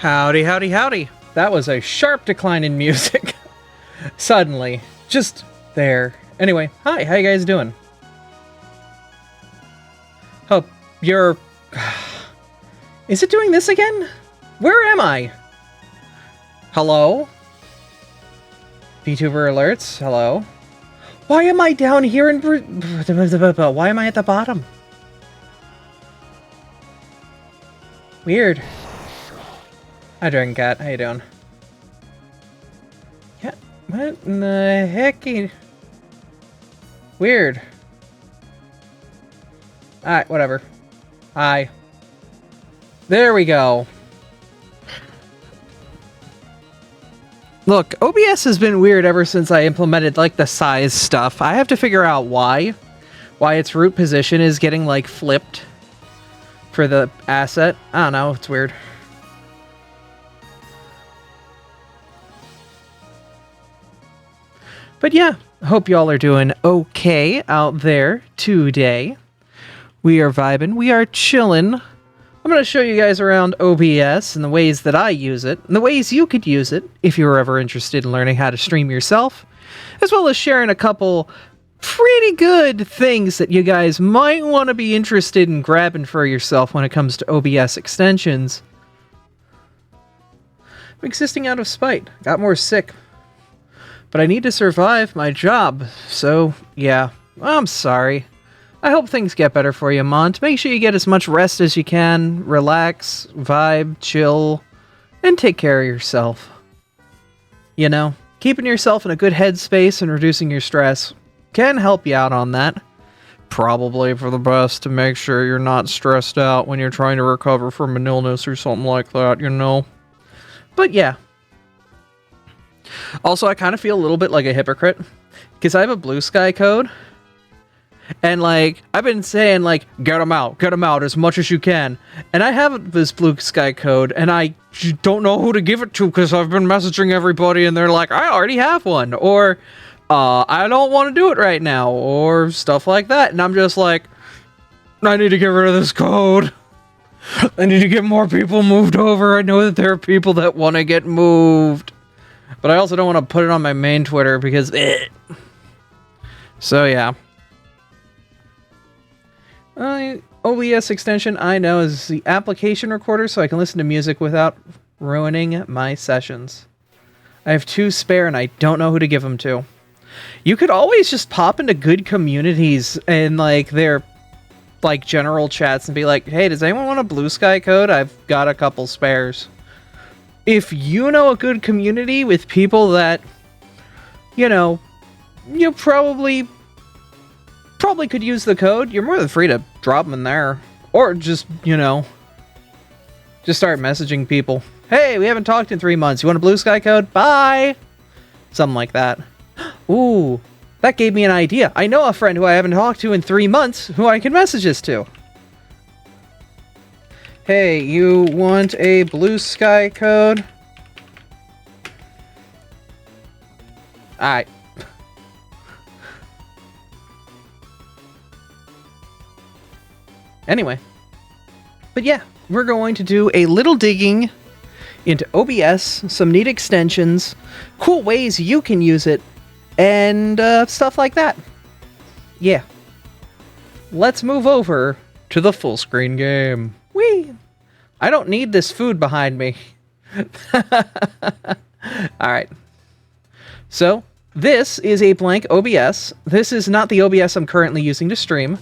Howdy, howdy, howdy. That was a sharp decline in music. Suddenly. Just there. Anyway, hi, how you guys doing? Hope you're... Is it doing this again? Where am I? Hello? VTuber alerts, hello? Why am I down here in... Why am I at the bottom? Weird. Hi, Dragon Cat. How you doing? Yeah, what in the heck? Weird. Alright, whatever. Hi. There we go. Look, OBS has been weird ever since I implemented, like, the size stuff. I have to figure out why. Why its root position is getting, like, flipped for the asset. I don't know, it's weird. But yeah, hope y'all are doing okay out there today. We are vibing, we are chilling. I'm going to show you guys around OBS and the ways that I use it, and the ways you could use it if you were ever interested in learning how to stream yourself, as well as sharing a couple pretty good things that you guys might want to be interested in grabbing for yourself when it comes to OBS extensions. I'm existing out of spite. Got more sick. But I need to survive my job, so yeah, I'm sorry. I hope things get better for you, Mont. Make sure you get as much rest as you can, relax, vibe, chill, and take care of yourself. You know, keeping yourself in a good headspace and reducing your stress can help you out on that. Probably for the best to make sure you're not stressed out when you're trying to recover from an illness or something like that, you know? But yeah. Also, I kind of feel a little bit like a hypocrite, because I have a Blue Sky code, and, like, I've been saying, like, get them out as much as you can, and I have this Blue Sky code, and I don't know who to give it to, because I've been messaging everybody, and they're like, I already have one, or, I don't want to do it right now, or stuff like that, and I'm just like, I need to get rid of this code. I need to get more people moved over. I know that there are people that want to get moved. But I also don't want to put it on my main Twitter because... So, yeah. OBS extension I know is the application recorder, so I can listen to music without ruining my sessions. I have 2 spare, and I don't know who to give them to. You could always just pop into good communities and, like, their, like, general chats and be like, hey, does anyone want a Blue Sky code? I've got a couple spares. If you know a good community with people that, you know, you probably could use the code, you're more than free to drop them in there. Or just, you know, just start messaging people. Hey, we haven't talked in 3 months. You want a Blue Sky code? Bye! Something like that. Ooh, that gave me an idea. I know a friend who I haven't talked to in 3 months who I can message this to. Hey, you want a Blue Sky code? Alright. Anyway. But yeah, we're going to do a little digging into OBS, some neat extensions, cool ways you can use it, and stuff like that. Yeah. Let's move over to the full screen game. Whee! I don't need this food behind me. Alright. So, this is a blank OBS. This is not the OBS I'm currently using to stream.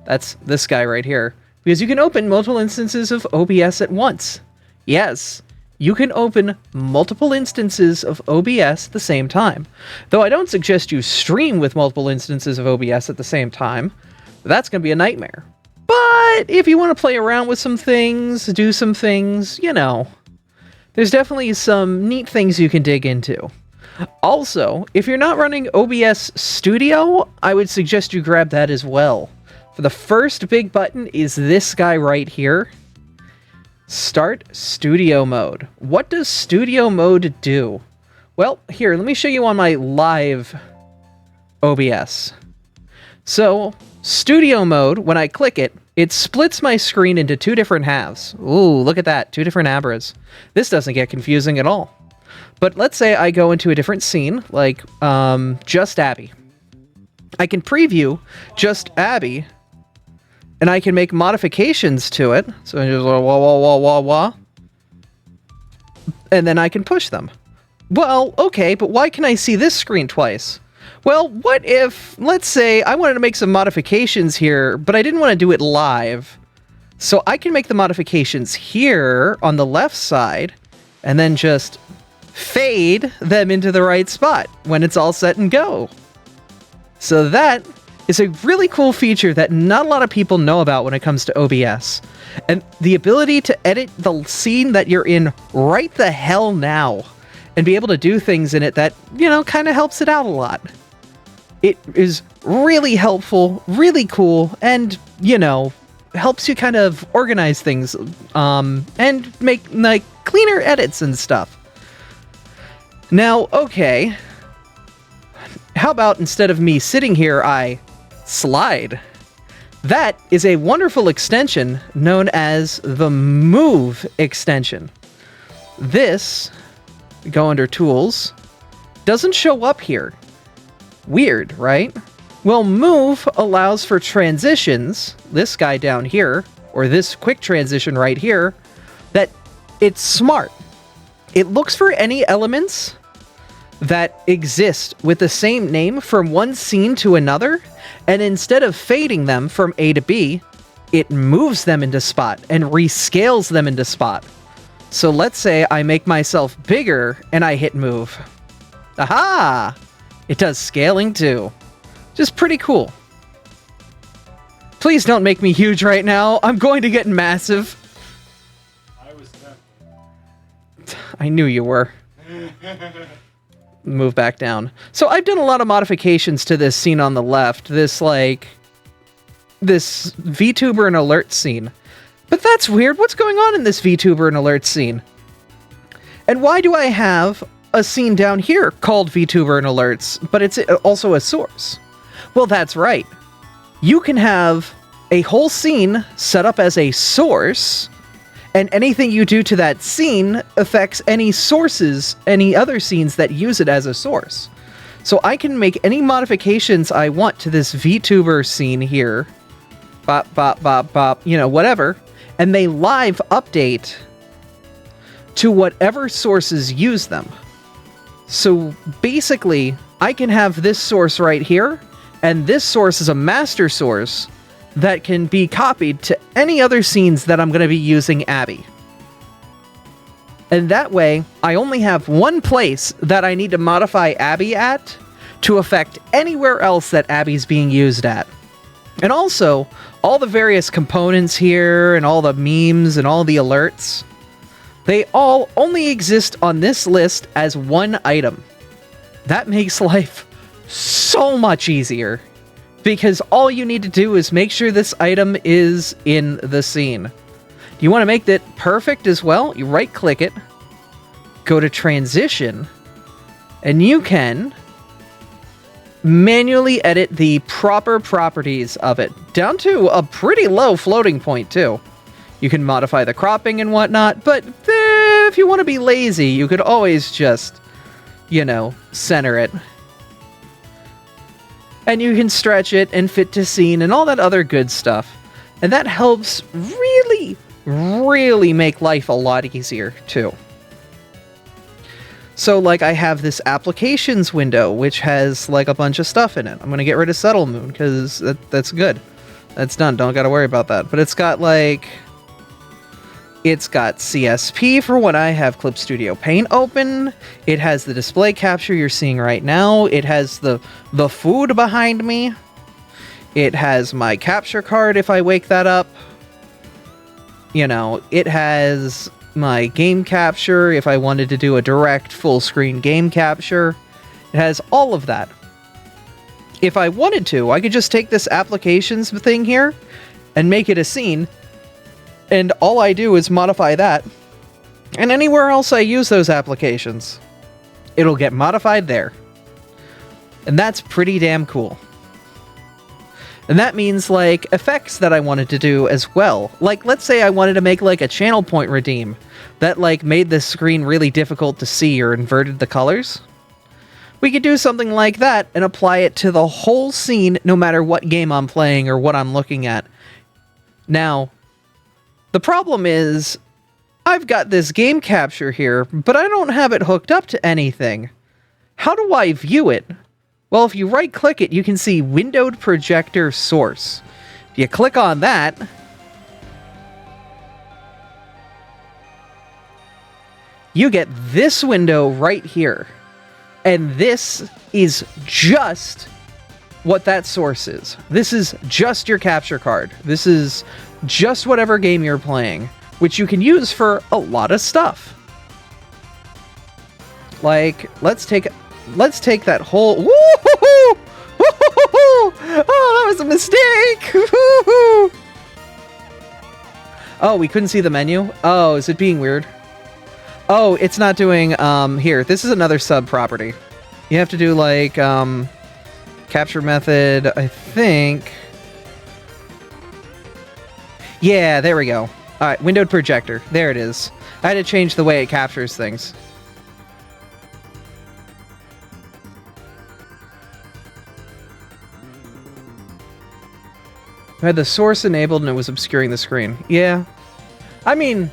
That's this guy right here. Because you can open multiple instances of OBS at once. Yes, you can open multiple instances of OBS at the same time. Though I don't suggest you stream with multiple instances of OBS at the same time. That's going to be a nightmare. But if you want to play around with some things, do some things, you know, there's definitely some neat things you can dig into. Also, if you're not running OBS Studio, I would suggest you grab that as well. For the first big button is this guy right here. Start Studio Mode. What does Studio Mode do? Well, here, let me show you on my live OBS. So, Studio mode, when I click it, it splits my screen into two different halves. Ooh, look at that. Two different abras. This doesn't get confusing at all. But let's say I go into a different scene, like just Abby. I can preview just Abby, and I can make modifications to it. So I just wah, wah, wah, wah, wah. And then I can push them. Well, okay, but why can I see this screen twice? Well, what if, let's say, I wanted to make some modifications here, but I didn't want to do it live. So I can make the modifications here on the left side, and then just fade them into the right spot when it's all set and go. So that is a really cool feature that not a lot of people know about when it comes to OBS. And the ability to edit the scene that you're in right the hell now and be able to do things in it that, you know, kind of helps it out a lot. It is really helpful, really cool, and, you know, helps you kind of organize things and make, like, cleaner edits and stuff. Now, okay, how about instead of me sitting here, I slide? That is a wonderful extension known as the Move extension. This, go under Tools, doesn't show up here. Weird, right? Well, Move allows for transitions, this guy down here, or this quick transition right here, that it's smart. It looks for any elements that exist with the same name from one scene to another, and instead of fading them from A to B, it moves them into spot and rescales them into spot. So let's say I make myself bigger and I hit move. Aha! It does scaling too. Just pretty cool. Please don't make me huge right now. I'm going to get massive. I was tempted. I knew you were. Move back down. So I've done a lot of modifications to this scene on the left. This VTuber and alert scene. But that's weird. What's going on in this VTuber and alert scene? And why do I have a scene down here called VTuber and alerts, but it's also a source? Well, that's right. You can have a whole scene set up as a source, and anything you do to that scene affects any sources, any other scenes that use it as a source. So I can make any modifications I want to this VTuber scene here, bop, bop, bop, bop, you know, whatever, and they live update to whatever sources use them. So basically, I can have this source right here, and this source is a master source that can be copied to any other scenes that I'm going to be using Abby. And that way, I only have one place that I need to modify Abby at to affect anywhere else that Abby's being used at. And also, all the various components here, and all the memes, and all the alerts, they all only exist on this list as one item. That makes life so much easier, because all you need to do is make sure this item is in the scene. You want to make that perfect as well? You right-click it, go to Transition, and you can manually edit the proper properties of it, down to a pretty low floating point, too. You can modify the cropping and whatnot, but if you want to be lazy, you could always just, you know, center it. And you can stretch it and fit to scene and all that other good stuff. And that helps really, really make life a lot easier, too. So, like, I have this applications window, which has, like, a bunch of stuff in it. I'm going to get rid of Settle Moon, because that's good. That's done. Don't got to worry about that. But it's got, like... It's got CSP for when I have Clip Studio Paint open. It has the display capture you're seeing right now. It has the food behind me. It has my capture card if I wake that up. You know, it has my game capture if I wanted to do a direct full screen game capture. It has all of that. If I wanted to, I could just take this applications thing here and make it a scene. And all I do is modify that, and anywhere else I use those applications, it'll get modified there. And that's pretty damn cool. And that means, like, effects that I wanted to do as well. Like, let's say I wanted to make, like, a channel point redeem that, like, made the screen really difficult to see or inverted the colors. We could do something like that and apply it to the whole scene, no matter what game I'm playing or what I'm looking at. Now, the problem is, I've got this game capture here, but I don't have it hooked up to anything. How do I view it? Well, if you right-click it, you can see Windowed Projector Source. If you click on that, you get this window right here. And this is just what that source is. This is just your capture card. This is just whatever game you're playing, which you can use for a lot of stuff. Like, let's take that whole... Woo-hoo-hoo! Woo-hoo-hoo! Oh, that was a mistake! Woo-hoo! Oh, we couldn't see the menu? Oh, is it being weird? Oh, it's not doing, here, this is another sub-property. You have to do, like, capture method, I think. Yeah, there we go. Alright, windowed projector. There it is. I had to change the way it captures things. I had the source enabled and it was obscuring the screen. Yeah. I mean...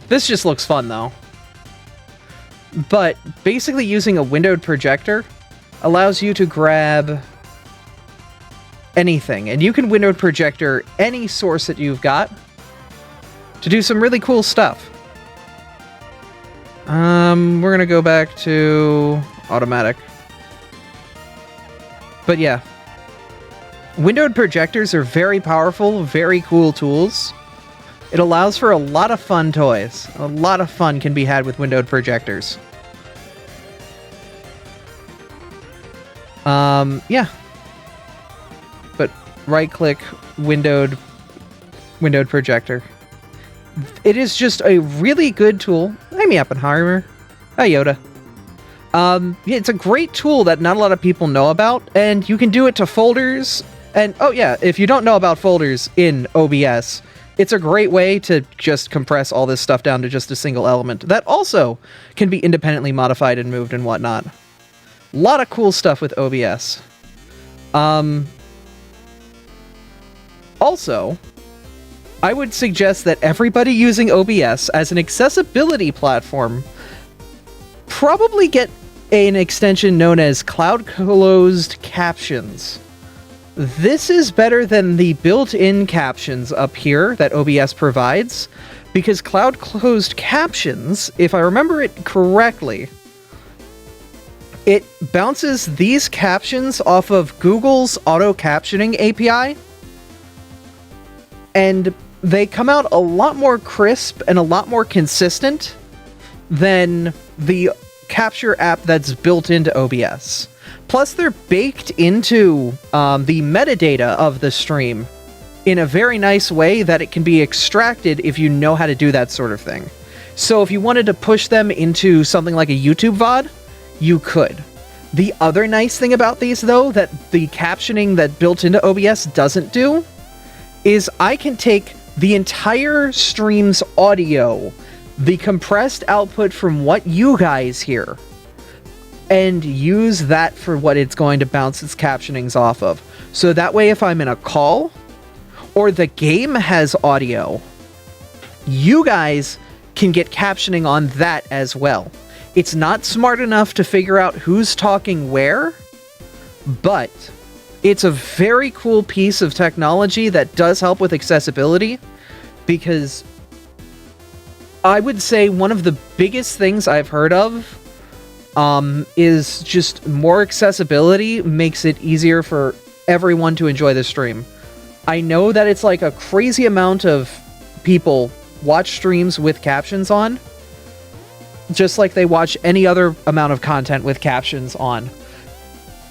this just looks fun, though. But basically using a windowed projector allows you to grab anything. And you can windowed projector any source that you've got to do some really cool stuff. We're going to go back to automatic. But yeah. Windowed projectors are very powerful, very cool tools. It allows for a lot of fun toys. A lot of fun can be had with windowed projectors. Yeah. But right-click windowed projector. It is just a really good tool. Hi, me Oppenheimer. Hi, Yoda. Yeah, it's a great tool that not a lot of people know about, and you can do it to folders. And, oh yeah, if you don't know about folders in OBS, it's a great way to just compress all this stuff down to just a single element that also can be independently modified and moved and whatnot. A lot of cool stuff with OBS. Also, I would suggest that everybody using OBS as an accessibility platform probably get an extension known as Cloud Closed Captions. This is better than the built-in captions up here that OBS provides, because Cloud Closed Captions, if I remember it correctly, it bounces these captions off of Google's auto-captioning API, and they come out a lot more crisp and a lot more consistent than the capture app that's built into OBS. Plus, they're baked into the metadata of the stream in a very nice way that it can be extracted if you know how to do that sort of thing. So if you wanted to push them into something like a YouTube VOD, you could. The other nice thing about these, though, that the captioning that built into OBS doesn't do, is I can take the entire stream's audio, the compressed output from what you guys hear, and use that for what it's going to bounce its captionings off of. So that way, if I'm in a call, or the game has audio, you guys can get captioning on that as well. It's not smart enough to figure out who's talking where, but it's a very cool piece of technology that does help with accessibility, because I would say one of the biggest things I've heard of is just more accessibility makes it easier for everyone to enjoy the stream. I know that it's like a crazy amount of people watch streams with captions on, just like they watch any other amount of content with captions on.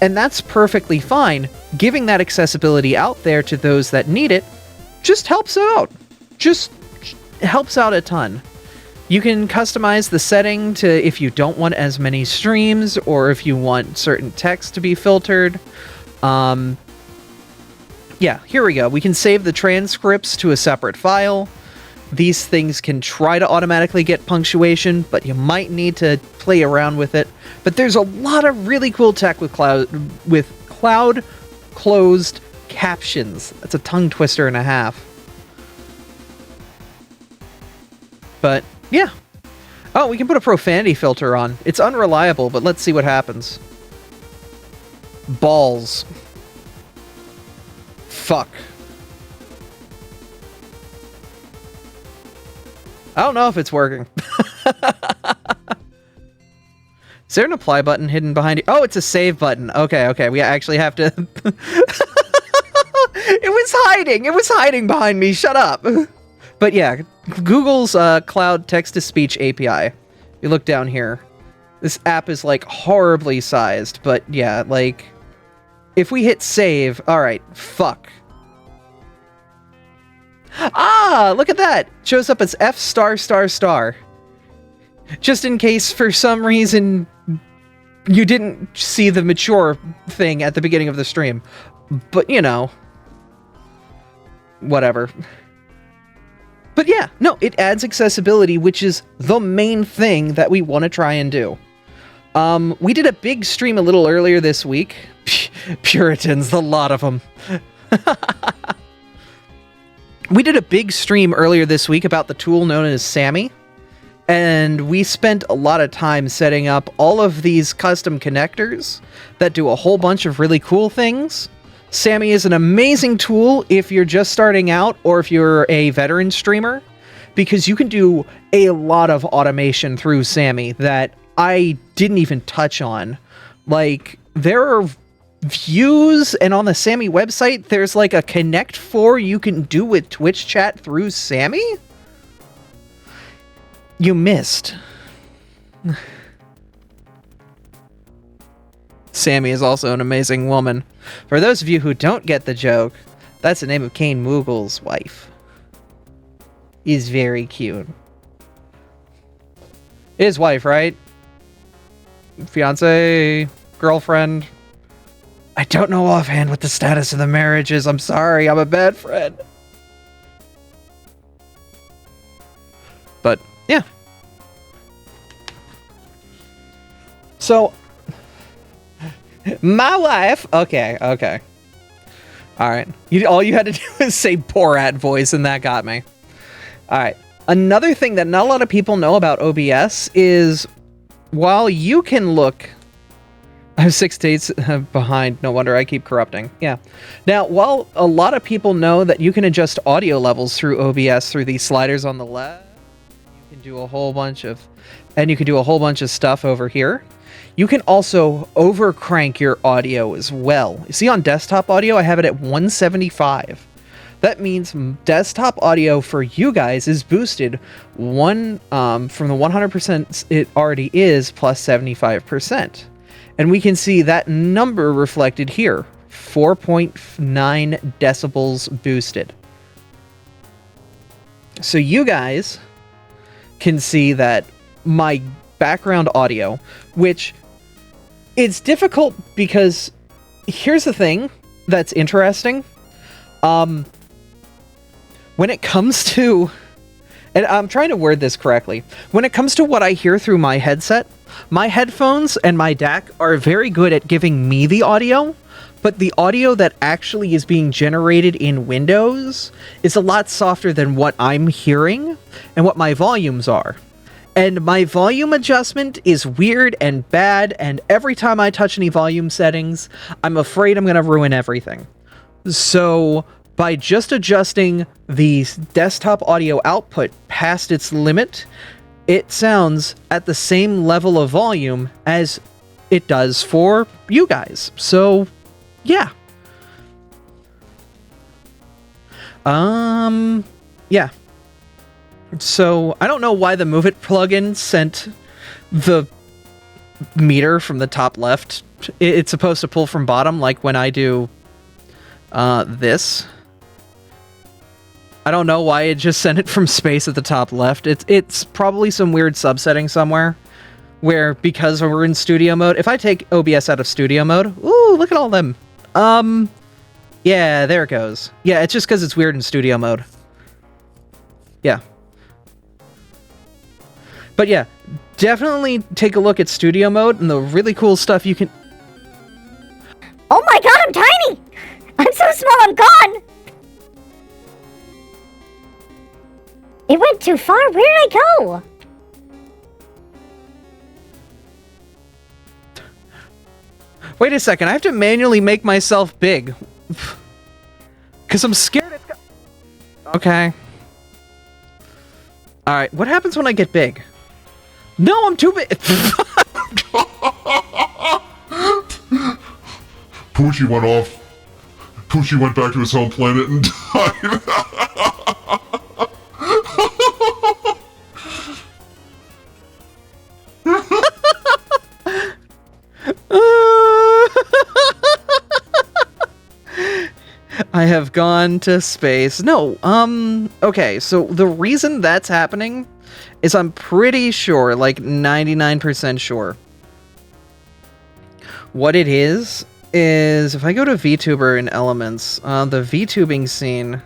And that's perfectly fine. Giving that accessibility out there to those that need it just helps out. Just helps out a ton. You can customize the setting to if you don't want as many streams, or if you want certain text to be filtered. yeah, here we go. We can save the transcripts to a separate file. These things can try to automatically get punctuation, but you might need to play around with it. But there's a lot of really cool tech with cloud closed captions. That's a tongue twister and a half. But yeah. Oh, we can put a profanity filter on. It's unreliable, but let's see what happens. Balls. Fuck. I don't know if it's working. Is there an apply button hidden behind you? Oh, it's a save button. Okay. We actually have to... It was hiding. It was hiding behind me. Shut up. But yeah, Google's Cloud Text-to-Speech API. You look down here. This app is, like, horribly sized. But yeah, like... If we hit save... Alright, fuck. Ah, look at that. Shows up as F star star star. Just in case for some reason you didn't see the mature thing at the beginning of the stream. But, you know, whatever. But yeah, no, it adds accessibility, which is the main thing that we want to try and do. We did a big stream a little earlier this week. Puritans, the lot of them. We did a big stream earlier this week about the tool known as Sammy, and we spent a lot of time setting up all of these custom connectors that do a whole bunch of really cool things. Sammy is an amazing tool if you're just starting out or if you're a veteran streamer, because you can do a lot of automation through Sammy that I didn't even touch on. Like, there are views, and on the Sammy website, there's like a Connect 4 you can do with Twitch chat through Sammy? You missed. Sammy is also an amazing woman. For those of you who don't get the joke, that's the name of Kane Moogle's wife. He's very cute. His wife, right? Fiance? Girlfriend? I don't know offhand what the status of the marriage is. I'm sorry, I'm a bad friend. But, yeah. So, my wife... Okay. Alright. All you had to do is say Borat voice, and that got me. Alright. Another thing that not a lot of people know about OBS is, while you can look... I'm 6 days behind. No wonder I keep corrupting. Yeah. Now, while a lot of people know that you can adjust audio levels through OBS through these sliders on the left, you can do a whole bunch of... And you can do a whole bunch of stuff over here. You can also overcrank your audio as well. You see on desktop audio, I have it at 175. That means desktop audio for you guys is boosted from the 100% it already is plus 75%. And we can see that number reflected here, 4.9 decibels boosted. So you guys can see that my background audio, which it's difficult because here's the thing that's interesting. When it comes to, and I'm trying to word this correctly, when it comes to what I hear through my headset, my headphones and my DAC are very good at giving me the audio, but the audio that actually is being generated in Windows is a lot softer than what I'm hearing and what my volumes are. And my volume adjustment is weird and bad, and every time I touch any volume settings, I'm afraid I'm going to ruin everything. So by just adjusting the desktop audio output past its limit, it sounds at the same level of volume as it does for you guys. So, yeah. Yeah. So, I don't know why the Move It plugin sent the meter from the top left. It's supposed to pull from bottom, like when I do this. I don't know why it just sent it from space at the top left. It's probably some weird subsetting somewhere where, because we're in studio mode, if I take OBS out of studio mode, ooh, look at all them. Yeah, there it goes. Yeah, it's just because it's weird in studio mode. Yeah. But yeah, definitely take a look at studio mode and the really cool stuff you can... Oh my god, I'm tiny! I'm so small, I'm gone! It went too far, where did I go? Wait a second, I have to manually make myself big. Because I'm scared it's... Okay. Alright, what happens when I get big? No, I'm too big! Poochie went off. Poochie went back to his home planet and died. I have gone to space. No, okay, so the reason that's happening is I'm pretty sure, like 99% sure. What it is if I go to VTuber in Elements, the VTubing scene,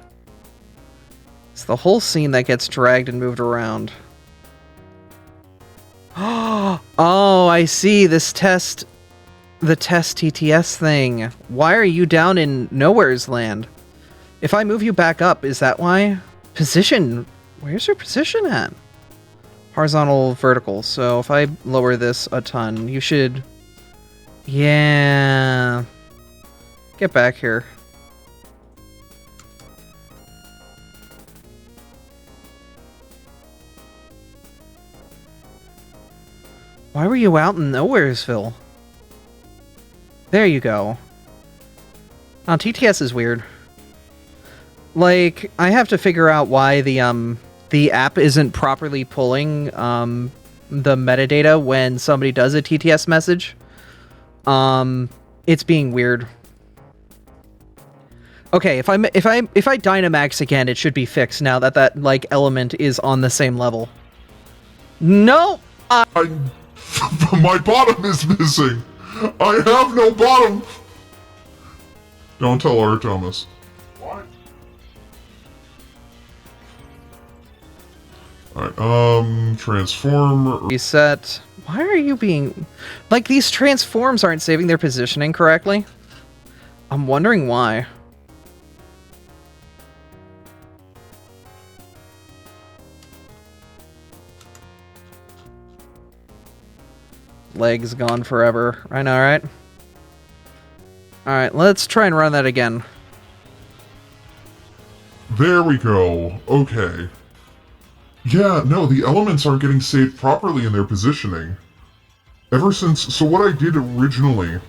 it's the whole scene that gets dragged and moved around. Oh, I see, this test, the test TTS thing. Why are you down in Nowhere's Land? If I move you back up, is that why? Position, where's your position at? Horizontal, vertical, so if I lower this a ton, you should... Yeah. Get back here. Why were you out in Nowheresville? There you go. Oh, TTS is weird. Like, I have to figure out why the app isn't properly pulling the metadata when somebody does a TTS message. It's being weird. Okay, if I Dynamax again, it should be fixed now that that like element is on the same level. No, My bottom is missing. I have no bottom. Don't tell Art Thomas. What? Alright, transform. reset. Why are you being like these transforms aren't saving their positioning correctly? I'm wondering why. Legs gone forever. I know, right? Alright, let's try and run that again. There we go. Okay. Yeah, no, the elements aren't getting saved properly in their positioning. Ever since... So what I did originally...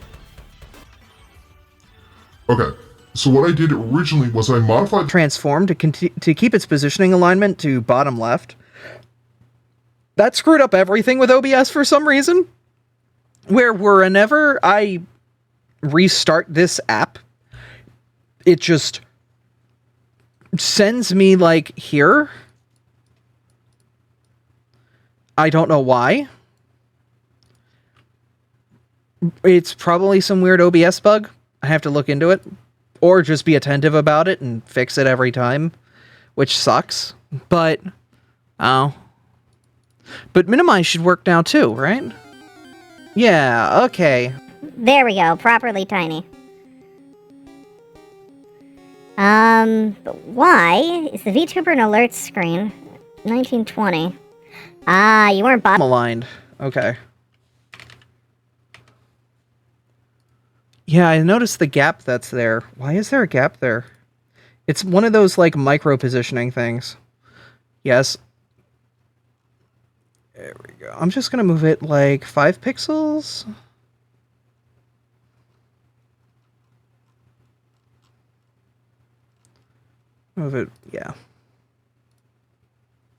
Okay. So what I did originally was I modified... Transform to keep its positioning alignment to bottom left. That screwed up everything with OBS for some reason. Whenever I restart this app, it just sends me, like, here. I don't know why. It's probably some weird OBS bug. I have to look into it. Or just be attentive about it and fix it every time, which sucks. But, oh. But minimize should work now too, right? Yeah, okay. There we go, properly tiny. But why is the VTuber an alert screen? 1920. Ah, you weren't bottom Aligned. Okay. Yeah, I noticed the gap that's there. Why is there a gap there? It's one of those, like, micro-positioning things. Yes. There we go. I'm just gonna move it, like, 5 pixels? Move it, yeah.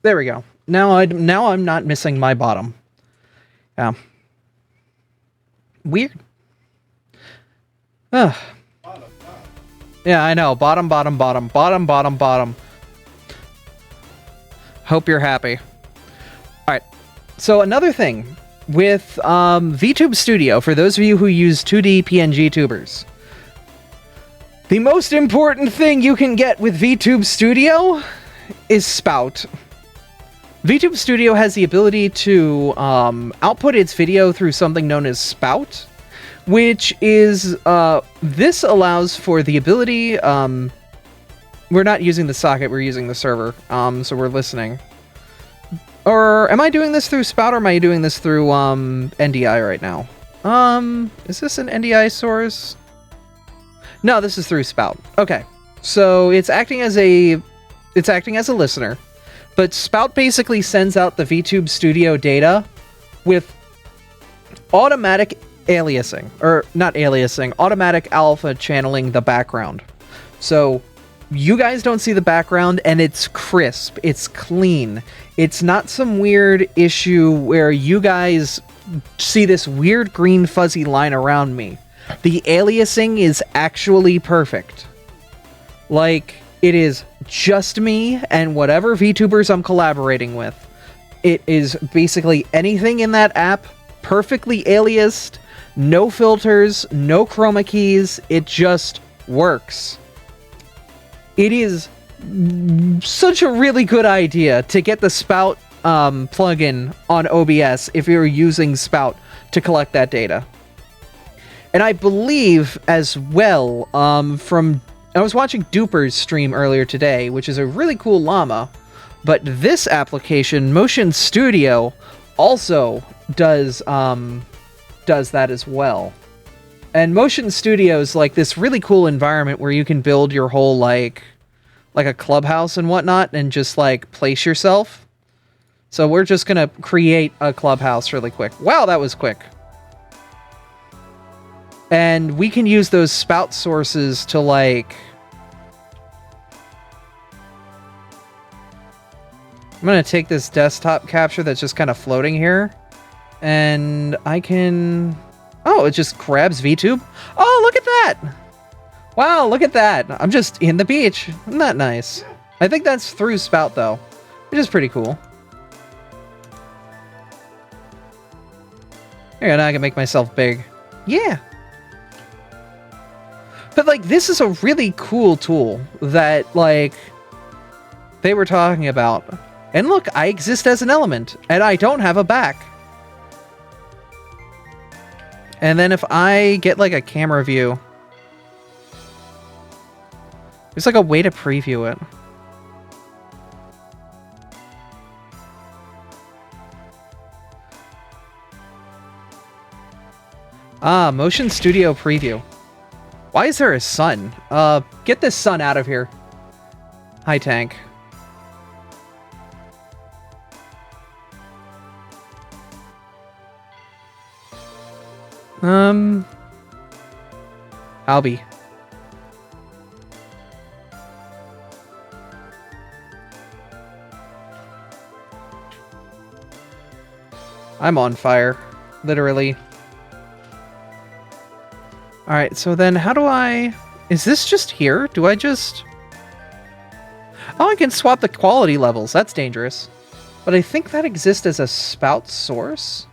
There we go. Now I'm not missing my bottom. Yeah. Weird. Ugh. Yeah, I know. Bottom, bottom, bottom. Bottom, bottom, bottom. Hope you're happy. Alright. So another thing with VTube Studio, for those of you who use 2D PNG tubers, The most important thing you can get with VTube Studio is Spout. VTube Studio has the ability to output its video through something known as Spout, which is, this allows for the ability, we're not using the socket, we're using the server, so we're listening. Or am I doing this through Spout, or am I doing this through NDI right now? Is this an NDI source? No, this is through Spout. Okay, so it's acting as a listener, but Spout basically sends out the VTube Studio data with automatic aliasing, or not aliasing, automatic alpha channeling the background. So you guys don't see the background, and it's crisp, it's clean. It's not some weird issue where you guys see this weird green fuzzy line around me. The aliasing is actually perfect. Like, it is just me and whatever VTubers I'm collaborating with. It is basically anything in that app, perfectly aliased, no filters, no chroma keys, it just works. It is such a really good idea to get the Spout plugin on OBS if you're using Spout to collect that data. And I believe as well, I was watching Duper's stream earlier today, which is a really cool llama, but this application, Motion Studio, also does that as well. And Motion Studio is like this really cool environment where you can build your whole like a clubhouse and whatnot and just like place yourself. So we're just gonna create a clubhouse really quick. Wow, that was quick. And we can use those Spout sources to like... I'm gonna take this desktop capture that's just kind of floating here. And I can... Oh, it just grabs VTube. Oh, look at that! Wow, look at that! I'm just in the beach. Isn't that nice? I think that's through Spout, though, which is pretty cool. Here, now I can make myself big. Yeah! But, like, this is a really cool tool that, like, they were talking about. And look, I exist as an element, and I don't have a back. And then if I get, like, a camera view... There's, like, a way to preview it. Ah, Motion Studio Preview. Why is there a sun? Get this sun out of here. Hi, Tank. Albie. I'm on fire. Literally. Alright, so then how do I... Is this just here? Do I just... Oh, I can swap the quality levels. That's dangerous. But I think that exists as a Spout source.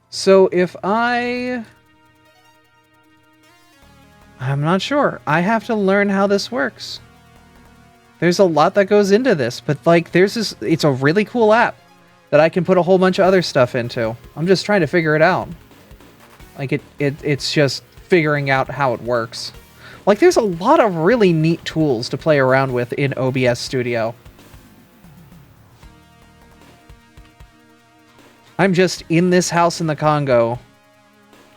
So if I'm not sure. I have to learn how this works. There's a lot that goes into this, but like there's this... It's a really cool app that I can put a whole bunch of other stuff into. I'm just trying to figure it out. Like, it's just figuring out how it works. Like, there's a lot of really neat tools to play around with in OBS Studio. I'm just in this house in the Congo.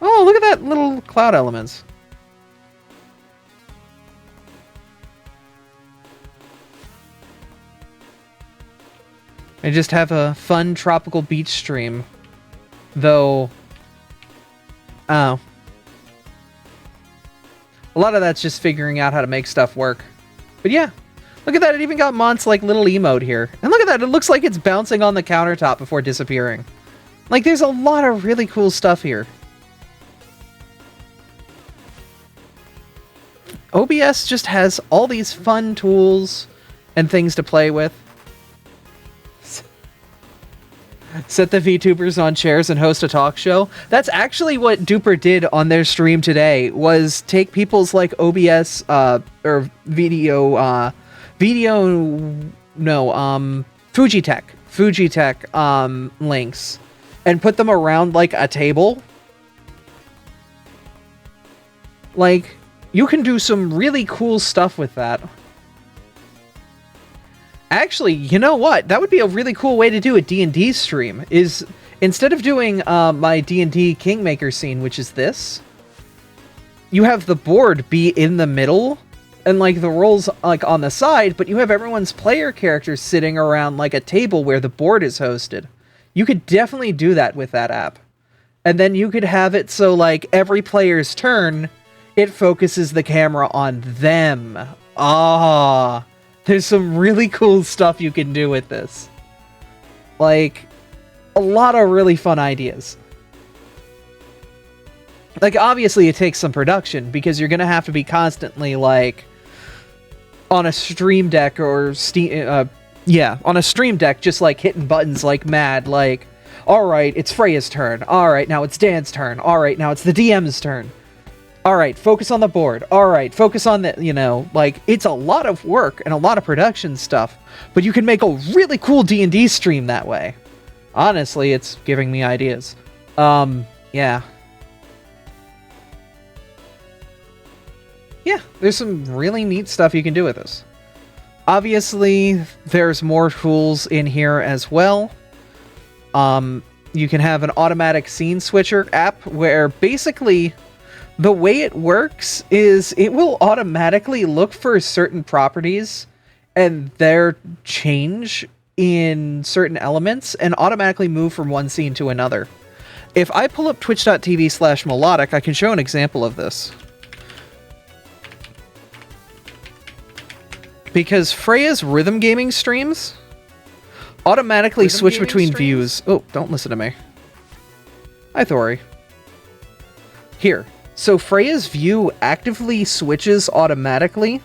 Oh, look at that little cloud elements. I just have a fun tropical beach stream. Though... Oh. A lot of that's just figuring out how to make stuff work. But yeah. Look at that, it even got Mont's like little emote here. And look at that, it looks like it's bouncing on the countertop before disappearing. Like, there's a lot of really cool stuff here. OBS just has all these fun tools and things to play with. set the VTubers on chairs and host a talk show. That's actually what Duper did on their stream today, was take people's like OBS or Fujitech links and put them around like a table. Like, you can do some really cool stuff with that. Actually, you know what? That would be a really cool way to do a D&D stream, is instead of doing my D&D Kingmaker scene, which is this, you have the board be in the middle, and like the rolls like on the side, but you have everyone's player characters sitting around like a table where the board is hosted. You could definitely do that with that app. And then you could have it so like every player's turn, it focuses the camera on them. Ah, there's some really cool stuff you can do with this. Like, a lot of really fun ideas. Like, obviously it takes some production, because you're gonna have to be constantly, like, on a stream deck or on a stream deck, just, like, hitting buttons like mad, like, alright, it's Freya's turn. Alright, now it's Dan's turn. Alright, now it's the DM's turn. Alright, focus on the board. Alright, focus on the, you know, like, it's a lot of work and a lot of production stuff, but you can make a really cool D&D stream that way. Honestly, it's giving me ideas. Yeah. Yeah, there's some really neat stuff you can do with this. Obviously, there's more tools in here as well. You can have an automatic scene switcher app where basically the way it works is it will automatically look for certain properties and their change in certain elements and automatically move from one scene to another. If I pull up twitch.tv/melodic, I can show an example of this. Because Freya's rhythm gaming streams automatically switch between views. Oh, don't listen to me. Hi, Thori. Here. So Freya's view actively switches automatically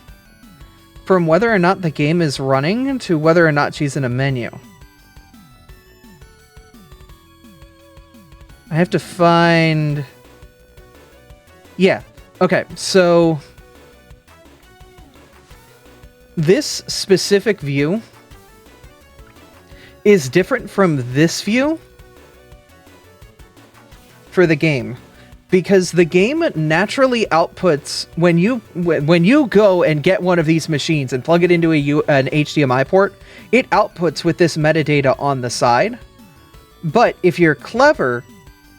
from whether or not the game is running to whether or not she's in a menu. I have to find... Yeah. Okay, so... this specific view is different from this view for the game. Because the game naturally outputs, when you go and get one of these machines and plug it into an HDMI port, it outputs with this metadata on the side. But if you're clever,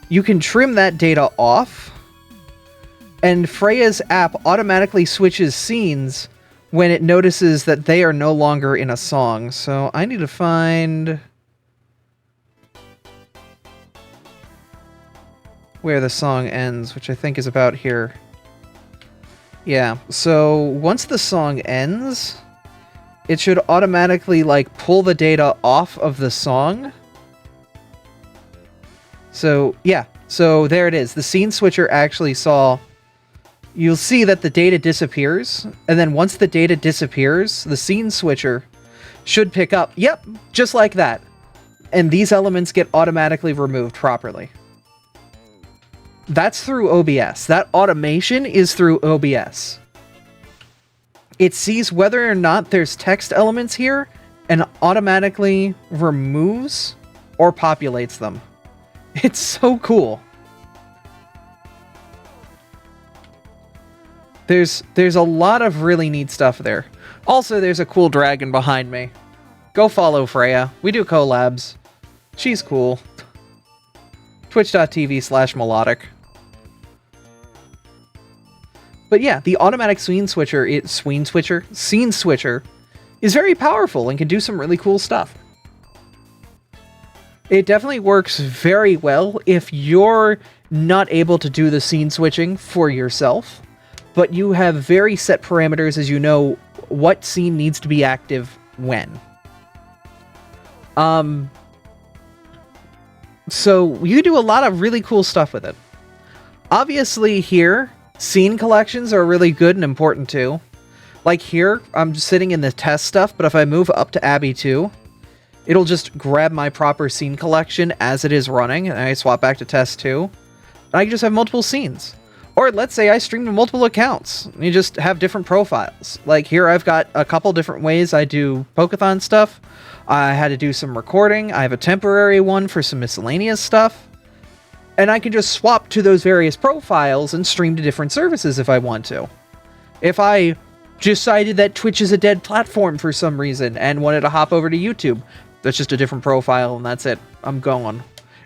you can trim that data off, and Freya's app automatically switches scenes when it notices that they are no longer in a song. So I need to find where the song ends, which I think is about here. Yeah, so once the song ends, it should automatically like pull the data off of the song. So yeah, so there it is. The scene switcher actually saw, you'll see that the data disappears, and then once the data disappears, the scene switcher should pick up, yep, just like that. And these elements get automatically removed properly. That's through OBS. That automation is through OBS. It sees whether or not there's text elements here and automatically removes or populates them. It's so cool. There's a lot of really neat stuff there. Also, there's a cool dragon behind me. Go follow Freya. We do collabs. She's cool. Twitch.tv/melodic. But yeah, the automatic scene switcher is very powerful and can do some really cool stuff. It definitely works very well if you're not able to do the scene switching for yourself, but you have very set parameters as you know what scene needs to be active when. So you do a lot of really cool stuff with it. Obviously here, scene collections are really good and important too. Like here, I'm just sitting in the test stuff, but if I move up to Abbey 2, it'll just grab my proper scene collection as it is running, and I swap back to test 2, and I can just have multiple scenes. Or let's say I stream to multiple accounts. You just have different profiles. Like here I've got a couple different ways I do Pokeathon stuff. I had to do some recording. I have a temporary one for some miscellaneous stuff. And I can just swap to those various profiles and stream to different services if I want to. If I decided that Twitch is a dead platform for some reason and wanted to hop over to YouTube, that's just a different profile and that's it. I'm going.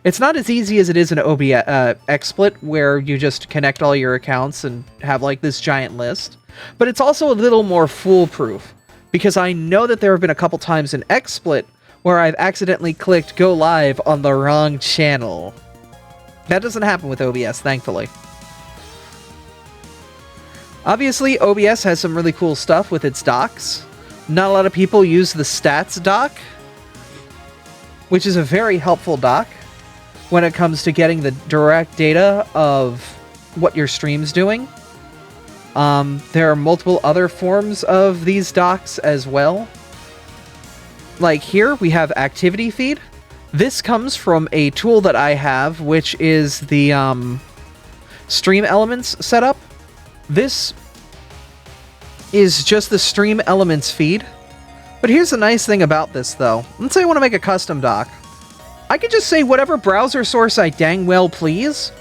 It's not as easy as it is in OBS XSplit, where you just connect all your accounts and have like this giant list. But it's also a little more foolproof, because I know that there have been a couple times in XSplit where I've accidentally clicked go live on the wrong channel. That doesn't happen with OBS, thankfully. Obviously, OBS has some really cool stuff with its docs. Not a lot of people use the stats doc, which is a very helpful doc when it comes to getting the direct data of what your stream's doing. There are multiple other forms of these docs as well. Like here, we have activity feed. This comes from a tool that I have, which is the Stream Elements setup. This is just the Stream Elements feed. But here's the nice thing about this, though. Let's say I want to make a custom doc. I could just say whatever browser source I dang well please,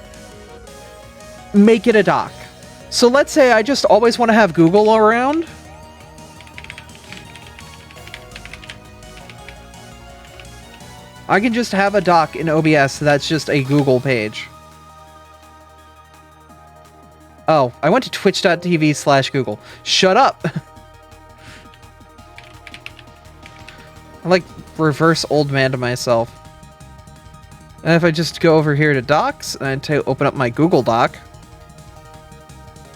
make it a doc. So let's say I just always want to have Google around. I can just have a doc in OBS that's just a Google page. Oh, I went to twitch.tv/Google. Shut up! I like reverse old man to myself. And if I just go over here to docs and I open up my Google Doc,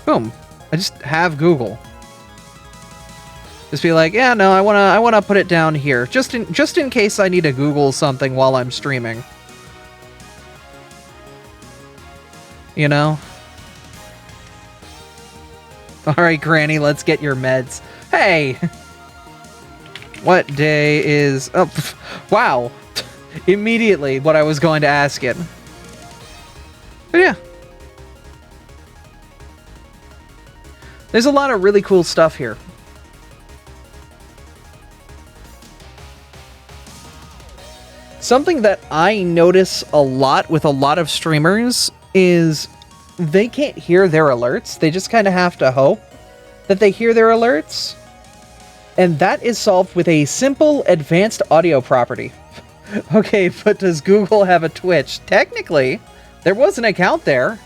boom, I just have Google. Just be like, yeah, no, I wanna put it down here, just in case I need to Google something while I'm streaming. You know? All right, Granny, let's get your meds. Hey, what day is? Oh, wow. Immediately what I was going to ask it. But yeah. There's a lot of really cool stuff here. Something that I notice a lot with a lot of streamers is they can't hear their alerts. They just kind of have to hope that they hear their alerts. And that is solved with a simple advanced audio property. Okay, but does Google have a Twitch? Technically, there was an account there.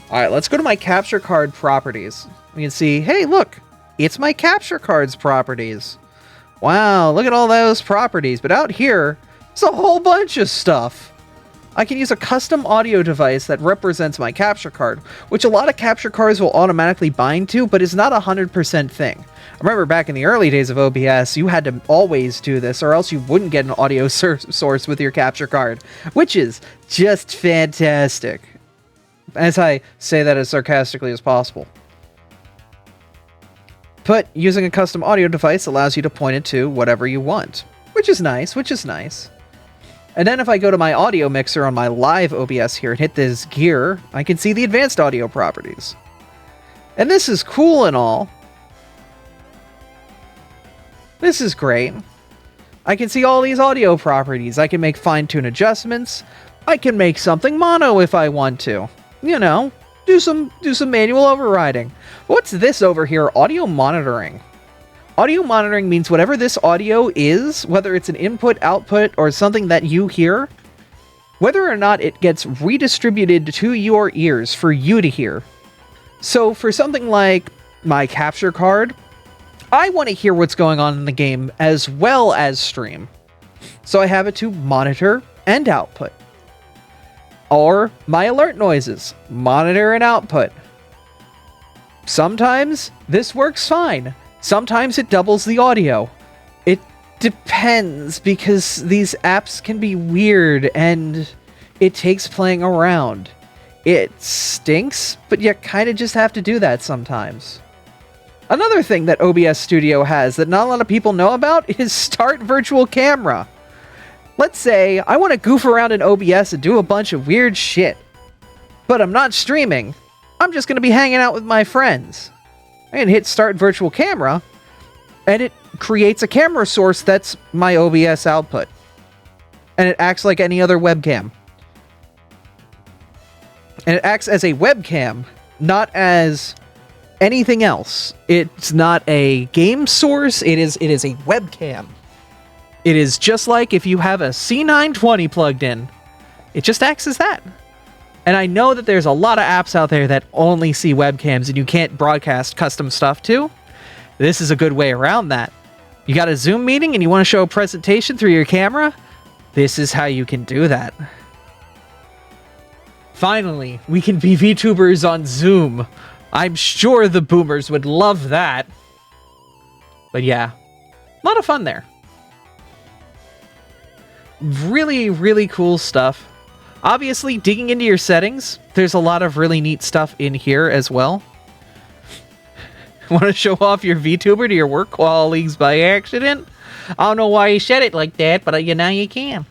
Alright, let's go to my capture card properties. We can see, hey, look, it's my capture cards properties. Wow, look at all those properties. But out here, there's a whole bunch of stuff. I can use a custom audio device that represents my capture card, which a lot of capture cards will automatically bind to, but is not a 100% thing. I remember back in the early days of OBS, you had to always do this, or else you wouldn't get an audio source with your capture card, which is just fantastic. As I say that as sarcastically as possible. But using a custom audio device allows you to point it to whatever you want, which is nice, And then if I go to my audio mixer on my live OBS here and hit this gear, I can see the advanced audio properties. And this is cool and all. This is great. I can see all these audio properties. I can make fine-tune adjustments. I can make something mono if I want to. You know, do some manual overriding. What's this over here? Audio monitoring. Audio monitoring means whatever this audio is, whether it's an input, output, or something that you hear, whether or not it gets redistributed to your ears for you to hear. So for something like my capture card, I want to hear what's going on in the game as well as stream. So I have it to monitor and output. Or my alert noises, monitor and output. Sometimes this works fine. Sometimes it doubles the audio. It depends, because these apps can be weird and it takes playing around. It stinks, but you kind of just have to do that sometimes. Another thing that OBS Studio has that not a lot of people know about is Start Virtual Camera. Let's say I want to goof around in OBS and do a bunch of weird shit, but I'm not streaming. I'm just going to be hanging out with my friends. I can hit Start Virtual Camera, and it creates a camera source that's my OBS output. And it acts like any other webcam. And it acts as a webcam, not as anything else. It's not a game source, it is a webcam. It is just like if you have a C920 plugged in. It just acts as that. And I know that there's a lot of apps out there that only see webcams and you can't broadcast custom stuff to. This is a good way around that. You got a Zoom meeting and you want to show a presentation through your camera? This is how you can do that. Finally, we can be VTubers on Zoom. I'm sure the boomers would love that. But yeah, a lot of fun there. Really, really cool stuff. Obviously, digging into your settings, there's a lot of really neat stuff in here as well. Want to show off your VTuber to your work colleagues by accident? I don't know why you said it like that, but now you can.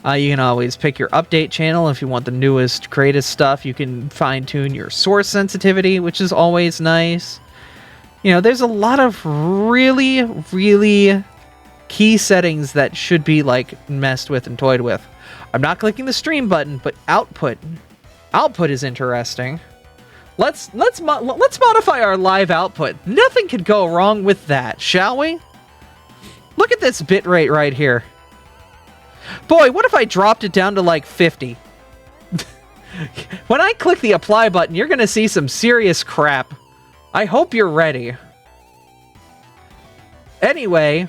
You can always pick your update channel if you want the newest, greatest stuff. You can fine-tune your source sensitivity, which is always nice. You know, there's a lot of really, really key settings that should be, like, messed with and toyed with. I'm not clicking the stream button, but output. Output is interesting. Let's modify our live output. Nothing could go wrong with that, shall we? Look at this bitrate right here. Boy, what if I dropped it down to like 50? When I click the apply button, you're gonna see some serious crap. I hope you're ready. Anyway,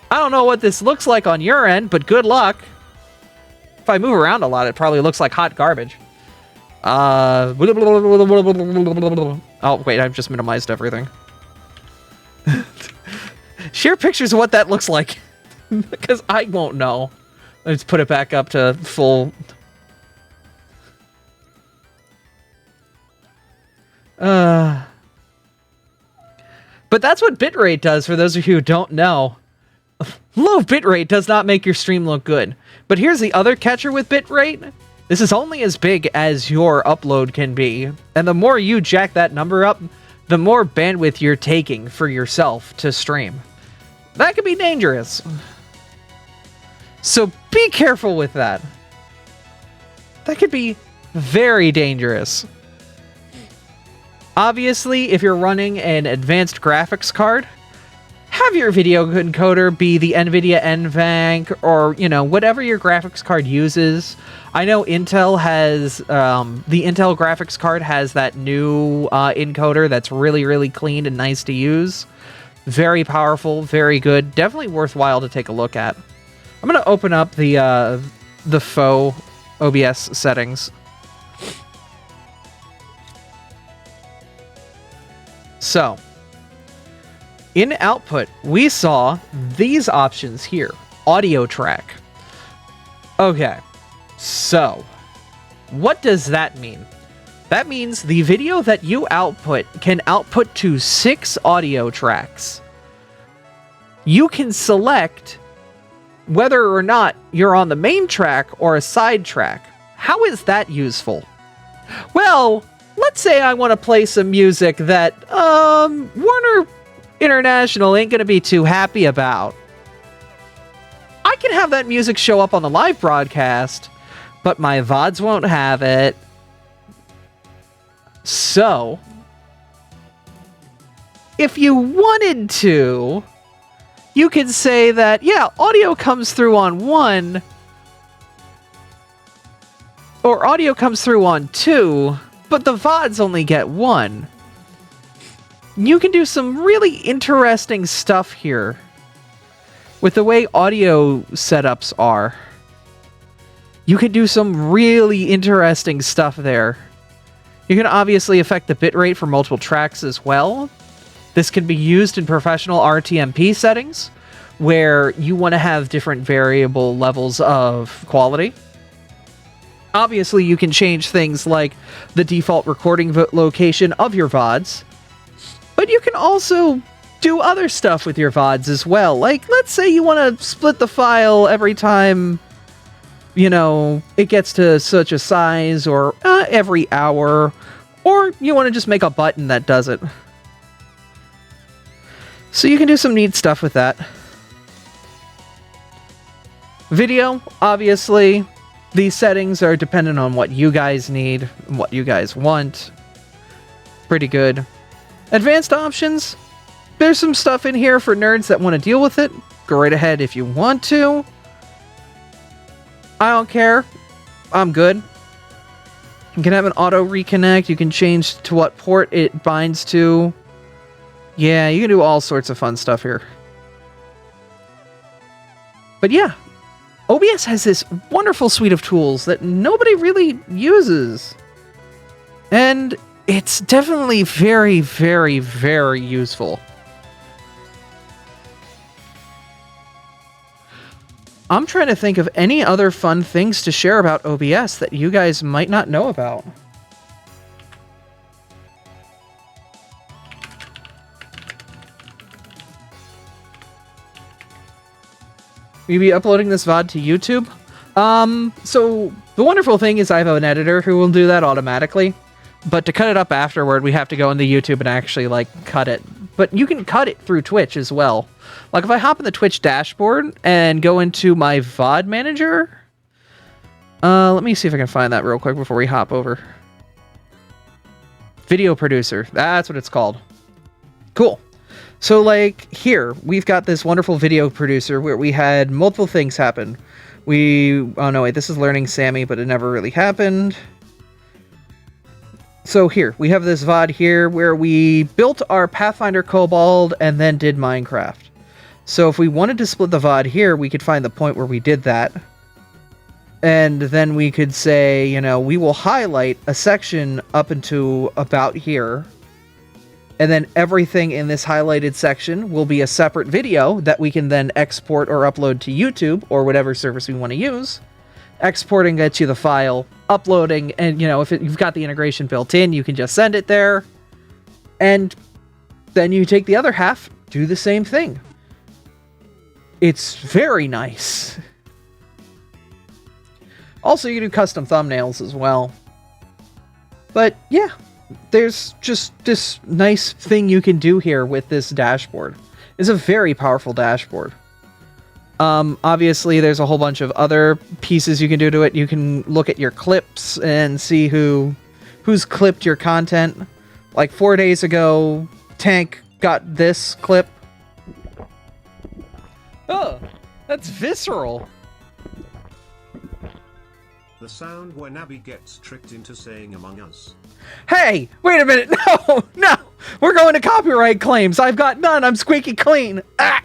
I don't know what this looks like on your end, but good luck. If I move around a lot, it probably looks like hot garbage. Oh, wait, I've just minimized everything. Share pictures of what that looks like. Because I won't know. Let's put it back up to full. But that's what bitrate does, for those of you who don't know. Low bitrate does not make your stream look good. But here's the other catcher with bitrate. This is only as big as your upload can be. And the more you jack that number up, the more bandwidth you're taking for yourself to stream. That could be dangerous. So be careful with that. That could be very dangerous. Obviously, if you're running an advanced graphics card, have your video encoder be the NVIDIA NVENC or, you know, whatever your graphics card uses. I know Intel has, the Intel graphics card has that new encoder that's really, really clean and nice to use. Very powerful, very good. Definitely worthwhile to take a look at. I'm going to open up the faux OBS settings. So, in output, we saw these options here. Audio track. Okay, so what does that mean? That means the video that you output can output to 6 audio tracks. You can select whether or not you're on the main track or a side track. How is that useful? Well, let's say I want to play some music that Warner International ain't gonna be too happy about. I can have that music show up on the live broadcast, but my VODs won't have it. So, if you wanted to, you could say that, yeah, audio comes through on 1, or audio comes through on 2, but the VODs only get 1. You can do some really interesting stuff here with the way audio setups are. You can do some really interesting stuff there. You can obviously affect the bitrate for multiple tracks as well. This can be used in professional RTMP settings, where you want to have different variable levels of quality. Obviously, you can change things like the default recording location of your VODs. But you can also do other stuff with your VODs as well. Like, let's say you want to split the file every time, you know, it gets to such a size, or every hour, or you want to just make a button that does it. So you can do some neat stuff with that. Video, obviously, these settings are dependent on what you guys need, and what you guys want. Pretty good. Advanced options, there's some stuff in here for nerds that want to deal with it. Go right ahead if you want to. I don't care. I'm good. You can have an auto reconnect. You can change to what port it binds to. Yeah, you can do all sorts of fun stuff here. But yeah, OBS has this wonderful suite of tools that nobody really uses. And it's definitely very, very, very useful. I'm trying to think of any other fun things to share about OBS that you guys might not know about. Will you be uploading this VOD to YouTube? So the wonderful thing is I have an editor who will do that automatically. But to cut it up afterward, we have to go into YouTube and actually, like, cut it. But you can cut it through Twitch as well. Like, if I hop in the Twitch dashboard and go into my VOD manager... let me see if I can find that real quick before we hop over. Video producer. That's what it's called. Cool. So, like, here, we've got this wonderful video producer where we had multiple things happen. Oh, no, wait, this is Learning Sammy, but it never really happened. So here, we have this VOD here where we built our Pathfinder Kobold and then did Minecraft. So if we wanted to split the VOD here, we could find the point where we did that. And then we could say, you know, we will highlight a section up into about here. And then everything in this highlighted section will be a separate video that we can then export or upload to YouTube or whatever service we want to use. Exporting gets you the file, uploading, and, you know, if you've got the integration built in, you can just send it there. And then you take the other half, do the same thing. It's very nice. Also, you can do custom thumbnails as well. But, yeah, there's just this nice thing you can do here with this dashboard. It's a very powerful dashboard. Obviously, there's a whole bunch of other pieces you can do to it. You can look at your clips and see who's clipped your content. Like 4 days ago, Tank got this clip. Oh, that's visceral. The sound when Abby gets tricked into saying Among Us. Hey, wait a minute. No, no. We're going to copyright claims. I've got none. I'm squeaky clean. Ah!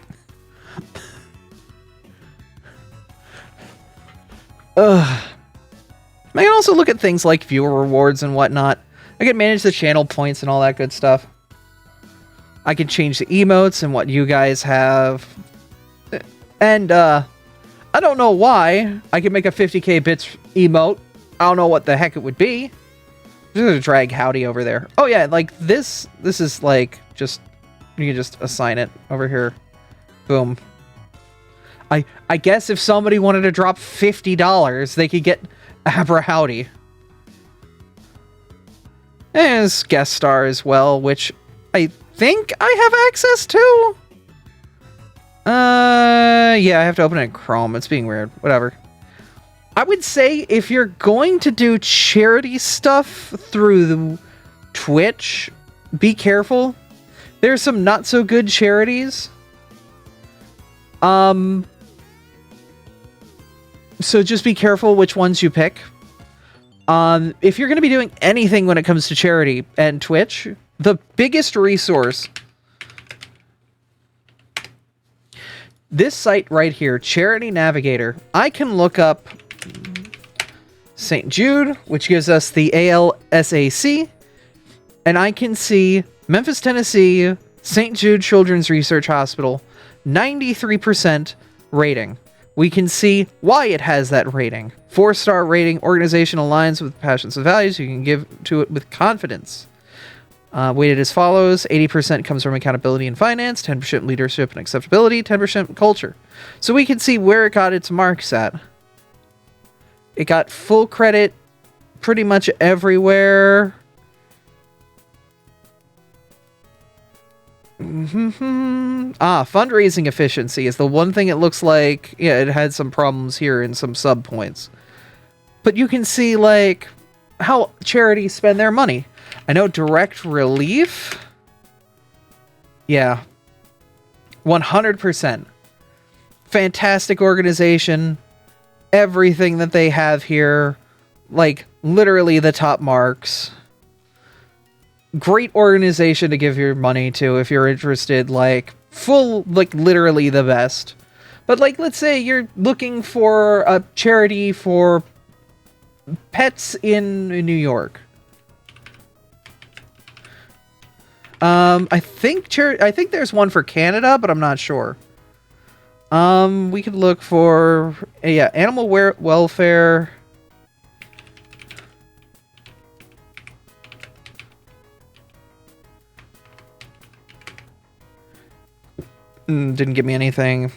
Ugh. I can also look at things like viewer rewards and whatnot. I can manage the channel points and all that good stuff. I can change the emotes and what you guys have. And, I don't know why. I can make a 50k bits emote. I don't know what the heck it would be. I'm just gonna drag Howdy over there. Oh yeah, like this is like, just, you can just assign it over here. Boom. I guess if somebody wanted to drop $50, they could get Abra Howdy. As guest star as well, which I think I have access to. Yeah, I have to open it in Chrome. It's being weird. Whatever. I would say if you're going to do charity stuff through the Twitch, be careful. There's some not so good charities. So just be careful which ones you pick. If you're going to be doing anything when it comes to charity and Twitch, the biggest resource, this site right here, Charity Navigator, I can look up St. Jude, which gives us the ALSAC, and I can see Memphis, Tennessee, St. Jude Children's Research Hospital, 93% rating. We can see why it has that rating. 4-star rating, organization aligns with passions and values. You can give to it with confidence. Weighted as follows: 80% comes from accountability and finance, 10% leadership and acceptability, 10% culture. So we can see where it got its marks at. It got full credit pretty much everywhere. Fundraising efficiency is the one thing it looks like, yeah, it had some problems here in some sub points. But you can see, like, how charities spend their money. I know direct relief. Yeah. 100%. Fantastic organization. Everything that they have here, like, literally the top marks. Great organization to give your money to if you're interested, like, full, like, literally the best. But, like, let's say you're looking for a charity for pets in New York. I think there's one for Canada, but I'm not sure. We could look for, yeah, animal welfare. Didn't give me anything.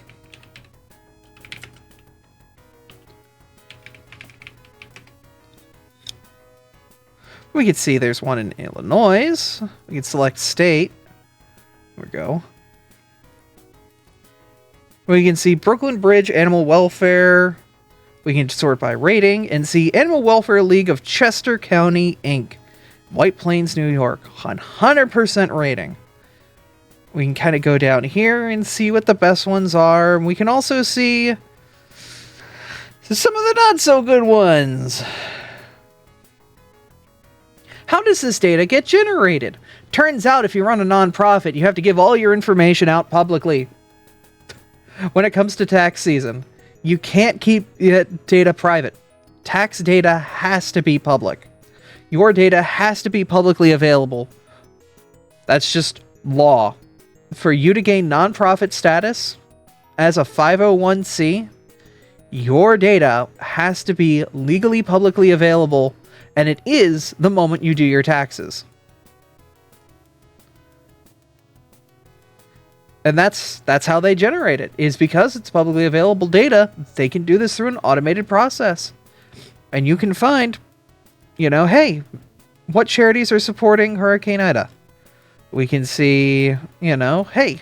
We could see there's one in Illinois. We could select state. There we go. We can see Brooklyn Bridge Animal Welfare. We can sort by rating and see Animal Welfare League of Chester County, Inc. White Plains, New York. 100% rating. We can kind of go down here and see what the best ones are. We can also see some of the not so good ones. How does this data get generated? Turns out if you run a nonprofit, you have to give all your information out publicly. When it comes to tax season, you can't keep data private. Tax data has to be public. Your data has to be publicly available. That's just law. For you to gain nonprofit status as a 501c, your data has to be legally publicly available, and it is the moment you do your taxes. And that's how they generate it, is because it's publicly available data. They can do this through an automated process. And you can find, you know, hey, what charities are supporting Hurricane Ida? We can see, you know, hey,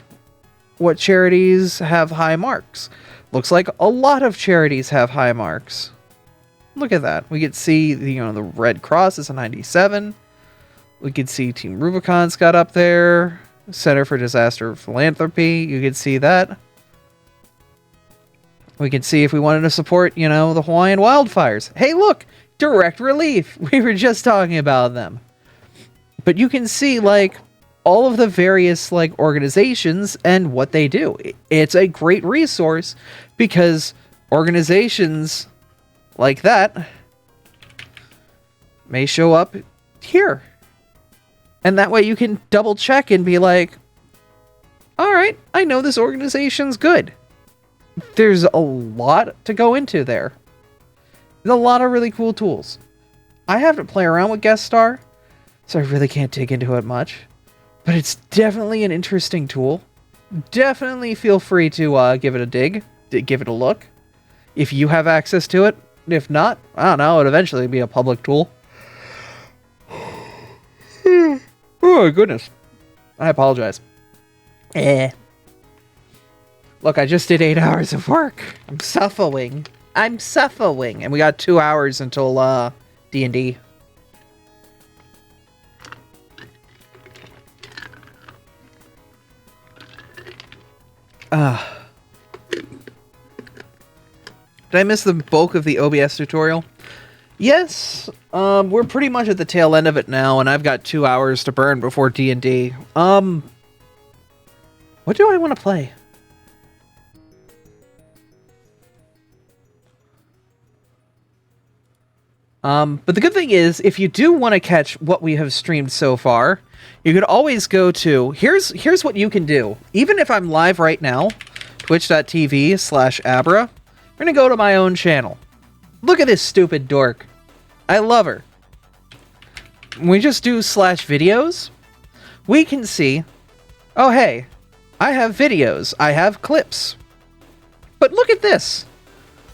what charities have high marks? Looks like a lot of charities have high marks. Look at that. We could see, you know, the Red Cross is a 97. We could see Team Rubicon's got up there. Center for Disaster Philanthropy. You could see that. We could see if we wanted to support, you know, the Hawaiian wildfires. Hey, look! Direct relief! We were just talking about them. But you can see, like, all of the various, like, organizations and what they do. It's a great resource because organizations like that may show up here. And that way you can double check and be like, all right, I know this organization's good. There's a lot to go into there. There's a lot of really cool tools. I have to play around with Guest Star, so I really can't dig into it much. But it's definitely an interesting tool. Definitely feel free to give it a dig, give it a look. If you have access to it. If not, I don't know, it'll eventually be a public tool. Oh, goodness. I apologize. Look, I just did 8 hours of work. I'm suffering. And we got 2 hours until D&D. Did I miss the bulk of the OBS tutorial? Yes, we're pretty much at the tail end of it now, and I've got 2 hours to burn before D&D. What do I want to play? But the good thing is, if you do want to catch what we have streamed so far, you could always go to, here's what you can do. Even if I'm live right now, twitch.tv/Abra, I'm going to go to my own channel. Look at this stupid dork. I love her. We just do /videos. we can see, oh hey, I have videos, I have clips. But look at this.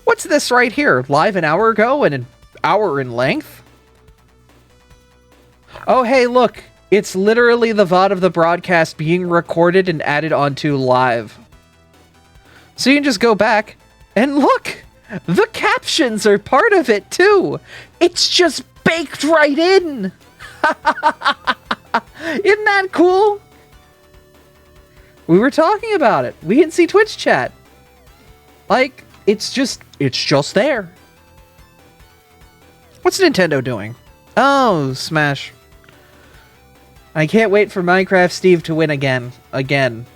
What's this right here? Live an hour ago and an hour in length? Oh hey, look. It's literally the VOD of the broadcast being recorded and added onto live. So you can just go back and look. The captions are part of it too. It's just baked right in. Isn't that cool? We were talking about it. We can see Twitch chat. Like, it's just there. What's Nintendo doing? Oh, Smash. I can't wait for Minecraft Steve to win again. Again.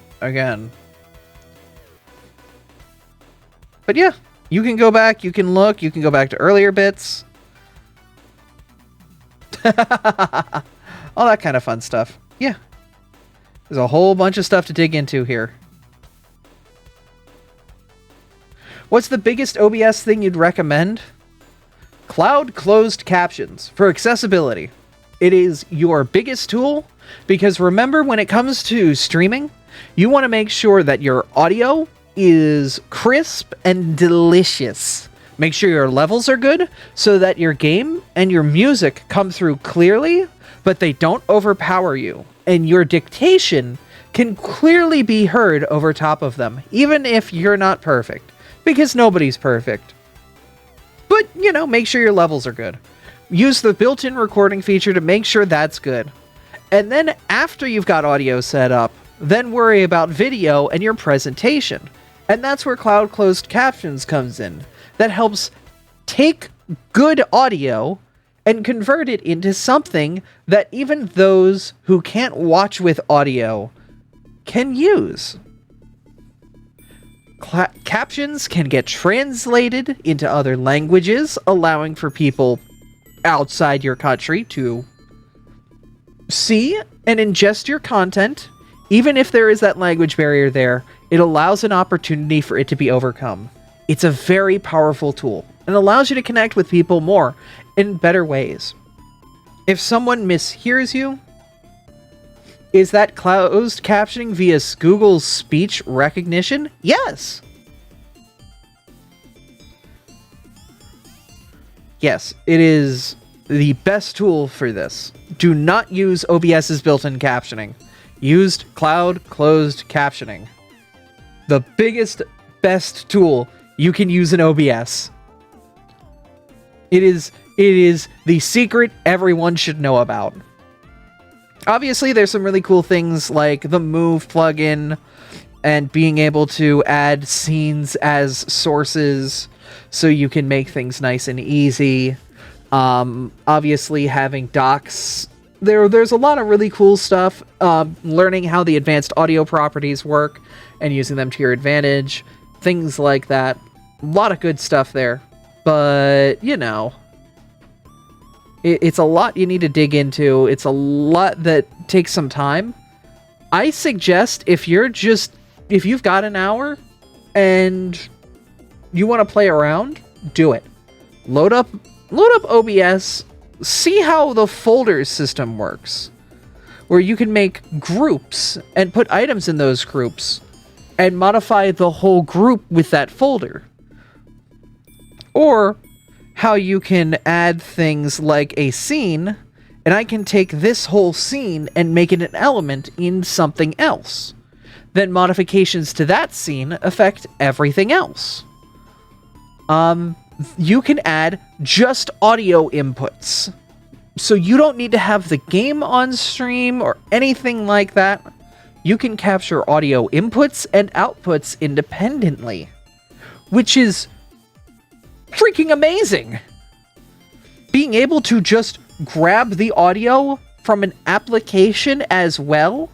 But yeah, you can go back, you can look, you can go back to earlier bits. All that kind of fun stuff. Yeah. There's a whole bunch of stuff to dig into here. What's the biggest OBS thing you'd recommend? Cloud closed captions for accessibility. It is your biggest tool because remember, when it comes to streaming, you want to make sure that your audio is crisp and delicious. Make sure your levels are good so that your game and your music come through clearly, but they don't overpower you. And your dictation can clearly be heard over top of them, even if you're not perfect. Because nobody's perfect. But, you know, make sure your levels are good. Use the built-in recording feature to make sure that's good. And then after you've got audio set up, then worry about video and your presentation. And that's where Cloud Closed Captions comes in. That helps take good audio and convert it into something that even those who can't watch with audio can use. Captions can get translated into other languages, allowing for people outside your country to see and ingest your content. Even if there is that language barrier there, it allows an opportunity for it to be overcome. It's a very powerful tool and allows you to connect with people more in better ways. If someone mishears you, is that closed captioning via Google's speech recognition? Yes. Yes, it is the best tool for this. Do not use OBS's built-in captioning. Use cloud closed captioning. The biggest, best tool you can use in OBS. It is the secret everyone should know about. Obviously, there's some really cool things like the Move plugin and being able to add scenes as sources so you can make things nice and easy. Obviously, having docs. There's a lot of really cool stuff. Learning how the advanced audio properties work and using them to your advantage. Things like that. A lot of good stuff there. But, you know, it's a lot you need to dig into. It's a lot that takes some time. I suggest if you've got an hour and you want to play around, do it. Load up OBS, see how the folders system works, where you can make groups and put items in those groups and modify the whole group with that folder. Or how you can add things like a scene, and I can take this whole scene and make it an element in something else. Then modifications to that scene affect everything else. You can add just audio inputs. So you don't need to have the game on stream or anything like that. You can capture audio inputs and outputs independently, which is freaking amazing. Being able to just grab the audio from an application as well.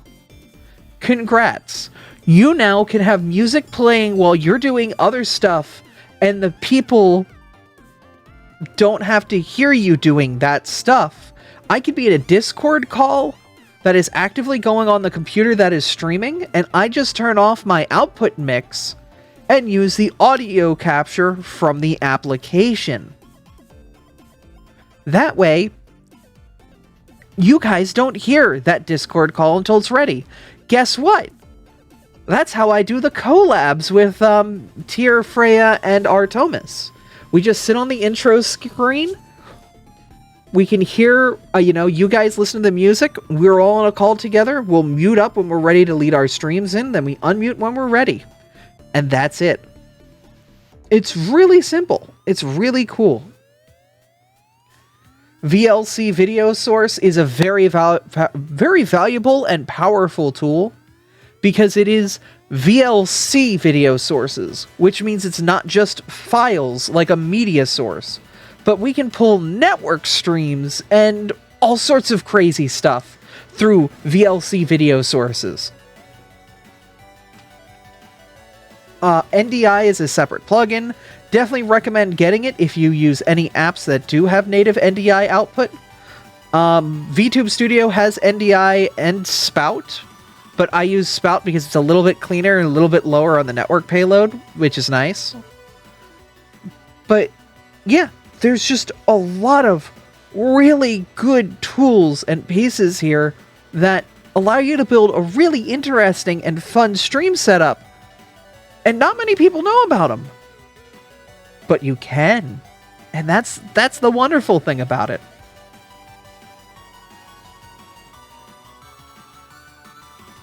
Congrats. You now can have music playing while you're doing other stuff, and the people don't have to hear you doing that stuff. I could be in a Discord call that is actively going on the computer that is streaming, and I just turn off my output mix and use the audio capture from the application. That way, you guys don't hear that Discord call until it's ready. Guess what? That's how I do the collabs with Tyr, Freya, and Artemis. We just sit on the intro screen. We can hear, you guys listen to the music. We're all on a call together. We'll mute up when we're ready to lead our streams in. Then we unmute when we're ready. And that's it. It's really simple. It's really cool. VLC Video Source is a very valuable and powerful tool because it is VLC video sources, which means it's not just files like a media source, but we can pull network streams and all sorts of crazy stuff through VLC video sources. NDI is a separate plugin. Definitely recommend getting it if you use any apps that do have native NDI output. VTube Studio has NDI and Spout, but I use Spout because it's a little bit cleaner and a little bit lower on the network payload, which is nice. But yeah, there's just a lot of really good tools and pieces here that allow you to build a really interesting and fun stream setup. And not many people know about them. But you can. And that's the wonderful thing about it.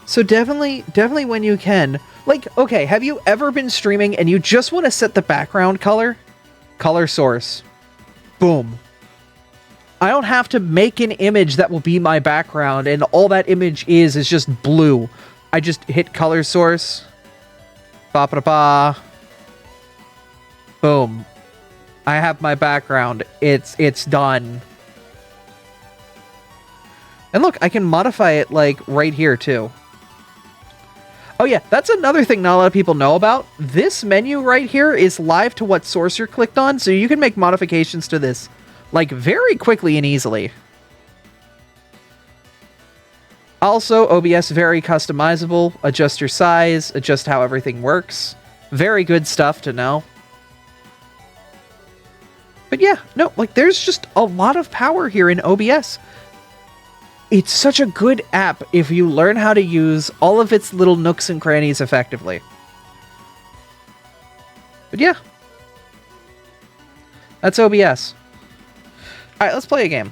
So definitely when you can. Like, okay, have you ever been streaming and you just want to set the background color? Color source. Boom. I don't have to make an image that will be my background and all that image is just blue. I just hit color source. Ba-ba-ba. Boom. I have my background. It's done. And look, I can modify it like right here too. Oh yeah, that's another thing not a lot of people know about. This menu right here is live to what source you're clicked on, so you can make modifications to this like very quickly and easily. Also, OBS very customizable. Adjust your size, adjust how everything works. Very good stuff to know. But yeah, no, like there's just a lot of power here in OBS. It's such a good app if you learn how to use all of its little nooks and crannies effectively. But yeah. That's OBS. Alright, let's play a game.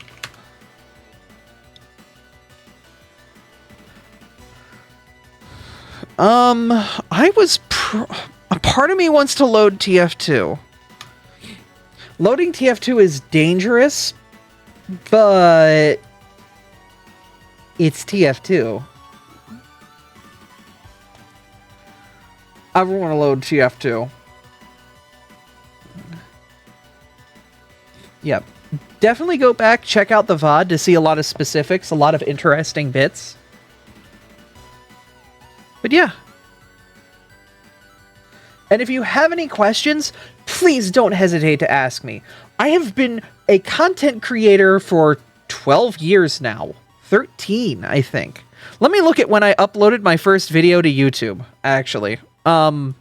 A part of me wants to load TF2. Loading TF2 is dangerous, but it's TF2. I want to load TF2. Yep. Definitely go back, check out the VOD to see a lot of specifics, a lot of interesting bits. But yeah. And if you have any questions, please don't hesitate to ask me. I have been a content creator for 12 years now. 13, I think. Let me look at when I uploaded my first video to YouTube, actually. Blade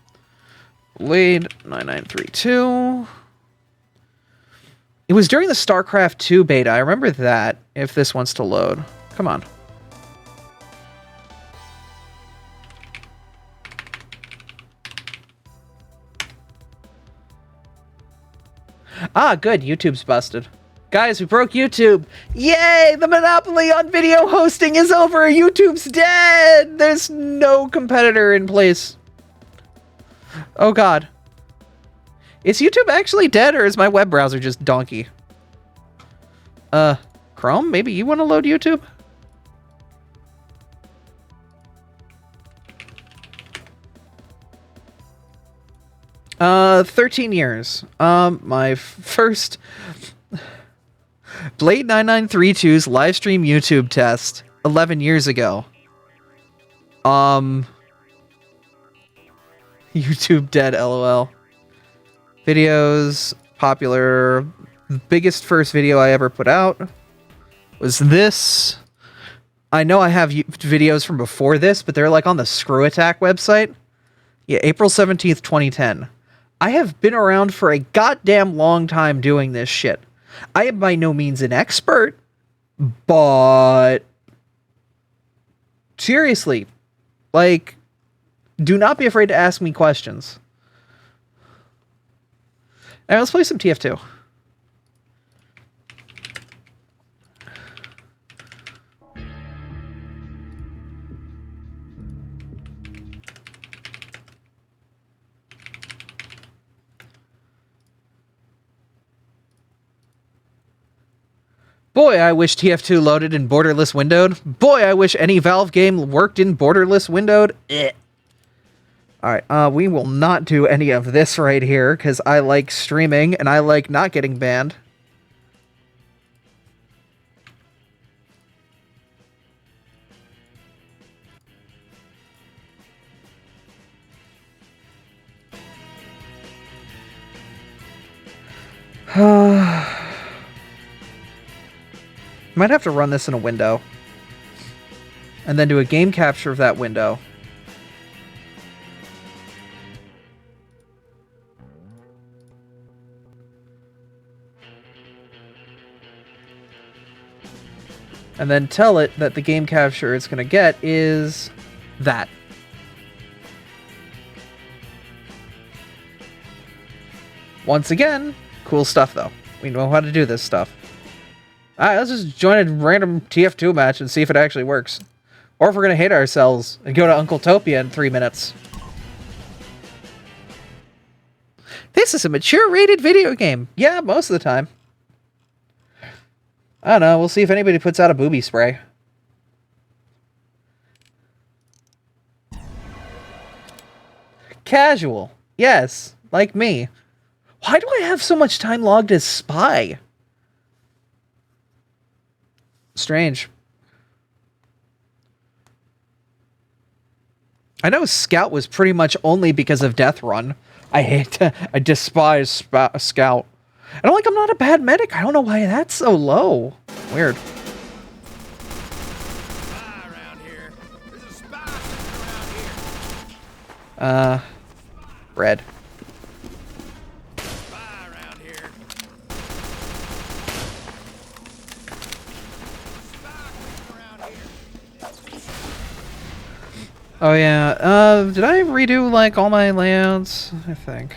9932. It was during the StarCraft 2 beta. I remember that, if this wants to load. Come on. Ah, good. YouTube's busted. Guys, we broke YouTube. Yay! The monopoly on video hosting is over. YouTube's dead. There's no competitor in place. Oh, God. Is YouTube actually dead, or is my web browser just donkey? Chrome? Maybe you want to load YouTube? Uh, 13 years. My first Blade 9932's live stream YouTube test 11 years ago. YouTube dead, LOL. Videos, popular. Biggest first video I ever put out was this. I know I have videos from before this, but they're like on the Screw Attack website. Yeah, April 17th, 2010. I have been around for a goddamn long time doing this shit. I am by no means an expert, But seriously, like, do not be afraid to ask me questions. All right, let's play some TF2. Boy, I wish TF2 loaded in borderless windowed. Boy, I wish any Valve game worked in borderless windowed. Alright, we will not do any of this right here, because I like streaming, and I like not getting banned. Might have to run this in a window. And then do a game capture of that window. And then tell it that the game capture it's going to get is that. Once again, cool stuff though. We know how to do this stuff. Alright, let's just join a random TF2 match and see if it actually works. Or if we're going to hate ourselves and go to Uncle Topia in 3 minutes. This is a mature rated video game. Yeah, most of the time. I don't know, we'll see if anybody puts out a booby spray. Casual. Yes, like me. Why do I have so much time logged as spy? Strange. I know Scout was pretty much only because of Death Run. I despise Scout. And I'm not a bad medic. I don't know why that's so low. Weird. Red. Oh yeah, did I redo, like, all my layouts? I think.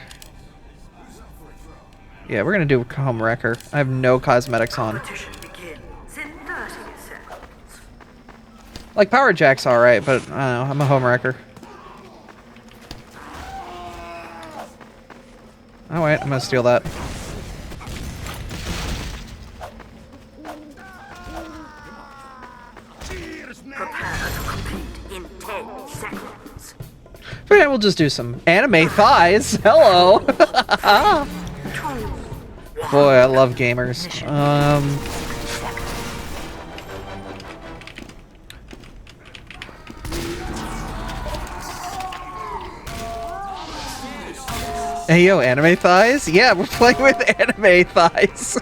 Yeah, we're gonna do Home Wrecker. I have no cosmetics on. Like, Power Jack's alright, but, I don't know, I'm a Home Wrecker. Oh wait, I'm gonna steal that. Okay, we'll just do some anime thighs. Hello. Boy, I love gamers. Hey yo, anime thighs? Yeah, we're playing with anime thighs.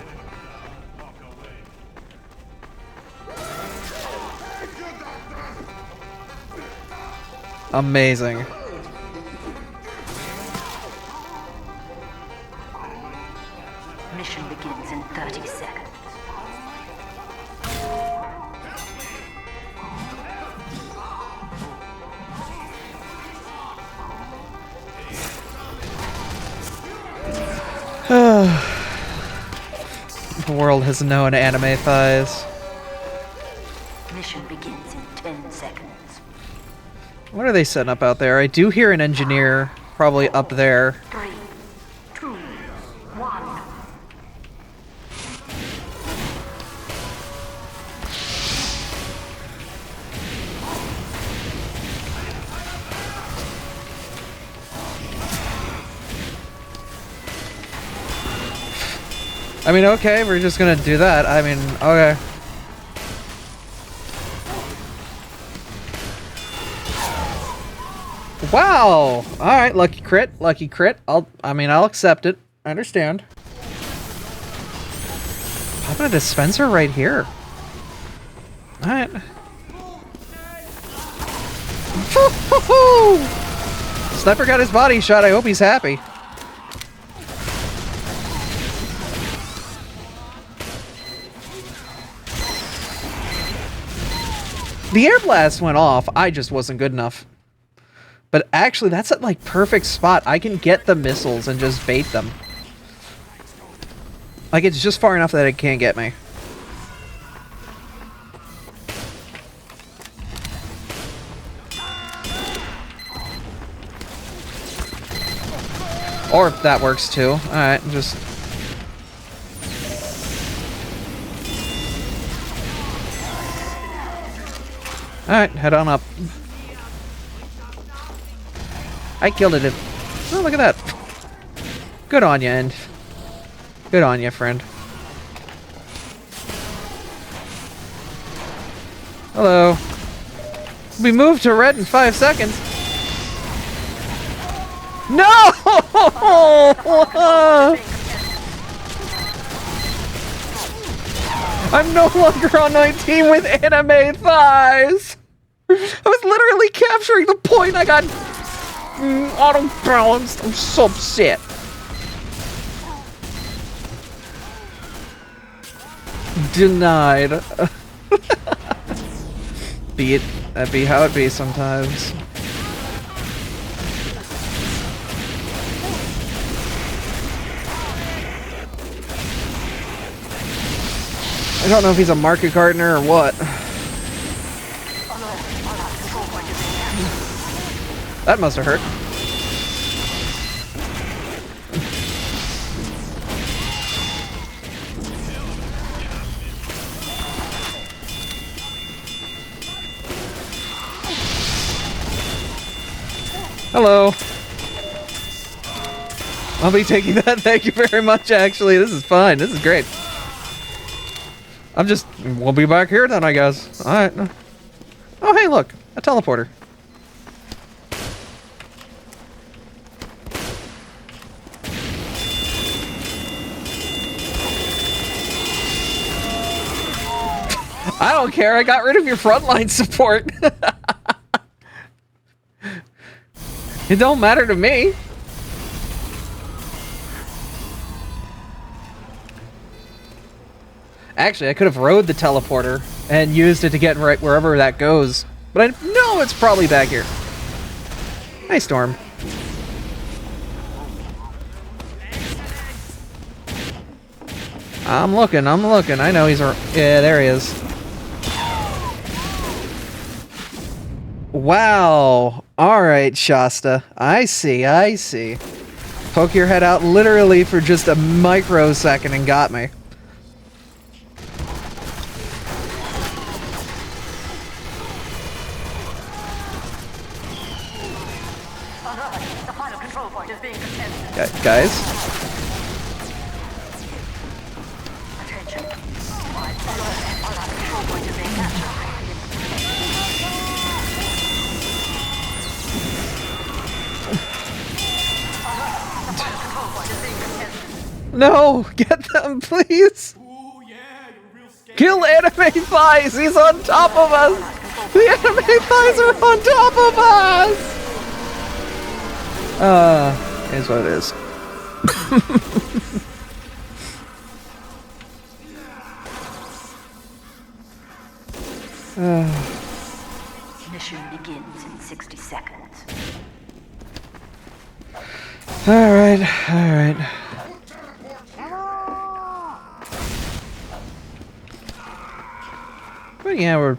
Amazing. Mission begins in 30 seconds. The world has known anime thighs. Mission begins in 10 seconds. What are they setting up out there? I do hear an engineer probably up there. 3, 2, 1. I mean, okay, we're just gonna do that. I mean, okay. Wow! Alright, lucky crit, lucky crit. I'll accept it. I understand. Popping a dispenser right here. Alright. Sniper got his body shot. I hope he's happy. The air blast went off. I just wasn't good enough. But actually, that's at like perfect spot. I can get the missiles and just bait them. Like it's just far enough that it can't get me. Or if that works too. Alright, just... Alright, head on up. I killed it. Oh, look at that. Good on you, and good on you, friend. Hello. We moved to red in 5 seconds. No! I'm no longer on my team with anime thighs. I was literally capturing the point. I got auto balanced. I'm so upset. Denied. Be it. That be how it be sometimes. I don't know if he's a market gardener or what. That must have hurt. Hello. I'll be taking that. Thank you very much, actually. This is fine. This is great. We'll be back here then, I guess. Alright. Oh, hey, look. A teleporter. I don't care. I got rid of your frontline support. It don't matter to me. Actually, I could have rode the teleporter and used it to get right wherever that goes. But I know it's probably back here. Hey, Storm. I'm looking. I know he's... Yeah, there he is. Wow. Alright, Shasta. I see. Poke your head out literally for just a microsecond and got me. The final control point is being contested. Guys? Attention. Final control point is being captured. No! Get them, please! Kill Anime Thighs! He's on top of us! The Anime Thighs are on top of us! Is what it is. Mission begins in 60 seconds. Alright. But yeah,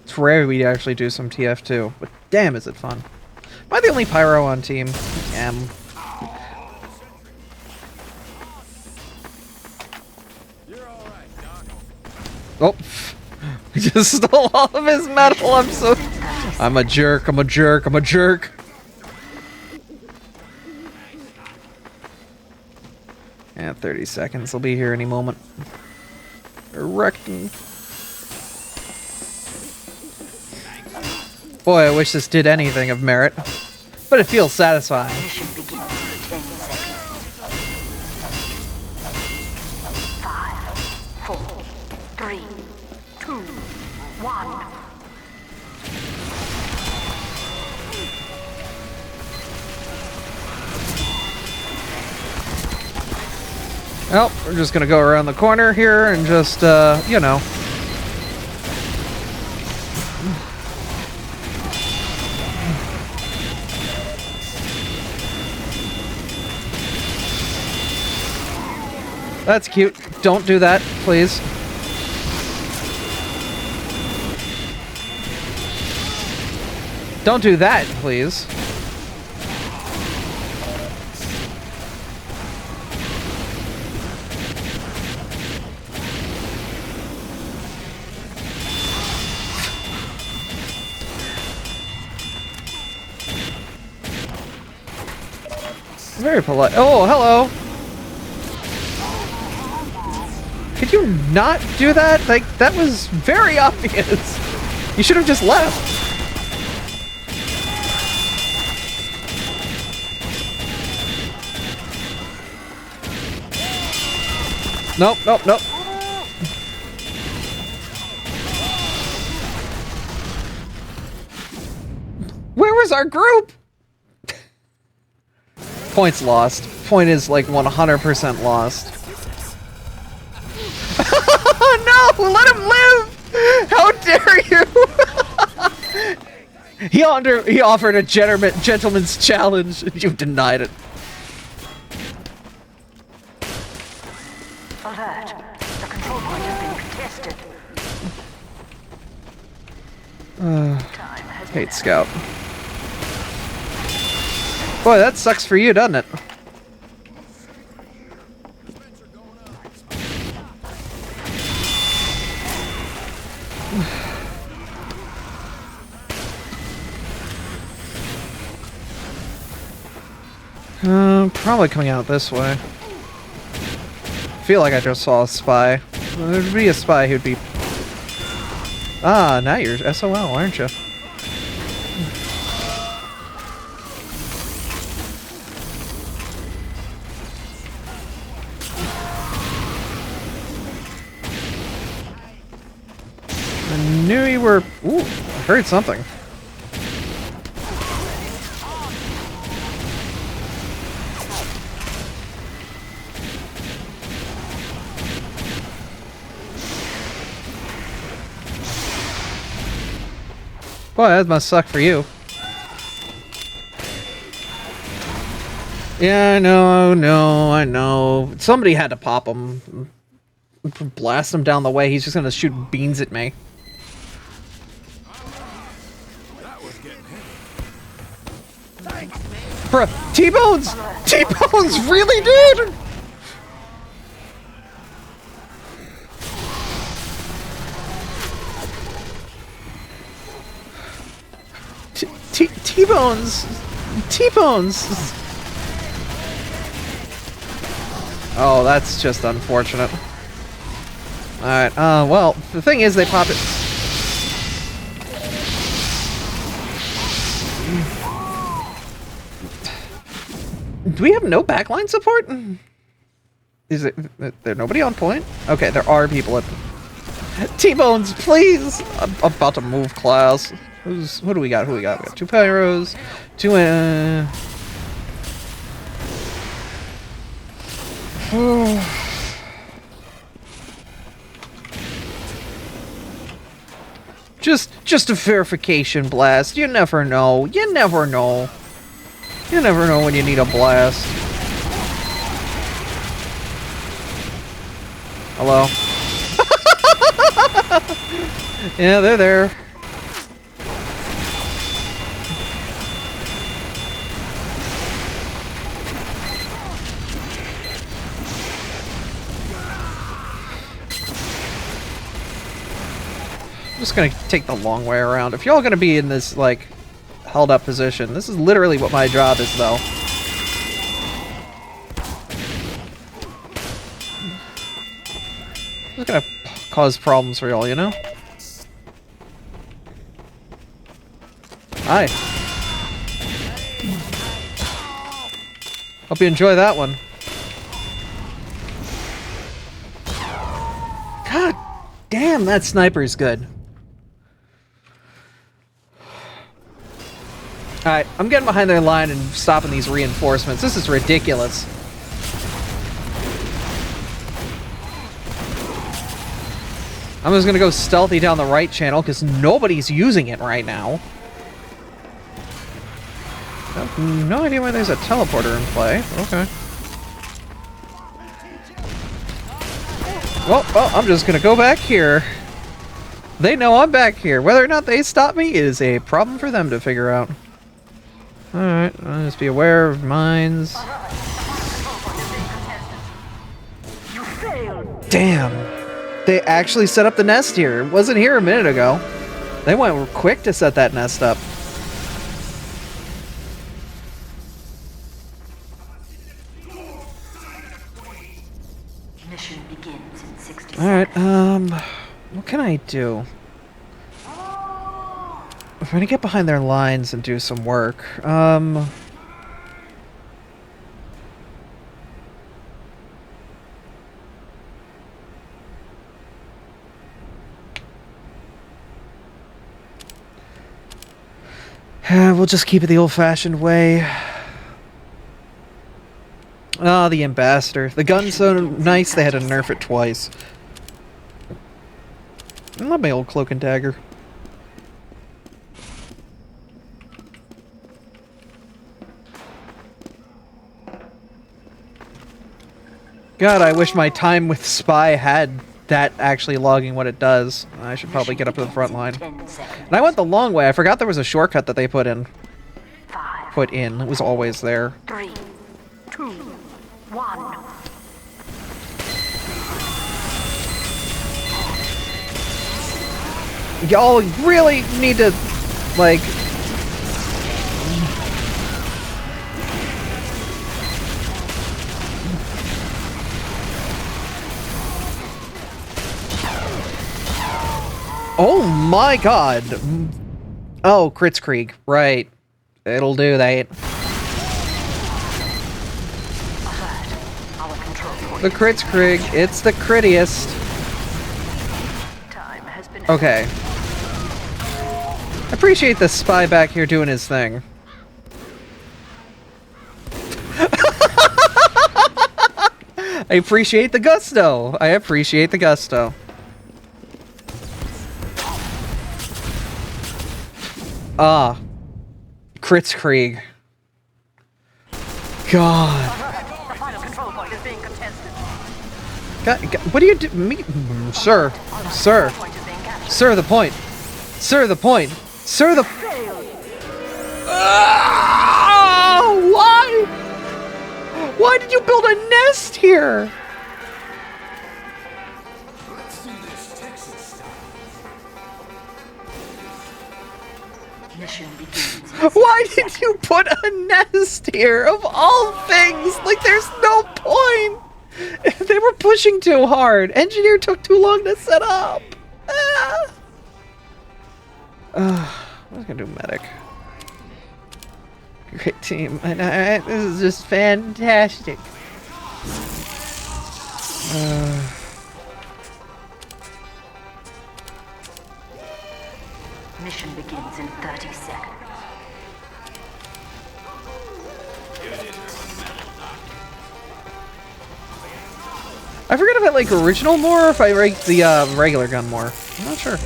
it's rare we actually do some TF2, but damn is it fun. Am I the only pyro on team? Damn. Oh, we just stole all of his metal. I'm a jerk. Yeah, 30 seconds. I'll be here any moment. Erecting. Boy, I wish this did anything of merit. But it feels satisfying. Mission begins in 10 seconds. 5, 4, 3, 2, 1. Well, we're just gonna go around the corner here and just, you know. That's cute. Don't do that, please. Don't do that, please. Very polite. Oh, hello. Could you not do that? Like, that was very obvious. You should have just left. Nope, nope, nope. Where was our group? Point's lost. Point is like 100% lost. No! Let him live! How dare you! He offered a gentleman's challenge, and you denied it. Alert. The control point is being contested. Time has been Hate Scout. Boy, that sucks for you, doesn't it? Probably coming out this way. I feel like I just saw a spy. There'd be a spy who'd be... Ah, now you're SOL, aren't you? I knew you were... Ooh, I heard something. Boy, that must suck for you. Yeah, I know. Somebody had to pop him. Blast him down the way. He's just gonna shoot beans at me. Bruh, T-Bones! T-Bones really did! T-Bones! T-Bones! Oh, that's just unfortunate. Alright, well, the thing is they pop it... Do we have no backline support? Is there nobody on point? Okay, there are people at... T-Bones, please! I'm about to move class. What do we got? We got 2 pyros, 2 Just a verification blast. You never know. You never know. You never know when you need a blast. Hello? Yeah, they're there. I'm just gonna take the long way around. If y'all gonna be in this, like, held up position, this is literally what my job is, though. It's gonna cause problems for y'all, you know? Hi. Hope you enjoy that one. God damn, that sniper's good. Alright, I'm getting behind their line and stopping these reinforcements. This is ridiculous. I'm just gonna go stealthy down the right channel because nobody's using it right now. I have no idea why there's a teleporter in play. Okay. Well, I'm just gonna go back here. They know I'm back here. Whether or not they stop me is a problem for them to figure out. Alright, I'll just be aware of mines. Damn! They actually set up the nest here. It wasn't here a minute ago. They went quick to set that nest up. Mission begins in 60 Alright, seconds. what can I do? I'm gonna get behind their lines and do some work. We'll just keep it the old-fashioned way. Ah, the ambassador. The gun's so nice they had to nerf it twice. I love my old cloak and dagger. God, I wish my time with Spy had that actually logging what it does. I should probably get up to the front line. 10 seconds. And I went the long way. I forgot there was a shortcut that they put in. 5, It was always there. 3, 2, 1. Y'all really need to, like... Oh my god! Oh, Kritzkrieg. Right. It'll do that. Our control point. The Kritzkrieg. It's the crittiest. Time has been. Okay. Appreciate the spy back here doing his thing. I appreciate the gusto. I appreciate the gusto. Ah. Kritzkrieg. God. The final control point is being contested. What do you do? Sir. Sir. Point is being captured. Sir, the point. Sir, the point. Sir, the... Ah, why? Why did you build a nest here? Mission begins. Why did you put a nest here, of all things? Like, there's no point. They were pushing too hard. Engineer took too long to set up. I was gonna do medic. Great team. This is just fantastic. Mission begins in 30 seconds. I forget if I like original more or if I like the regular gun more. I'm not sure.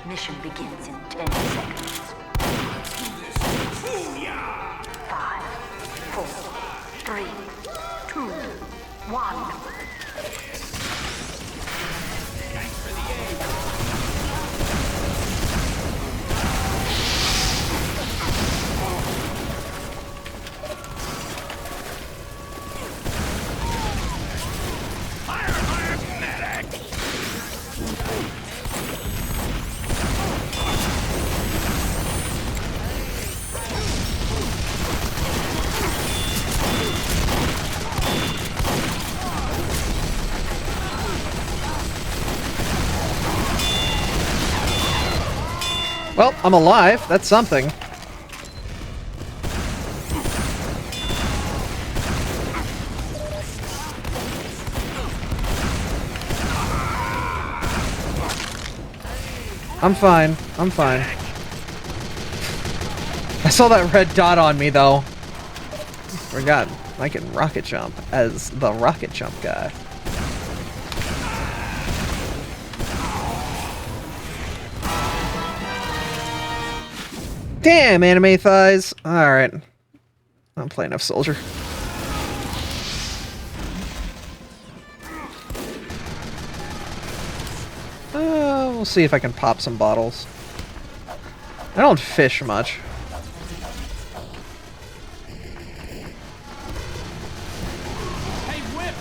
Mission begins in 10 seconds. 5, 4, 3, 2, 1. Well, I'm alive. That's something. I'm fine. I'm fine. I saw that red dot on me, though. Forgot I can rocket jump as the rocket jump guy. Damn, anime thighs. Alright. don't play enough soldier. We'll see if I can pop some bottles. I don't fish much. Hey, whip!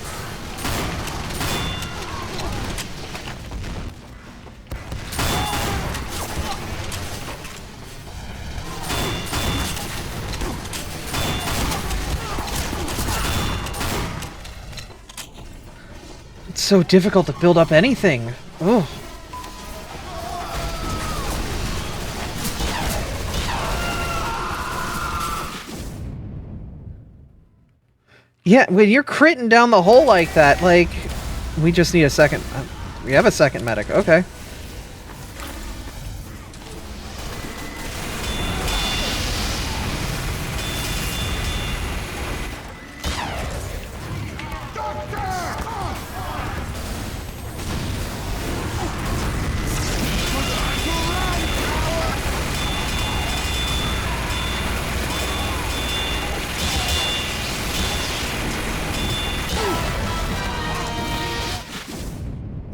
It's so difficult to build up anything. Ugh. Yeah, when you're critting down the hole like that, like, we just need a second. We have a second medic. Okay.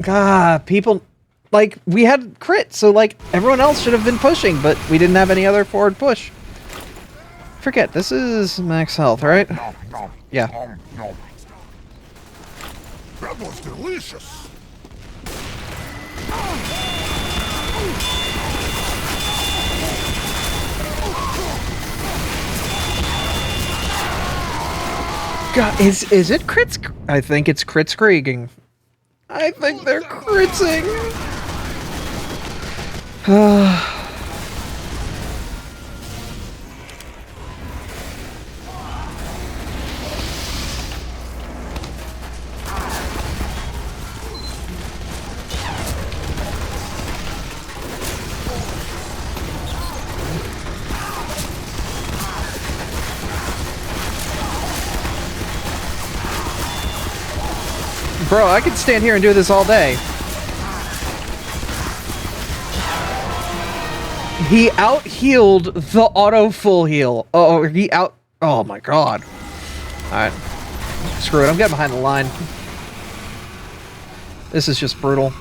God, people, like, we had crit, so, like, everyone else should have been pushing, but we didn't have any other forward push. Forget, this is max health, right? Yeah. That was delicious. God, is it crits? I think it's crit screeging. I think they're critzing. Bro, I could stand here and do this all day. He out-healed the auto full heal. Oh, he out... Oh my god. Alright. Screw it, I'm getting behind the line. This is just brutal.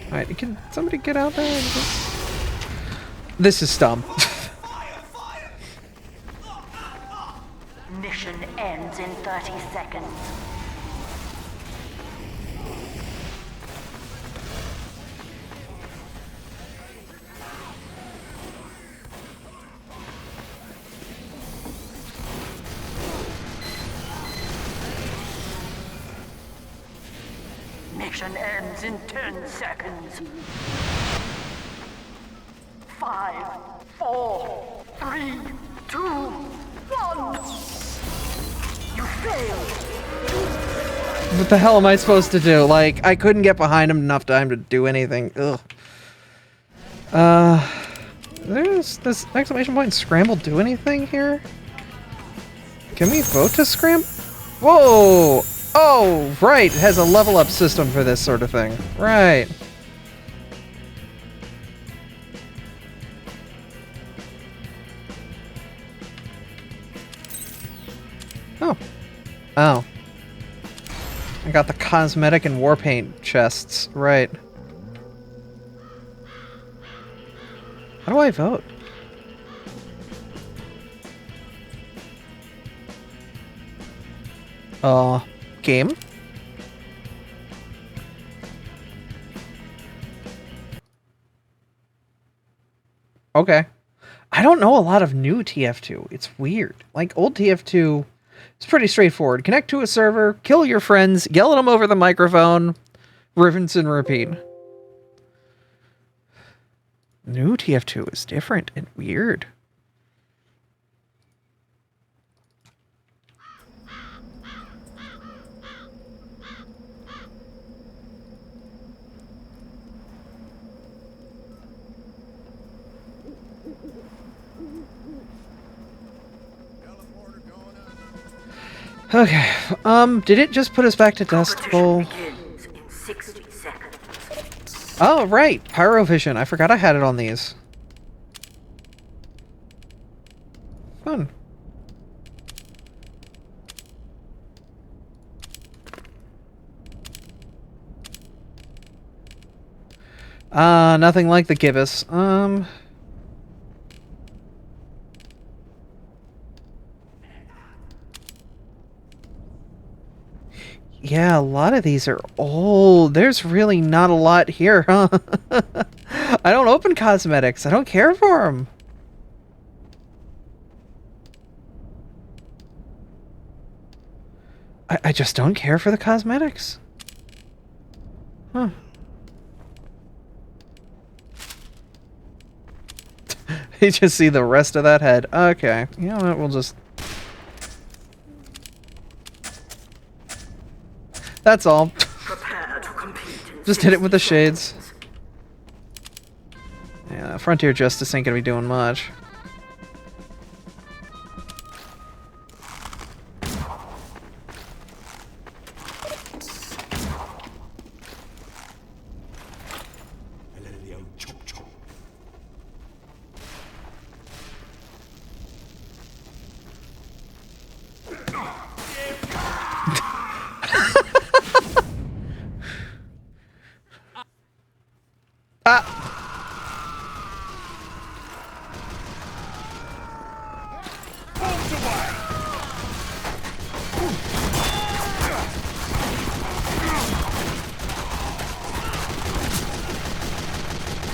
Alright, can somebody get out there? This is dumb. Mission ends in 30 seconds. Mission ends in 10 seconds. 5, 4, 3, 2, 1. You failed. What the hell am I supposed to do? Like, I couldn't get behind him enough time to do anything. Ugh. There's this exclamation point scramble do anything here? Can we vote to scramble? Whoa! Oh, right. It has a level up system for this sort of thing. Right. Oh. Oh. I got the cosmetic and war paint chests. Right. How do I vote? Game? Okay. I don't know a lot of new TF2. It's weird. Like, old TF2, it's pretty straightforward. Connect to a server, kill your friends, yell at them over the microphone, rinse and repeat. New TF2 is different and weird. Okay, did it just put us back to Dust Bowl? Begins in 60 seconds. Oh, right, Pyrovision. I forgot I had it on these. Nothing like the gibbous. Yeah, a lot of these are old. There's really not a lot here, huh? I don't open cosmetics. I don't care for them. I just don't care for the cosmetics. Huh. You just see the rest of that head. Okay. You know what? We'll just... That's all. Prepare to compete in Just hit it with the 60 shades. seconds. Yeah, Frontier Justice ain't gonna be doing much.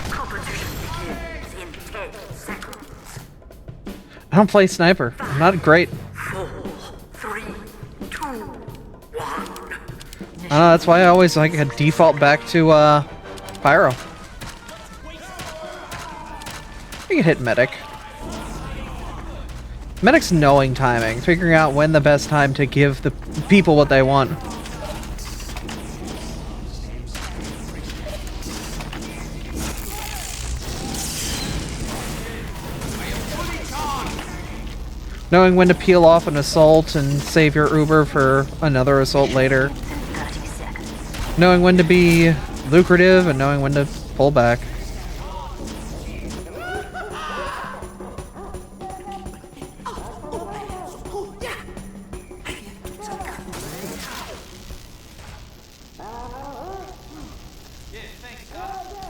Competition begins in 10 seconds. I don't play sniper. I'm not great. 4, 3, 2, 1. That's why I always like a default back to Pyro. You can hit Medic. Medic's knowing timing, figuring out when the best time to give the people what they want. Knowing when to peel off an assault and save your Uber for another assault later. 30 seconds. Knowing when to be lucrative and knowing when to pull back.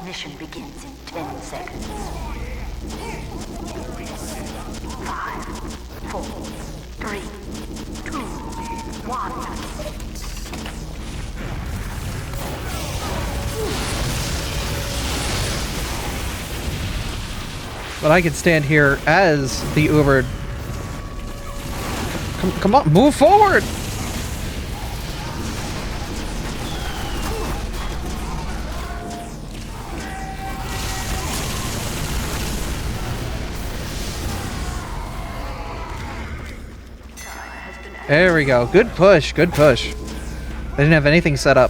Mission begins in 10 seconds. 5, 4, 3, 2, 1. But I can stand here as the Uber. Come on, move forward! There we go. Good push, good push. They didn't have anything set up.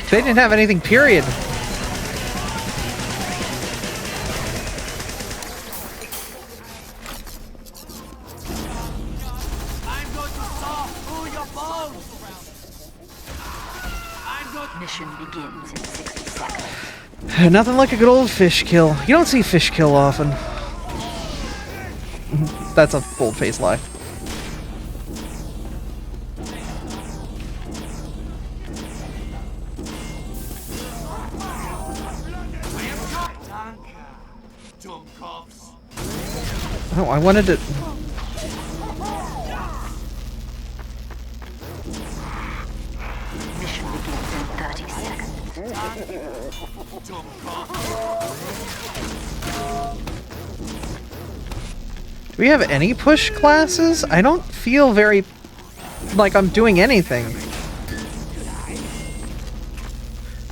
They didn't have anything, period. Mission begins in 60 seconds. Nothing like a good old fish kill. You don't see fish kill often. That's a bold-faced lie. Oh, I wanted to... Mission begins in 30 seconds. Do we have any push classes? I don't feel very... like I'm doing anything.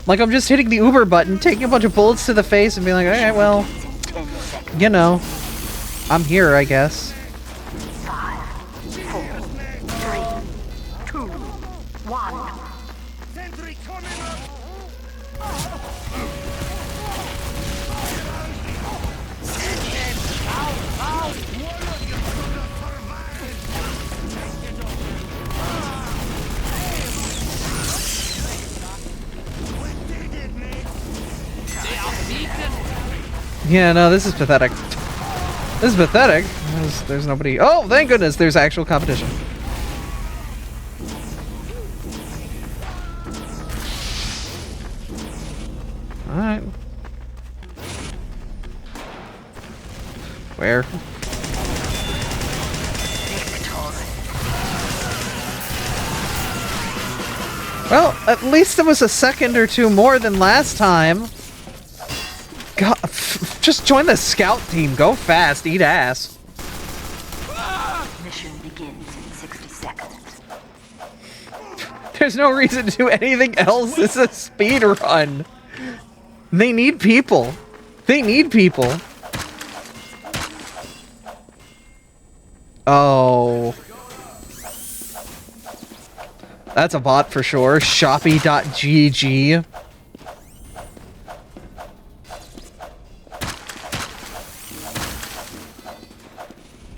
Like I'm just hitting the Uber button, taking a bunch of bullets to the face and being like, alright, well... you know. I'm here, I guess. 5, 4, 3, 2, 1. Yeah, no, this is pathetic. This is pathetic. There's nobody... Oh, thank goodness there's actual competition. Where? Well, at least it was a second or two more than last time. God, just join the scout team. Go fast. Eat ass. Mission begins in 60 seconds. There's no reason to do anything else. This is a speed run. They need people. They need people. Oh. That's a bot for sure. Shoppy.gg.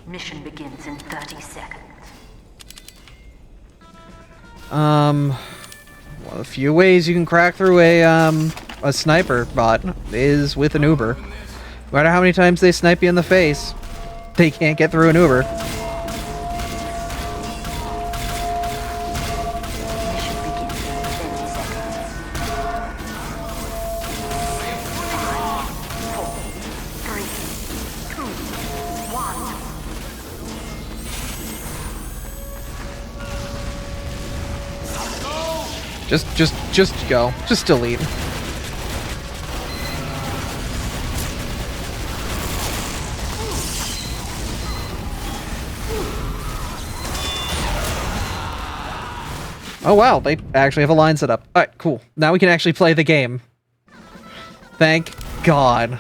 Mission begins in 30 seconds. One of the few ways you can crack through a sniper bot is with an Uber. No matter how many times they snipe you in the face, they can't get through an Uber. Mission begins in 10 seconds. 5, 4, 3, 2, 1. Just go. Just delete. Oh wow, they actually have a line set up. Alright, cool. Now we can actually play the game. Thank God.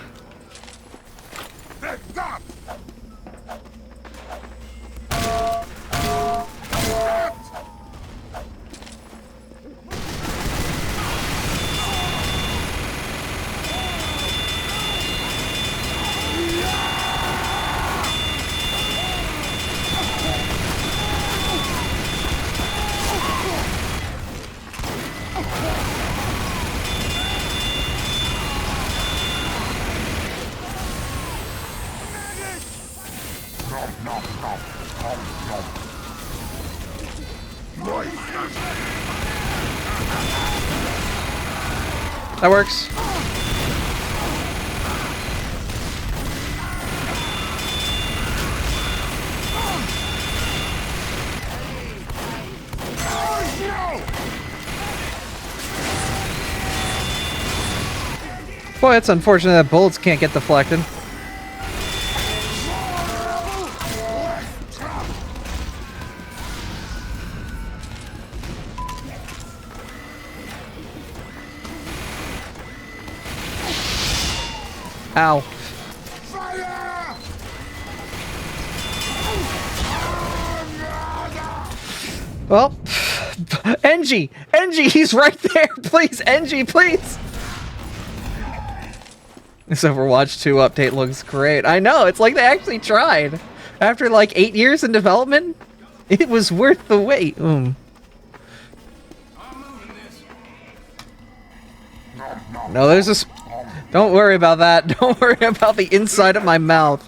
That works. Boy, it's unfortunate that bullets can't get deflected. Ow. Well, NG! NG, he's right there! Please, NG, please! This Overwatch 2 update looks great. I know, it's like they actually tried. After like 8 years in development, it was worth the wait. No, there's a... Don't worry about that. Don't worry about the inside of my mouth.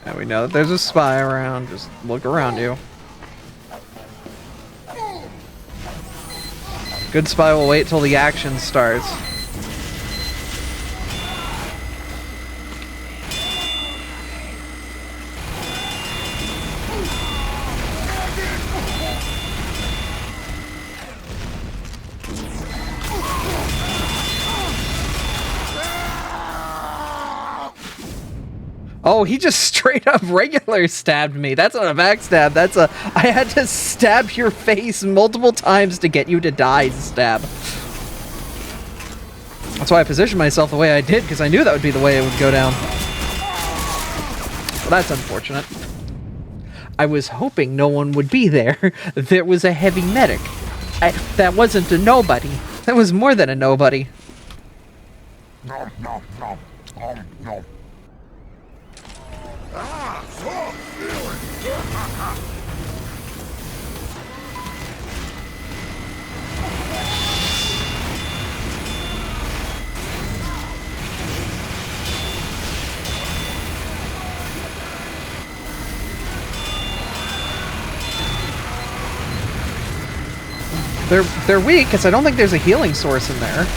And we know that there's a spy around. Just look around you. Good spy will wait till the action starts. Oh, he just straight up regular stabbed me. That's not a backstab. That's a... I had to stab your face multiple times to get you to die stab. That's why I positioned myself the way I did, because I knew that would be the way it would go down. Well, that's unfortunate. I was hoping no one would be there. There was a heavy medic. That wasn't a nobody. That was more than a nobody. Nom, nom, nom, nom, nom. Ah, so feeling. They're weak, because I don't think there's a healing source in there.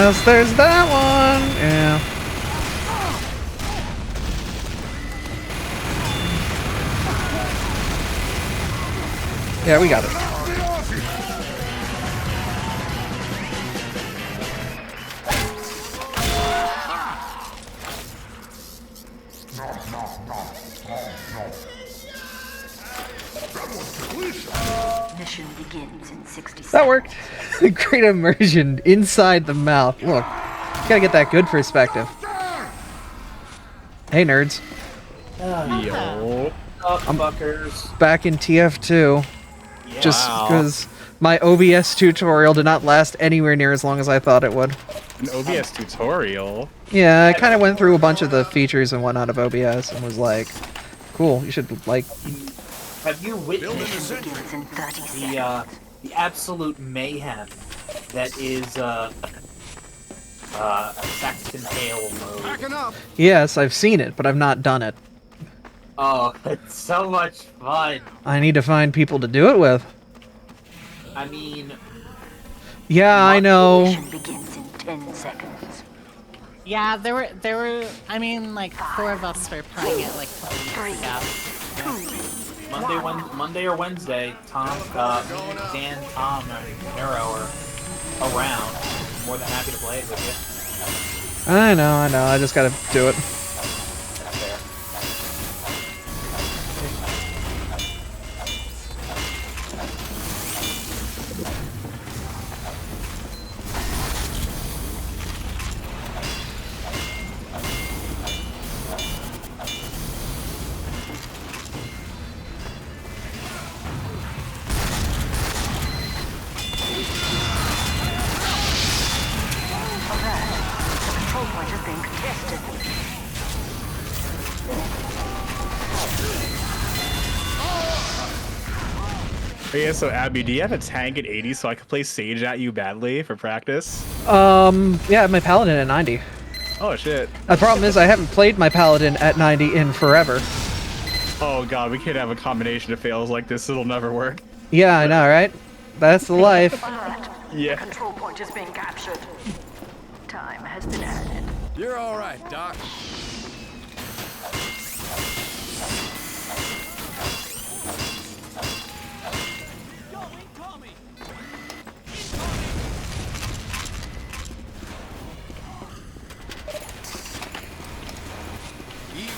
Yes, there's that one. Yeah. Yeah, we got it. Mission begins in 60 seconds. That worked. Great immersion inside the mouth. Look, gotta get that good perspective. Hey, nerds. Yo. Up, fuckers. Back in TF2. Yeah. Just because my OBS tutorial did not last anywhere near as long as I thought it would. An OBS tutorial? Yeah, I kind of went through a bunch of the features and whatnot of OBS and was like, cool, you should, like... Have you witnessed Begins in 30 seconds. the absolute mayhem that is Saxton Hale mode? Backing up. Yes, I've seen it, but I've not done it. Oh, it's so much fun. I need to find people to do it with. I mean, Yeah, I know. Mission begins in 10 seconds. Yeah, there were, I mean, like, 4 of us were playing it, like, a couple weeks ago. Monday or Wednesday, Tom, Dan, Tom, and Nero are around. More than happy to play it with you. I know, I just gotta do it. That's fair. The control point is being contested. Oh, yeah, so Abby, do you have a tank at 80 so I can play Sage at you badly for practice? Yeah, my paladin at 90. Oh, shit. The problem is I haven't played my paladin at 90 in forever. Oh, God, we can't have a combination of fails like this. It'll never work. Yeah, I know, right? That's the life. Alert. Yeah. The control point is being captured. Time has been added. You're all right, Doc.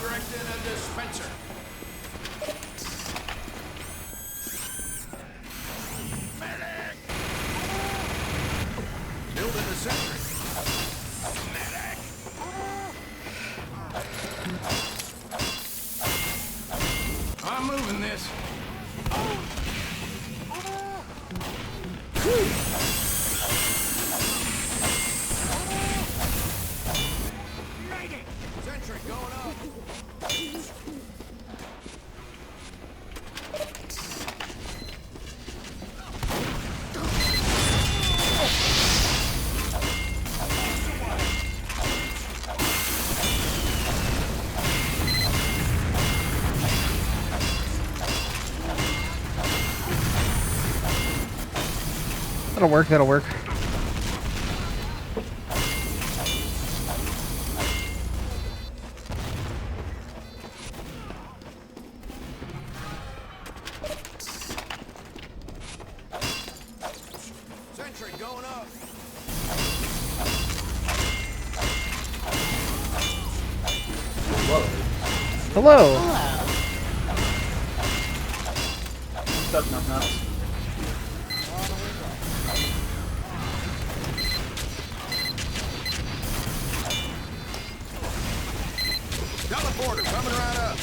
Erecting a dispenser. Medic. Building a sentry. Medic. I'm moving this. Sentry going up. That'll work, that'll work. Sentry going up. Hello! What's up, nuts? Teleporter coming right up.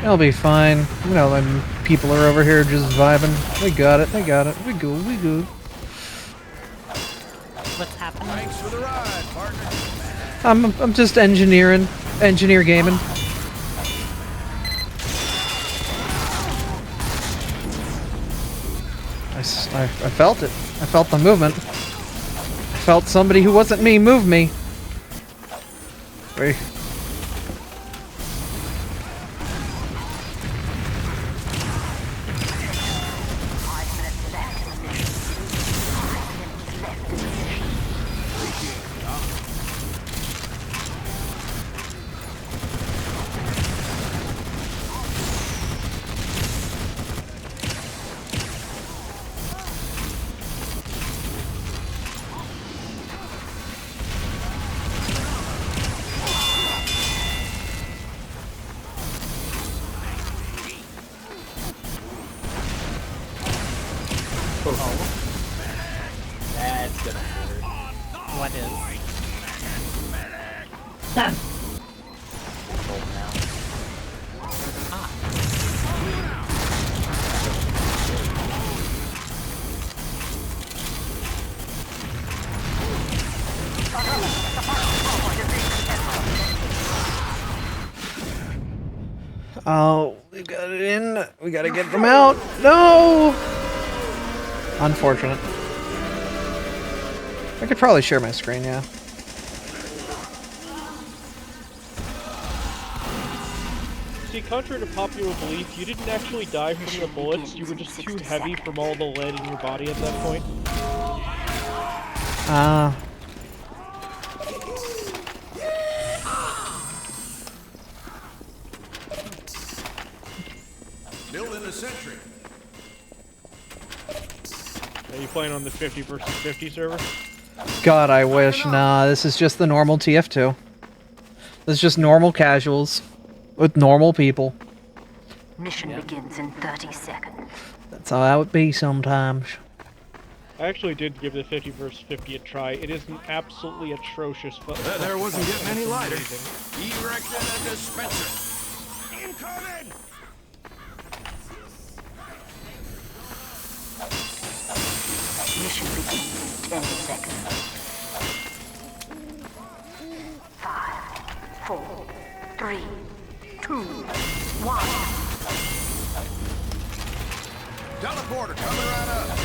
It'll be fine. You know, when people are over here just vibing. They got it, they got it. We good, we good. what's happening? Thanks for the ride, partner. I'm just engineer gaming. I felt it. I felt the movement. I felt somebody who wasn't me move me. Wait. That's gonna hurt. What is? Hold now. Oh, we got it in. We gotta get them out. No! Unfortunate. I could probably share my screen, yeah. See, contrary to popular belief, you didn't actually die from the bullets, you were just too heavy from all the lead in your body at that point. Build in a sentry. Are you playing on the 50 versus 50 server? God, I wish. Nah, this is just the normal TF2. This is just normal casuals with normal people. Mission begins in 30 seconds. That's how it would be sometimes. I actually did give the 50 versus 50 a try. It is an absolutely atrocious There wasn't getting any lighter. Erecting a dispenser. Incoming! Mission begins in 10 seconds. 5, 4, 3, 2, 1. Teleporter coming right up.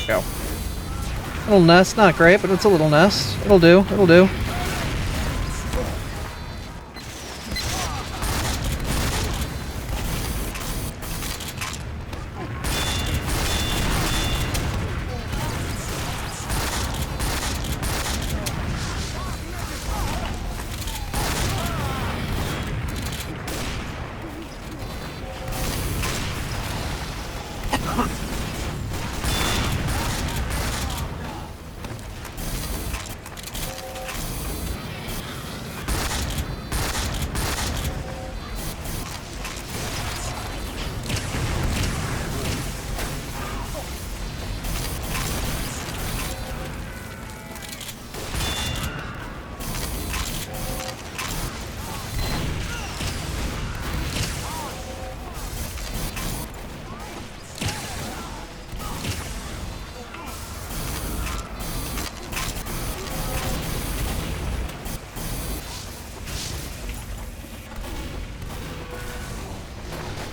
Go. Little nest, not great, but it's a little nest. It'll do, it'll do.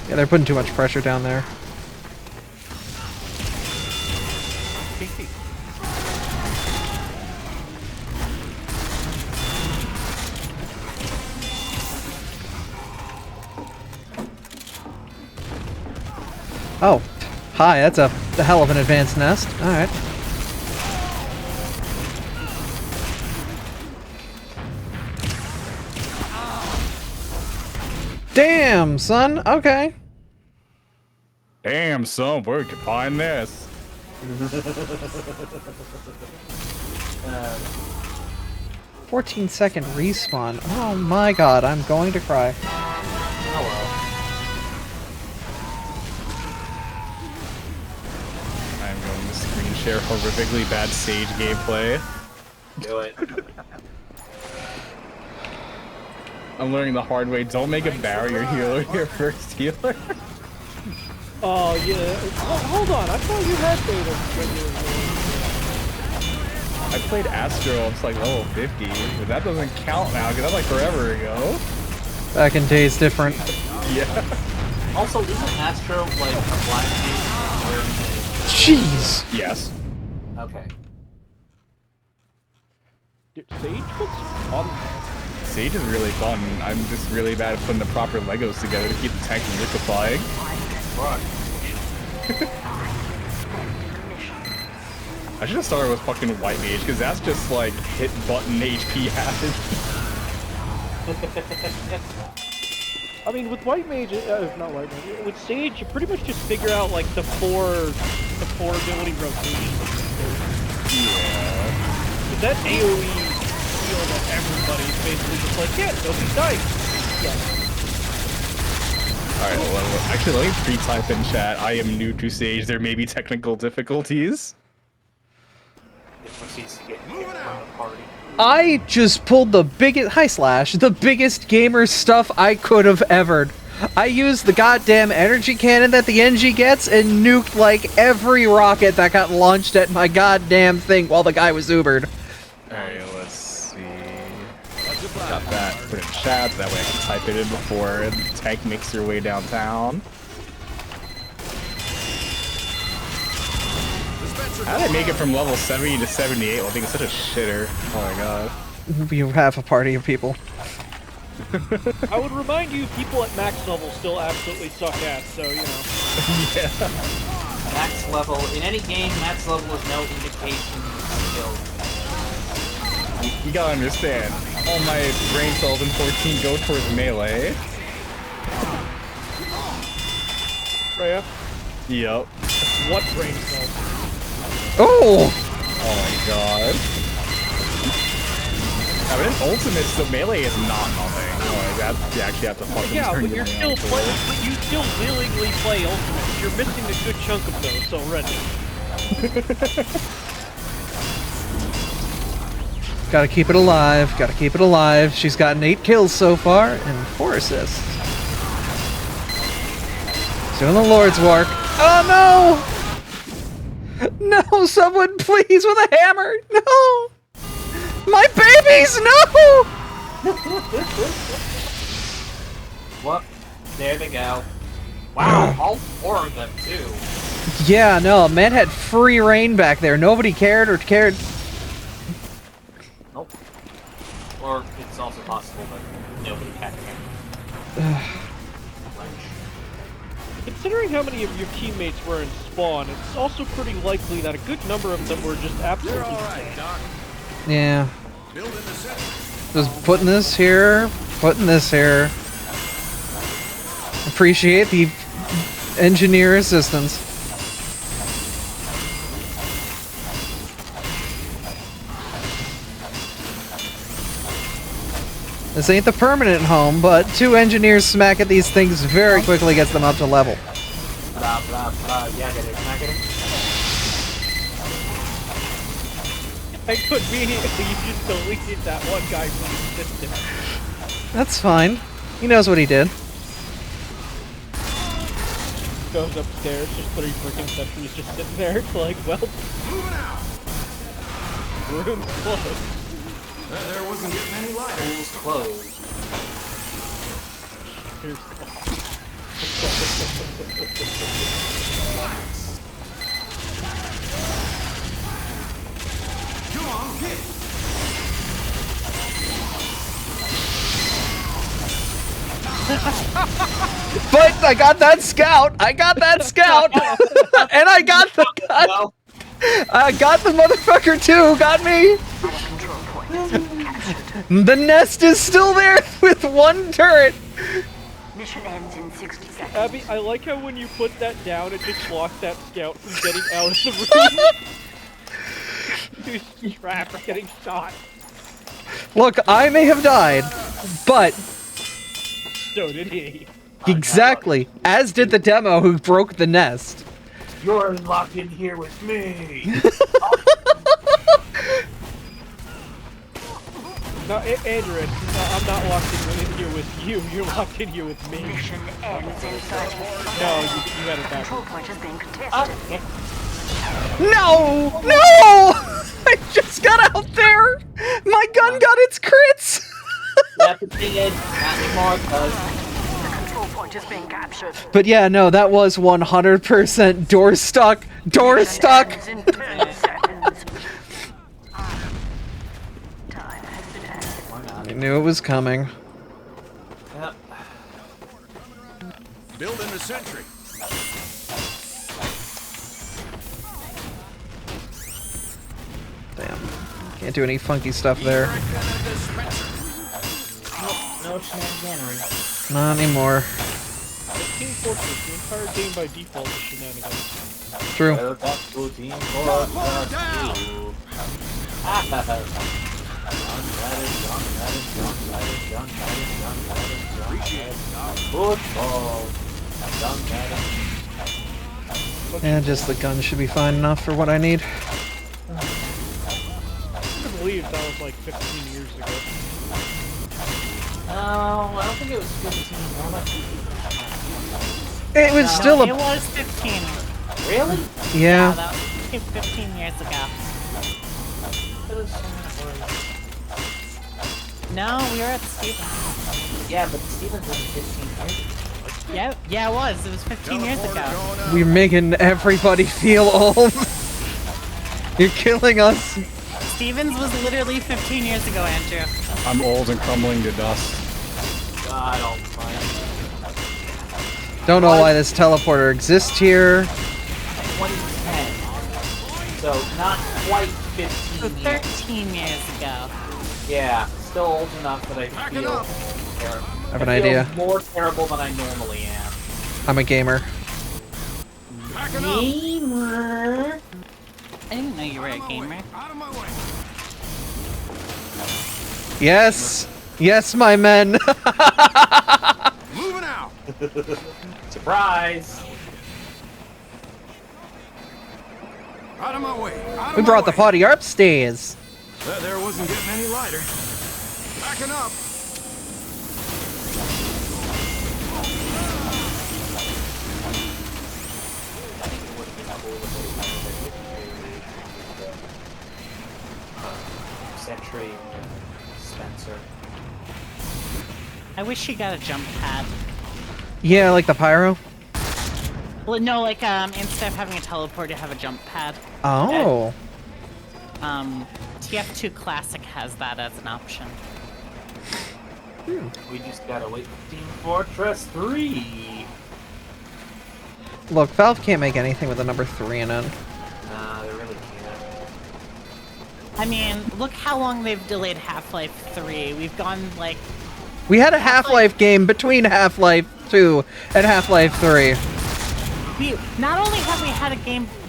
Yeah, they're putting too much pressure down there. Oh, hi, that's a hell of an advanced nest. Alright. Damn, son. Okay. Damn, son, where could find this? 14-second respawn. Oh my god, I'm going to cry. Oh I'm going to screen share horrifically bad Sage gameplay. well. Do it. I'm learning the hard way. Don't make a barrier healer your first healer. Oh, yeah. Hold on. I thought you had beta when you were I played Astro up to like level 50, but that doesn't count now because that's like forever ago. Back in days different. Yeah. Also, isn't Astro like a blind game? Jeez. Yes. Okay. Dude, Sage looks fun. Sage is really fun. I'm just really bad at putting the proper Legos together to keep the tank from liquefying. Fuck. I should have started with fucking White Mage, because that's just like hit button HP added. I mean, with White Mage, not White Mage, with Sage, you pretty much just figure out like the four ability rotation. Yeah. With that AoE feel that everybody's basically just like, yeah, go be dice. Yeah. Alright, well, actually let me pre-type in chat. I am new to Sage. There may be technical difficulties. I just pulled the biggest the biggest gamer stuff I could have ever. I used the goddamn energy cannon that the NG gets and nuked like every rocket that got launched at my goddamn thing while the guy was Ubered. Alright, let's see. Got that. Put it in chat, so that way I can type it in before the tank makes their way downtown. How did I make it from level 70 to 78 while being such a shitter? Oh my god. You have a party of people. I would remind you, people at max level still absolutely suck ass, so, you know. Yeah. Max level, in any game, max level is no indication of skill. You gotta understand, all my brain cells in 14 go towards melee. Rhea? Yup. What brain cells? Oh! Oh my god. I mean, in Ultimates, the melee is not nothing. Like, that, you actually have to fucking Yeah, turn but your you're brain still on for playing, it. but you still willingly play Ultimates. You're missing a good chunk of those already. Gotta keep it alive, gotta keep it alive. She's gotten 8 kills so far and 4 assists. She's doing the Lord's work. Oh no! No, someone please with a hammer! No! My babies, no! Well, there they go. Wow, all 4 of them, too. Yeah, no, man had free reign back there. Nobody cared or cared. Nope. Or it's also possible that nobody had to. Considering how many of your teammates were in spawn, it's also pretty likely that a good number of them were just absolutely Doc. Yeah. Building the set. Just putting this here, putting this here. Appreciate the engineer assistance. This ain't the permanent home, but 2 engineers smack at these things very quickly gets them up to level. Blah, blah, blah. Yeah, get it. Can I get it? I conveniently you just deleted that one guy from the system. That's fine. He knows what he did. Goes upstairs, just 3 freaking sentries just sitting there. It's like, well, room's closed. There wasn't getting any lighter. Pools closed. Here's Come on, hit. But I got that scout! I got that scout! And I got the Well, I got the motherfucker too! Got me! Control point captured. The nest is still there with 1 turret! Mission ends in 60 seconds. Abby, I like how when you put that down, it just blocks that scout from getting out of the room. He's trapped or getting shot. Look, I may have died, but So did he. exactly, as did the demo who broke the nest. You're locked in here with me. No, Andrew, no, I'm not locked in here with you. You're locked in here with me. Mission ends in 30 seconds. No, you got it back. Control point is being contested. No! No! I just got out there! My gun got its crits! That's the thing is, not anymore, cuz. The control point is being captured. But yeah, no, that was 100% door stuck. Door stuck! Ends in 10 seconds. Time has been added. I knew it was coming. Yep. Building the sentry. Damn. Can't do any funky stuff there. No shenaniganery. Not anymore. Team Fortress, the entire game by default is shenanigans. True. Welcome to Team Teleport Fortress down. 2. Football. Yeah, just the gun should be fine enough for what I need. I can't believe that was like 15 years ago. I don't think it was 15. How much? It was still It a... was 15. Really? Yeah, Yeah. that was 15 years ago. No, we were at Stevens. Yeah, but Stevens was 15 years ago. Yeah, it was. It was 15 years Teleporter ago. going out. We're making everybody feel old. You're killing us. Stevens was literally 15 years ago, Andrew. I'm old and crumbling to dust. God almighty. Don't know why this teleporter exists here. 2010. So not quite 15 So years. 13 years ago. Yeah, still old enough that I Back it feel up. terrible. I have an I feel idea. more terrible than I normally am. I'm a gamer. Backing up. Gamer. I didn't know you were a gamer. Out of my way. Yes! Yes, my men! Moving out. Surprise. Out of my way. Out of We my brought the way. party upstairs. That there wasn't getting any lighter. Backing up. Sentry. Spencer. I wish you got a jump pad. Yeah, like the pyro. Well, no, like, instead of having a teleport, you have a jump pad. Oh. TF2 Classic has that as an option. We just gotta wait for Team Fortress 3. Look, Valve can't make anything with a number 3 in it. Nah, they really can't. I mean, look how long they've delayed Half-Life 3. We've gone, like... We had a Half-Life game between Half-Life 2 and Half-Life 3. Not only have we had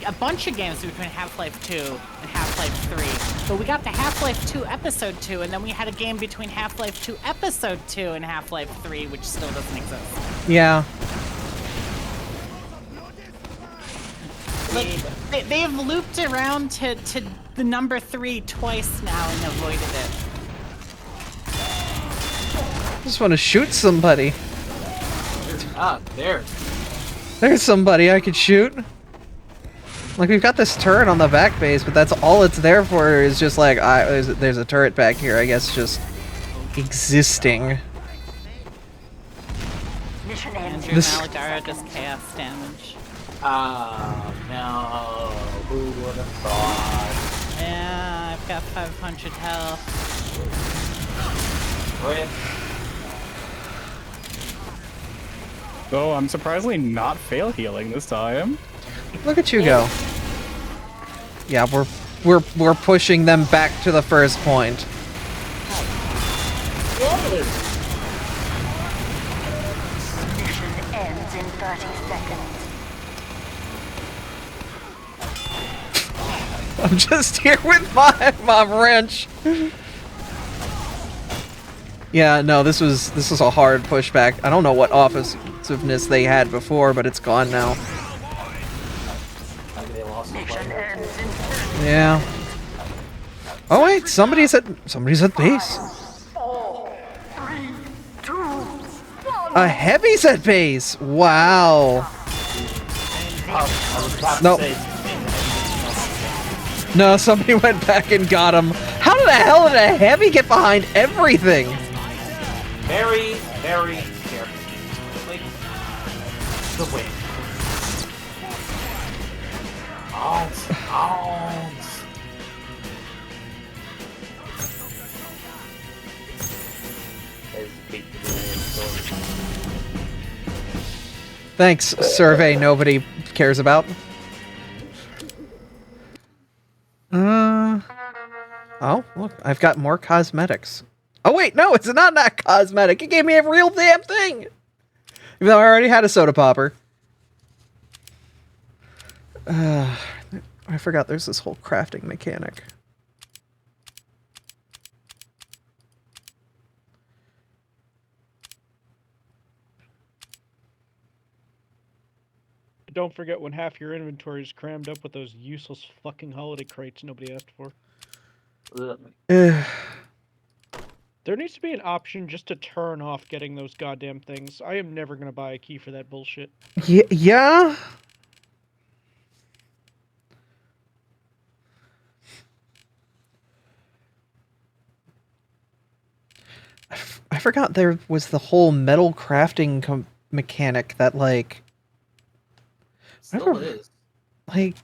a bunch of games between Half-Life 2 and Half-Life 3, but we got to Half-Life 2 Episode 2, and then we had a game between Half-Life 2 Episode 2 and Half-Life 3, which still doesn't exist. Yeah. Like, they've looped around to the number 3 twice now and avoided it. Just want to shoot somebody. Ah, there. There's somebody I could shoot. Like, we've got this turret on the back base, but that's all it's there for is just like, there's a turret back here, I guess, just existing. Mission ends Andrew This- Malagara does chaos damage. Ah, no. Who would have thought? Yeah, I've got 500 health. Rip. Though I'm surprisingly not fail healing this time. Look at you go. Yeah, we're pushing them back to the first point. I'm just here with my wrench. Yeah, no, this was a hard pushback. I don't know what offensiveness they had before, but it's gone now. Maybe they lost the Mission player. ends in Yeah. Oh wait, somebody's at base. 4, 3, 2, 1. A heavy's at base. Wow. I was about Nope. to say, No, somebody went back and got him. How the hell did a heavy get behind everything? very, very careful. Like, the win. Alt. There's a big sword. Thanks, survey nobody cares about. Oh, look, I've got more cosmetics. Oh wait, no, it's not cosmetic. It gave me a real damn thing. Even though I already had a soda popper. I forgot there's this whole crafting mechanic. Don't forget when half your inventory is crammed up with those useless fucking holiday crates nobody asked for. Ugh. There needs to be an option just to turn off getting those goddamn things. I am never gonna buy a key for that bullshit. Yeah? I forgot there was the whole metal crafting mechanic that, like... Still is. Like,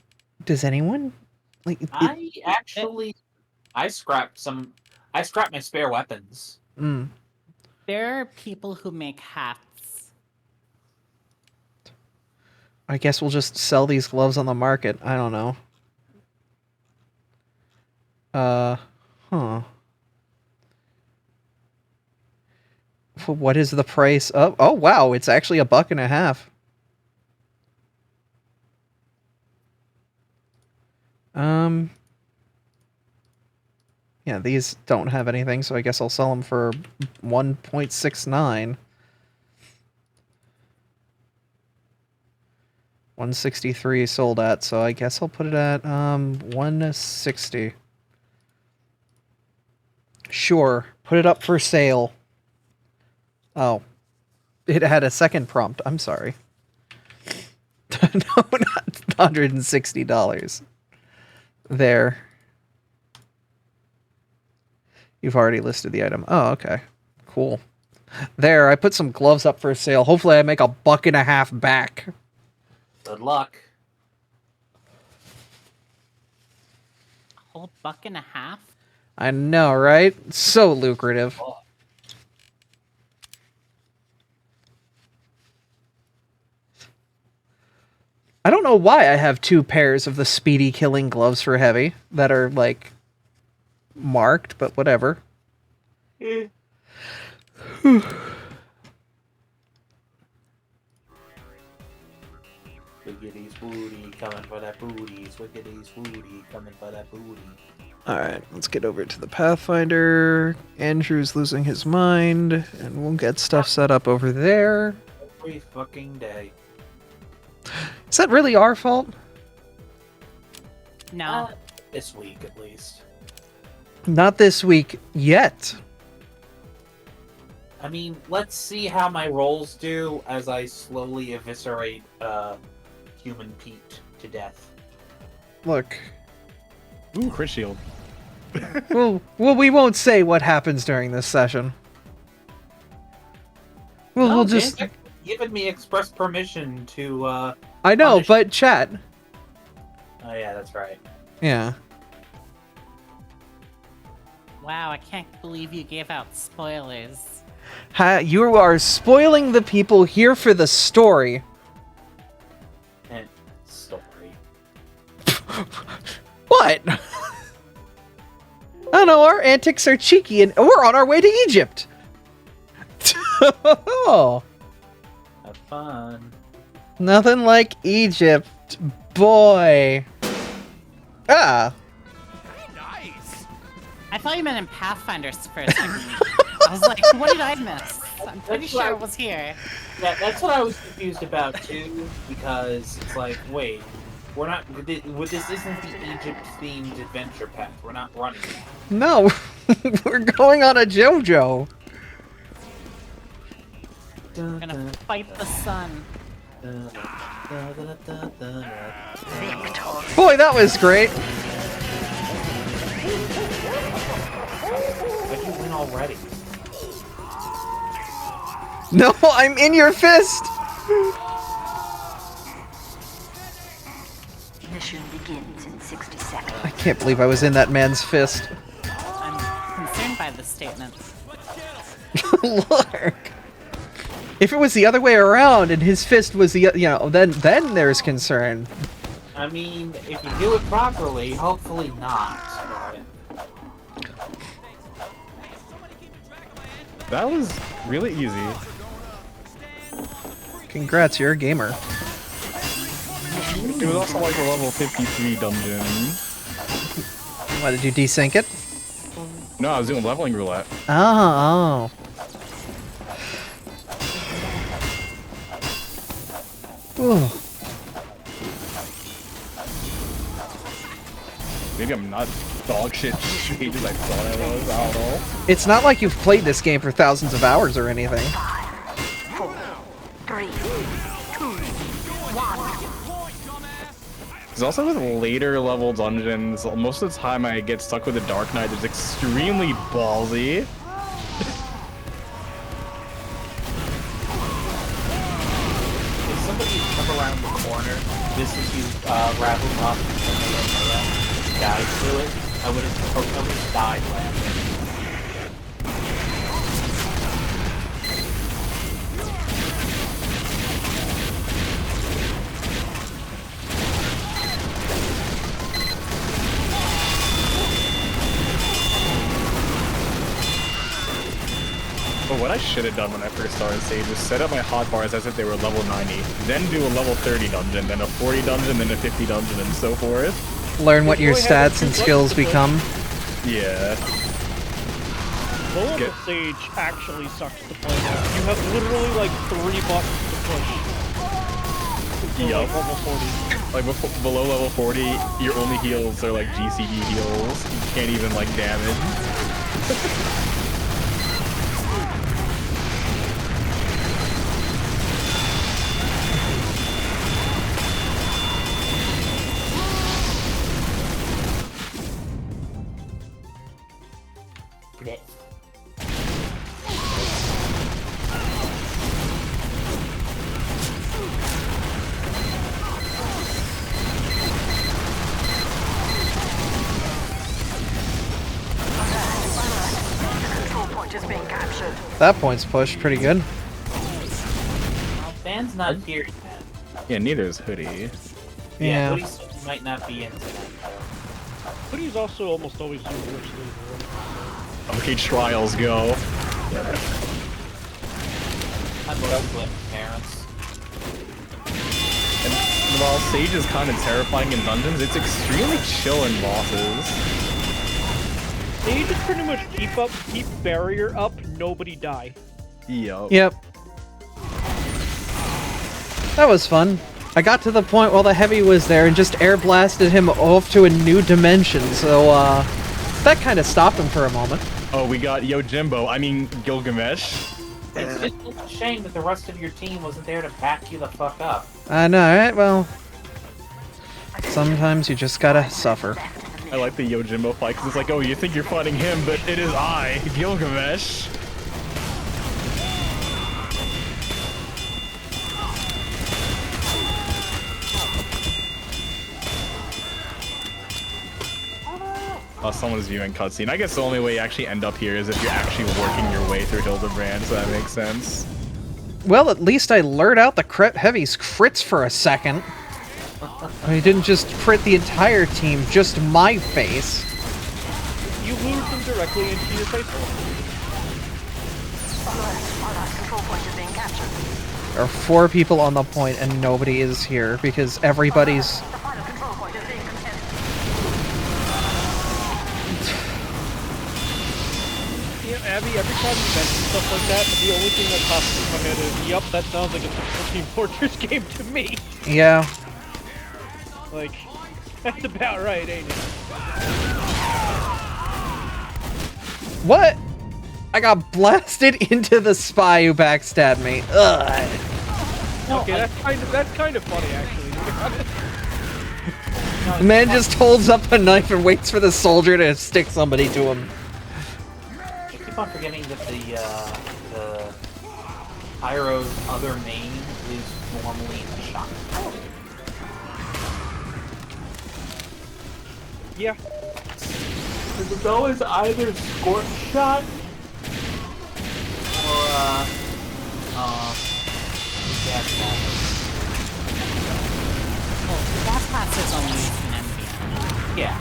does anyone... Like, I scrapped my spare weapons. There are people who make hats. I guess we'll just sell these gloves on the market. I don't know. Huh. What is the price of... Oh, wow, it's actually $1.50. Yeah, these don't have anything, so I guess I'll sell them for 1.69. 163 sold at, so I guess I'll put it at 160. Sure, put it up for sale. Oh, it had a second prompt. I'm sorry. No, not $160. There. You've already listed the item. Oh, okay. Cool. There, I put some gloves up for sale. Hopefully I make $1.50 back. Good luck. Whole $1.50? I know, right? So lucrative. Oh. I don't know why I have 2 pairs of the speedy killing gloves for heavy that are, like, marked, but whatever. Wiggity swooty, coming for that booty. Swiggity swooty, coming for that booty. Alright, let's get over to the Pathfinder. Andrew's losing his mind, and we'll get stuff set up over there. Every fucking day. Is that really our fault? No. This week, at least. Not this week yet. I mean, let's see how my rolls do as I slowly eviscerate human Pete to death. Look. Ooh, crit shield. well, we won't say what happens during this session. We'll just... Dan's given me express permission to, I know, punish... but chat. Oh yeah, that's right. Yeah. Wow, I can't believe you gave out spoilers. You are spoiling the people here for the story. And story. What? I don't know, our antics are cheeky and we're on our way to Egypt. Oh. Have fun. Nothing like Egypt, boy. Ah. I thought you meant in Pathfinder for a second. I was like, what did I miss? I'm pretty sure it was here. Yeah, that's what I was confused about too, because it's like, wait, we're not. This isn't the Egypt-themed adventure path. We're not running. No, we're going on a JoJo. We're gonna fight the sun. Boy, that was great. But you win already. No, I'm in your fist. Mission begins in 60 seconds. I can't believe I was in that man's fist. I'm concerned by this statement. Look. If it was the other way around and his fist was the, then there's concern. I mean, if you do it properly, hopefully not. That was really easy. Congrats, you're a gamer. It was also like a level 53 dungeon. Why did you desync it? No, I was doing leveling roulette. Oh. Ooh. Maybe I'm not dog shit shade as I thought I was. I don't know. It's not like you've played this game for thousands of hours or anything. 5, 4, 3, 2, 1. Because also with later level dungeons, most of the time I get stuck with the Dark Knight. It's extremely ballsy. If somebody come around the corner, this is you rattling off and died through it, I would have died laughing. But what I should have done when I first started Sage was set up my hotbars as if they were level 90, then do a level 30 dungeon, then a 40 dungeon, then a 50 dungeon, and so forth. Learn what your stats and skills become. Yeah. Low-level Sage actually sucks to play now. You have literally like 3 buttons to push. Yup. Like level 40. Like below level 40, your only heals are like GCD heals. You can't even like damage. That point's pushed pretty good. Dan's not here yet. Yeah, neither is Hoodie. Yeah. Hoodie might not be into that. Hoodie's also almost always universally. Okay, trials go. I'm both parents. And while Sage is kind of terrifying in dungeons, it's extremely chill in bosses. Sage is pretty much keep barrier up, nobody die. Yup. Yep. That was fun. I got to the point while the heavy was there and just air blasted him off to a new dimension, so that kind of stopped him for a moment. Oh, we got Gilgamesh. It's just a shame that the rest of your team wasn't there to back you the fuck up. I know, right? Well, sometimes you just gotta suffer. I like the Yojimbo fight because it's like, oh, you think you're fighting him, but it is I, Gilgamesh. Oh, someone's viewing cutscene. I guess the only way you actually end up here is if you're actually working your way through Hildebrand, so that makes sense. Well, at least I lured out the heavy's crits for a second. I didn't just crit the entire team, just my face. You lure them directly into your face. Control point is being captured. There are 4 people on the point and nobody is here because everybody's... The final control point is being contested. Abby, every time you mention stuff like that, the only thing that pops into my head is, yep, that sounds like a Team Fortress game to me. Yeah. Like, that's about right, ain't it? What? I got blasted into the spy who backstabbed me. Ugh. Okay, that's kind of funny, actually, to be honest. The man just holds up a knife and waits for the soldier to stick somebody to him. I keep on forgetting that the Pyro's other main is normally a shot. Yeah. It's always either scorch shot or gas mask. Oh, gas mask is only used in NBN. Yeah.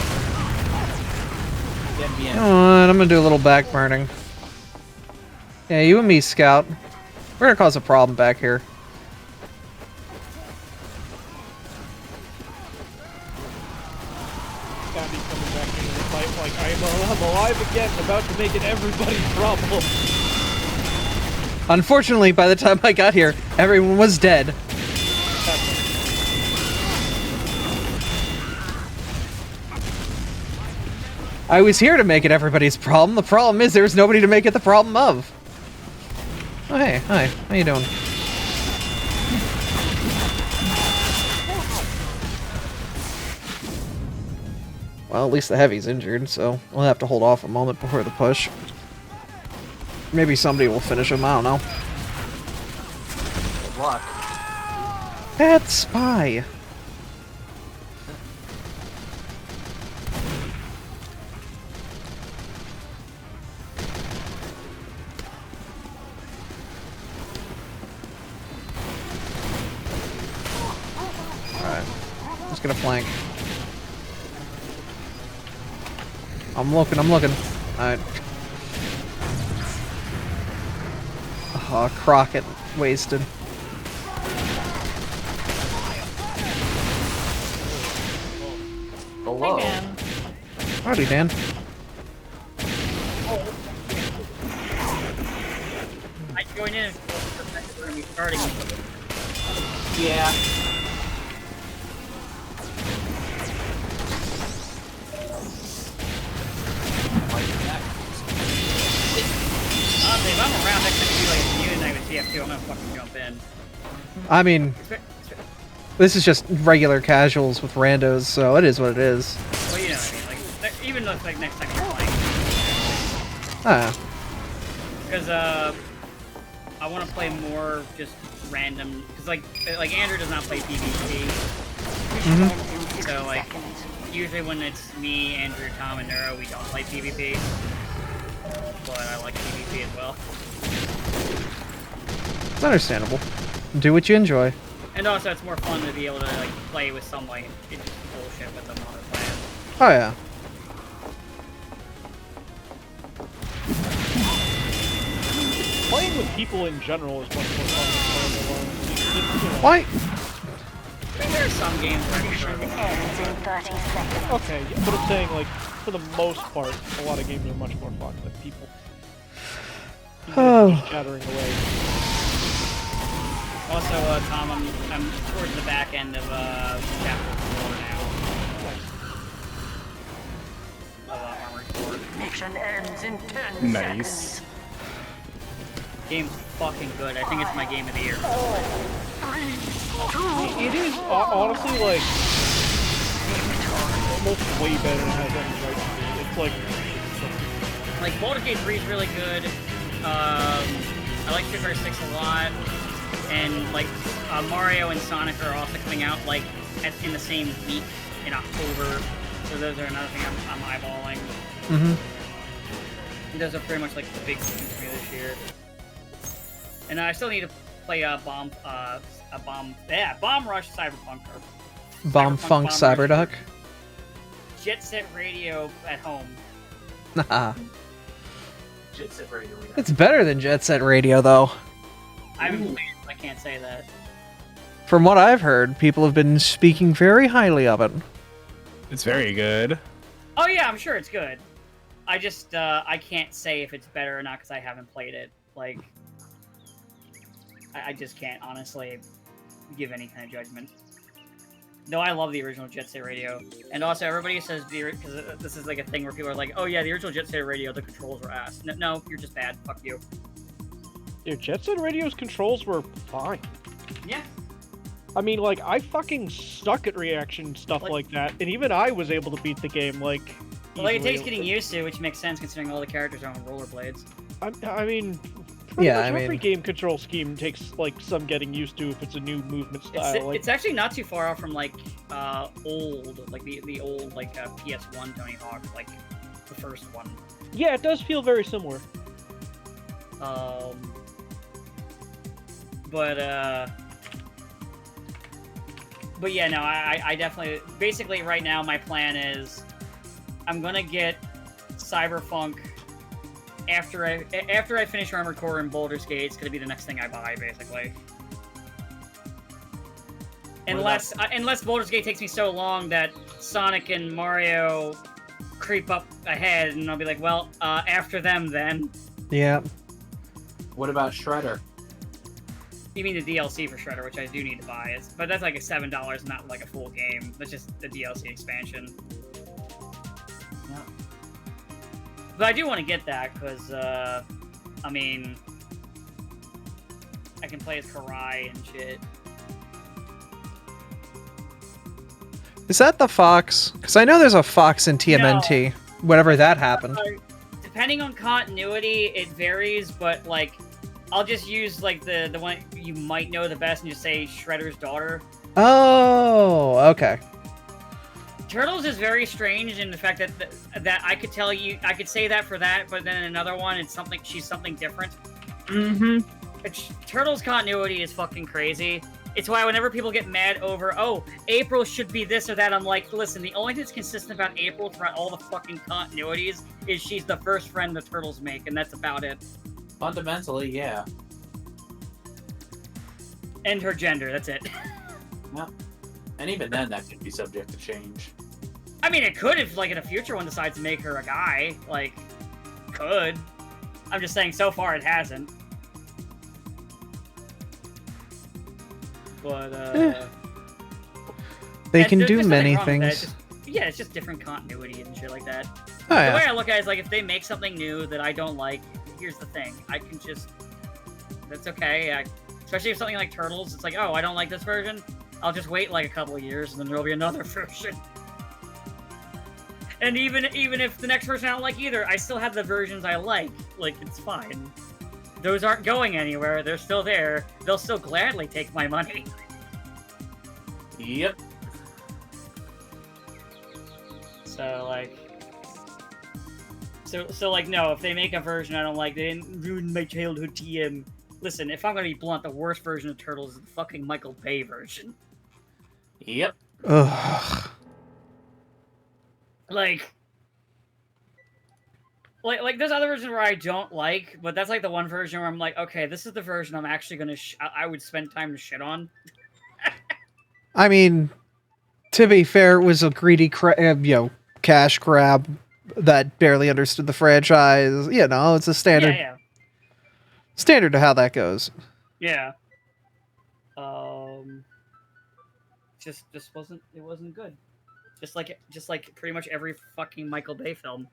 NBN. Come on, I'm gonna do a little back burning. Yeah, you and me, Scout. We're gonna cause a problem back here. Abby coming back into the fight like, I'm alive again, about to make it everybody's problem. Unfortunately, by the time I got here, everyone was dead. I was here to make it everybody's problem. The problem is there was nobody to make it the problem of. Oh, hey. Hi. How you doing? Well, at least the heavy's injured, so we'll have to hold off a moment before the push. Maybe somebody will finish him, I don't know. Good luck. Bad spy. Alright. Just gonna flank. I'm looking. Alright. Oh, Crockett wasted. Hello. Hey, man. Howdy, Dan. I joined in. We're gonna be starting. Yeah. Honestly, if I'm around, that could be like a unit night with TF2. I'm gonna fucking jump in. I mean, this is just regular casuals with randos, so it is what it is. Well, you know what I mean. Like, even though it's like next time you're playing. Ah. Because I want to play more just random. Because like Andrew does not play PvP. So like usually when it's me, Andrew, Tom, and Neuro, we don't play PvP. But I like PvP as well. It's understandable. Do what you enjoy. And also, it's more fun to be able to like play with some like it's just bullshit with them on the plan. Oh yeah. Playing with people in general is much more fun than playing alone. Why? I mean, there are some games where I prefer. Okay, yeah, but I'm saying, like, for the most part, a lot of games are much more fun with people. Just chattering away. Also, Tom, I'm towards the back end of chapter 4 now. Armored Core. Mission ends in 10 Nice. seconds. Game's fucking good. I think it's my game of the year. It is honestly like almost way better than it has any right to be. It's like Baldur's Gate 3 is really good. I like Street Fighter 6 a lot, and like Mario and Sonic are also coming out like in the same week in October. So those are another thing I'm eyeballing. Those are pretty much like the big things for me this year. And I still need to play Bomb Rush Cyberpunk. Or Bomb Funk Cyberduck. Jet Set Radio at home. Nah. Jet Set Radio. It's better than Jet Set Radio, though. I haven't played it, so I can't say that. From what I've heard, people have been speaking very highly of it. It's very good. Oh yeah, I'm sure it's good. I just I can't say if it's better or not because I haven't played it. Like, I just can't honestly give any kind of judgment. No, I love the original Jet Set Radio, and also everybody says because this is like a thing where people are like, "Oh yeah, the original Jet Set Radio, the controls were ass." No, you're just bad. Fuck you. Dude, Jet Set Radio's controls were fine. Yeah. I mean, like, I fucking suck at reaction stuff like that, and even I was able to beat the game, like, well, like, it takes easily. getting used to, which makes sense considering all the characters are on rollerblades. I mean, pretty Yeah, much I every mean- game control scheme takes, like, some getting used to if it's a new movement style. It's actually not too far off from, like, old, like, the old, like, PS1 Tony Hawk, like, the first one. Yeah, it does feel very similar. But yeah, no, I definitely... Basically, right now, my plan is... I'm gonna get Cyberpunk after I finish Armored Core and Baldur's Gate. It's gonna be the next thing I buy, basically. Unless Baldur's Gate takes me so long that Sonic and Mario creep up ahead, and I'll be like, well, after them, then. Yeah. What about Shredder? You mean the DLC for Shredder, which I do need to buy. But that's like $7, not like a full game. That's just the DLC expansion. Yeah. But I do want to get that, because, I mean... I can play as Karai and shit. Is that the Fox? Because I know there's a Fox in TMNT. Whenever that happened. Depending on continuity, it varies, but, like... I'll just use, like, the one you might know the best and just say Shredder's daughter. Oh, okay. Turtles is very strange in the fact that I could tell you, I could say that for that, but then in another one, it's something, she's something different. Mm-hmm. Turtles continuity is fucking crazy. It's why whenever people get mad over, oh, April should be this or that, I'm like, listen, the only thing that's consistent about April throughout all the fucking continuities is she's the first friend the Turtles make, and that's about it. Fundamentally, yeah. And her gender, that's it. Well, and even then, that could be subject to change. I mean, it could if, like, in a future one decides to make her a guy. Like, could. I'm just saying, so far it hasn't. But, They can do there's many nothing wrong with things. that. It's just different continuity and shit like that. Oh, yeah. The way I look at it is, like, if they make something new that I don't like, here's the thing. I can just... That's okay. Especially if something like Turtles, it's like, oh, I don't like this version. I'll just wait, like, a couple of years, and then there'll be another version. And even if the next version I don't like either, I still have the versions I like. Like, it's fine. Those aren't going anywhere. They're still there. They'll still gladly take my money. Yep. So, like... So, like, no, if they make a version I don't like, they didn't ruin my childhood TM. Listen, if I'm gonna be blunt, the worst version of Turtles is the fucking Michael Bay version. Yep. Ugh. Like, there's other versions where I don't like, but that's like the one version where I'm like, okay, this is the version I'm actually gonna I would spend time to shit on. I mean, to be fair, it was a greedy, cash grab that barely understood the franchise. You know, it's a standard. Yeah. Standard to how that goes. Yeah. Just wasn't good. Just like pretty much every fucking Michael Bay film.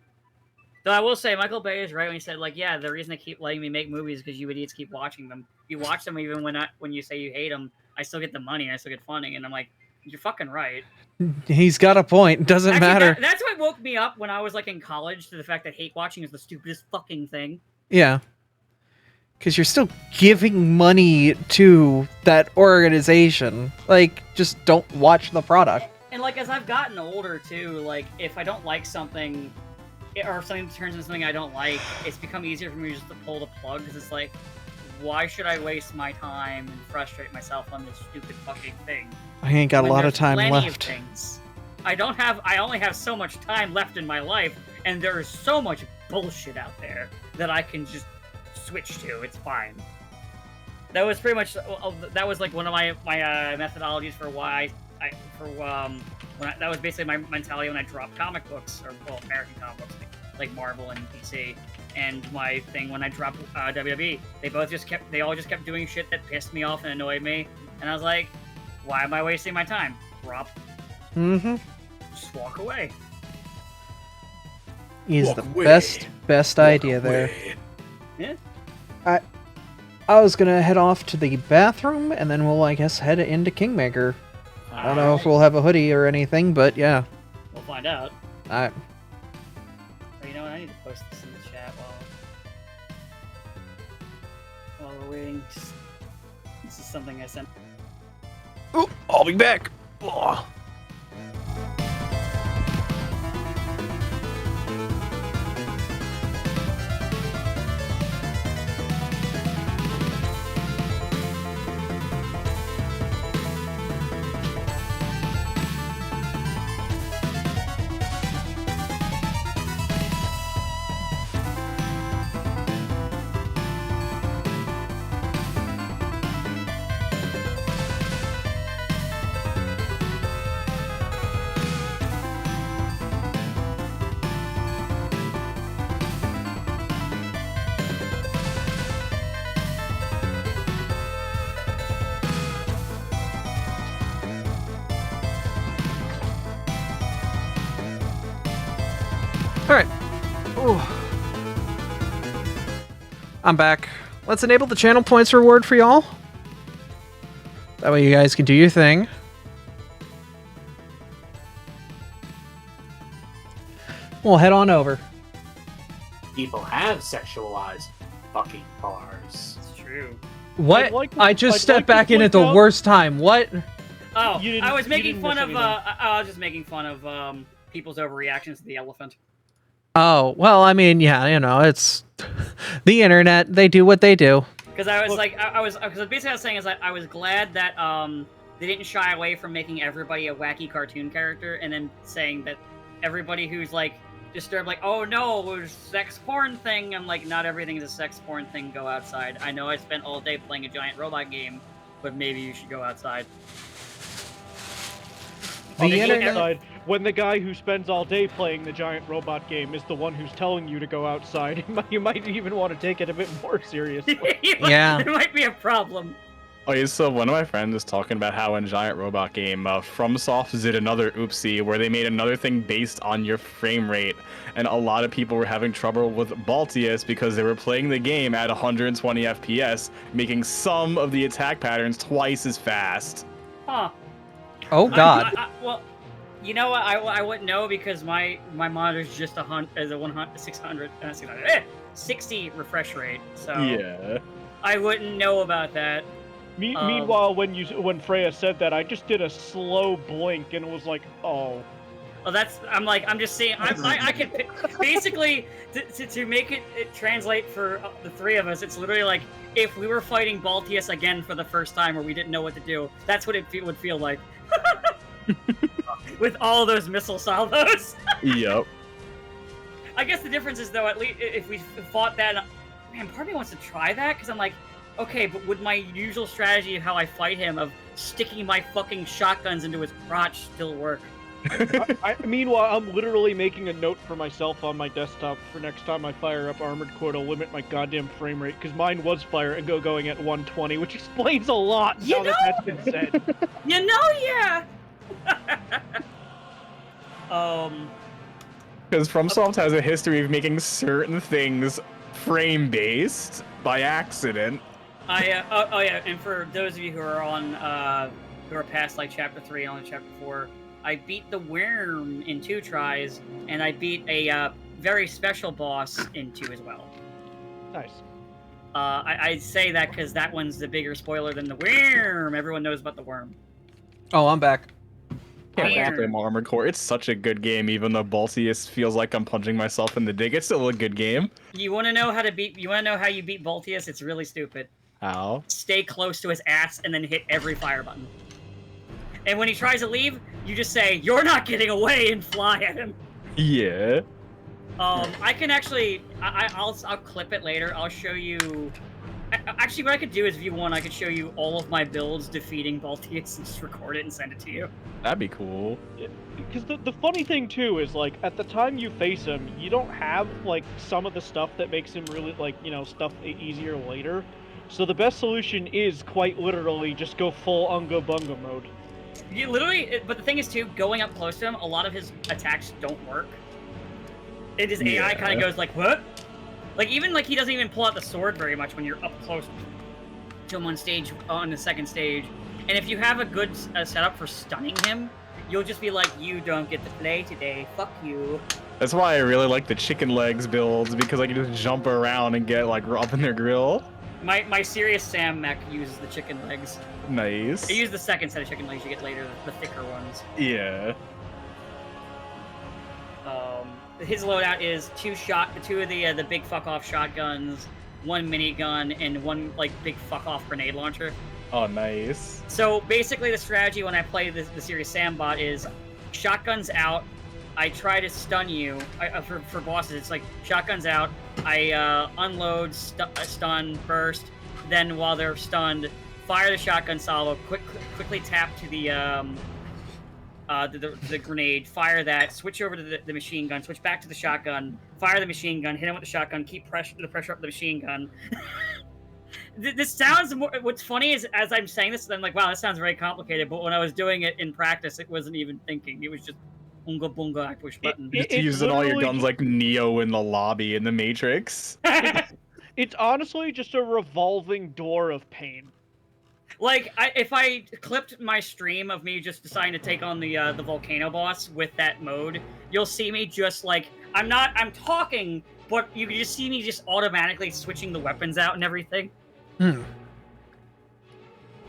Though I will say, Michael Bay is right when he said, like, yeah, the reason they keep letting me make movies is because you idiots keep watching them. You watch them even when you say you hate them, I still get the money, and I still get funding, and I'm like, you're fucking right. He's got a point. Doesn't matter. That's what woke me up when I was, like, in college to the fact that hate watching is the stupidest fucking thing. Yeah. Because you're still giving money to that organization. Like, just don't watch the product. And, like, as I've gotten older, too, like, if I don't like something, or if something turns into something I don't like, it's become easier for me just to pull the plug, because it's like, why should I waste my time and frustrate myself on this stupid fucking thing? I ain't got a lot of there's time plenty left. Of things. I only have so much time left in my life, and there is so much bullshit out there that I can just switch to. It's fine. That was pretty much, that was like one of my methodologies for why that was basically my mentality when I dropped comic books, or, well, American comic books. like Marvel and DC. And my thing when I dropped WWE, they all just kept doing shit that pissed me off and annoyed me. And I was like, why am I wasting my time? Drop. Mm-hmm. Just walk away. Is the best idea there. Yeah. I was gonna head off to the bathroom, and then we'll, I guess, head into Kingmaker. I don't know if we'll have a hoodie or anything, but yeah. We'll find out. Alright. Oh, you know what? I need to post this in the chat while we're waiting. This is something I sent. Ooh, I'll be back. Ugh. Alright. I'm back. Let's enable the channel points reward for y'all. That way you guys can do your thing. We'll head on over. People have sexualized fucking bars. It's true. What? I just stepped back in at the worst time. What? Oh, I was making fun of. I was just making fun of people's overreactions to the elephant. Oh, well, I mean, yeah, you know, it's the internet. They do what they do. Because I was like, because basically I was saying is like, I was glad that they didn't shy away from making everybody a wacky cartoon character, and then saying that everybody who's like disturbed, like, oh no, it was sex porn thing. I'm like, not everything is a sex porn thing. Go outside. I know I spent all day playing a giant robot game, but maybe you should go outside. The internet. When the guy who spends all day playing the giant robot game is the one who's telling you to go outside, you might even want to take it a bit more seriously. Yeah. There might be a problem. Oh yeah, so one of my friends was talking about how in Giant Robot Game, FromSoft did another oopsie where they made another thing based on your frame rate, and a lot of people were having trouble with Baltius because they were playing the game at 120 FPS, making some of the attack patterns twice as fast. Huh. Oh god. Well, you know what? I wouldn't know because my monitor's just a 60 refresh rate. So Yeah. I wouldn't know about that. Meanwhile, when Freya said that, I just did a slow blink and was like, oh. Well, I'm just saying. I could basically to make it translate for the three of us. It's literally like if we were fighting Baltius again for the first time, or we didn't know what to do. That's what it would feel like. With all those missile salvos. Yep. I guess the difference is though, at least if we fought that, man, part of me wants to try that because I'm like, okay, but would my usual strategy of how I fight him of sticking my fucking shotguns into his crotch still work? Meanwhile, I'm literally making a note for myself on my desktop for next time I fire up Armored Core to limit my goddamn frame rate, because mine was going at 120, which explains a lot now that that's been said. You know, yeah! Because FromSoft has a history of making certain things frame-based by accident. Oh yeah, and for those of you who are on, who are past like Chapter 3 on Chapter 4, I beat the worm in 2 tries, and I beat a very special boss in 2 as well. Nice. I say that because that one's the bigger spoiler than the worm. Everyone knows about the worm. Oh, I'm back. Can't wait to play more Armored Core. It's such a good game, even though Baltius feels like I'm punching myself in the dick. It's still a good game. You want to know how you beat Baltius? It's really stupid. How? Stay close to his ass and then hit every fire button. And when he tries to leave, you just say, "You're not getting away," and fly at him. Yeah. I can actually, I'll clip it later. I'll show you Actually, what I could do is, if you want, I could show you all of my builds defeating Baltius and just record it and send it to you. That'd be cool. Because the funny thing too is, like, at the time you face him, you don't have like some of the stuff that makes him really, like, you know, stuff easier later. So the best solution is quite literally just go full Unga Bunga mode. You literally, but the thing is too, going up close to him, a lot of his attacks don't work. His AI kind of goes like, what? Like, even like he doesn't even pull out the sword very much when you're up close to him on the second stage. And if you have a good setup for stunning him, you'll just be like, you don't get to play today, fuck you. That's why I really like the chicken legs builds, because I can just jump around and get like up in their grill. My Serious Sam mech uses the chicken legs. Nice. I use the second set of chicken legs you get later, the thicker ones. Yeah. His loadout is two of the big fuck off shotguns, one minigun, and one like big fuck off grenade launcher. Oh, nice. So basically, the strategy when I play the Serious Sam bot is shotguns out. I try to stun you. For bosses, it's like shotguns out. I unload, stun, burst. Then while they're stunned, fire the shotgun salvo. Quickly tap to the grenade. Fire that. Switch over to the machine gun. Switch back to the shotgun. Fire the machine gun. Hit him with the shotgun. Keep the pressure up the machine gun. This sounds more. What's funny is, as I'm saying this, I'm like, wow, this sounds very complicated. But when I was doing it in practice, it wasn't even thinking. It was just unga bunga, I push button. Just using all your guns like Neo in the lobby in the Matrix. It's honestly just a revolving door of pain. Like, if I clipped my stream of me just deciding to take on the volcano boss with that mode, you'll see me just like, I'm talking, but you can just see me just automatically switching the weapons out and everything.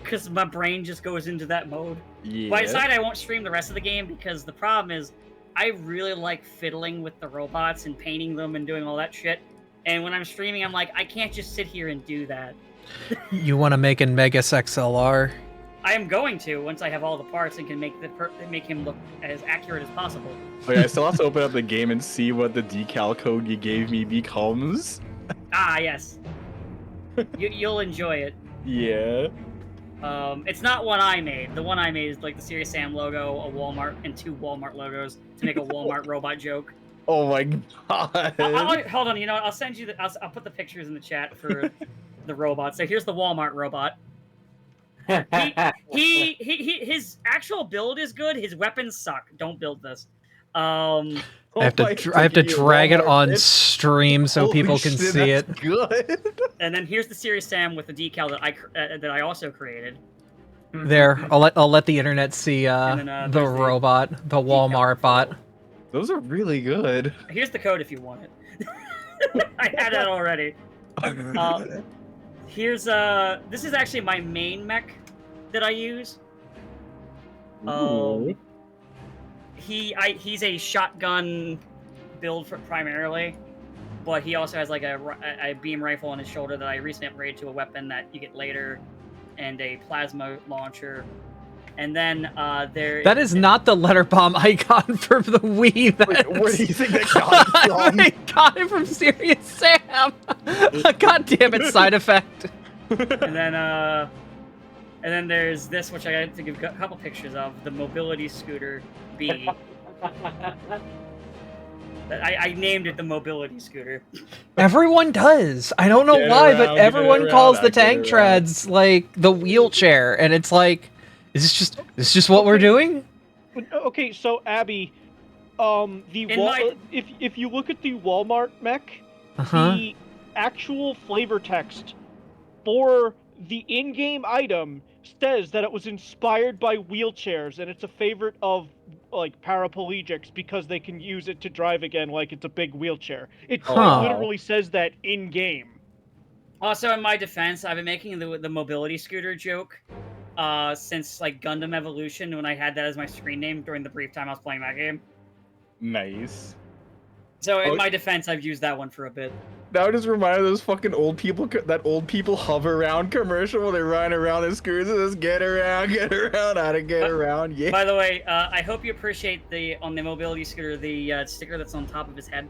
Because my brain just goes into that mode. Yeah. But I decided I won't stream the rest of the game because the problem is I really like fiddling with the robots and painting them and doing all that shit. And when I'm streaming, I'm like, I can't just sit here and do that. You want to make an Megas XLR? I am going to once I have all the parts and can make him look as accurate as possible. Oh yeah, I still have to open up the game and see what the decal code you gave me becomes. Ah, yes. You'll enjoy it. Yeah. It's not one I made. The one I made is like the Serious Sam logo, a Walmart, and 2 Walmart logos to make a Walmart robot joke. Oh my god. Hold on, you know what? I'll send you I'll put the pictures in the chat for the robot. So here's the Walmart robot. His actual build is good. His weapons suck. Don't build this. I have to drag it on stream so people can see it. Good. And then here's the Serious Sam with the decal that I also created. There, I'll let the internet see the robot, the Walmart bot. Those are really good. Here's the code if you want it. I had that already. Here's this is actually my main mech that I use. He's a shotgun build primarily, but he also has like a beam rifle on his shoulder that I recently upgraded to a weapon that you get later, and a plasma launcher. And then That is not the letter bomb icon for the Wii. Wait, where do you think that got from? They got it from Serious Sam. God damn it! Side effect. And then there's this, which I had to give a couple pictures of, the mobility scooter B. I named it the mobility scooter. Everyone does. I don't know why, but everyone calls the tank treads like the wheelchair, and it's like, is this just what we're doing? Okay, so Abby, if you look at the Walmart mech, the actual flavor text for the in-game item says that it was inspired by wheelchairs, and it's a favorite of like paraplegics because they can use it to drive again like it's a big wheelchair. It literally says that in-game. Also, in my defense, I've been making the mobility scooter joke since like Gundam Evolution, when I had that as my screen name during the brief time I was playing that game. Nice. So in my defense, I've used that one for a bit. That would just remind me of those fucking old people, that old people hover around commercial where they run around in scooters and just get around, how to get around, yeah. By the way, I hope you appreciate on the mobility scooter, the sticker that's on top of his head.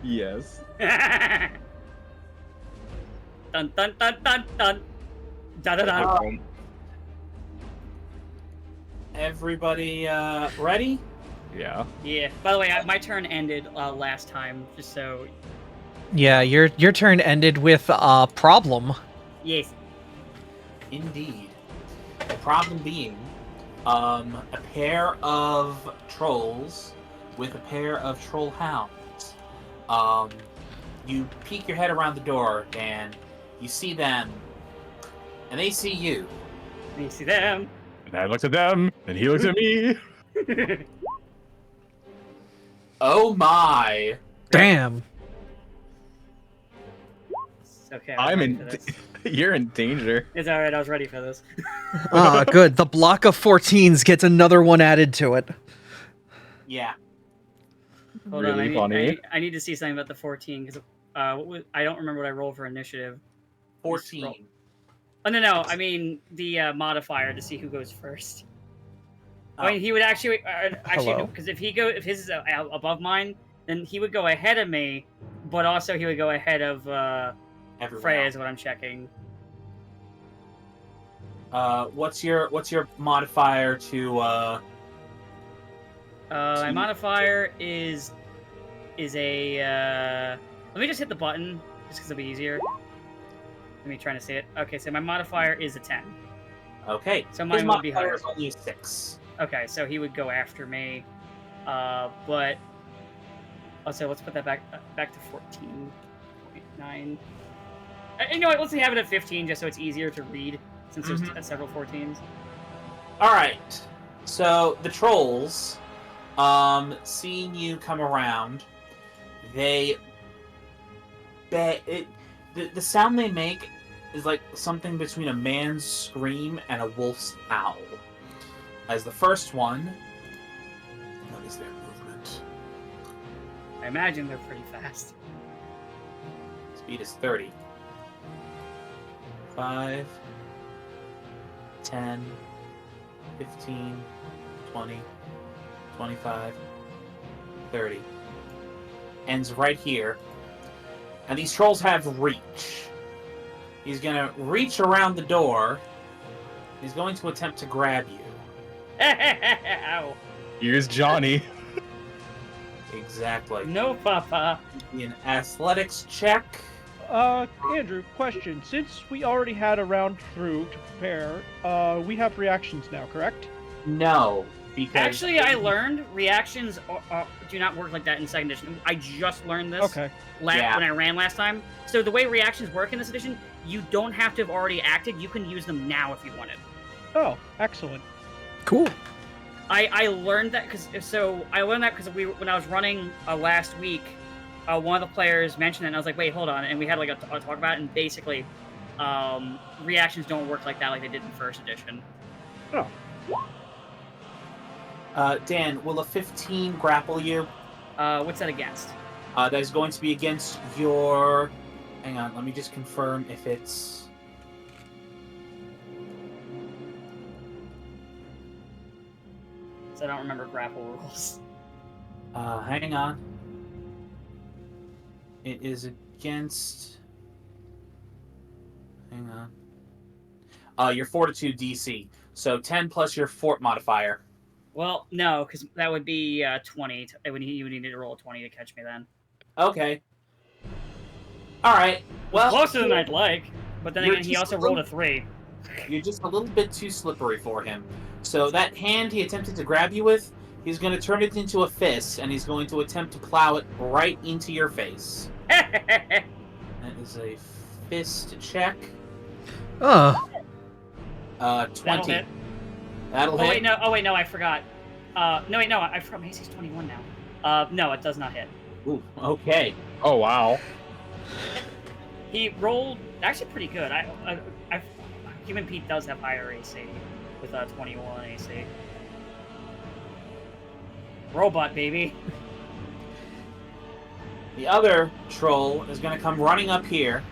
Yes. Dun dun dun dun dun. Dun dun dun. Everybody ready? Yeah. Yeah. By the way, my turn ended last time, just so. Yeah, your turn ended with a problem. Yes. Indeed. The problem being, a pair of trolls with a pair of troll hounds. You peek your head around the door, and you see them, and they see you. You see them. And I looked at them, and he looked at me. Oh my! Damn. Okay. I'm in. You're in danger. It's alright. I was ready for this. Ah, good. The block of 14s gets another one added to it. Yeah. Hold Really on. funny. I need to see something about the 14 because I don't remember what I rolled for initiative. 14. Oh no! I mean the modifier to see who goes first. I mean, he would actually Hello. because if his is above mine, then he would go ahead of me, but also he would go ahead of Everyone Freya else. is what I'm checking. What's your modifier to My modifier is a let me just hit the button just because it'll be easier. Let me try to see it. Okay, so my modifier is a 10. Okay. So His mine would be modifier higher. is only a 6. Okay, so he would go after me. But also let's put that back to 14.9. You know what? Let's have it at 15 just so it's easier to read since there's several 14s. All right. So the trolls, seeing you come around, the sound they make is like something between a man's scream and a wolf's howl. As the first one, what is their movement? I imagine they're pretty fast. Speed is 30. 5, 10, 15, 20, 25, 30. Ends right here. And these trolls have reach. He's gonna reach around the door. He's going to attempt to grab you. Ow. Here's Johnny. Exactly. No, Papa. An athletics check. Andrew, question. Since we already had a round through to prepare, we have reactions now, correct? No, because Actually, I learned reactions do not work like that in second edition. I just learned this Okay. when I ran last time. So the way reactions work in this edition, you don't have to have already acted. You can use them now if you wanted. Oh, excellent. Cool. I learned that because when I was running last week, one of the players mentioned it, and I was like, wait, hold on, and we had like a talk about it, and basically, reactions don't work like that like they did in first edition. Oh. Dan, will a 15 grapple you? What's that against? That is going to be against your... Hang on, let me just confirm if it's... So I don't remember grapple rules. Hang on. It is against... Hang on. Your Fortitude DC. So 10 plus your Fort modifier. Well, no, because that would be 20. You would need to roll a 20 to catch me then. Okay. Alright. Well, Closer than I'd like, but then You're again, he just also a rolled a little- 3. You're just a little bit too slippery for him. So that hand he attempted to grab you with, he's going to turn it into a fist, and he's going to attempt to plow it right into your face. That is a fist check. 20. That'll hit. That'll hit. Oh wait, no, I forgot. I forgot my AC's 21 now. No, it does not hit. Ooh, okay. Oh wow. He rolled actually pretty good. Human Pete does have higher AC with 21 AC. Robot baby. The other troll is going to come running up here.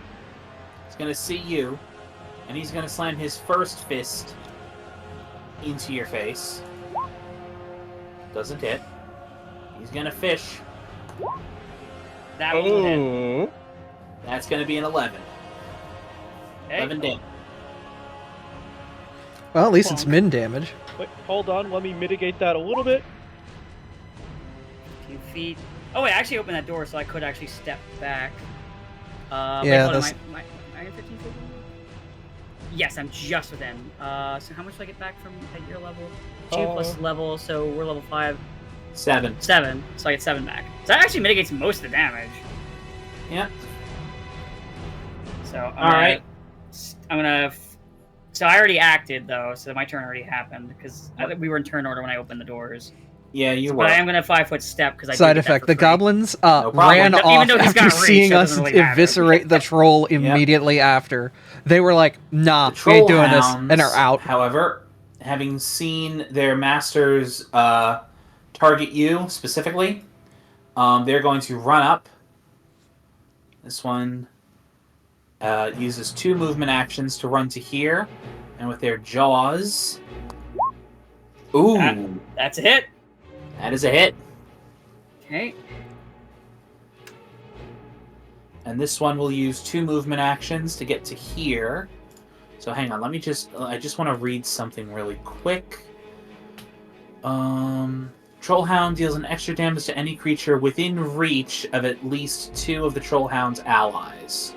He's going to see you, and he's going to slam his first fist into your face. Doesn't hit. He's going to fish. That one will hit. Oh. That's going to be an 11. Hey. 11 damage. Well, at least it's Bonk. min damage. Wait, hold on. Let me mitigate that a little bit. 2 feet. Oh wait, I actually opened that door, so I could actually step back. Yeah, wait, hold on, that's- am I 15 feet? Yes, I'm just within. So how much do I get back from at your level? 2 plus level, so we're level 5. 7. 7, so I get 7 back. So that actually mitigates most of the damage. Yeah. So Alright. So I already acted though, so my turn already happened because we were in turn order when I opened the doors. Yeah, you were. But I am gonna 5-foot step because I Side did get that effect: for the free. goblins problem. ran Even off though he's after got reach, seeing that us doesn't really matter. eviscerate the troll immediately after. They were like, "Nah, The we ain't doing this," Trollhounds, and are out. However, having seen their masters target you specifically, they're going to run up. This one uses 2 movement actions to run to here, and with their jaws. Ooh, That's a hit. that is a hit. Okay. And this one will use 2 movement actions to get to here. So hang on, I just want to read something really quick. Trollhound deals an extra damage to any creature within reach of at least 2 of the Trollhound's allies.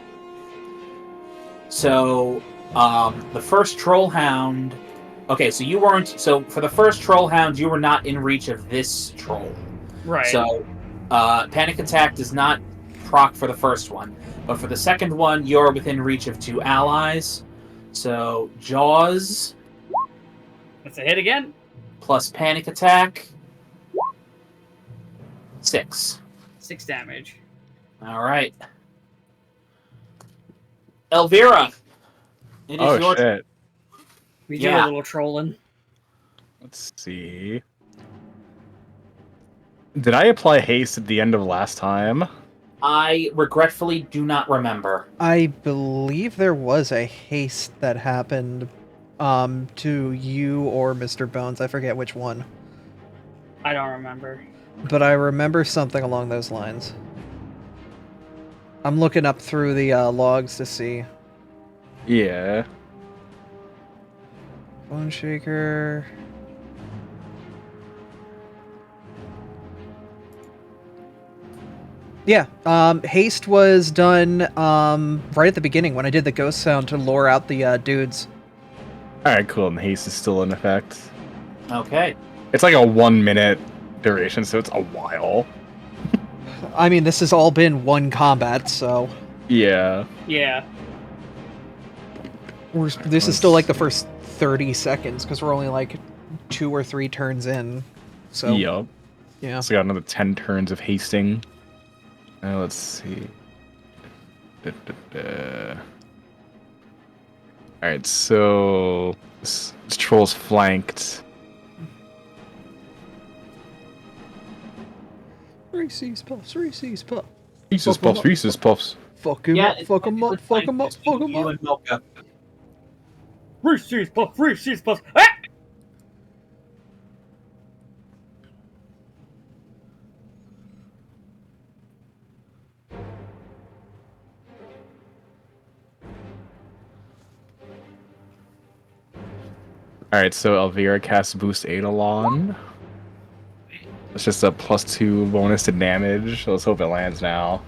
So, the first Trollhound... Okay, so you weren't... So, for the first Trollhound, you were not in reach of this troll. Right. So, Panic Attack does not proc for the first one. But for the second one, you're within reach of 2 allies. So, Jaws... That's a hit again. Plus Panic Attack... 6. 6 damage. Alright. Elvira! It is Oh your shit. We do Yeah. a little trolling. Let's see. Did I apply haste at the end of last time? I regretfully do not remember. I believe there was a haste that happened to you or Mr. Bones. I forget which one. I don't remember. But I remember something along those lines. I'm looking up through the logs to see. Yeah. Bone Shaker. Yeah, haste was done right at the beginning when I did the ghost sound to lure out the dudes. Alright, cool. And haste is still in effect. Okay. It's like a 1 minute duration, so it's a while. I mean, this has all been one combat, so Yeah. Yeah. this is still like the first 30 seconds because we're only like 2 or 3 turns in. So Yup. yeah. So we got another 10 turns of hasting. Let's see. Alright, so this troll's flanked. Reese's Puffs, Reese's Puffs. Reese's Puffs, Reese's Puffs. Fuck him Yeah, up, fuck him up, fuck him up, fuck him You up. and Milka. Reese's Puffs, Reese's Puffs. Ah! Alright, so Elvira casts Boost Eidolon. It's just a +2 bonus to damage. So let's hope it lands now.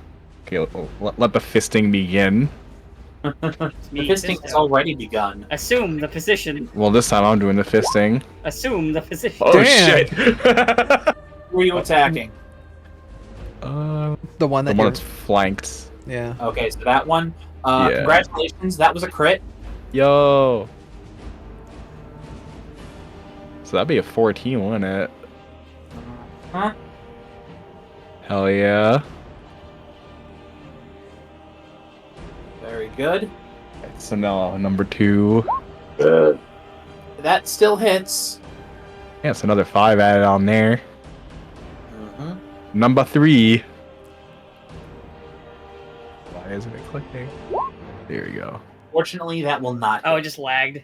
Okay, let the fisting begin. The fisting has already begun. Assume the position. Well, this time I'm doing the fisting. Assume the position. Oh Damn. shit! Who are you attacking? The one that the one you're... that's flanked. Yeah. Okay, so that one. Yeah. Congratulations, that was a crit. Yo! So that'd be a 14, wouldn't it? Huh? Hell yeah. Very good. So now number 2. That still hits. Yeah, it's another 5 added on there. Mm-hmm. Number 3. Why isn't it clicking? There we go. Fortunately, that will not. Oh, hit. it just lagged.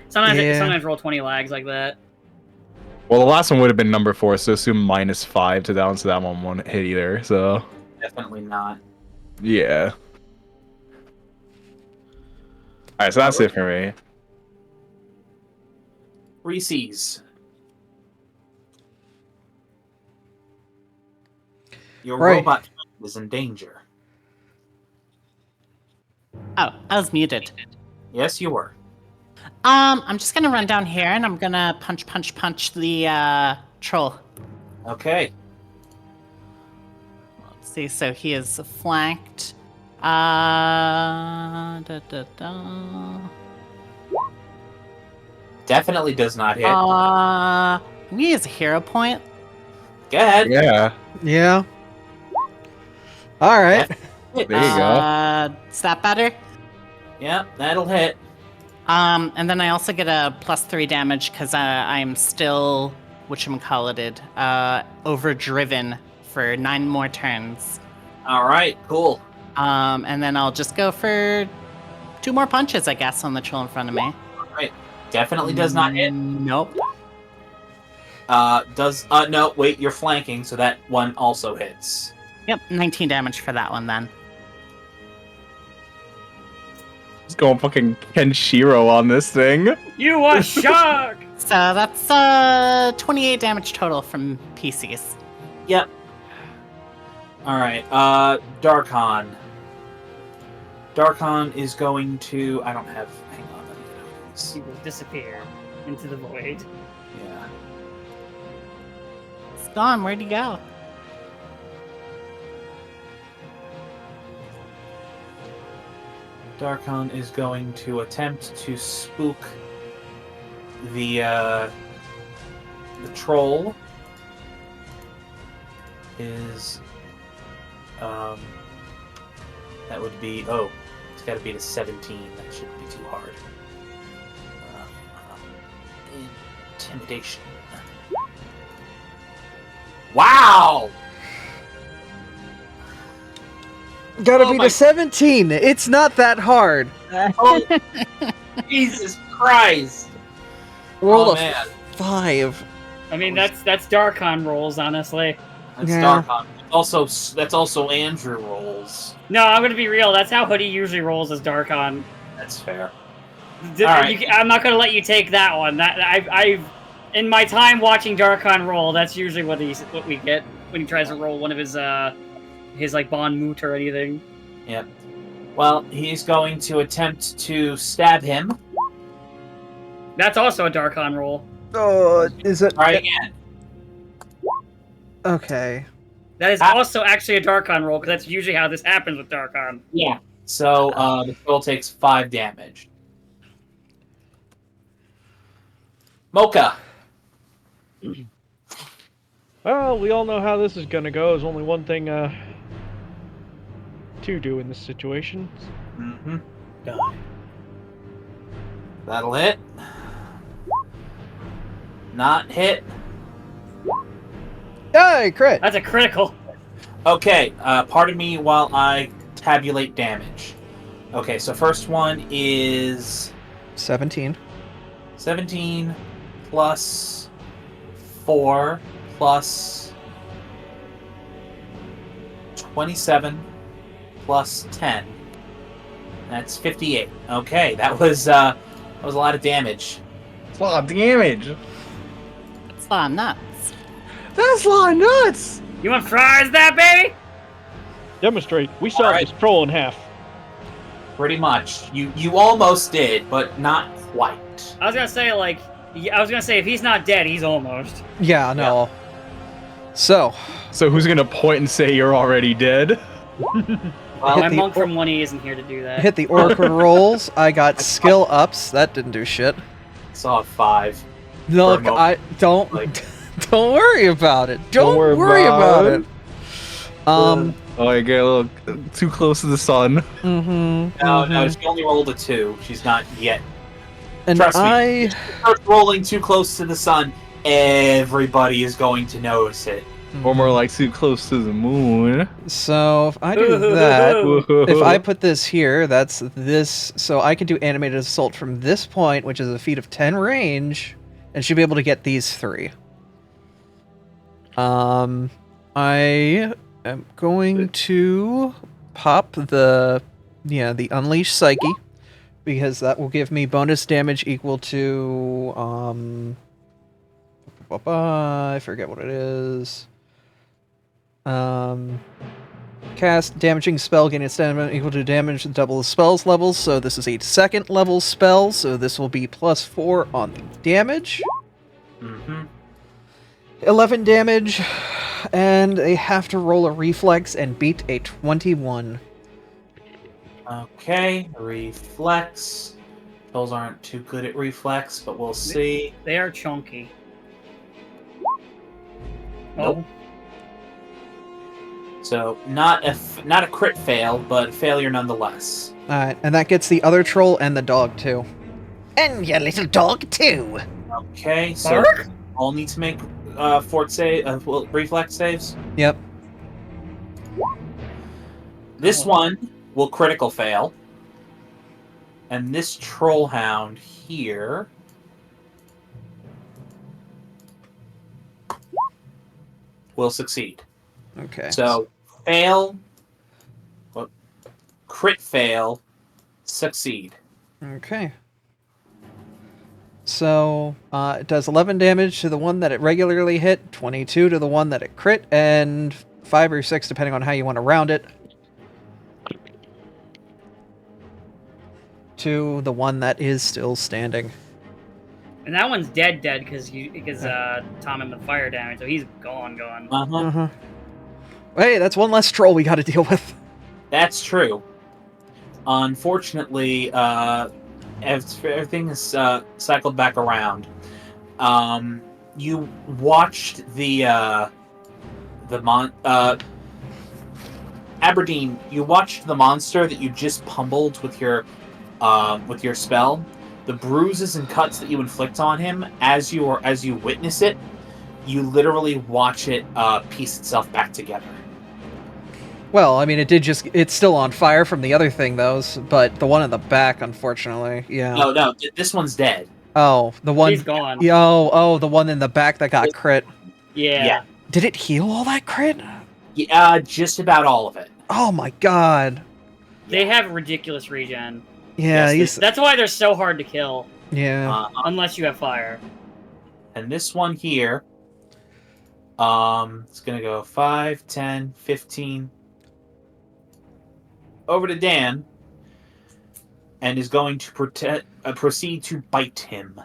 Sometimes Yeah. sometimes roll 20 lags like that. Well, the last one would have been number 4, so assume -5 to that one, so that one won't hit either, so... Definitely not. Yeah. Alright, so that's it for me. Reese's. Your Right. robot is in danger. Oh, I was muted. Yes, you were. I'm just gonna run down here and I'm gonna punch the troll. Okay. Let's see, so he is flanked. Definitely does not hit. He has a hero point. Go ahead. Yeah. Yeah. All right. There you go. Is that better? Yeah, that'll hit. And then I also get a +3 damage because I'm still whatchamacallited, overdriven for 9 more turns. All right, cool. And then I'll just go for 2 more punches, I guess, on the troll in front of me. All right. Definitely does not hit. Nope. No, wait, you're flanking, so that one also hits. Yep, 19 damage for that one then. Just going fucking Kenshiro on this thing. You are shark! So that's 28 damage total from PCs. Yep. All right, Darkon. Darkon is going to... I don't have... Hang on, let me get out of this. He will disappear into the void. Yeah. It's gone. Where'd he go? Darkon is going to attempt to spook the troll. Is that would be it's got to be to 17. That shouldn't be too hard. Intimidation. Wow! Gotta Oh be my- to 17. It's not that hard. Oh, Jesus Christ! Roll Oh, a man. 5. I mean, that's Darkon rolls, honestly. That's Yeah. Darkon. That's also Andrew rolls. No, I'm gonna be real. That's how Hoodie usually rolls as Darkon. That's fair. Alright. I'm not gonna let you take that one. That I've in my time watching Darkon roll, that's usually what we get when he tries to roll one of his like Bon Moot or anything. Yep. Well, he's going to attempt to stab him. That's also a Darkon roll. Oh, is it? Try again. Okay. That is also actually a Darkon roll, because that's usually how this happens with Darkon. Yeah. So the troll takes 5 damage. Mocha. Well, we all know how this is gonna go. There's only one thing to do in this situation. Mm-hmm. That'll hit. Not hit. Hey, crit. That's a critical. Okay, pardon me while I tabulate damage. Okay, so first one is 17. 17 plus 4 plus 27 plus 10. That's 58. Okay, that was a lot of damage. It's a lot of damage. It's a lot of nuts. That's a lot of nuts. You want fries, that baby? Demonstrate. We saw Alright. this troll in half. Pretty much. You almost did, but not quite. I was gonna say if he's not dead, he's almost. Yeah, no. So, So who's gonna point and say you're already dead? Well, Hit My the monk or- from 1E isn't here to do that. hit the Oracle rolls. I got skill ups. That didn't do shit. saw a 5. Look, moment, I don't like- don't worry about it. Don't worry about it. Oh, I get a little too close to the sun. No, she only rolled a 2. She's not yet. And Trust me. I Start rolling too close to the sun, everybody is going to notice it. Or more like too close to the moon. so if I do that, if I put this here, that's this. So I can do animated assault from this point, which is a feat of 10 range, and should be able to get these 3. I am going to pop the Unleash Psyche, because that will give me bonus damage equal to I forget what it is. Cast damaging spell, gain its damage equal to damage double the spell's levels. So this is a second level spell, so this will be +4 on the damage. 11 damage, and they have to roll a reflex and beat a 21. Okay, reflex. Those aren't too good at reflex, but we'll see. They are chunky. Nope. So not a crit fail, but a failure nonetheless. Alright, and that gets the other troll and the dog too. And your little dog too. Okay, so all need to make reflex saves. Yep. This one will critical fail. And this troll hound here will succeed. Okay. So fail, crit fail, succeed. Okay. So it does 11 damage to the one that it regularly hit, 22 to the one that it crit, and 5 or 6 depending on how you want to round it, to the one that is still standing. And that one's dead because Tom him with fire damage, so he's gone. Hey, that's one less troll we got to deal with. That's true. Unfortunately, everything is cycled back around. You watched Aberdeen. You watched the monster that you just pummeled with your spell. The bruises and cuts that you inflict on him, as you witness it, you literally watch it piece itself back together. Well, I mean, it's still on fire from the other thing, though, but the one in the back, unfortunately, yeah. No, this one's dead. Oh, the one... He's gone. Oh, the one in the back that got crit. Yeah. Did it heal all that crit? Yeah, just about all of it. Oh my god. They have ridiculous regen. Yeah, that's why they're so hard to kill. Yeah. Unless you have fire. And this one here, it's gonna go 5, 10, 15. Over to Dan, and is going to proceed to bite him.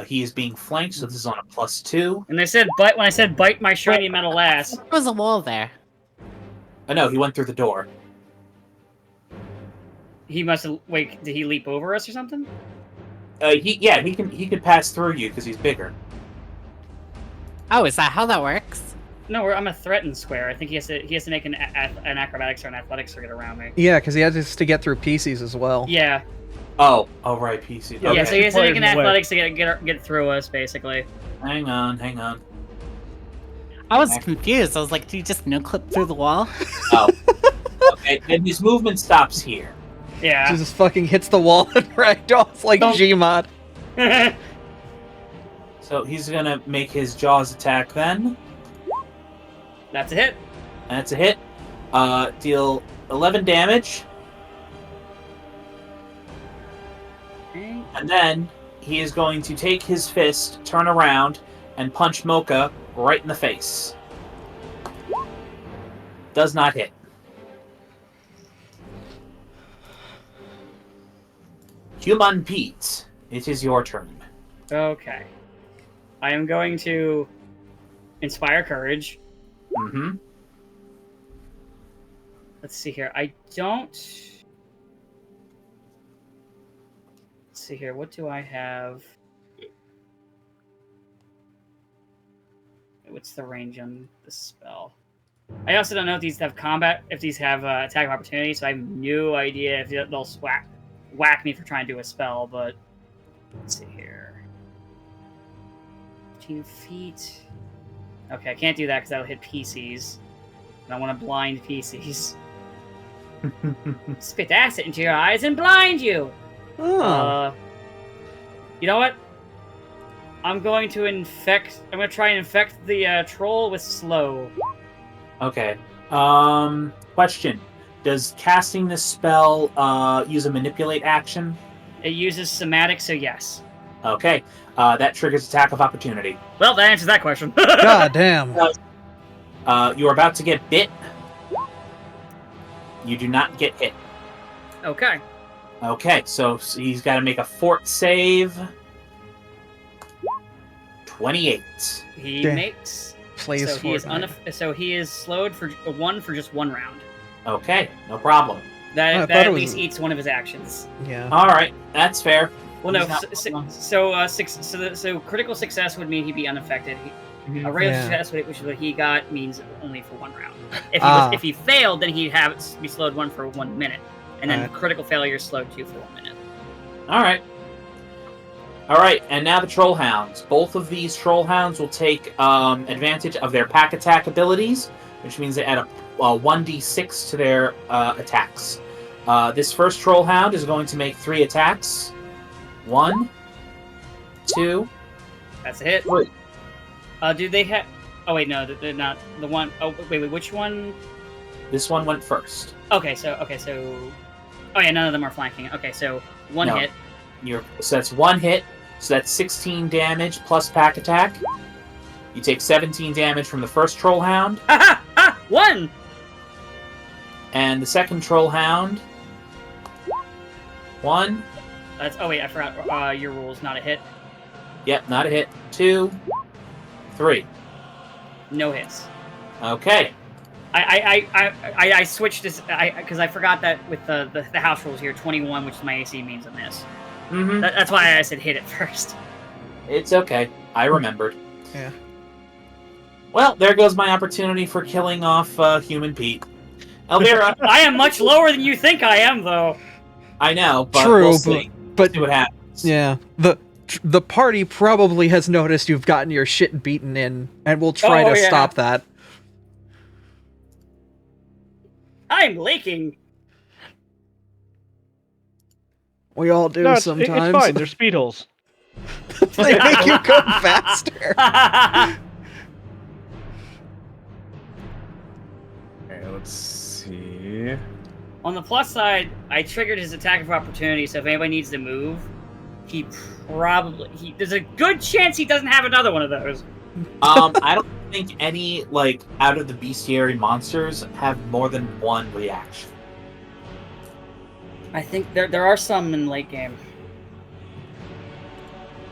He is being flanked, so this is on a +2. And they said bite when I said bite my shiny metal ass. There was a wall there. Oh no, he went through the door. He must have. Wait, did he leap over us or something? He can pass through you because he's bigger. Oh, is that how that works? No, I'm a threatened square. I think he has to make an acrobatics or an athletics to get around me. Yeah, because he has to get through PCs as well. Yeah. Oh, right, PC. Yeah, Okay. so he has to make an athletics to get through us, basically. Hang on. I was confused. I was like, do you just no-clip through the wall? Oh. Okay, and his movement stops here. Yeah. Jesus fucking hits the wall and ragdolls like Gmod. So he's gonna make his Jaws attack then. That's a hit. That's a hit. Deal 11 damage. Okay. And then he is going to take his fist, turn around, and punch Mocha right in the face. Does not hit. Human Pete, it is your turn. Okay. I am going to inspire courage. Mm-hmm. Let's see here. I don't... Let's see here. What do I have? What's the range on this spell? I also don't know if these have combat, if these have attack of opportunity, so I have no idea if they'll whack me for trying to do a spell, but let's see here. 15 feet. Okay, I can't do that because that'll hit PCs. And I want to blind PCs. Spit acid into your eyes and blind you! Oh. You know what? I'm going to try and infect the troll with slow. Okay. Question. Does casting this spell use a manipulate action? It uses somatic, so yes. Okay. That triggers attack of opportunity. Well, that answers that question. God damn. You are about to get bit. You do not get hit. Okay. Okay, so he's got to make a fort save. 28. He Damn. makes. Plays So he is Fortnite. so he is slowed for one for just 1 round. Okay, no problem. I That thought that it at was- least eats one of his actions. Yeah. All right, that's fair. Well, no. He's not- So critical success would mean he'd be unaffected. A regular Yeah. success, which is what he got, means only for 1 round. If he failed, then he'd have it be slowed 1 for 1 minute, and then Alright. critical failure is slowed 2 for 1 minute. All right. All right, and now the troll hounds. Both of these troll hounds will take advantage of their pack attack abilities, which means they add a 1d6 to their attacks. This first troll hound is going to make 3 attacks. 1, 2, That's a hit. 3. Do they have? Oh wait, no, they're not the one. Oh wait, which one? This one went first. Okay, so oh yeah, none of them are flanking. Okay, so 1 No. hit. So that's 1 hit. So that's 16 damage plus pack attack. You take 17 damage from the first troll hound, Ha ha! 1. and the second troll hound. 1. Oh wait, I forgot. Your rule's not a hit. Yep, not a hit. 2, 3. No hits. Okay. I switched this because I forgot that with the house rules here, 21, which is my AC, means a miss. Mm-hmm. That's why I said hit it first. It's okay. I remembered. Yeah. Well, there goes my opportunity for killing off Human Pete. Elvira, I am much lower than you think I am, though. I know, but True, we'll see. but See what happens. yeah, the party probably has noticed you've gotten your shit beaten in, and will try to yeah. stop that. I'm leaking. We all do No, it's sometimes. fine. They're speed holes. They make you go faster. Okay, let's see. On the plus side, I triggered his attack of opportunity, so if anybody needs to move, there's a good chance he doesn't have another one of those. I don't think any, out of the bestiary monsters have more than 1 reaction. I think there are some in late game.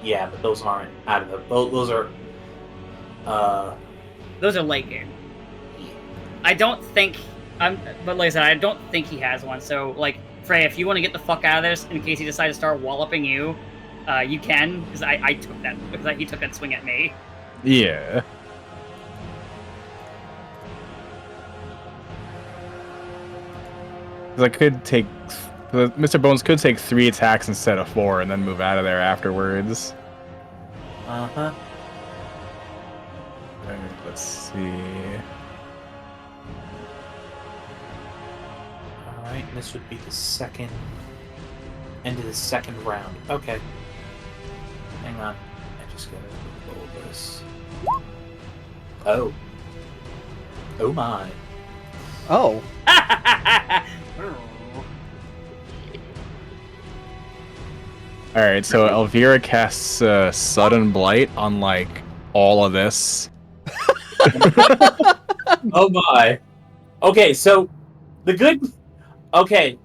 Yeah, but those aren't out of the... Those are... Those are late game. I don't think... but like I said, I don't think he has one, so, Frey, if you want to get the fuck out of this, in case he decides to start walloping you, you can, because I took that, because he took that swing at me. Yeah. I could take... Mr. Bones could take 3 attacks instead of 4 and then move out of there afterwards. Uh-huh. Alright, let's see... Alright, this would be the end of the second round. Okay. Hang on. I just gotta roll this. Oh. Oh my. Oh. Alright, so Elvira casts Sudden Blight on, all of this. Oh my. Okay, so the good... Okay,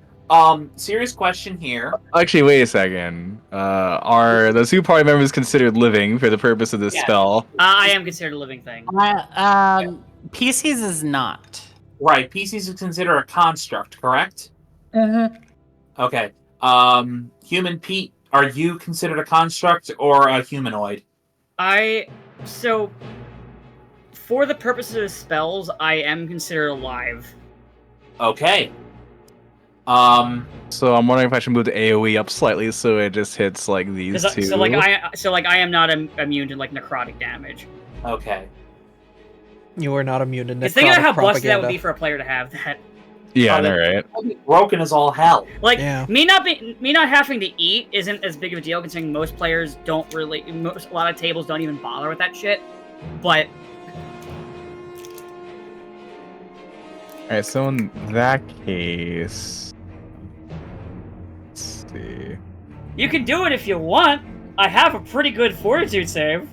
serious question here. Actually, wait a second. Are the 2 party members considered living for the purpose of this Yeah. spell? I am considered a living thing. PCs is not. Right, PCs is considered a construct, correct? Mm-hmm. Okay. Human Pete, are you considered a construct or a humanoid? So, for the purposes of spells, I am considered alive. Okay. So I'm wondering if I should move the AoE up slightly so it just hits, these 2. So I am not immune to, necrotic damage. Okay. You are not immune to necrotic Just think about how busted propaganda. that would be for a player to have that. Yeah, alright. Broken as all hell. Yeah. Me not having to eat isn't as big of a deal, considering most players don't really, a lot of tables don't even bother with that shit. But Alright, so in that case... Let's see... You can do it if you want. I have a pretty good fortitude save.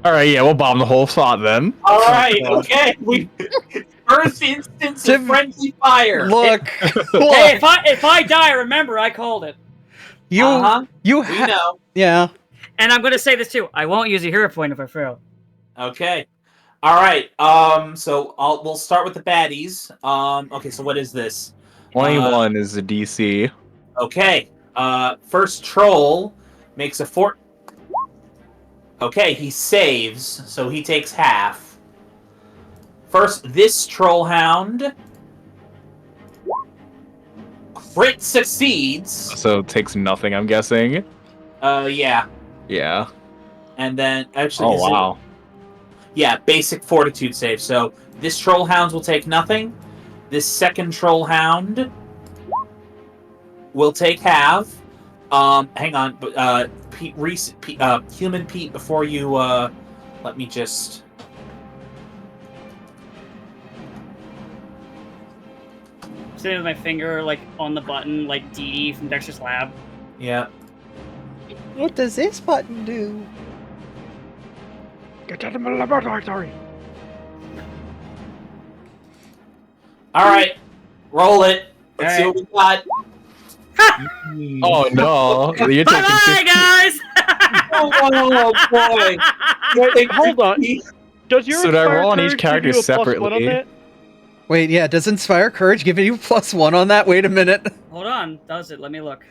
Alright, yeah, we'll bomb the whole spot then. Alright, okay. First instance of friendly fire. Look. Hey, if I die, remember I called it. We know. Yeah. And I'm gonna say this too. I won't use a hero point if I fail. Okay. Alright, so we'll start with the baddies. Okay, so what is this? 21 is the DC. Okay. First troll makes a fort. Okay, he saves, so he takes half. First, this troll hound crit succeeds. So it takes nothing, I'm guessing. Yeah. Yeah. And then actually. Oh wow. Yeah, basic fortitude save. So this troll hound will take nothing. This second troll hound will take half. Hang on, but Human Pete, before you let me just. Sitting with my finger like on the button, like DD from Dexter's Lab. Yeah. What does this button do? Get out of my laboratory. All right, roll it. Let's see what we got. Oh no! You're taking Bye, guys. Oh boy! Wait, hold on. Does your So do I Inspire roll on each Courage character give you a +1 on separately? that? Wait, yeah, does Inspire Courage give you +1 on that? Wait a minute. Hold on, does it? Let me look.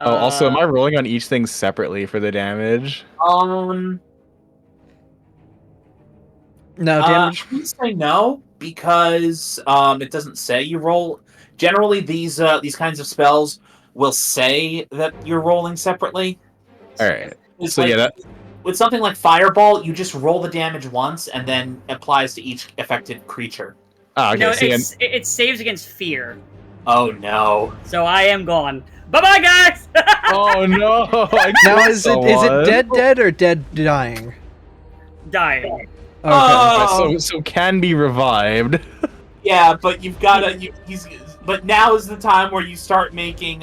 Oh, also, am I rolling on each thing separately for the damage? No damage. I'm gonna say no because it doesn't say you roll. Generally, these kinds of spells will say that you're rolling separately. All right. It's So like, yeah, that with something like Fireball, you just roll the damage once and then applies to each affected creature. okay. No, so yeah, it saves against fear. Oh no! So I am gone. Bye bye, guys. oh no! I Now killed is someone. it dead or dead dying? Dying. Okay. Oh! So can be revived. Yeah, but you've gotta. But now is the time where you start making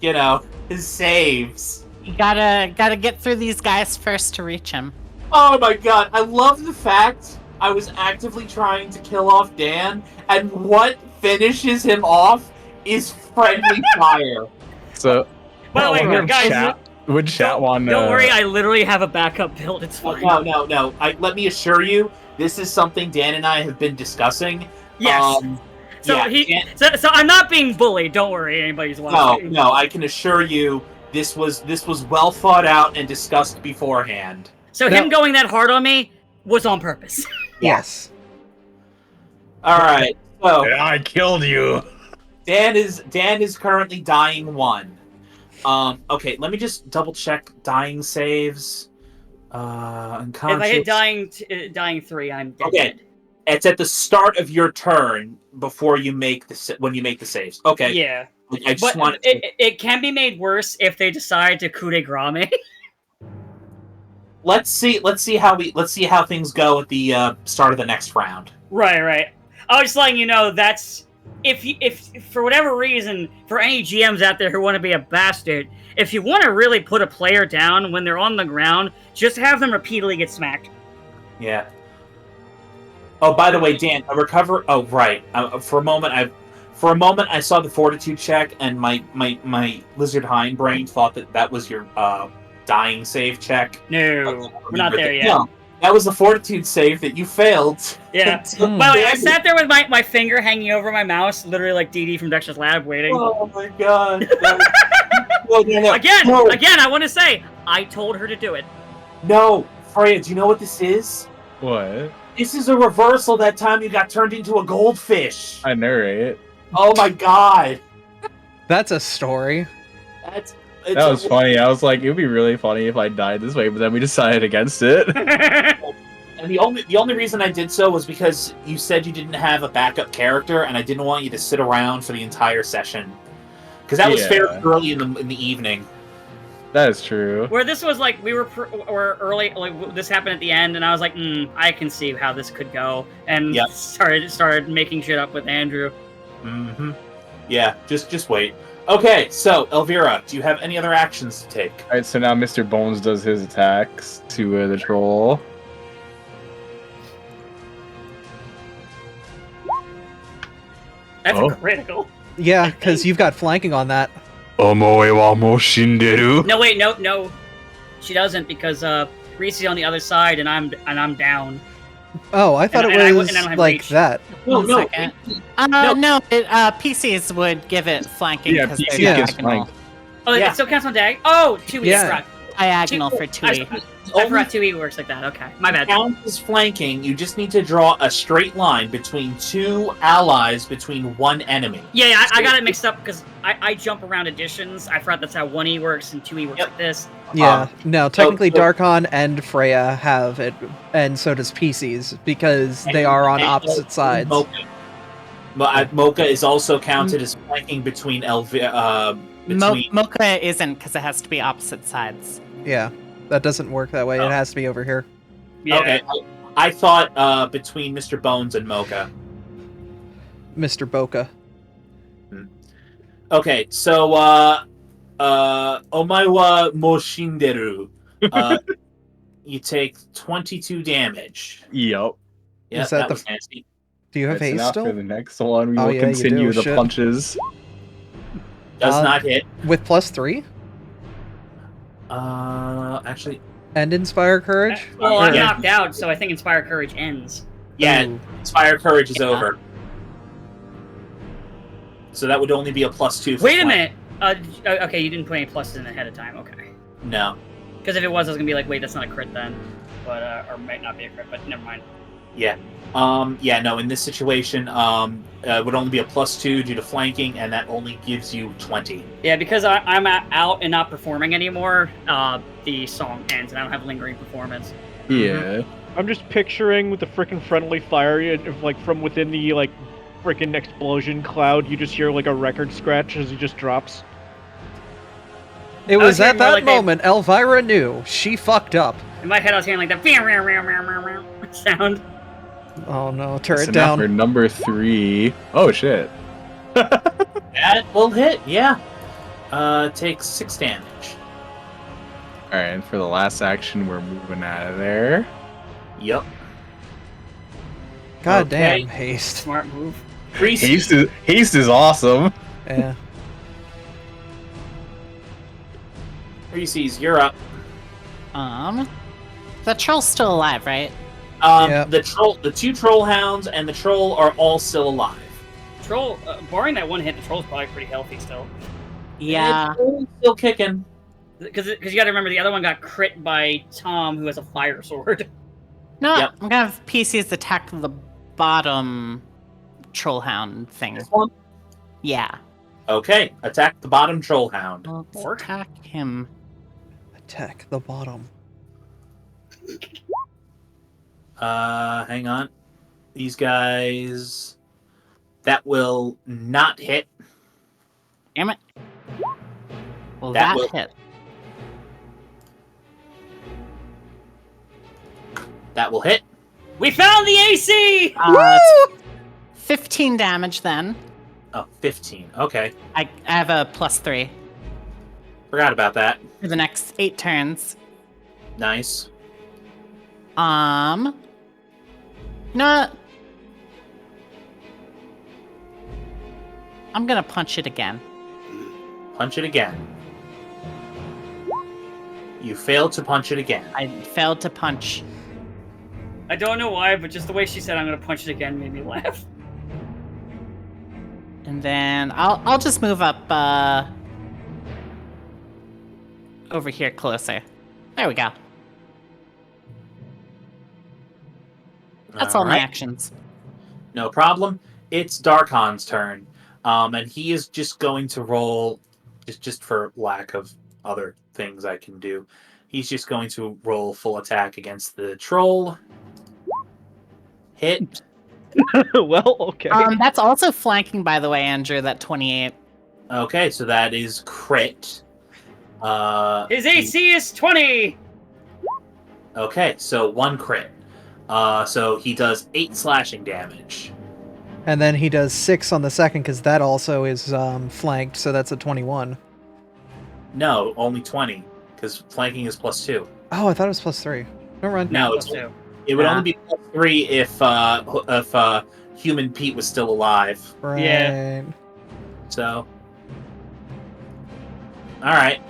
his saves. You gotta get through these guys first to reach him. Oh my god, I love the fact I was actively trying to kill off Dan, and what finishes him off is friendly fire. So, By the way, guys, would chat want? Don't worry, I literally have a backup build. It's fine. No. Let me assure you, this is something Dan and I have been discussing. Yes. So I'm not being bullied. Don't worry, anybody's watching. No, I can assure you, this was well thought out and discussed beforehand. So him going that hard on me was on purpose. Yes. All right. So I killed you. Dan is currently dying 1. Okay, let me just double check dying saves. Unconscious. If I hit dying 3, I'm dead. Okay. It's at the start of your turn before you make when you make the saves. Okay. Yeah. I just want it can be made worse if they decide to coup de grace me. Let's see how things go at the start of the next round. Right. I was just letting you know that's if for whatever reason, for any GMs out there who want to be a bastard, if you want to really put a player down when they're on the ground, just have them repeatedly get smacked. Yeah. Oh, by the way, Dan, a recover. Oh, right. For a moment, I saw the fortitude check, and my lizard hind brain thought that was your dying save check. No, we're not there yet. No, that was the fortitude save that you failed. Yeah. By the way, I sat there with my finger hanging over my mouse, literally like DD from Dexter's Lab, waiting. Oh my god. Again, I want to say, I told her to do it. No, Freya, do you know what this is? What? This is a reversal that time you got turned into a goldfish. I know, right? Oh my god. That's a story. That was funny. I was like, it would be really funny if I died this way, but then we decided against it. And the only reason I did so was because you said you didn't have a backup character, and I didn't want you to sit around for the entire session, because that was fairly early in the evening. That is true. Where this was like or early, like this happened at the end, and I was like, I can see how this could go, and started making shit up with Andrew. Mm-hmm. Yeah, just wait. Okay, so Elvira, do you have any other actions to take? All right, so now Mr. Bones does his attacks to the troll. That's a critical. Yeah, because you've got flanking on that. Omoe wa mo shinderu. No, wait, no. She doesn't because Reese's on the other side and I'm down. Oh, I thought it was like reach. that. No. No, PCs would give it flanking Yeah, because PC they're gets diagonal. flanked. Oh, it still counts on dag? Oh, 2E. Yeah. Diagonal for 2E. I forgot 2E works like that. Okay, my bad. Counts as flanking. You just need to draw a straight line between two allies between one enemy. Yeah, I got it mixed up because I jump around additions. I forgot that's how 1E works and 2E works like this. Yeah, no, technically Darkon and Freya have it, and so does PCs, because they are on opposite sides. Mocha is also counted as flanking between Mocha isn't because it has to be opposite sides. Yeah, that doesn't work that way. It has to be over here. Yeah. Okay, I thought between Mr. Bones and Mocha. Mr. Boca. Okay, so omae wa mo shinderu. You take 22 damage. Yep. Yeah, Is that was nasty. Do you have haste still? For the next one, we Oh, will yeah, you continue do. the Shit. punches. Does not hit. With +3? Actually. And Inspire Courage? Well, I'm knocked out, so I think Inspire Courage ends. Yeah, Ooh. Inspire Courage is over. So that would only be a +2. For Wait a flank. minute. Okay, you didn't put any pluses in ahead of time. Okay. No. Because if it was, I was gonna be like, wait, that's not a crit then, but or might not be a crit, but never mind. Yeah. Yeah, no, in this situation, it would only be a +2 due to flanking, and that only gives you 20. Yeah, because I'm out and not performing anymore, the song ends, and I don't have lingering performance. Yeah. I'm just picturing with the frickin' friendly fire, like from within the like frickin' explosion cloud, you just hear like a record scratch as he just drops. It was hearing at more that like moment Elvira knew she fucked up. In my head, I was hearing like that sound. Oh no, turret So now down. for number 3. Oh shit. That will hit, yeah. Takes 6 damage. Alright, and for the last action, we're moving out of there. Yep. God Okay. damn, haste. Smart move. Haste is awesome. Yeah. Reese's, you're up. The troll's still alive, right? Yep. The 2 troll hounds and the troll are all still alive. Troll, barring that one hit, the troll's probably pretty healthy still. Yeah. The troll's still kicking. Because you got to remember, the other one got crit by Tom, who has a fire sword. No, Yep. I'm gonna have PCs attack the bottom troll hound thing. This one? Yeah. Okay, attack the bottom troll hound. Let's attack him. Attack the bottom. Hang on. These guys... That will not hit. Damn it. Well, That that will- hit. That will hit. We found the AC! It's 15 damage then. Oh, 15. Okay. I have a +3 Forgot about that. for the next 8 turns. Nice. No. I'm gonna punch it again. Punch it again. You failed to punch it again. I failed to punch. I don't know why, but just the way she said I'm gonna punch it again made me laugh. And then I'll just move up over here closer. There we go. That's all my Alright. actions. No problem. It's Darkon's turn. And he is just going to roll, just for lack of other things I can do, he's just going to roll full attack against the troll. Hit. Well, okay. That's also flanking, by the way, Andrew, that 28. Okay, so that is crit. His AC is 20. Okay, so 1 crit. So he does 8 slashing damage. And then he does 6 on the second, because that also is flanked, so that's a 21. No, only 20, because flanking is +2. Oh, I thought it was +3. Never mind. No, it would only be +3 if Human Pete was still alive. Right. Yeah. So, all right.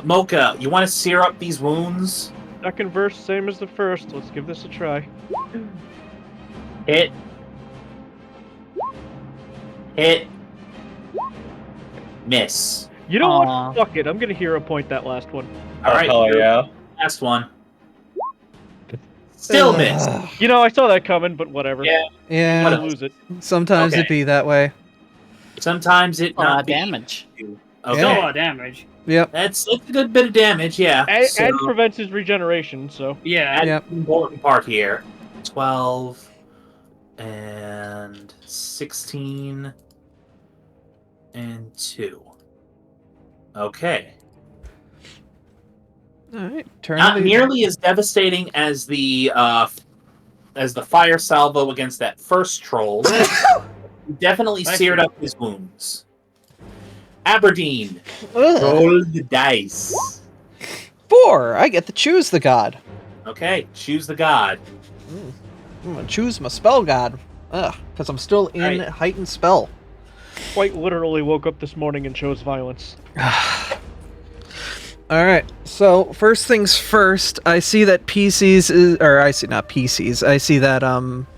Mocha, you want to sear up these wounds? Second verse, same as the first. Let's give this a try. Hit. Hit. Miss. You know what? Fuck it. I'm gonna hero point that last one. All right. Hell yeah. Last one. Still missed. You know, I saw that coming, but whatever. Yeah. I'm gonna lose it. Sometimes it be that way. Sometimes it not be. damage. Okay. Still a lot of damage. Yep. That's a good bit of damage, yeah. And prevents his regeneration, so. Yeah. That's the important part here. 12 and 16 and 2. Okay. Alright, turn Not the- nearly as devastating as the fire salvo against that first troll. Definitely seared up his wounds. Aberdeen, roll the dice. 4! I get to choose the god. Okay, choose the god. I'm gonna choose my spell god. Because I'm still in heightened spell. Quite literally woke up this morning and chose violence. Alright, so first things first, I see that PCs is, or I see, not PCs, I see that,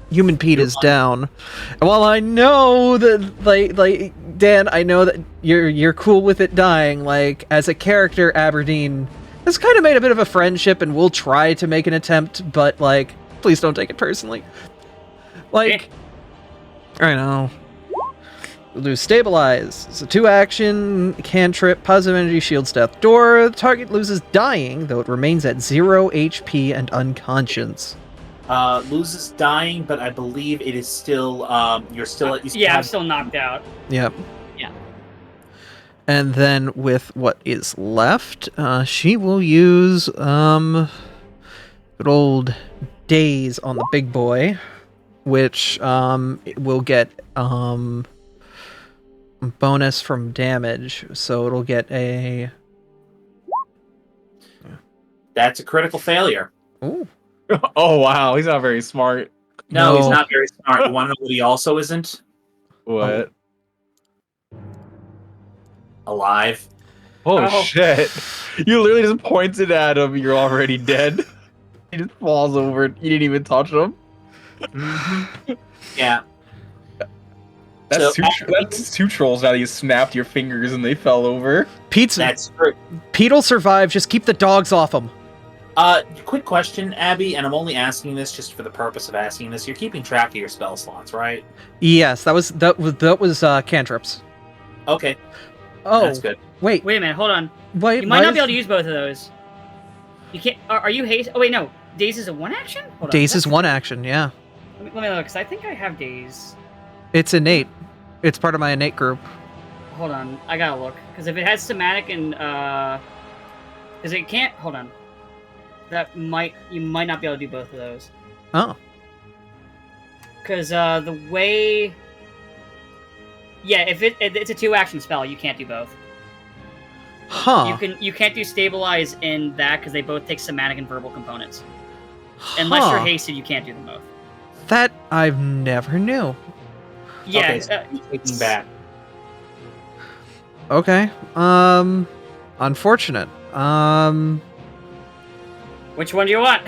Human Pete is down. And while I know that, like, Dan, I know that you're cool with it dying, like, as a character, Aberdeen has kind of made a bit of a friendship and will try to make an attempt, but, like, please don't take it personally. Like, I know. We'll do Stabilize. It's a 2-action, cantrip, positive energy, shields death door. The target loses dying, though it remains at 0 HP and unconscious. Loses dying, but I believe it is still, you're still at... I'm still knocked out. Yep. Yeah. And then with what is left, she will use, good old Daze on the big boy, which, will get, bonus from damage, so it'll get a... That's a critical failure. Ooh. Oh wow, he's not very smart. No, he's not very smart. You want to know what he also isn't? What? Alive. Oh shit! You literally just pointed at him. You're already dead. He just falls over. You didn't even touch him. Yeah. That's, that's 2 trolls now that you snapped your fingers and they fell over. That's true. Pete'll survive. Just keep the dogs off him. Quick question, Abby, and I'm only asking this just for the purpose of asking this. You're keeping track of your spell slots, right? Yes, that was cantrips. Okay. Oh, that's good. Wait a minute, hold on. Wait, you might not be able to use both of those. You can't. Are you haste? Oh wait, no. Daze is a 1-action. Hold on. Daze is 1 action. Yeah. Let me look, because I think I have Daze. It's innate. It's part of my innate group. Hold on, I gotta look, because if it has somatic and because it can't. Hold on. You might not be able to do both of those. Oh. Because the way. Yeah, if it's a 2-action spell, you can't do both. Huh. You can't do stabilize in that because they both take somatic and verbal components. Unless you're hasted, you can't do them both. That I've never knew. Yeah, okay, taking back. Okay. Unfortunate. Which one do you want?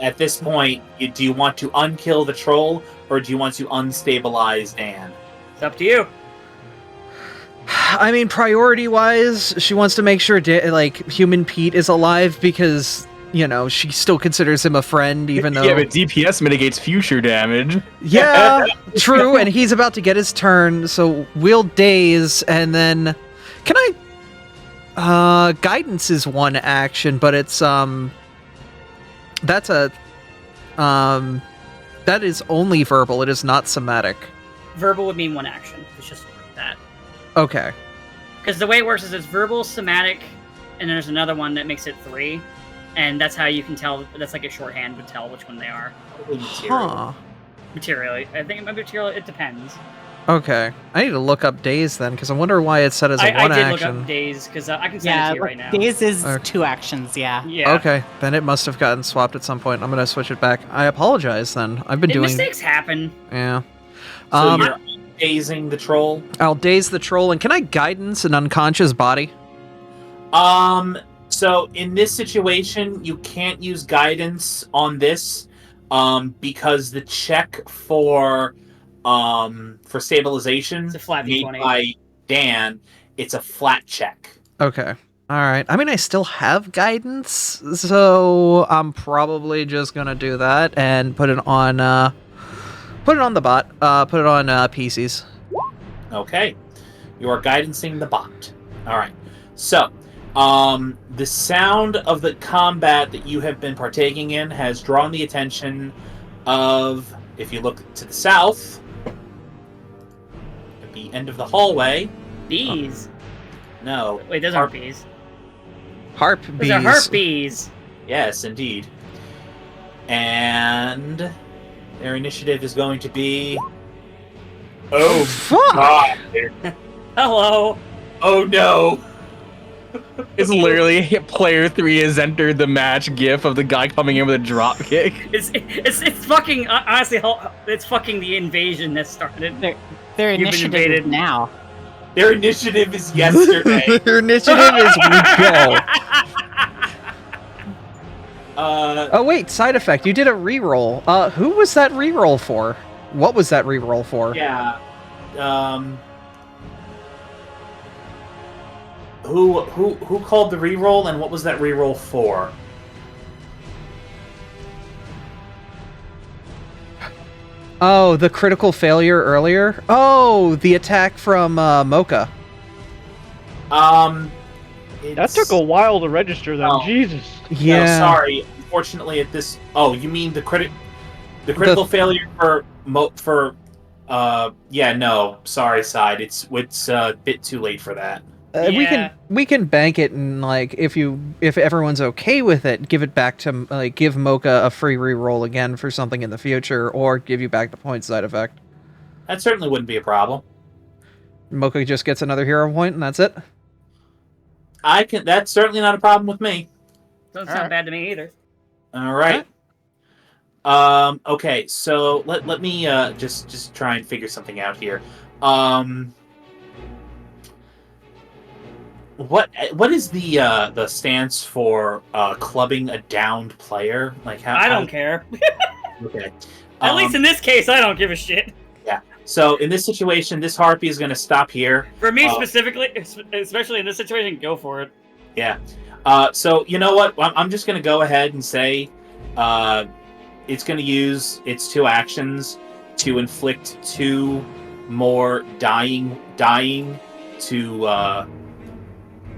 At this point, do you want to unkill the troll or do you want to unstabilize Dan? It's up to you. I mean, priority-wise, she wants to make sure, Human Pete is alive because, she still considers him a friend, even though... Yeah, but DPS mitigates future damage. Yeah, true, and he's about to get his turn, so we'll Daze, and then... Can I... Guidance is 1 action, but it's, That's a... That is only verbal, it is not somatic. Verbal would mean 1 action. It's just that. Okay. Because the way it works is it's verbal, somatic, and there's another one that makes it 3. And that's how you can tell. That's like a shorthand to tell which one they are. Huh. Material. I think material. It depends. Okay. I need to look up days then, because I wonder why it's set as a one I did action. look up days because I can send it to you right now. Days is Okay. 2 actions, yeah. Yeah. Okay, then it must have gotten swapped at some point. I'm gonna switch it back. I apologize then. I've been doing. Mistakes happen. Yeah. So you're dazing the troll. I'll daze the troll, and can I guidance an unconscious body? So in this situation, you can't use guidance on this, because the check for stabilization It's a flat made D20. by Dan, it's a flat check. Okay. All right. I mean, I still have guidance, so I'm probably just gonna do that and put it on the bot. Put it on PCs. Okay, you are guidancing the bot. All right. So, the sound of the combat that you have been partaking in has drawn the attention of, if you look to the south, at the end of the hallway. Bees. No. Wait, those aren't bees. Harp bees. Those are harp bees. Yes, indeed. And their initiative is going to be. Oh, fuck! God. Hello. Oh no. It's literally player 3 has entered the match gif of the guy coming in with a drop kick. It's fucking honestly. It's fucking the invasion that started. Their You've been initiative invaded. is now. Their initiative is yesterday. Their initiative is we go. Oh wait, side effect. You did a reroll. Who was that reroll for? What was that reroll for? Yeah. Who called the reroll, and what was that reroll for? Oh, the critical failure earlier? Oh, the attack from Mocha. That took a while to register then. Oh. Jesus. Yeah. No, sorry. Unfortunately, at this. Oh, you mean the critical failure for. Yeah, no. Sorry, side. It's a bit too late for that. We can bank it, and like if everyone's okay with it, give it back to give Mocha a free reroll again for something in the future, or give you back the point side effect. That certainly wouldn't be a problem. Mocha just gets another hero point, and that's it. That's certainly not a problem with me. Doesn't sound bad to me either. All right. Okay, so let me just try and figure something out here. What is the stance for clubbing a downed player? Like how? I don't care. Okay. At least in this case, I don't give a shit. Yeah. So in this situation, this harpy is going to stop here. For me specifically, especially in this situation, go for it. Yeah. So you know what? I'm just going to go ahead and say it's going to use its 2 actions to inflict 2 more dying to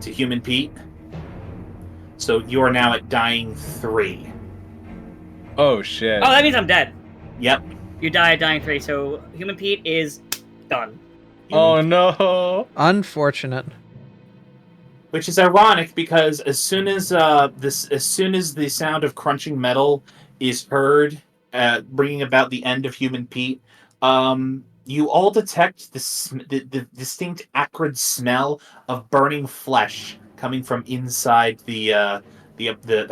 Human Pete. So you are now at dying 3. Oh shit. Oh, that means I'm dead. Yep. You die at dying 3, so Human Pete is done. Oh no. Unfortunate. Which is ironic because as soon as the sound of crunching metal is heard, bringing about the end of Human Pete, you all detect the distinct acrid smell of burning flesh coming from inside the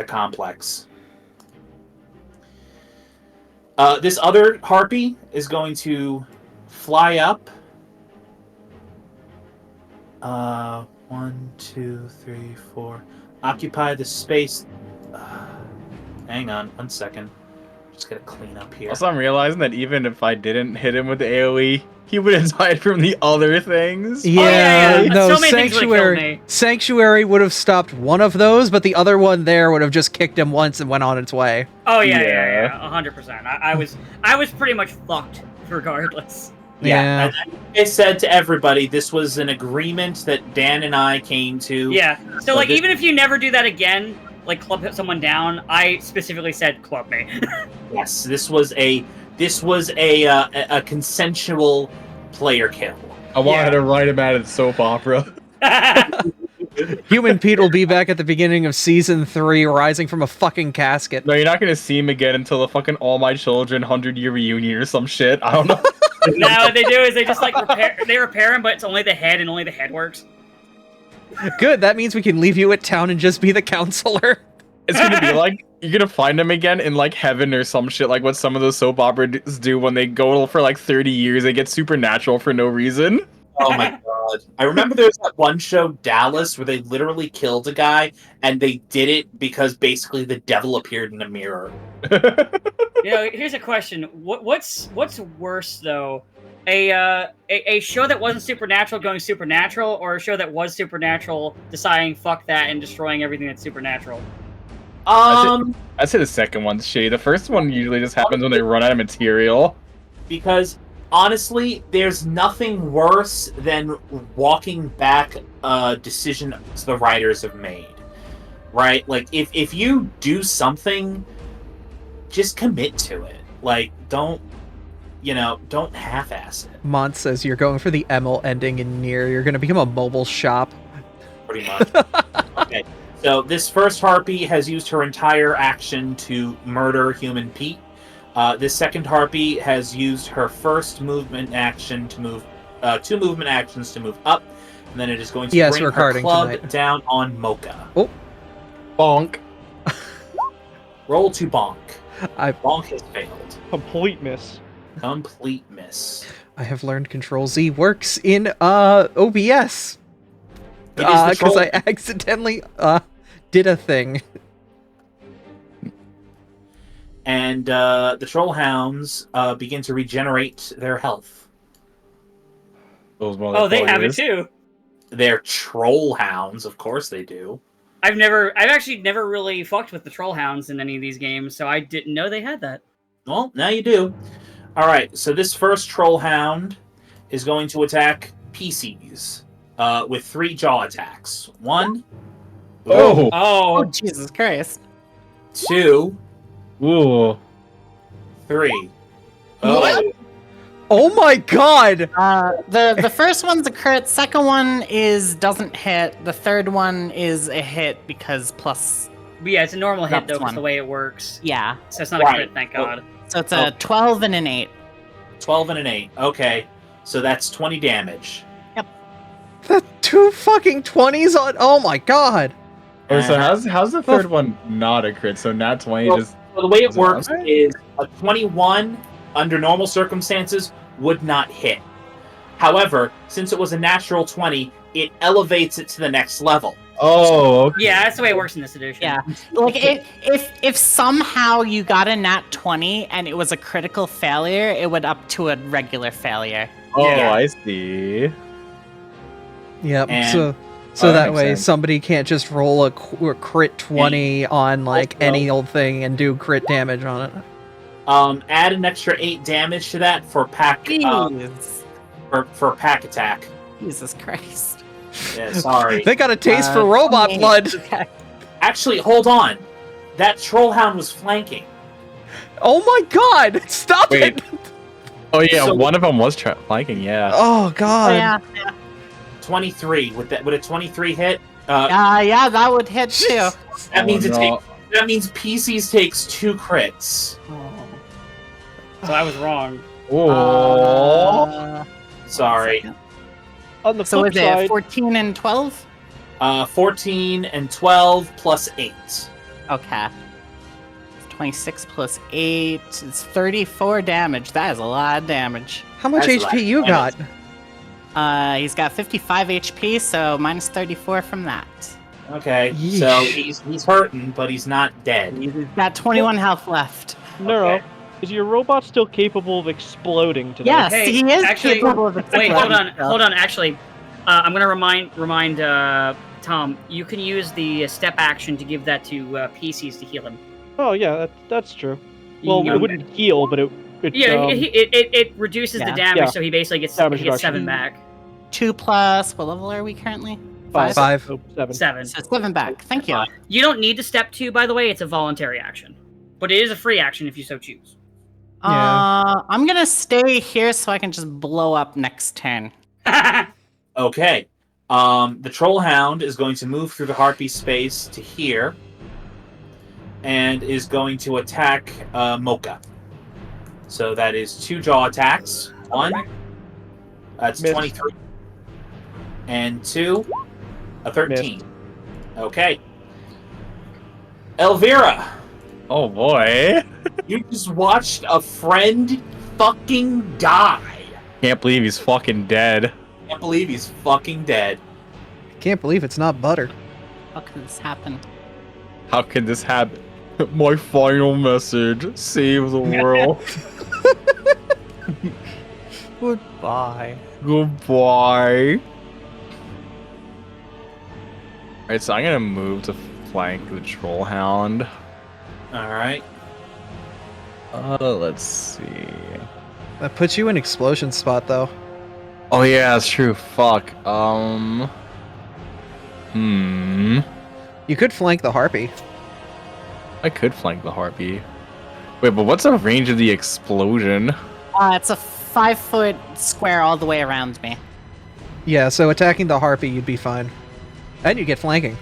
complex. This other harpy is going to fly up. 1, 2, 3, 4. Occupy the space. Hang on, 1 second. Just gotta clean up here. Also, I'm realizing that even if I didn't hit him with the AoE, he would have died from the other things. Yeah, no, So many things would've killed me. Sanctuary would have stopped one of those, but the other one there would have just kicked him once and went on its way. Oh yeah, 100%. I was pretty much fucked regardless. Yeah. And I said to everybody, this was an agreement that Dan and I came to. Yeah. So like, even if you never do that again, like club someone down, I specifically said club me. Yes, this was a consensual player kill. I wanted to write him out of the soap opera. Human Pete will be back at the beginning of season 3, rising from a fucking casket. No, you're not gonna see him again until the fucking All My Children 100-year reunion or some shit. I don't know. Now what they do is they just like repair him, but it's only the head, and only the head works. Good, that means we can leave you at town and just be the counselor. It's gonna be like you're gonna find him again in like heaven or some shit, like what some of those soap operas do when they go for like 30 years. They get supernatural for no reason. Oh my god. I remember there was that one show, Dallas, where they literally killed a guy, and they did it because basically the devil appeared in a mirror. You know, here's a question: what's worse though, a show that wasn't supernatural going supernatural, or a show that was supernatural deciding fuck that and destroying everything that's supernatural? I'd say the second one's shitty. The first one usually just happens when they run out of material. Because honestly, there's nothing worse than walking back a decision the writers have made. Right? Like, if you do something, just commit to it. Like, don't half-ass it. Mont says you're going for the Emil ending in Nier. You're going to become a mobile shop. Pretty much. Okay. So this first harpy has used her entire action to murder Human Pete. This second harpy has used her first movement action to move, 2 movement actions to move up, and then it is going to bring her club down on Mocha. Oh, bonk! Roll to bonk. Bonk has failed. Complete miss. Complete miss. I have learned Control Z works in OBS. Because I accidentally did a thing. And the troll hounds begin to regenerate their health. Oh, they have it too. They're troll hounds, of course they do. I've actually never really fucked with the troll hounds in any of these games, so I didn't know they had that. Well, now you do. Alright, so this first troll hound is going to attack PCs with 3 jaw attacks. 1. Oh, Jesus Christ. 2. Ooh. 3. What? Oh my god! The first one's a crit, second one doesn't hit, the third one is a hit because plus... But yeah, it's a normal hit though, one. because the way it works. Yeah. So it's not a crit, thank god. So it's a 12 and an 8. 12 and an 8. Okay. So that's 20 damage. Yep. The 2 fucking 20s on... Oh my god! Oh, so how's the third one not a crit? So nat 20 just... Well, the way it works is a 21, under normal circumstances, would not hit. However, since it was a natural 20, it elevates it to the next level. Oh, okay. Yeah, that's the way it works in this edition. Yeah. Like, if somehow you got a nat 20 and it was a critical failure, it would up to a regular failure. Oh, Yeah. I see. Yep, And- so that that makes way sense. somebody can't just roll a crit 20 on, like, any old thing and do crit damage on it. Add an extra 8 damage to that for pack Jeez. for pack attack. Jesus Christ. Yeah, sorry. They got a taste for robot blood! Actually, hold on. That troll hound was flanking. Oh my god! Stop Wait. it! Oh yeah, So- one of them was flanking, yeah. Oh god. Yeah. 23. Would a 23 hit? Yeah, that would hit too. That means no. that means PCs takes 2 crits. So I was wrong. Oh. Sorry. On the So flip is it side, 14 and 12? 14 and 12 plus 8. Okay. 26 plus 8 is 34 damage. That is a lot of damage. How much That's HP you got? He's got 55 HP, so minus 34 from that. Okay, Yeesh. so he's hurting, but he's not dead. He's got 21 health left. Nero, Okay. is your robot still capable of exploding today? Yes, Hey, he is actually, capable of Wait, exploding. hold on. Actually, I'm gonna remind Tom. You can use the step action to give that to PCs to heal him. Oh yeah, that's true. Well, You- it wouldn't heal, but it Yeah, it reduces Yeah. the damage, Yeah. so he basically gets Damage 7 reduction. back. 2 plus, what level are we currently? 5. Oh, 7. 7. So 7 back. Thank you. You don't need to step 2, by the way. It's a voluntary action, but it is a free action if you so choose. I'm gonna stay here so I can just blow up next turn. Okay. The Troll Hound is going to move through the Harpy space to here, and is going to attack Mocha. So that is 2 jaw attacks. 1, that's Missed. 23, and 2, a 13. Missed. Okay. Elvira, Oh boy. you just watched a friend fucking die. Can't believe he's fucking dead. Can't believe he's fucking dead. Can't believe it's not butter. How can this happen? How could this happen? My final message: save the world. Goodbye. Goodbye. Alright, so I'm gonna move to flank the Troll Hound. Alright. Let's see. That puts you in explosion spot, though. Oh yeah, that's true. Fuck. You could flank the Harpy. I could flank the Harpy. Wait, but what's the range of the explosion? It's a 5-foot square all the way around me. Yeah, so attacking the Harpy, you'd be fine. And you get flanking.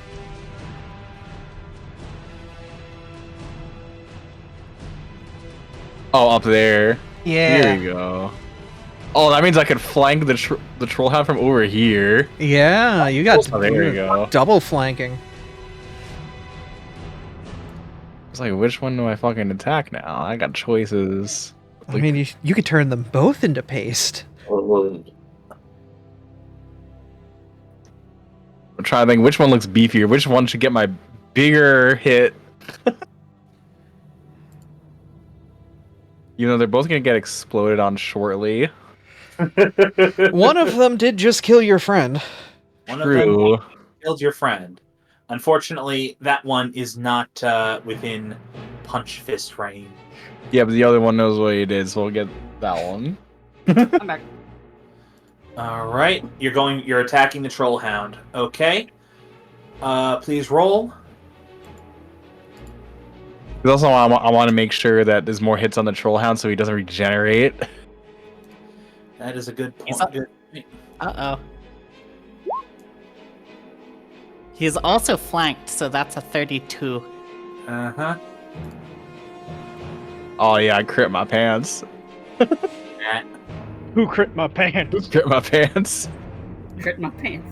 Oh, up there. Yeah. Here we go. Oh, that means I could flank the Troll Hound from over here. Yeah, you got Oh, there you go. double flanking. It's like, which one do I fucking attack now? I got choices. I mean, you could turn them both into paste. I'm trying to think which one looks beefier. Which one should get my bigger hit? You know, they're both gonna get exploded on shortly. One of them did just kill your friend. One of them killed your friend. Unfortunately, that one is not within punch fist range. Yeah, but the other one knows what he did, so we'll get that one. I'm back. All right, you're attacking the Troll Hound. Okay. Please roll. Because also, I want to make sure that there's more hits on the Troll Hound so he doesn't regenerate. That is a good point. Good point. Uh-oh. He's also flanked, so that's a 32. Uh-huh. Oh yeah, I crit my pants. Matt. Who crit my pants? Crit my pants. Crit my pants.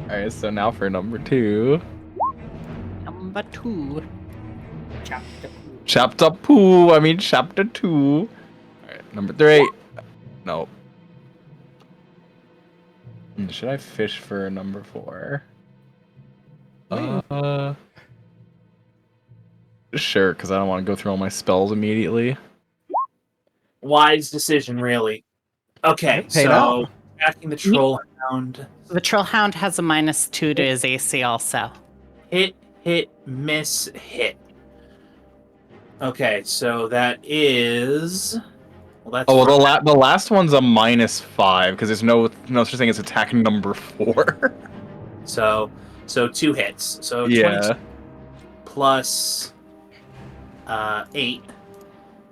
Alright, so now for number 2. Number 2. Chapter 2. I mean, chapter 2. Alright, number 3. Nope. Should I fish for number 4? Sure, because I don't want to go through all my spells immediately. Wise decision, really. Okay, Paid so out. attacking the Troll Hound. The Troll Hound has a -2 to his AC also. Hit, miss, hit. Okay, so that is... Well, that's Oh, well, the last one's a -5 because there's no such thing as attack number 4. So 2 hits. So Yeah. 22 plus 8.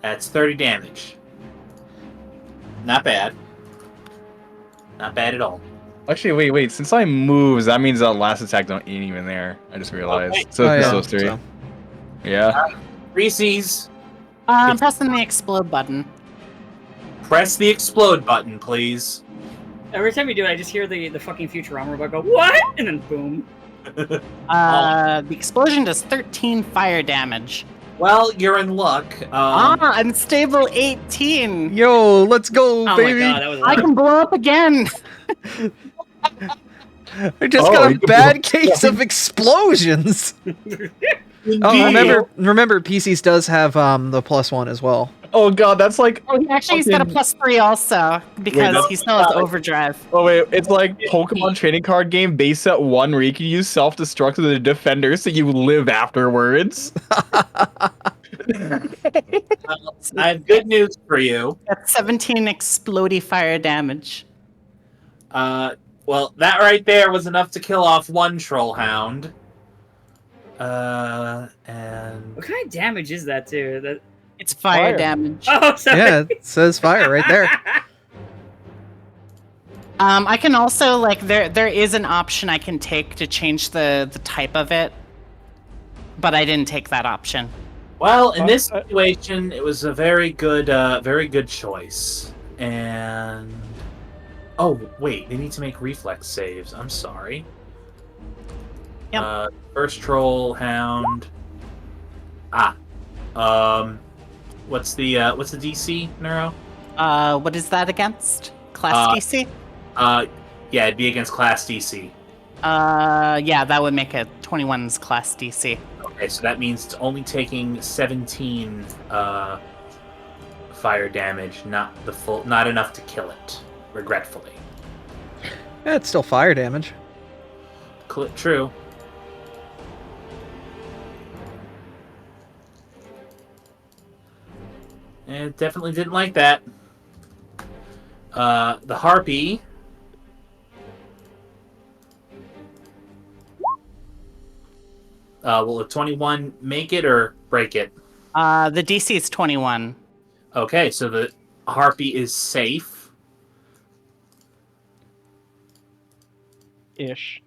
That's 30 damage. Not bad. Not bad at all. Actually, wait. Since I moves, that means that last attack ain't even there. I just realized. Okay. So Oh, it's yeah, those 3. so. Yeah. Reese's, I'm pressing the explode button. press the explode button, please. Every time you do it, I just hear the fucking Futurama robot go, what? And then boom. The explosion does 13 fire damage. Well, you're in luck. Unstable 18. Yo, let's go, Oh baby! my god, that was I loud. can blow up again. I just got a bad case of explosions. Oh, remember, PCs does have the +1 as well. Oh god, that's like. Oh, he's got a +3 also because no, he still has overdrive. Oh wait, it's like Pokemon trading card game base set 1 where you can use self-destruct with the defender so you live afterwards. I have good news for you. That's 17 explodey fire damage. Well, that right there was enough to kill off 1 Troll Hound. And... What kind of damage is that, too? It's fire damage. Oh, sorry. Yeah, it says fire right there. I can also like there is an option I can take to change the type of it, but I didn't take that option. Well, in this situation, it was a very good choice. And oh wait, they need to make reflex saves. I'm sorry. Yep. First troll hound. What's the DC, Neuro? What is that against? Class DC? Yeah, it'd be against class DC. Yeah, that would make it 21's class DC. Okay, so that means it's only taking 17 fire damage, not enough to kill it, regretfully. Yeah, it's still fire damage. True. And it definitely didn't like that. The harpy. Will a 21 make it or break it? The DC is 21. Okay, so the harpy is safe. Ish.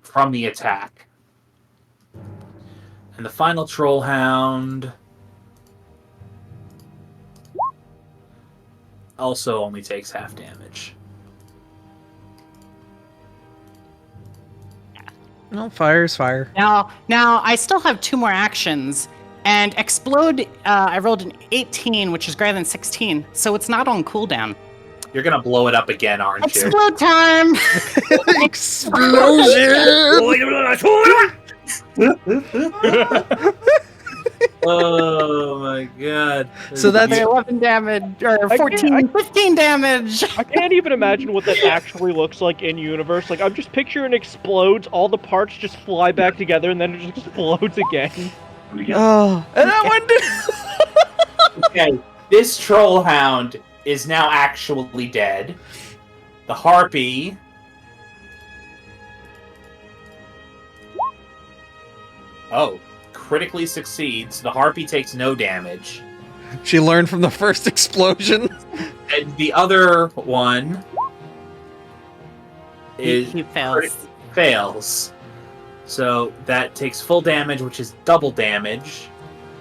From the attack. And the final troll hound also only takes half damage. No, fire is fire. Now I still have 2 more actions, and explode. I rolled an 18, which is greater than 16, so it's not on cooldown. You're gonna blow it up again, aren't you? Explode time! Oh my god. So that's 11 damage, or 15 damage! I can't even imagine what that actually looks like in universe. Like, I'm just picturing explodes, all the parts just fly back together, and then it just explodes again. Oh, and that one. Okay, this troll hound is now actually dead. The harpy. Oh, critically succeeds. The harpy takes no damage. She learned from the first explosion. And the other one is he fails. Fails. So that takes full damage, which is double damage.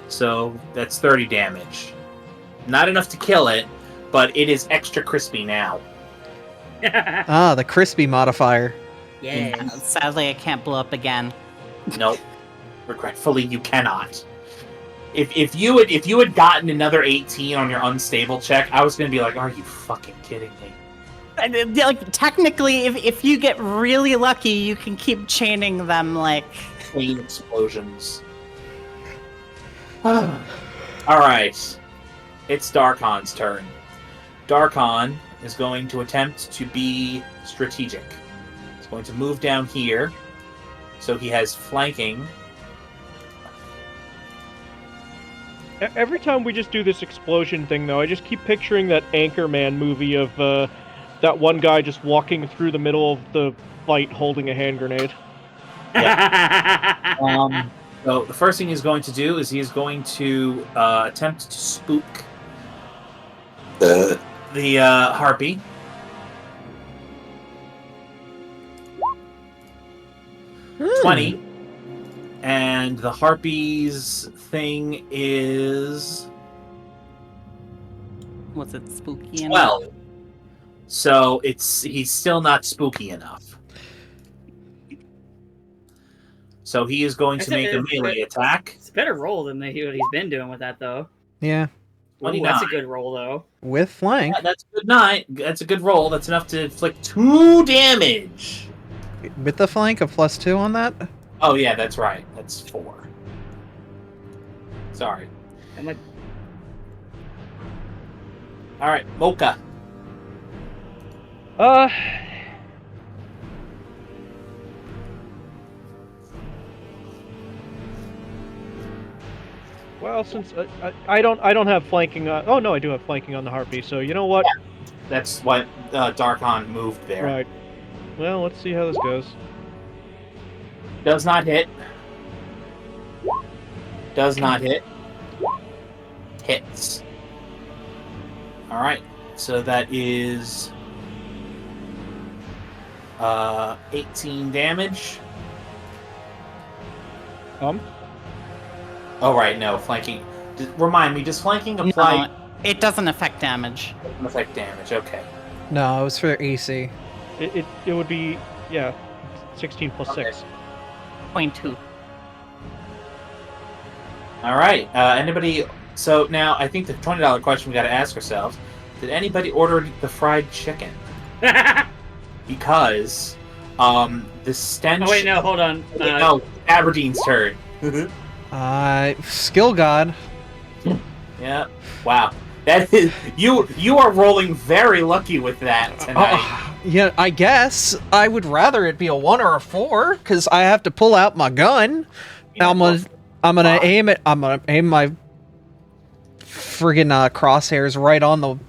So that's 30 damage. Not enough to kill it, but it is extra crispy now. The crispy modifier. Yeah. Sadly, I can't blow up again. Nope. Regretfully, you cannot. If you had gotten another 18 on your unstable check, I was gonna be like, "Are you fucking kidding me?" And, like, technically, if you get really lucky, you can keep chaining them, like... Chain explosions. All right. It's Darkon's turn. Darkon is going to attempt to be strategic. He's going to move down here, so he has flanking. Every time we just do this explosion thing, though, I just keep picturing that Anchorman movie of that one guy just walking through the middle of the fight holding a hand grenade. Yeah. So the first thing he's going to do is he is going to attempt to spook the harpy. Hmm. 20. And the harpy's thing is... Was it spooky enough? 12. So he's still not spooky enough. So he is going to make a melee attack. It's a better roll than what he's been doing with that, though. Yeah. Ooh, that's a good roll, though. With flank. Yeah, that's a good night. That's a good roll. That's enough to inflict 2 damage. With the flank, a +2 on that? Oh, yeah, that's right. That's 4. Sorry. Alright, Mocha. Well, since I don't have flanking on... Oh, no, I do have flanking on the harpy, so you know what? Yeah. That's what Darkon moved there. Right. Well, let's see how this goes. Does not hit. Does not hit. Hits. Alright, so that is 18 damage. Um? Oh, right, no, flanking. Remind me, does flanking apply? No, it doesn't affect damage. Doesn't affect damage, okay. No, it was for AC. It would be, yeah, 16 plus Okay. 6. 0.2. Alright, anybody... So now, I think the $20 question we gotta ask ourselves, did anybody order the fried chicken? Because, the stench... Oh wait, no, hold on. no, Aberdeen's turn. Skill God. Yeah, wow. That is... You are rolling very lucky with that tonight. Yeah, I guess. I would rather it be a 1 or a 4, because I have to pull out my gun. Yeah, I'm gonna aim my friggin' crosshairs right on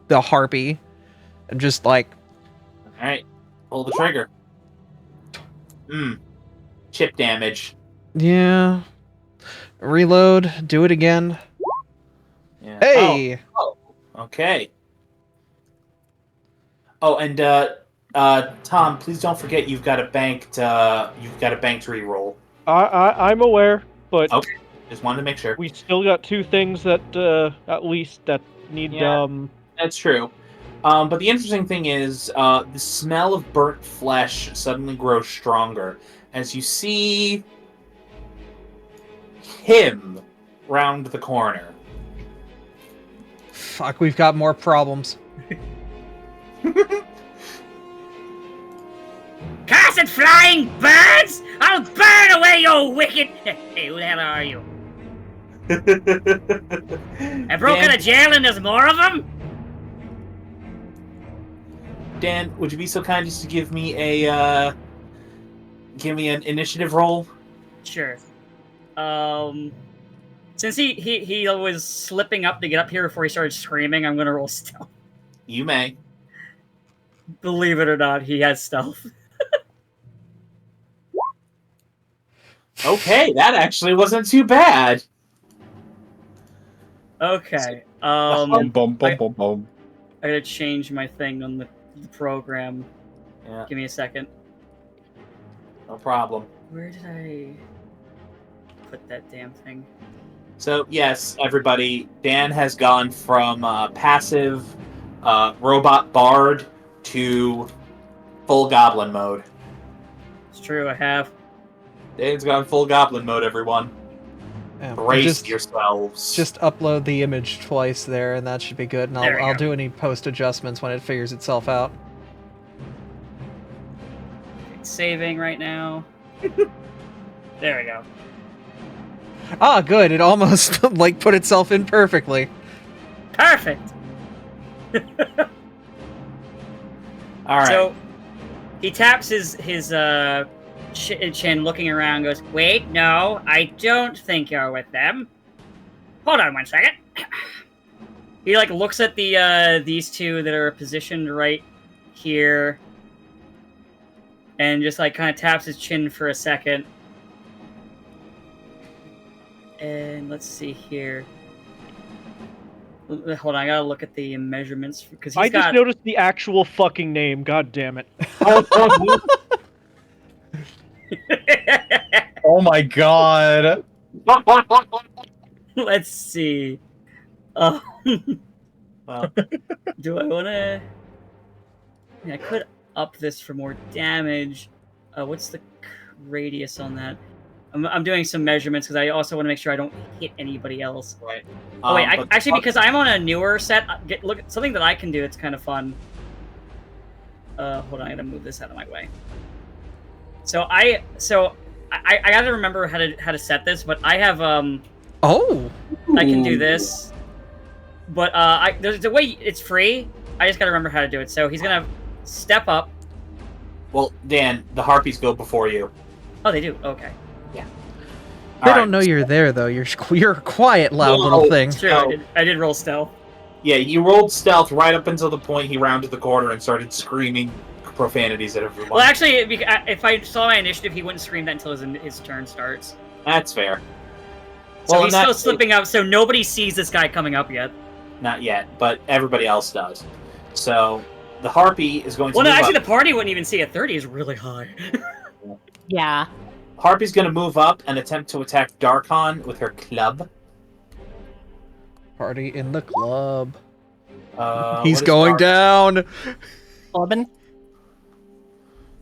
the harpy. And just like... Alright, pull the trigger. Chip damage. Yeah. Reload, do it again. Yeah. Hey! Oh, okay. Oh, and Tom, please don't forget you've got a banked reroll. I'm aware, but Okay, just wanted to make sure. we still got 2 things that at least that need Yeah. That's true. But the interesting thing is, the smell of burnt flesh suddenly grows stronger as you see him round the corner. Fuck, we've got more problems. Cursed flying birds! I'll burn away your wicked... Hey, who the hell are you? I broke out of jail and there's more of them? Dan, would you be so kind as to give me an initiative roll? Sure. Since he was slipping up to get up here before he started screaming, I'm gonna roll stealth. You may. Believe it or not, he has stealth. Okay, that actually wasn't too bad. Okay. Bum, bum, bum, bum, bum. I gotta change my thing on the program. Yeah, Give me a second. no problem. Where did I put that damn thing? So, yes, everybody, Dan has gone from passive robot bard to full goblin mode. It's true, I have. Dan's gone full goblin mode, everyone. Yeah, Brace yourselves. Just upload the image twice there, and that should be good. And I'll do any post adjustments when it figures itself out. It's saving right now. There we go. Ah, good. It almost like put itself in perfectly. Perfect. All right. So he taps his chin, looking around, goes, "Wait, no, I don't think you're with them. Hold on 1 second." He like looks at these two that are positioned right here, and just like kind of taps his chin for a second. And let's see here. Hold on, I gotta look at the measurements because I just noticed the actual fucking name. God damn it! Oh my god! Let's see. Well, Do I want to? I could up this for more damage. What's the radius on that? I'm doing some measurements because I also want to make sure I don't hit anybody else. right. Oh wait, But- actually, because I'm on a newer set, look at something that I can do. It's kind of fun. Hold on, I gotta move this out of my way. So I gotta remember how to set this, but I have Oh! I can do this, but there's a way it's free. I just gotta remember how to do it. So he's gonna step up. Well, Dan, the harpies go before you. Oh, they do. Okay. They don't know you're there, though. You're a quiet, loud little thing. Sure, I did roll stealth. Yeah, you rolled stealth right up until the point he rounded the corner and started screaming profanities at everyone. Well, actually, if I saw my initiative, he wouldn't scream that until his turn starts. That's fair. So Well, he's in that still case- slipping up, so nobody sees this guy coming up yet. Not yet, but everybody else does. So, the Harpy is going to Well, no, move actually, up. the party wouldn't even see a 30 is really high. Yeah. Harpy's going to move up and attempt to attack Darkon with her club. Party in the club. What He's is going down. Clubbing.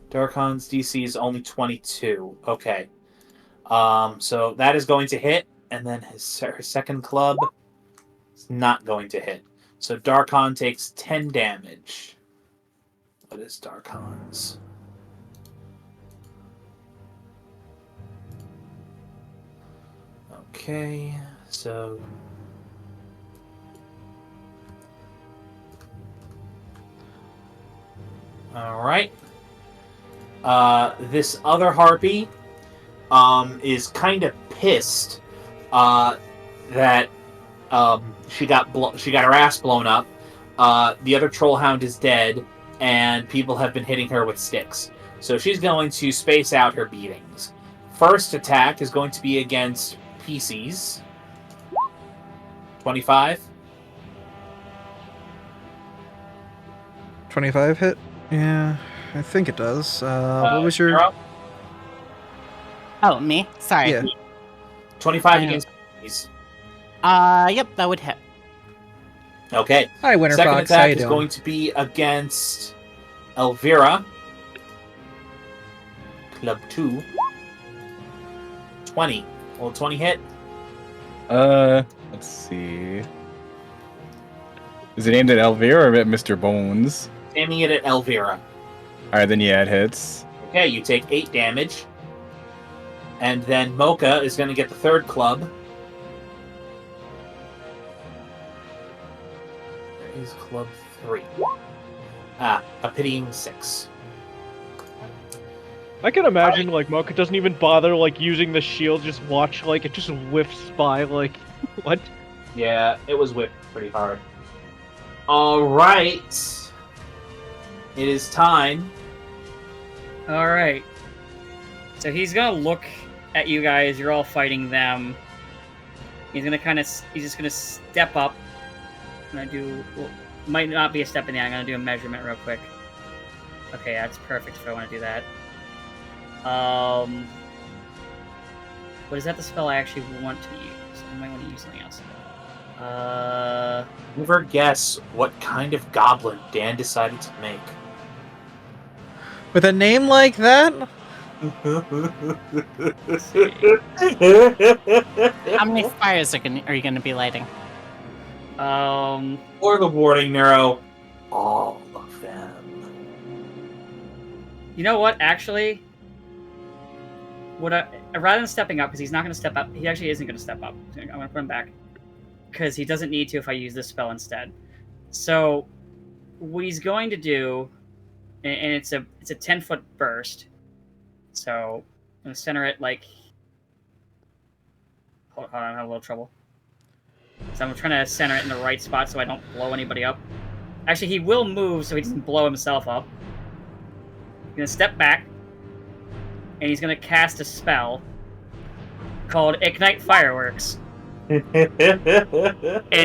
Darkon's DC is only 22. Okay. So that is going to hit, and then her second club is not going to hit. So Darkon takes 10 damage. What is Darkon's? Okay, so... Alright. This other Harpy is kind of pissed that she got her ass blown up. The other Trollhound is dead, and people have been hitting her with sticks. So she's going to space out her beatings. First attack is going to be against PCs. 25. 25 hit? Yeah, I think it does. What was your... Arrow? Oh, me? Sorry. Yeah. 25 against PCs. Yep, that would hit. Okay. Hi, Winter Second Fox. How attack you is doing? going to be against Elvira. Club 2. 20. Will 20 hit? Let's see. Is it aimed at Elvira or at Mr. Bones? Aiming it at Elvira. Alright, then yeah, it hits. Okay, you take 8 damage. And then Mocha is going to get the third club. There is club 3. A pitying 6. I can imagine, like, Mocha doesn't even bother, like, using the shield, just watch, like, it just whiffs by, like, what? Yeah, it was whipped pretty hard. Alright. It is time. Alright. So he's gonna look at you guys, you're all fighting them. He's just gonna step up. I'm gonna do, well, might not be a step in the air, I'm gonna do a measurement real quick. Okay, that's perfect if I want to do that. But is that the spell I actually want to use? I might want to use something else. Never guess what kind of goblin Dan decided to make. With a name like that? How many fires are you gonna be lighting? Or the warning Nero. All of them. You know what? Actually, rather than stepping up, because he's not going to step up, he actually isn't going to step up. I'm going to put him back because he doesn't need to if I use this spell instead. So what he's going to do, and it's a 10-foot burst. So I'm going to center it like. Hold on, I have a little trouble. So I'm trying to center it in the right spot so I don't blow anybody up. Actually, he will move so he doesn't blow himself up. He's going to step back, and he's going to cast a spell called Ignite Fireworks. And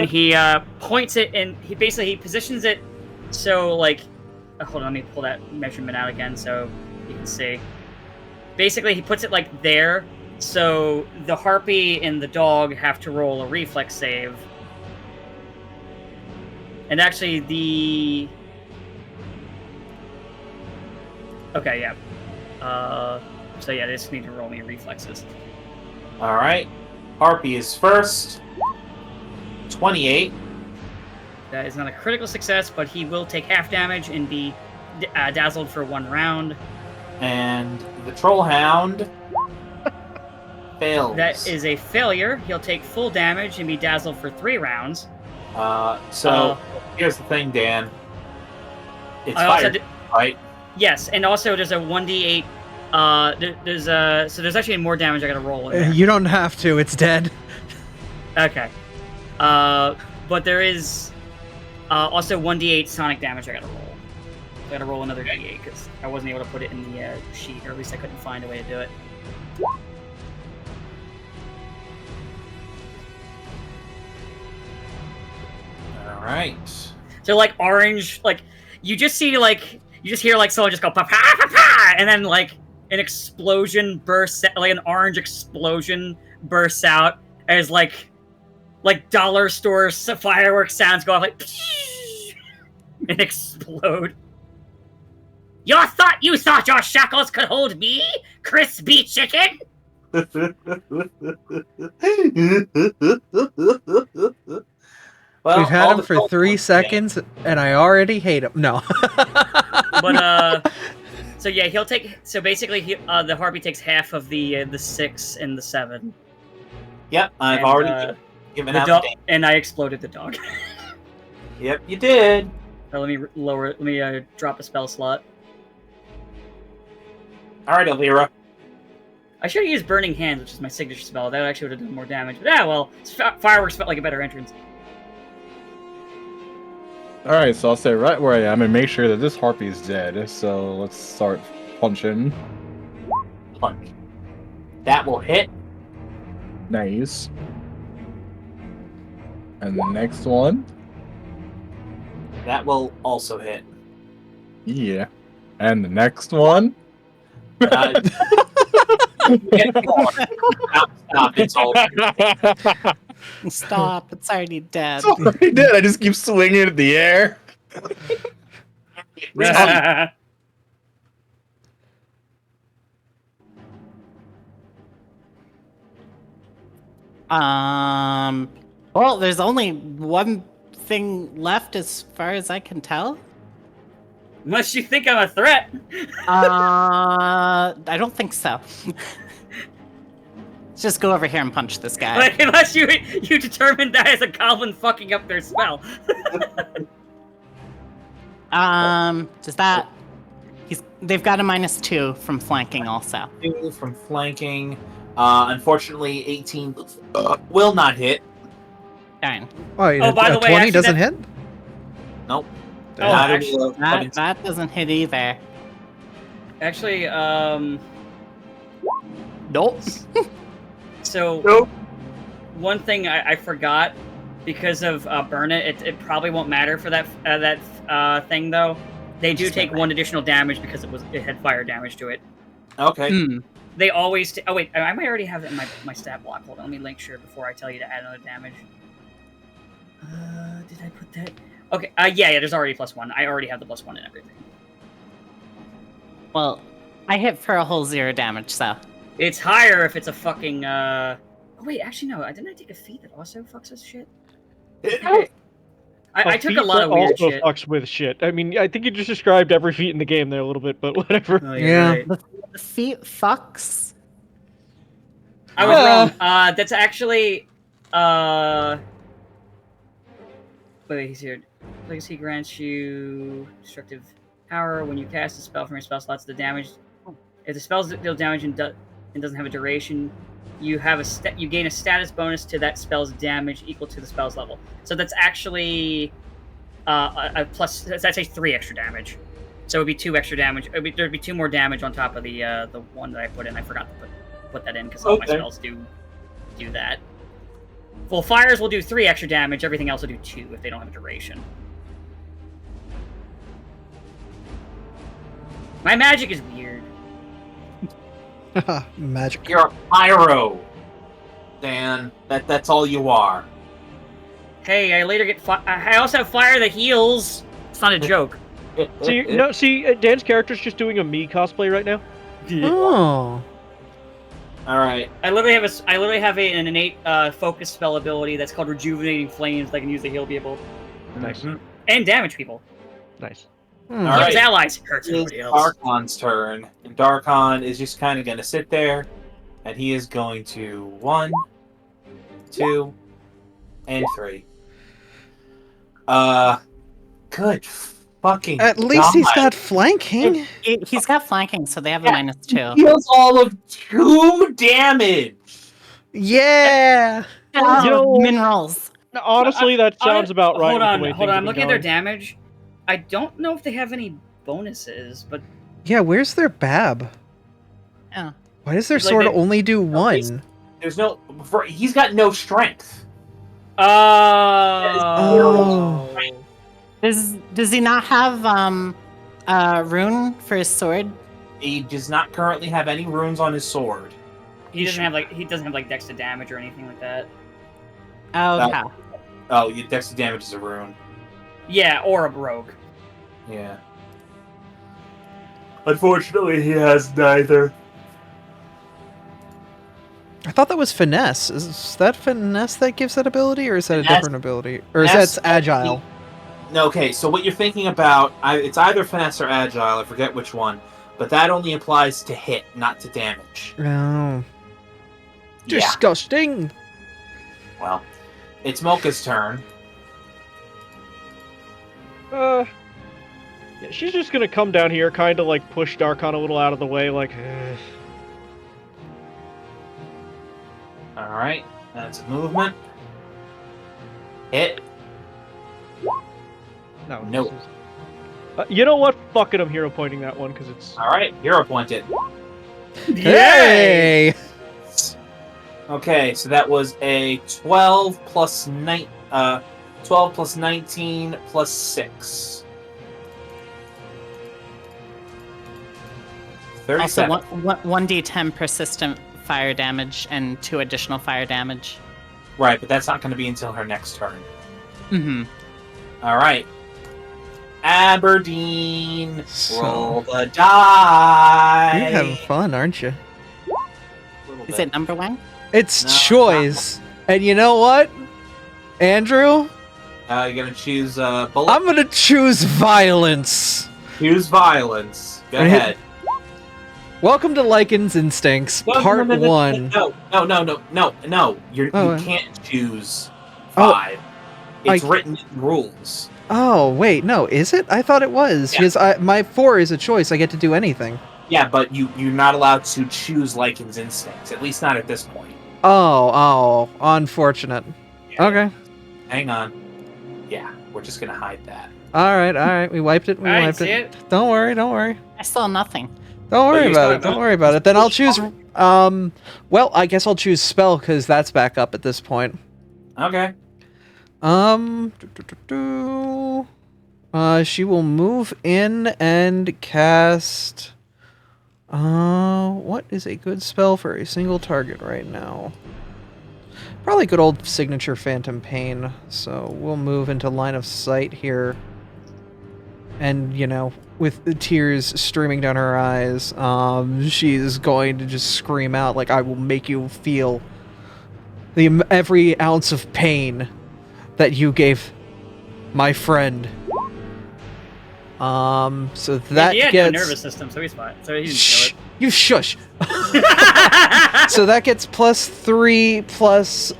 he points it, and he positions it so, like... hold on, let me pull that measurement out again so you can see. Basically, he puts it, like, there, so the harpy and the dog have to roll a reflex save. And actually, the... Okay, yeah. So yeah, they just need to roll me reflexes. Alright. Harpy is first. 28. That is not a critical success, but he will take half damage and be dazzled for 1 round. And the Trollhound fails. That is a failure. He'll take full damage and be dazzled for 3 rounds. Here's the thing, Dan. It's I also fire, right? Yes, and also there's a 1d8. So there's actually more damage I gotta roll in there. You don't have to, it's dead. Okay. But there is also 1d8 sonic damage I gotta roll. I gotta roll another d8 because I wasn't able to put it in the sheet, or at least I couldn't find a way to do it. Alright. So like orange, like you just hear like someone just go pa pa pa pa, and then like an explosion bursts, like an orange explosion bursts out as like dollar store fireworks sounds go off like and explode. You thought your shackles could hold me, crispy chicken? Well, We've had all him the for gold 3 ones, seconds, and I already hate him. No. But so yeah, he'll take. So basically, the harpy takes half of the 6 and the 7. Yep, I've And, already given the out dog, the damage. and I exploded the dog. Yep, you did. Let me lower it. Let me drop a spell slot. All right, Elvira. I should have used Burning Hands, which is my signature spell. That actually would have done more damage. But yeah, well, fireworks felt like a better entrance. Alright, so I'll stay right where I am and make sure that this harpy is dead. So let's start punching. Punch. That will hit. Nice. And the next one. That will also hit. Yeah. And the next one. Stop, it's over. Stop, it's already dead. It's already dead. I just keep swinging it in the air. Well, there's only one thing left as far as I can tell. Unless you think I'm a threat. I don't think so. Let's just go over here and punch this guy. Like, unless you determine that as a goblin fucking up their spell. Does that... They've got a -2 from flanking also. 2 from flanking. Unfortunately, 18 will not hit. Darn. Oh, by the way, 20 actually, doesn't hit? Nope. Oh, Not actually, That doesn't hit either. Actually, Nope. So, Nope. one thing I forgot, because of Burn It probably won't matter for that thing, though. They do take 1 additional damage because it had fire damage to it. Okay. They always... oh, wait, I might already have it in my stat block. Hold on, let me link sure before I tell you to add another damage. Did I put that... Okay, yeah, there's already +1. I already have the +1 and everything. Well, I hit for a whole 0 damage, so... It's higher if it's a fucking, Oh, wait, actually, no. Didn't I take a feat that also fucks us shit? Okay. I took a lot of weird also shit. fucks with shit. I mean, I think you just described every feat in the game there a little bit, but whatever. Oh, Yeah. right. The feat fucks? I was wrong. That's actually, Wait, he's here. Legacy grants you destructive power when you cast a spell from your spell slots. The damage... If the spell deals damage and doesn't have a duration, you gain a status bonus to that spell's damage equal to the spell's level. So that's actually a plus. That's actually 3 extra damage. So it would be 2 extra damage. There'd be 2 more damage on top of the one that I put in. I forgot to put that in because all my spells do that. Well, fires will do 3 extra damage. Everything else will do 2 if they don't have a duration. My magic is weird. Magic. You're a pyro, Dan. That's all you are. Hey, I later get I also have fire that heals. It's not a joke. See, Dan's character's just doing a me cosplay right now. Oh. All right. I literally have an innate focus spell ability that's called Rejuvenating Flames that I can use to heal people. Nice. And damage people. Nice. All Heals right. allies, hurts It's everybody else. Darkon's turn. And Darkon is just kind of going to sit there, and he is going to 1, 2, and 3. Good fucking At least God. he's got flanking. He's got flanking, so they have a -2. He deals all of 2 damage. Yeah. Oh, minerals. Honestly, that sounds about right. Hold with on, the way hold on. things I'm have looking been at their going. damage. I don't know if they have any bonuses, but Yeah, where's their Bab? Yeah. Why does their Like sword they- only do 1? There's no... He's got no strength. Oh. Does he not have a rune for his sword? He does not currently have any runes on his sword. He doesn't have like dex to damage or anything like that. Okay. Dex to damage is a rune. Yeah, or a rogue. Yeah. Unfortunately, he has neither. I thought that was finesse. Is that finesse that gives that ability, or is that a different ability? Or is that agile? No, okay, so what you're thinking about, it's either finesse or agile, I forget which one. But that only applies to hit, not to damage. Oh. Yeah. Disgusting! Well, it's Mocha's turn. Yeah, she's just gonna come down here, kind of like push Darkon a little out of the way, like. Alright, that's a movement. Hit. No. Nope. You know what? Fuck it, I'm hero pointing that one because it's. Alright, hero pointed. Hey! Okay, so that was a 12 plus 12 plus 19 plus 6. 37. Also, 1d10 persistent fire damage and 2 additional fire damage. Right, but that's not going to be until her next turn. Mm-hmm. Alright. Aberdeen, roll the die. You're having fun, aren't you? Is it number 1? It's No, choice. And you know what? Andrew? You're going to choose bullet? I'm gonna choose violence. Choose violence. Go And hit- ahead. Welcome to Lycan's Instincts, Part 1. No. You can't choose 5. It's written in rules. Oh, wait, no, is it? I thought it was. Yeah. Because my 4 is a choice. I get to do anything. Yeah, but you're not allowed to choose Lycan's Instincts, at least not at this point. Oh, unfortunate. Yeah. Okay. Hang on. Yeah, we're just going to hide that. Alright, we wiped it, I didn't see it. Don't worry. I saw nothing. Don't worry you're about it, still don't worry about it. Then I'll choose, well, I guess I'll choose spell, because that's back up at this point. Okay. She will move in and cast, what is a good spell for a single target right now? Probably good old signature Phantom Pain, so we'll move into line of sight here. And, you know, with the tears streaming down her eyes, she's going to just scream out, like, I will make you feel every ounce of pain that you gave my friend. So that he had gets... no nervous system, so he's fine. So he didn't Shh! feel You shush! So that gets +3 plus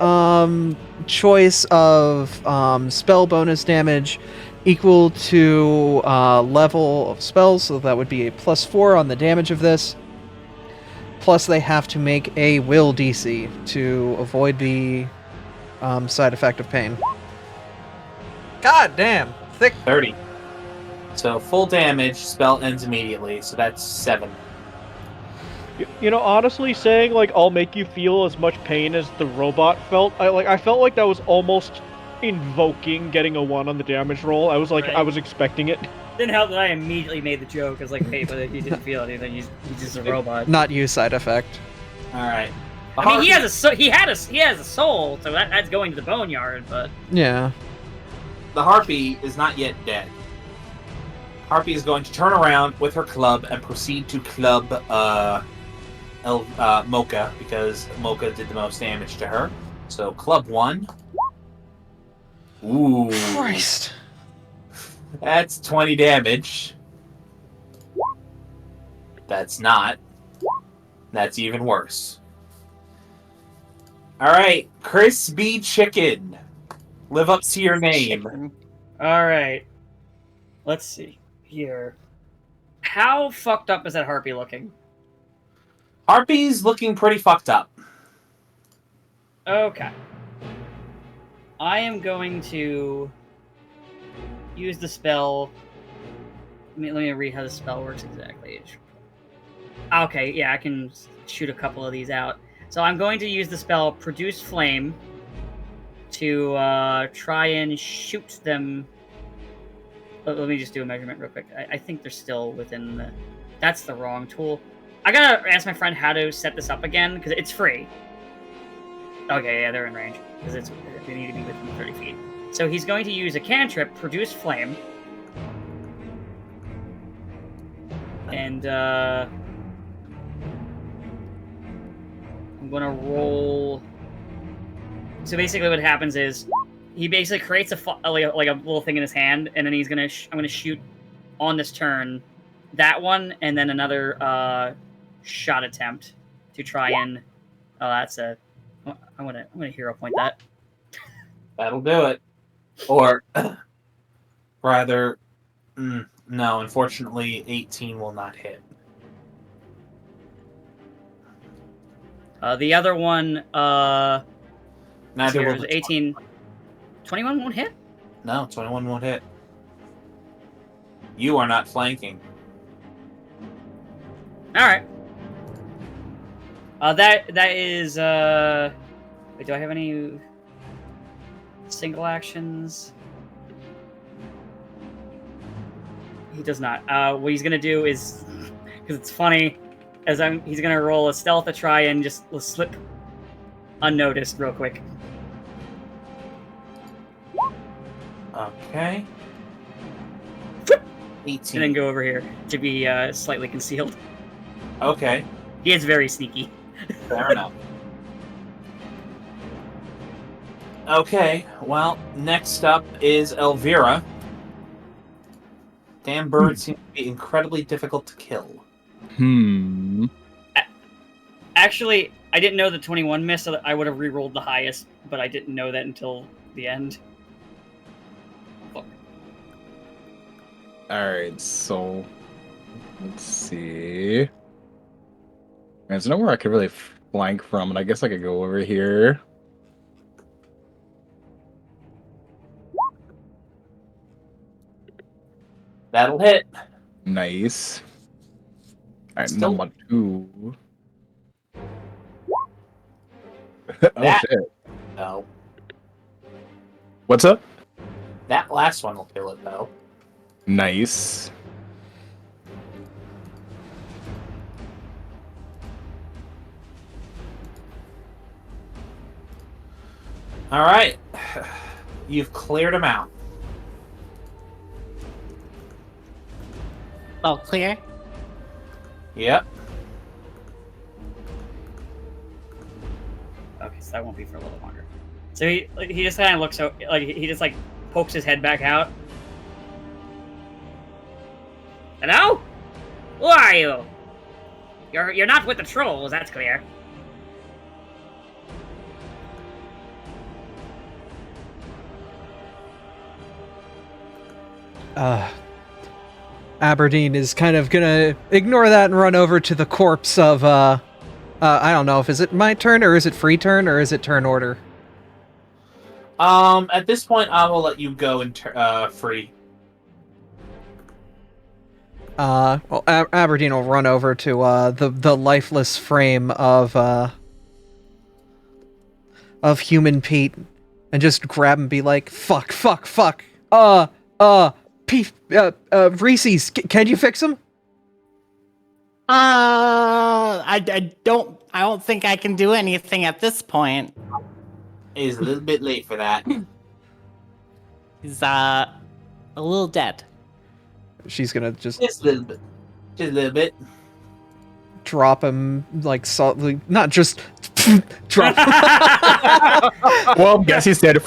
choice of spell bonus damage equal to level of spells, so that would be a +4 on the damage of this. Plus they have to make a will DC to avoid the side effect of pain. God damn! Thick 30. So full damage, spell ends immediately, so that's 7. You know, honestly, saying like I'll make you feel as much pain as the robot felt, I felt like that was almost invoking getting a 1 on the damage roll. I was like, Right. I was expecting it. Didn't help that I immediately made the joke. I was like, hey, but he didn't feel anything. He's just a robot. Not you side effect. Alright. I mean, he has a soul, so that's going to the boneyard. But Yeah. The Harpy is not yet dead. Harpy is going to turn around with her club and proceed to club Mocha, because Mocha did the most damage to her. So club 1. Ooh. Christ. That's 20 damage. That's not. That's even worse. Alright, Crispy Chicken. Live up to your name. all right, let's see here. How fucked up is that harpy looking? Harpy's looking pretty fucked up. Okay. I am going to use the spell. Let me read how the spell works exactly. Okay, yeah, I can shoot a couple of these out. So I'm going to use the spell Produce Flame to try and shoot them Let me just do a measurement real quick. I think they're still within the... That's the wrong tool. I gotta ask my friend how to set this up again, because it's free. Okay, yeah, they're in range, because they need to be within 30 feet. So he's going to use a cantrip, Produce Flame. And, I'm gonna roll... So basically what happens is, he basically creates like a little thing in his hand, and then he's gonna I'm gonna shoot on this turn that one, and then another shot attempt to try and. Oh, that's a. I'm gonna hero point that. That'll do it. Or rather, no. Unfortunately, 18 will not hit. The other one, Neither will is the 18. 21 won't hit? No, 21 won't hit. You are not flanking. Alright. That is, wait, do I have any single actions? He does not. What he's gonna do is, because it's funny, he's gonna roll a stealth to try and just slip unnoticed real quick. Okay. 18. And then go over here to be slightly concealed. Okay. He is very sneaky. Fair enough. Okay, well, next up is Elvira. Damn birds seem to be incredibly difficult to kill. Actually, I didn't know the 21 missed, so I would have re-rolled the highest, but I didn't know that until the end. Fuck. Alright, so let's see. There's nowhere I could really flank from, and I guess I could go over here. That'll hit. Nice. Alright, Still- number 2. Oh That- shit. No. What's up? That last one will kill it, though. Nice. Alright. You've cleared him out. Oh, clear? Yep. Okay, so that won't be for a little longer. So he just kind of looks he just like pokes his head back out. Hello? Who are you? You're not with the trolls, that's clear. Aberdeen is kind of gonna ignore that and run over to the corpse of, I don't know, is it my turn, or is it free turn, or is it turn order? At this point, I will let you go in free. Well, Aberdeen will run over to, the lifeless frame of human Pete, and just grab and be like, fuck, Reese's, can you fix him? I don't think I can do anything at this point. He's a little bit late for that. He's a little dead. She's gonna just a little bit. Just a little bit. drop him, like, not just drop Well, guess he said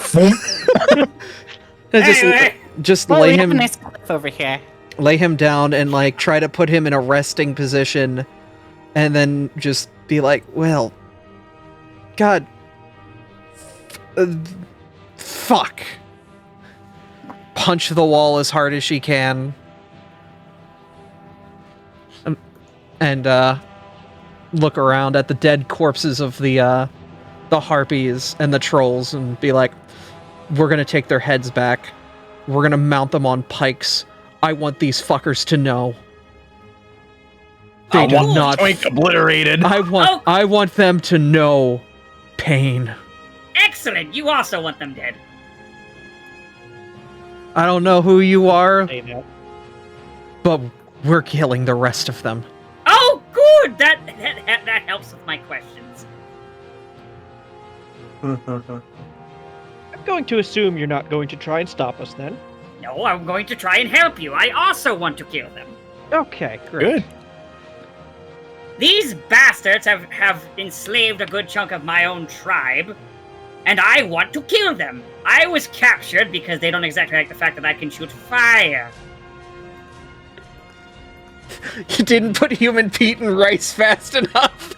Anyway. just Oh, lay we have him a nice cliff over here. lay him down and, like, try to put him in a resting position, and then just be like, well, God, fuck. Punch the wall as hard as she can. And look around at the dead corpses of the harpies and the trolls and be like, we're gonna take their heads back. We're gonna mount them on pikes. I want these fuckers to know. They do not obliterated. I want them to know pain. Excellent! You also want them dead. I don't know who you are, Say that. but we're killing the rest of them. Oh, good! That helps with my questions. I'm going to assume you're not going to try and stop us then. No, I'm going to try and help you. I also want to kill them. Okay, great. Good. These bastards have enslaved a good chunk of my own tribe, and I want to kill them. I was captured because they don't exactly like the fact that I can shoot fire. You didn't put human Pete in rice fast enough.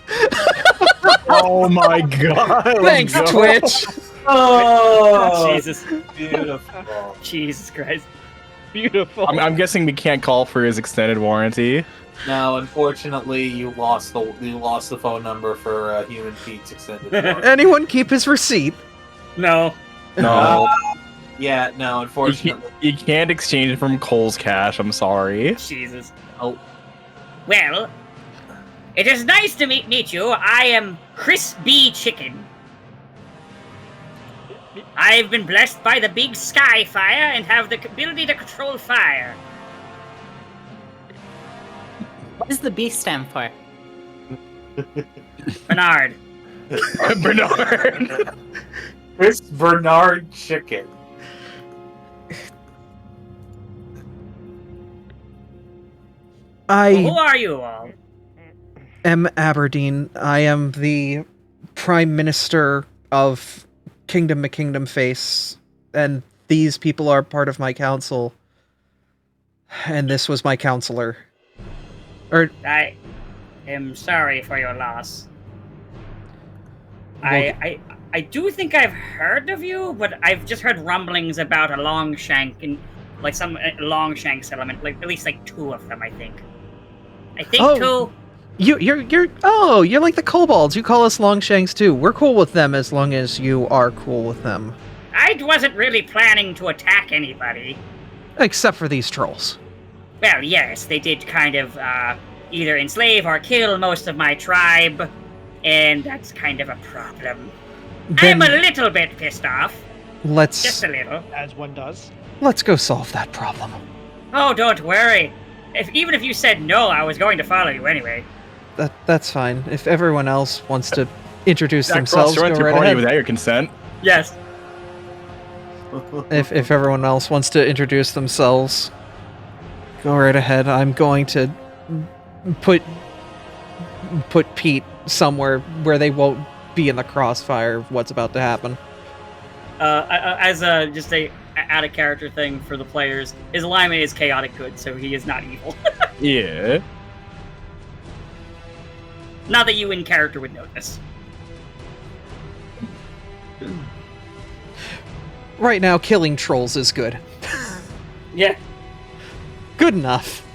Oh my god. Thanks, Twitch. Oh, Jesus. beautiful. Jesus Christ. Beautiful. I'm guessing we can't call for his extended warranty. No, unfortunately, you lost the phone number for Human Pete's extended warranty. Anyone keep his receipt? No. No. Yeah, no, unfortunately. You can't exchange it from Cole's cash, I'm sorry. Jesus. Oh. Well, it is nice to meet you. I am Chris B. Chicken. I've been blessed by the big sky fire and have the ability to control fire. What does the B stand for? Bernard. Bernard. Chris Bernard Chicken. Who I are you all? am Aberdeen. I am the Prime Minister of Kingdom McKingdom Face, and these people are part of my council. And this was my counselor. I am sorry for your loss. I do think I've heard of you, but I've just heard rumblings about a Longshank and like some Longshank settlement, like at least like 2 of them, I think. I think Oh. 2. You're like the kobolds. You call us Longshanks too. We're cool with them as long as you are cool with them. I wasn't really planning to attack anybody. Except for these trolls. Well, yes, they did kind of either enslave or kill most of my tribe, and that's kind of a problem. Then I'm a little bit pissed off. let's Just a little. As one does. let's go solve that problem. Oh, don't worry. Even if you said no, I was going to follow you anyway. That's fine. If everyone else wants to introduce Jack themselves, Frost go joined your right party ahead. without your consent. Yes. If everyone else wants to introduce themselves, go right ahead. I'm going to put Pete somewhere where they won't be in the crossfire of what's about to happen. As just a out of character thing for the players, his alignment is chaotic good, so he is not evil. Yeah. Not that you in character would notice. Right now, killing trolls is good. Yeah. Good enough.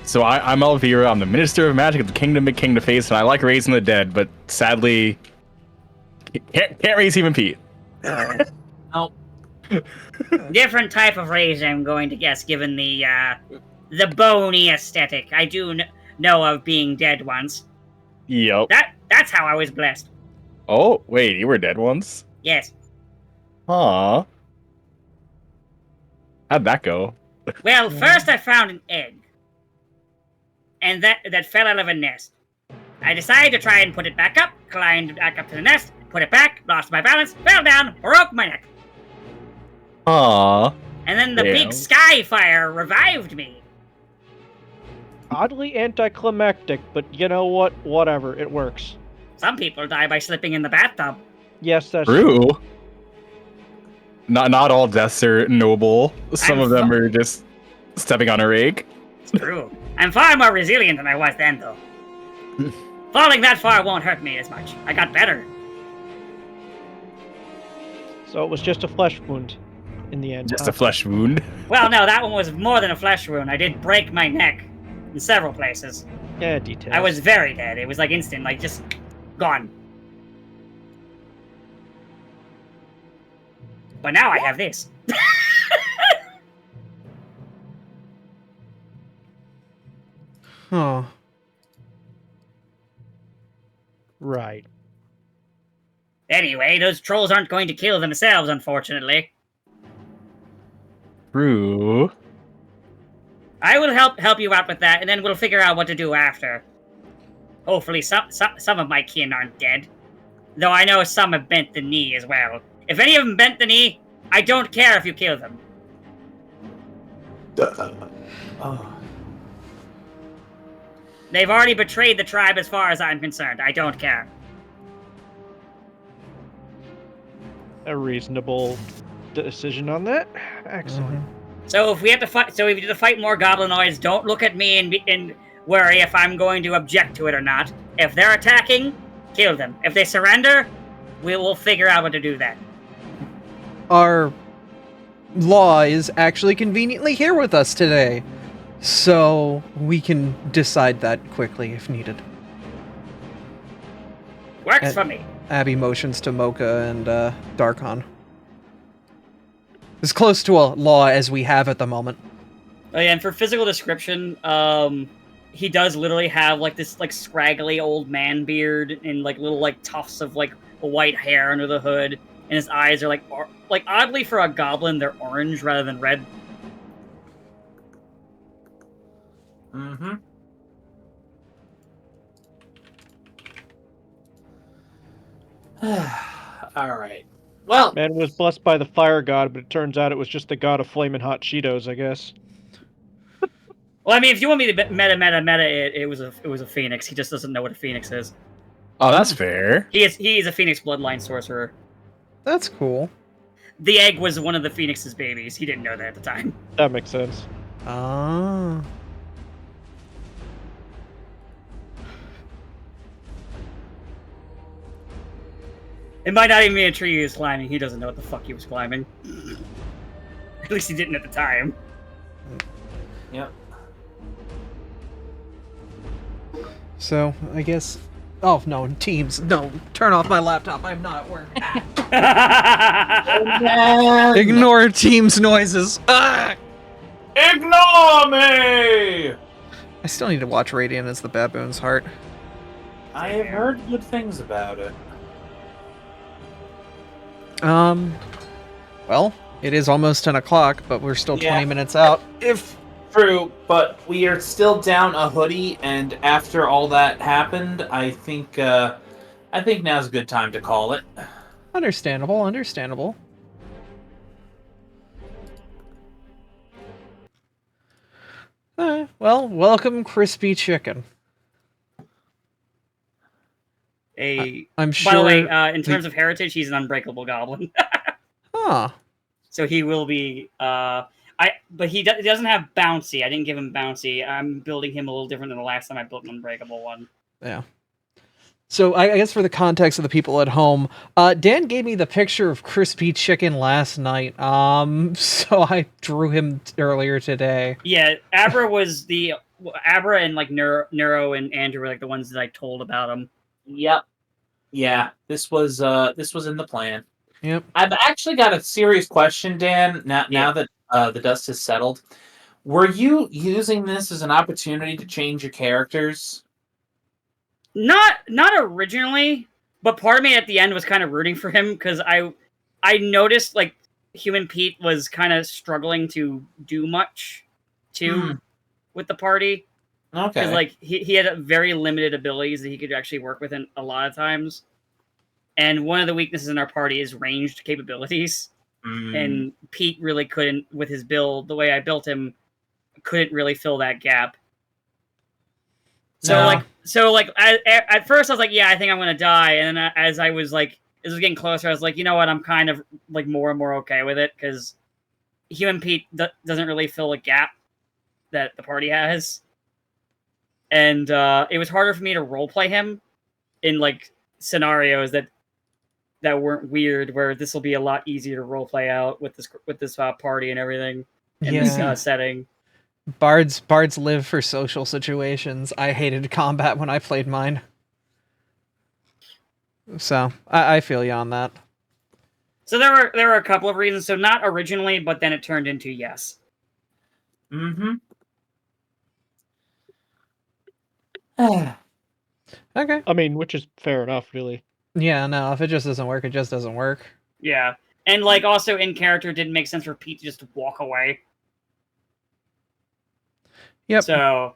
So I'm Elvira. I'm the Minister of Magic of the Kingdom McKingdom Face, and I like raising the dead, but sadly, can't raise even Pete. Oh. Different type of raise, I'm going to guess, given the bony aesthetic. I do know of being dead once. Yep. That's how I was blessed. Oh, wait, you were dead once? Yes. Aw. How'd that go? Well, first I found an egg. And that fell out of a nest. I decided to try and put it back up, climbed back up to the nest, put it back, lost my balance, fell down, broke my neck. Aw. And then the Yeah. big sky fire revived me. Oddly anticlimactic, but you know what? Whatever, it works. Some people die by slipping in the bathtub. Yes, that's True. Not all deaths are noble. Some of them are just stepping on a rake. It's true. I'm far more resilient than I was then, though. Falling that far won't hurt me as much. I got better. So it was just a flesh wound in the end. Just huh? a flesh wound. Well, no, that one was more than a flesh wound. I did break my neck in several places. Yeah, details. I was very dead. It was like instant, like just gone. But now I have this. Oh. Right. Anyway, those trolls aren't going to kill themselves, unfortunately. True. I will help you out with that, and then we'll figure out what to do after. Hopefully, some of my kin aren't dead, though I know some have bent the knee as well. If any of them bent the knee, I don't care if you kill them. Oh. They've already betrayed the tribe as far as I'm concerned. I don't care. A reasonable decision on that. Excellent. So if we have to fight, more goblinoids, don't look at me and worry if I'm going to object to it or not. If they're attacking, kill them. If they surrender, we will figure out what to do then. Our law is actually conveniently here with us today, so we can decide that quickly if needed. Works for me. Abby motions to Mocha and Darkon. As close to a law as we have at the moment. Oh yeah, and for physical description, he does literally have like this like scraggly old man beard and like little like tufts of like white hair under the hood, and his eyes are like oddly for a goblin they're orange rather than red. Mm-hmm. All right. Well, Man was blessed by the fire god, but it turns out it was just the god of flaming hot Cheetos, I guess. Well, I mean, if you want me to meta, it was a phoenix. He just doesn't know what a phoenix is. Oh, that's fair. He is a phoenix bloodline sorcerer. That's cool. The egg was one of the phoenix's babies. He didn't know that at the time. That makes sense. Ah. It might not even be a tree he was climbing. He doesn't know what the fuck he was climbing. At least he didn't at the time. Yep. So, I guess... Oh, no, Teams. No, turn off my laptop. I'm not at work. Ignore Teams noises. Ah! Ignore me! I still need to watch Radiant as the Baboon's Heart. I have heard good things about it. Well, it is almost 10 o'clock, but we're still 20 minutes out. True, but we are still down a hoodie, and after all that happened, I think now's a good time to call it. Understandable, understandable. Well, welcome, Crispy Chicken. I'm sure. By the way, in terms of heritage, he's an unbreakable goblin. Huh. So he will be. But he doesn't have bouncy. I didn't give him bouncy. I'm building him a little different than the last time I built an unbreakable one. Yeah. So I guess for the context of the people at home, Dan gave me the picture of Crispy Chicken last night. So I drew him earlier today. Yeah, Abra and like Neuro and Andrew were like the ones that I told about him. Yep. Yeah, this was in the plan. Yep. I've actually got a serious question, Dan. Now that the dust has settled, were you using this as an opportunity to change your characters? Not originally, but part of me at the end was kind of rooting for him because I noticed like Human Pete was kind of struggling to do much with the party. Okay. Because like he had very limited abilities that he could actually work with in a lot of times. And one of the weaknesses in our party is ranged capabilities. And Pete really couldn't, with his build, the way I built him, couldn't really fill that gap. So at first I was like, yeah, I think I'm gonna die. And then as it was getting closer, I was like, you know what, I'm kind of like more and more okay with it because Human Pete doesn't really fill a gap that the party has. And it was harder for me to roleplay him in like scenarios that weren't weird, where this will be a lot easier to roleplay out with this party and everything in this setting. Bards live for social situations. I hated combat when I played mine. So I feel you on that. So there were a couple of reasons. So not originally, but then it turned into yes. Mm-hmm. Okay. I mean, which is fair enough, really. Yeah, no, if it just doesn't work, it just doesn't work. Yeah. And like also in character, it didn't make sense for Pete to just walk away. Yep. So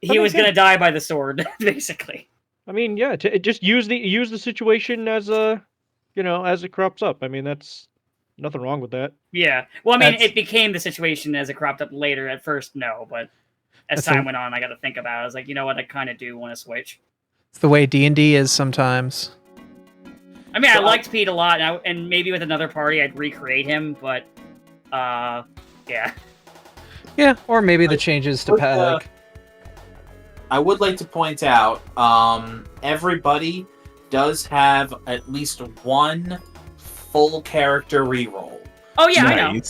he was gonna die by the sword, basically. I mean, yeah, just use the situation as as it crops up. I mean, that's nothing wrong with that. Yeah. Well, I mean, That's- it became the situation as it cropped up later. At first, no, but as That's time went on, I got to think about it. I was like, you know what? I kind of do want to switch. It's the way D&D is sometimes. I mean, I liked Pete a lot, and maybe with another party, I'd recreate him, but, yeah. Yeah, or maybe the changes to like... I would like to point out, everybody does have at least one full character reroll. Oh, yeah, I know.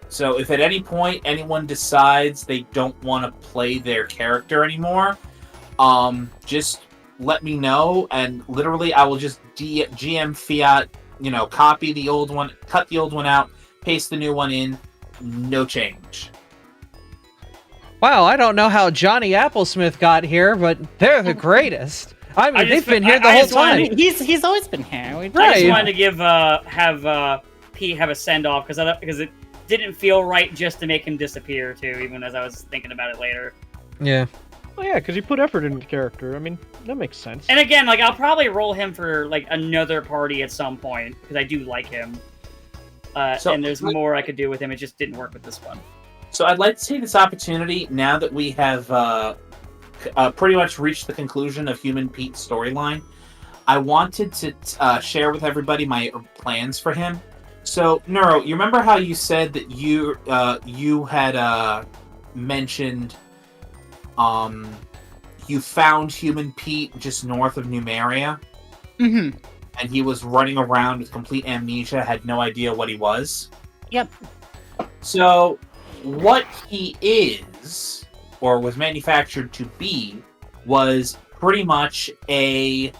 So if at any point anyone decides they don't want to play their character anymore, just let me know, and literally I will just GM fiat, copy the old one, cut the old one out, paste the new one in, no change. Wow, I don't know how Johnny Applesmith got here, but they're the greatest. I mean, they've been here the whole time. He's always been here. Right. I just wanted to give have Pete have a send off because it didn't feel right just to make him disappear too. Even as I was thinking about it later. Yeah. Oh yeah, because he put effort into the character. I mean, that makes sense. And again, like I'll probably roll him for like another party at some point because I do like him. And there's more I could do with him. It just didn't work with this one. So I'd like to take this opportunity, now that we have pretty much reached the conclusion of Human Pete's storyline, I wanted to share with everybody my plans for him. So, Neuro, you remember how you said that you had mentioned you found Human Pete just north of Numeria? Mm-hmm. And he was running around with complete amnesia, had no idea what he was? Yep. So, what he is, or was manufactured to be, was pretty much a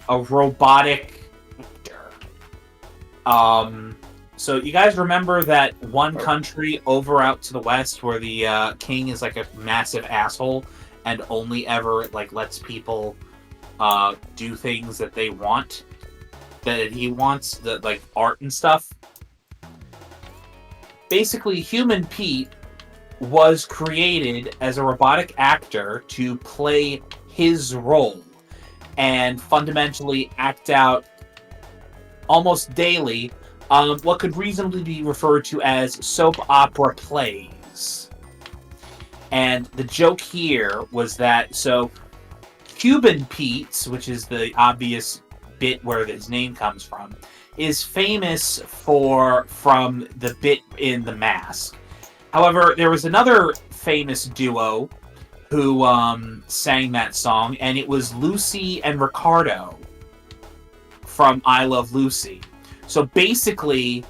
robotic actor. So you guys remember that one country over out to the west where the king is like a massive asshole and only ever like lets people do things that they want, that he wants, the like art and stuff? Basically, Human Pete was created as a robotic actor to play his role and fundamentally act out almost daily what could reasonably be referred to as soap opera plays. And the joke here was that, so Cuban Pete, which is the obvious bit where his name comes from, is famous from the bit in The Mask. However, there was another famous duo who sang that song, and it was Lucy and Ricardo from I Love Lucy. So basically,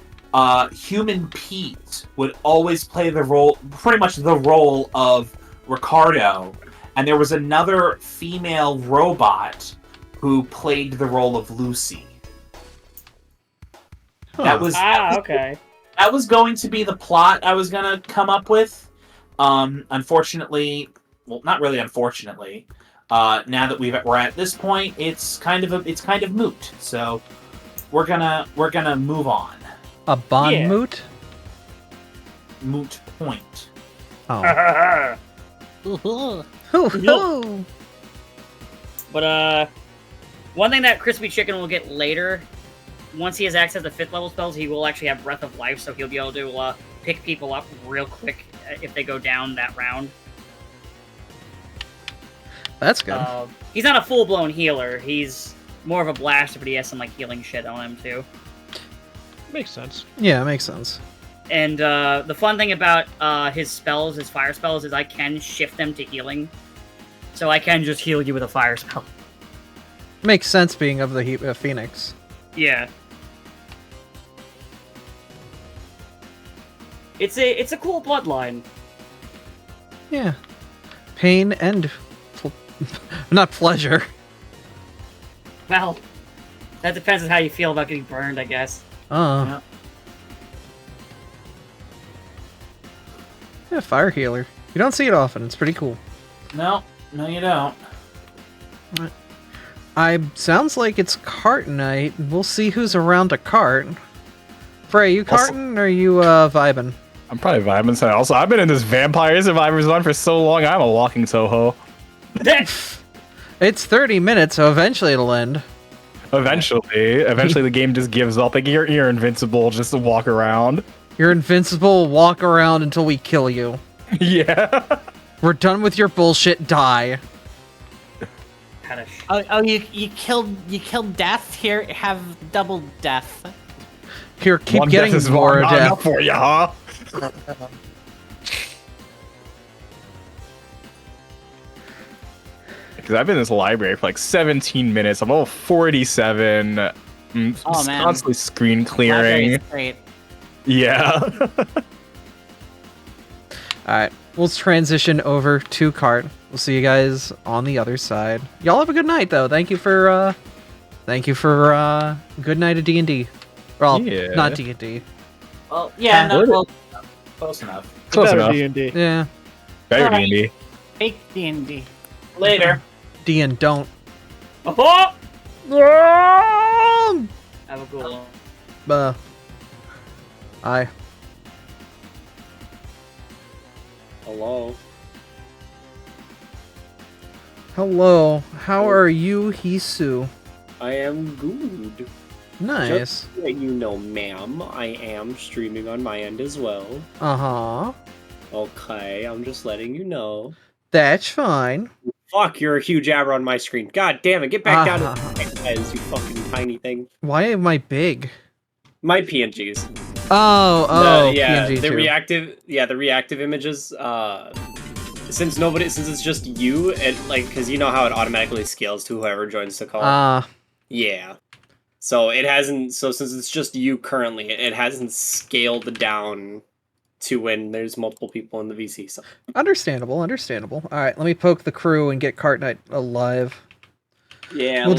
Human Pete would always play the role, pretty much the role of Ricardo, and there was another female robot who played the role of Lucy. Huh. That was going to be the plot I was gonna come up with. Unfortunately, well, not really unfortunately. Now that we're at this point, it's kind of moot. So we're gonna move on. A Bond moot? Moot point. Oh. Nope. But one thing that Crispy Chicken will get later, once he has access to 5th level spells, he will actually have Breath of Life, so he'll be able to pick people up real quick if they go down that round. That's good. He's not a full-blown healer. He's more of a blaster, but he has some like healing shit on him too. Makes sense. Yeah, it makes sense. And the fun thing about his spells, his fire spells, is I can shift them to healing. So I can just heal you with a fire spell. Makes sense being of the Phoenix. Yeah. It's a cool bloodline. Yeah. Pain and not pleasure. Well, that depends on how you feel about getting burned, I guess. Yeah, fire healer. You don't see it often. It's pretty cool. No, you don't. Sounds like it's Kart Night. We'll see who's around a cart. Frey, you karting or you vibing? I'm probably vibing. So also, I've been in this Vampire Survivors one for so long. I'm a walking Toho. It's 30 minutes, so eventually it'll end. Eventually the game just gives up. Like you're invincible just to walk around. You're invincible. Walk around until we kill you. Yeah. We're done with your bullshit. Die. You killed death. Here, have double death. Here, keep One getting death is more not death. enough for you, huh? Because I've been in this library for like 17 minutes. I'm level 47. I'm Oh, man. constantly screen clearing. Library's great. Yeah. Alright, we'll transition over to Kart. We'll see you guys on the other side. Y'all have a good night, though. Thank you for good night of D&D. Well, Yeah. not D&D. Well, yeah, no, well, close enough. Close Better enough. D&D. Yeah, Better Alright. D&D. Fake D&D. Later. D and don't. Oh! Have a good one. Aye. Hello. Hello, how are you, Hisu? I am good. Nice. Just to let you know, ma'am, I am streaming on my end as well. Uh-huh. Okay, I'm just letting you know. That's fine. Fuck, you're a huge abber on my screen. God damn it, get back down to the heads, you fucking tiny thing. Why am I big? My PNGs. PNG the too. reactive images, since it's just you, and like, because you know how it automatically scales to whoever joins the call. Yeah. So it hasn't, since it's just you currently, it hasn't scaled down to when there's multiple people in the VC. So. Understandable. Alright, let me poke the crew and get Kart Night alive. Yeah, we'll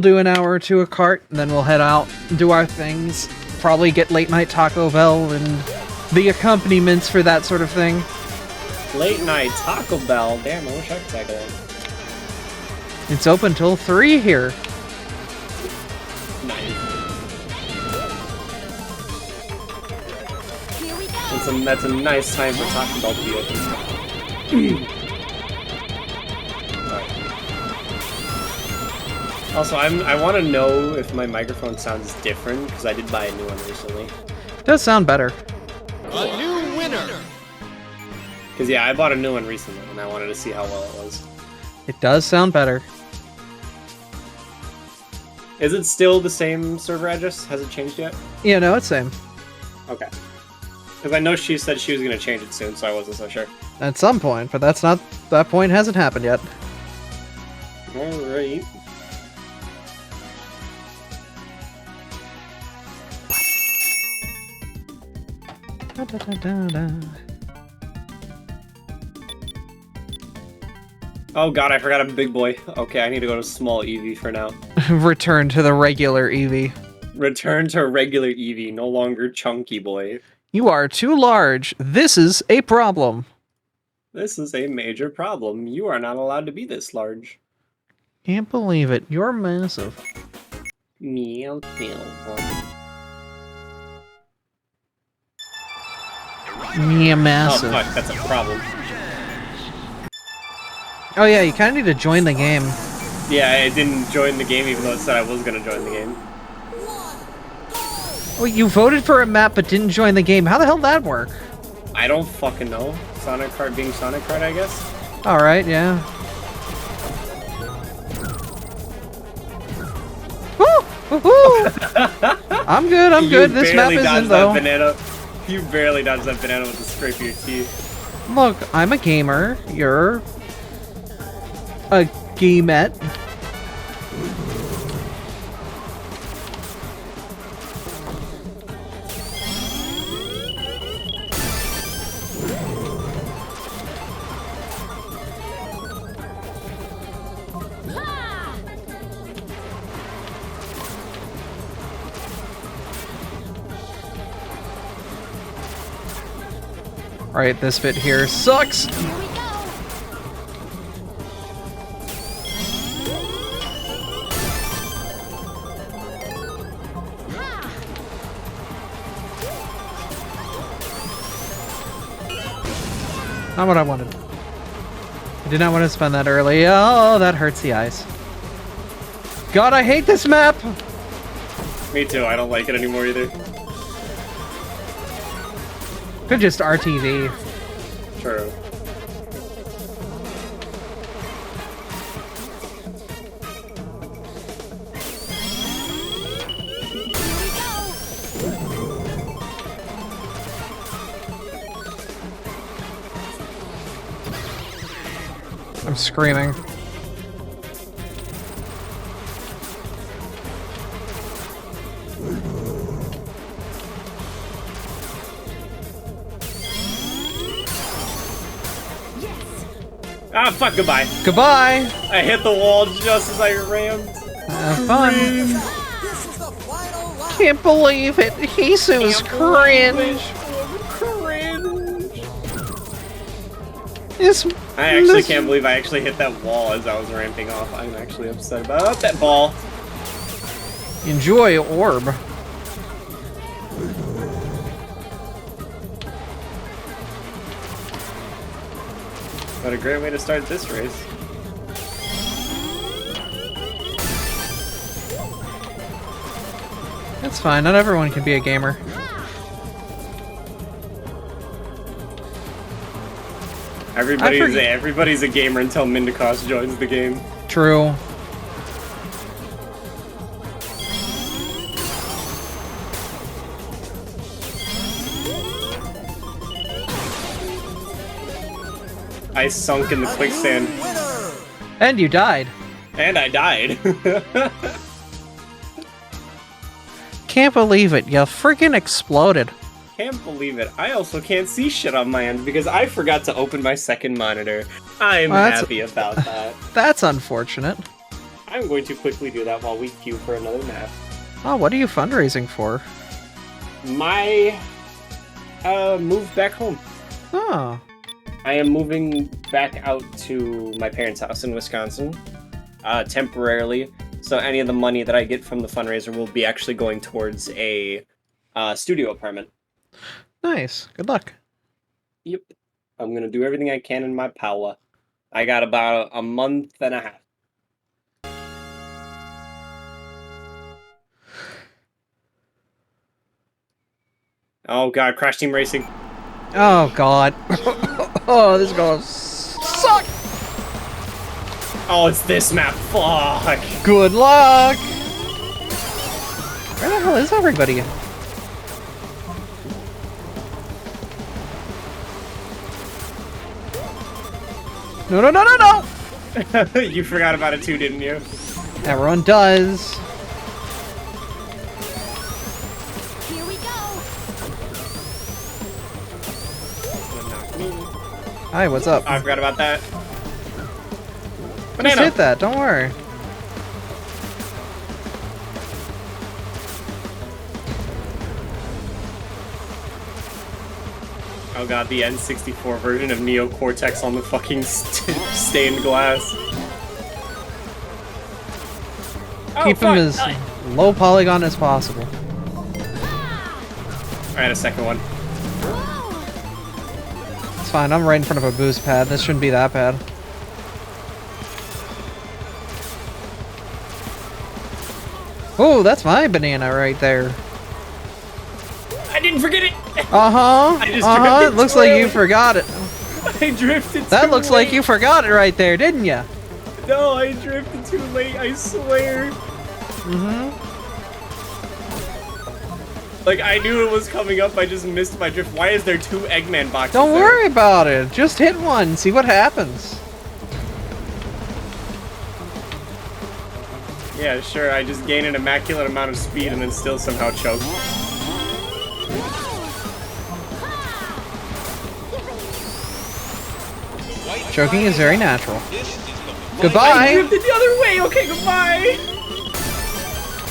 do an hour or two of Kart, and then we'll head out and do our things. Probably get late night Taco Bell and the accompaniments for that sort of thing. Late night Taco Bell. Damn, I wish I could tag along. It's open till 3 here. Nice. That's a nice time for Taco Bell to be open. Also, I want to know if my microphone sounds different, because I did buy a new one recently. It does sound better. A new winner. Because, yeah, I bought a new one recently, and I wanted to see how well it was. It does sound better. Is it still the same server address? Has it changed yet? Yeah, no, it's same. Okay. Because I know she said she was going to change it soon, so I wasn't so sure. At some point, but that point hasn't happened yet. Alright. Oh god, I forgot I'm a big boy. Okay, I need to go to small Eevee for now. Return to the regular Eevee. Return to regular Eevee, no longer chunky boy. You are too large. This is a problem. This is a major problem. You are not allowed to be this large. Can't believe it. You're massive. Meow, meow. Yeah, massive. Oh fuck, that's a problem. Oh yeah, you kind of need to join the game. Yeah, I didn't join the game even though it said I was gonna join the game. Oh, you voted for a map but didn't join the game. How the hell did that work? I don't fucking know. Sonic Kart being Sonic Kart, I guess? Alright, yeah. Woo! Woohoo! I'm good. This map isn't, though. You barely dodged that banana with the scrape of your teeth. Look, I'm a gamer. You're a gamette. Alright, this bit here sucks. Not what I wanted. I did not want to spend that early. Oh, that hurts the eyes. God, I hate this map! Me too, I don't like it anymore either. Could just RTV. True. I'm screaming. Ah, fuck, goodbye. Goodbye! I hit the wall just as I rammed. Have fun. Can't believe it. Jesus, cringe. Cringe. This, I actually can't believe I actually hit that wall as I was ramping off. I'm actually upset about that ball. Enjoy orb. What a great way to start this race. That's fine. Not everyone can be a gamer. Everybody's a gamer until Mindicos joins the game. True. I sunk in the quicksand. And you died. And I died. Can't believe it. You freaking exploded. Can't believe it. I also can't see shit on my end because I forgot to open my second monitor. I'm happy about that. That's unfortunate. I'm going to quickly do that while we queue for another map. Oh, what are you fundraising for? My move back home. Oh. I am moving back out to my parents' house in Wisconsin, temporarily. So any of the money that I get from the fundraiser will be actually going towards a studio apartment. Nice. Good luck. Yep. I'm gonna do everything I can in my power. I got about a month and a half. Oh god, Crash Team Racing. Oh god. Oh, this is gonna suck. Oh, it's this map. Fuck. Good luck. Where the hell is everybody? No, no, no, no, no! You forgot about it too, didn't you? Everyone does. Here we go. Hi, what's up? I forgot about that. Just Banana. hit that, don't worry. Oh god, the N64 version of Neo Cortex on the fucking stained glass. Keep him as low polygon as possible. Alright, a second one. It's fine, I'm right in front of a boost pad. This shouldn't be that bad. Oh, that's my banana right there. I didn't forget it! Uh-huh. It looks like you forgot it. I drifted That looks like you forgot it right there, didn't you? No, I drifted too late, I swear. Like, I knew it was coming up, I just missed my drift. Why is there 2 Eggman boxes Don't there? worry about it. Just hit one, see what happens. Yeah, sure, I just gained an immaculate amount of speed and then still somehow choked. Choking is very natural. Goodbye! I drifted the other way! Okay, goodbye!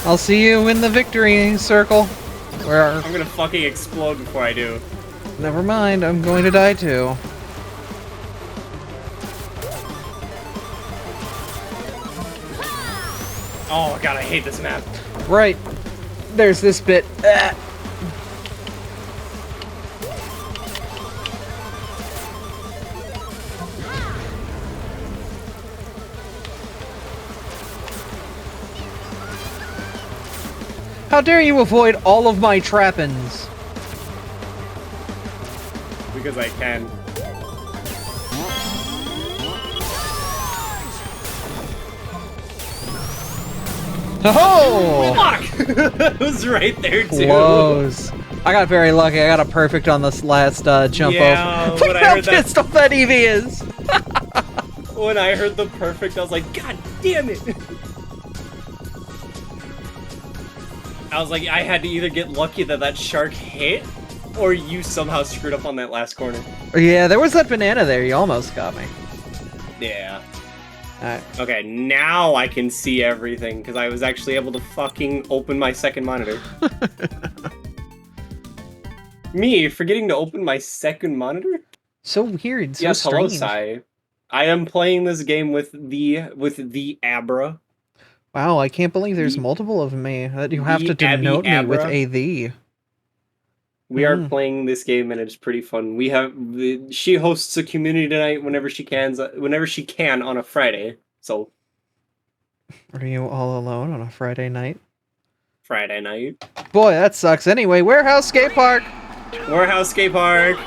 I'll see you in the victory circle. Where? I'm gonna fucking explode before I do. Never mind, I'm going to die too. Oh god, I hate this map. Right. There's this bit. How dare you avoid all of my trappings? Because I can. Oh! Fuck! It was right there too. Close. I got very lucky. I got a perfect on this last jump Yeah, over. when Look I how heard that- pissed off that Eevee is! When I heard the perfect, I was like, God damn it! I was like, I had to either get lucky that that shark hit, or you somehow screwed up on that last corner. Yeah, there was that banana there. You almost got me. Yeah. Alright. Okay, now I can see everything, because I was actually able to fucking open my second monitor. Me, forgetting to open my second monitor? So weird, so yes, hello, strange. Sai. I am playing this game with the Abra. Wow, I can't believe there's multiple of me. That you have to The Abby denote me with Abra. a thee. We are playing this game and it's pretty fun. We have she hosts a community night whenever she can on a Friday. So Are you all alone on a Friday night? Friday night. Boy, that sucks. Anyway, Warehouse Skate Park! Warehouse Skate Park!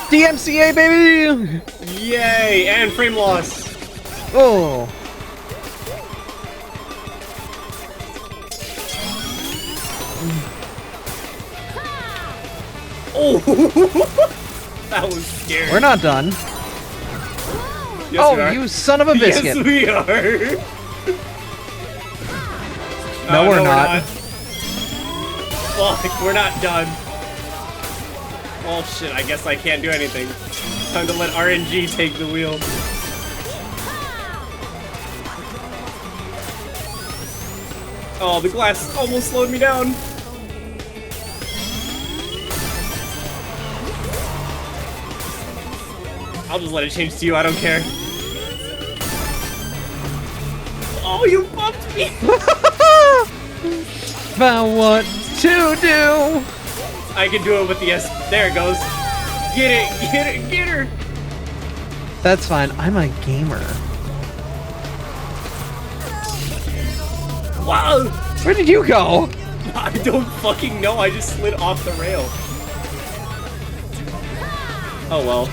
DMCA, baby! Yay! And frame loss! Oh! Oh! That was scary. We're not done. Yes, we Oh, are. you son of a biscuit! Yes, we are! No, we're not. Fuck, we're not done. Oh shit, I guess I can't do anything. Time to let RNG take the wheel. Oh, the glass almost slowed me down. I'll just let it change to you, I don't care. Oh, you bumped me! Found what to do! I can do it with the S. There it goes. Get it, get it, get her! That's fine, I'm a gamer. Wow! Where did you go? I don't fucking know, I just slid off the rail. Oh well.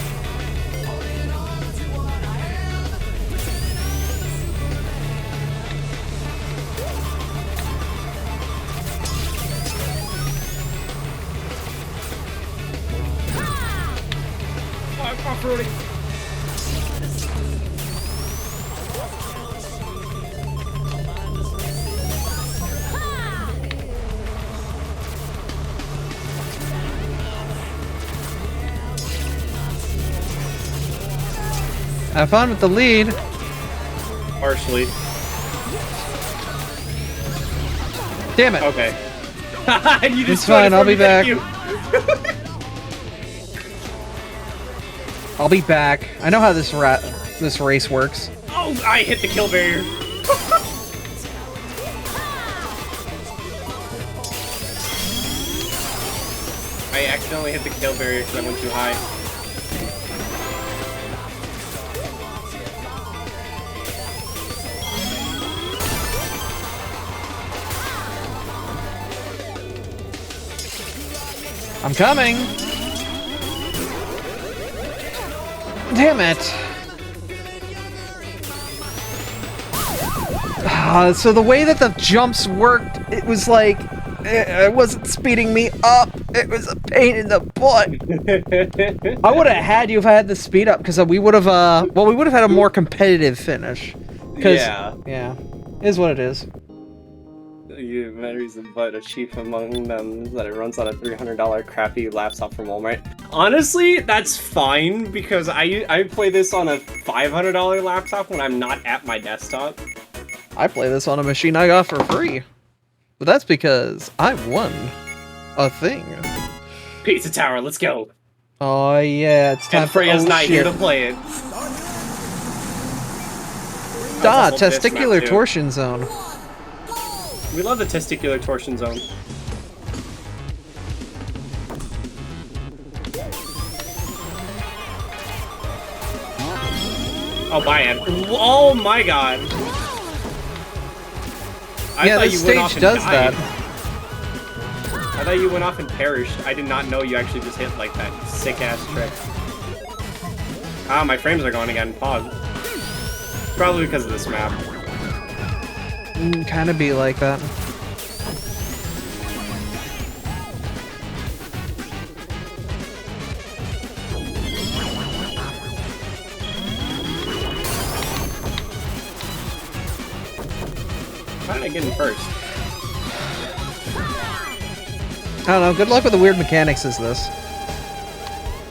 Off-roading. Have fun with the lead. Partially. Damn it. Okay. You It's just fine, started I'll from be me, back. thank you. I'll be back. I know how this race works. Oh, I hit the kill barrier. I accidentally hit the kill barrier because I went too high. I'm coming. Damn it. So the way that the jumps worked, it was like, it wasn't speeding me up. It was a pain in the butt. I would have had you if I had the speed up, because we would have, well, we would have had a more competitive finish. Yeah. Yeah. Is what it is. You varies but a chief among them is that it runs on a $300 crappy laptop from Walmart. Honestly, that's fine because I play this on a $500 laptop when I'm not at my desktop. I play this on a machine I got for free. But that's because I won a thing. Pizza Tower, let's go. Oh yeah, it's time And Freya's for not here to play it. Ah, also this testicular map, too. torsion zone. We love the testicular torsion zone. Oh, bye, Ed. Oh my god. I Yeah, thought this you went off stage and does died. that. I thought you went off and perished. I did not know you actually just hit like that sick-ass trick. Ah, my frames are going again. Pog. Probably because of this map. Kind of be like that. How did I get in first? I don't know. Good luck with the weird mechanics is this.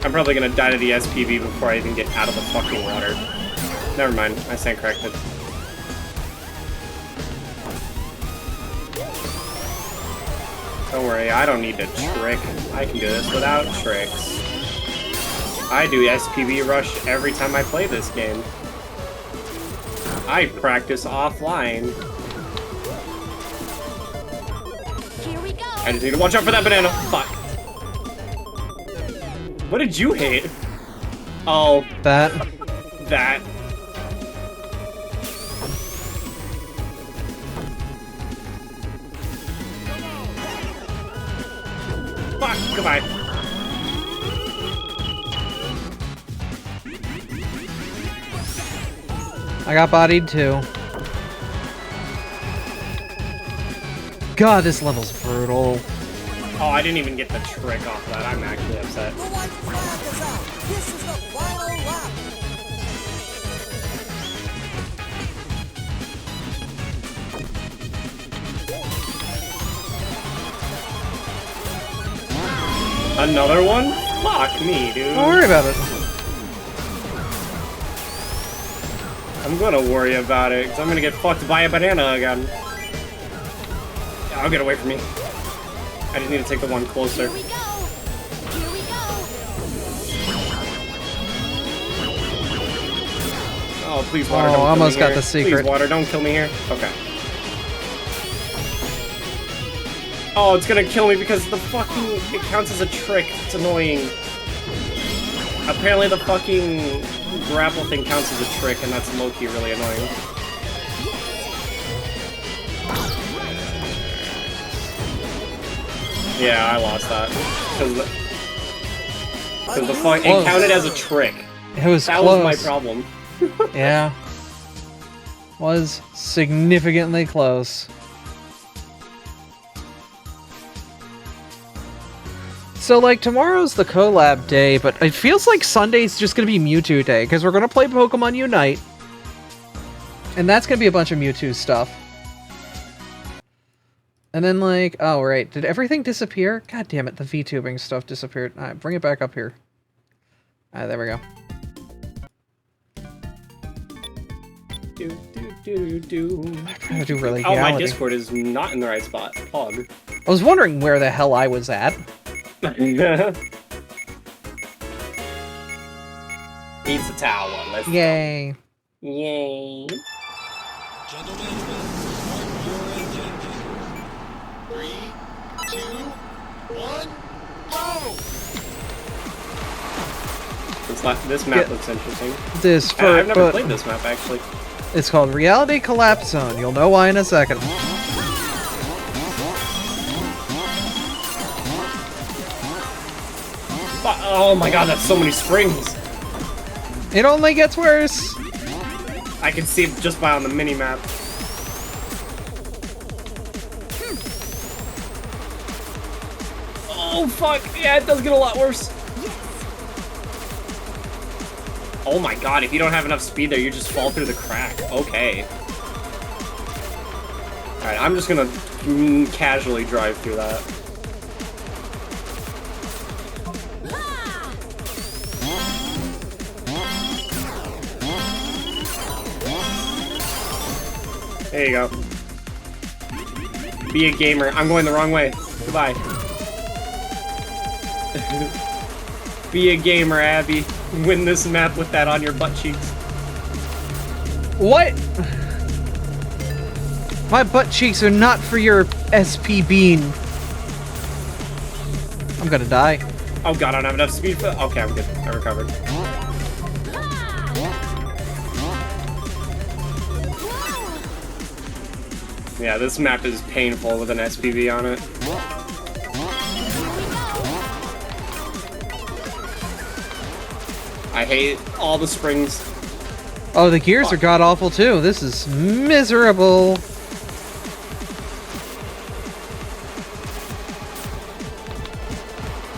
I'm probably gonna die to the SPV before I even get out of the fucking water. Never mind. I stand corrected. Don't worry, I don't need to trick. I can do this without tricks. I do SPV rush every time I play this game. I practice offline. Here we go. I just need to watch out for that banana. Fuck. What did you hit? Oh. That. That. Fuck, goodbye. I got bodied too. God, this level's brutal. Oh, I didn't even get the trick off that. I'm actually upset. The white flag is out. This is the final lap. Another one? Fuck me, dude. Don't worry about it. I'm gonna worry about it, because I'm gonna get fucked by a banana again. Oh, get away from me. I just need to take the one closer. Here we go. Here we go. Oh, please, water, Oh, don't kill almost me got here. the secret. Please, water, don't kill me here. Okay. Oh, it's gonna kill me because the fucking... It counts as a trick. It's annoying. Apparently the fucking grapple thing counts as a trick, and that's low-key really annoying. Yeah, I lost that. Because the fuck... It counted as a trick. It was that close. was my problem. Yeah. Was significantly close. So, like, tomorrow's the collab day, but it feels like Sunday's just gonna be Mewtwo day, because we're gonna play Pokemon Unite. And that's gonna be a bunch of Mewtwo stuff. And then, like, oh, right, did everything disappear? God damn it, the VTubing stuff disappeared. Alright, bring it back up here. Alright, there we go. I'm trying to do really Oh, my Discord is not in the right spot. Pog. I was wondering where the hell I was at. Needs a tower. Let's Yay. go. Yay. Gentlemen, mark your attention. 3, 2, 1, go! This map looks interesting. I've never played this map, actually. It's called Reality Collapse Zone. You'll know why in a second. Oh my god, that's so many springs! It only gets worse! I can see it just by on the mini-map. Oh fuck, yeah, it does get a lot worse. Oh my god, if you don't have enough speed there, you just fall through the crack. Okay. Alright, I'm just gonna casually drive through that. There you go. Be a gamer. I'm going the wrong way. Goodbye. Be a gamer, Abby. Win this map with that on your butt cheeks. What? My butt cheeks are not for your SP bean. I'm gonna die. Oh god, I don't have enough speed for... Okay, I'm good. I recovered. Yeah, this map is painful with an SPV on it. I hate all the springs. Oh, the gears are god-awful too. This is miserable.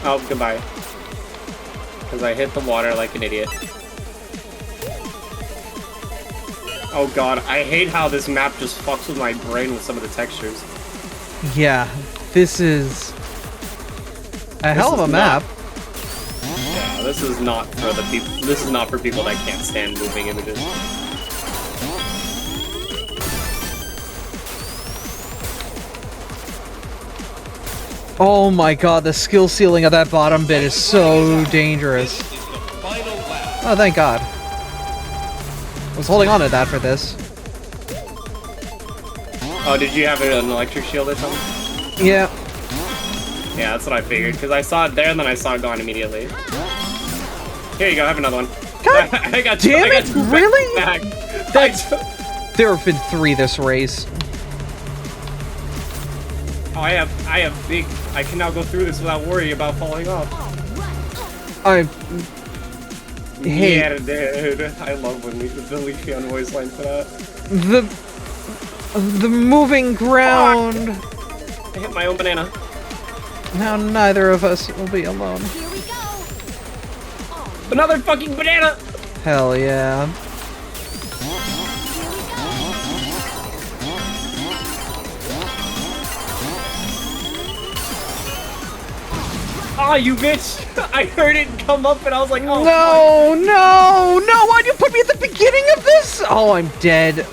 Oh, goodbye. Because I hit the water like an idiot. Oh god, I hate how this map just fucks with my brain with some of the textures. Yeah, this is a hell of a map. Yeah, this is not for the people. This is not for people that can't stand moving images. Oh my god, the skill ceiling of that bottom bit is so dangerous. Oh, thank god. I was holding on to that for this. Oh, did you have an electric shield or something? Yeah. Yeah, that's what I figured, because I saw it there and then I saw it gone immediately. Here you go, have another one. God I got damn I got it, two really? back. There have been 3 this race. Oh, I have big. I can now go through this without worrying about falling off. I hate Yeah, dude. I love when the Leafeon voice line for that. the moving ground. I hit my own banana. Now neither of us will be alone. Another fucking banana! Hell yeah. Ah, you bitch! I heard it come up and I was like, oh. No, no, no! Why'd you put me at the beginning of this? Oh, I'm dead.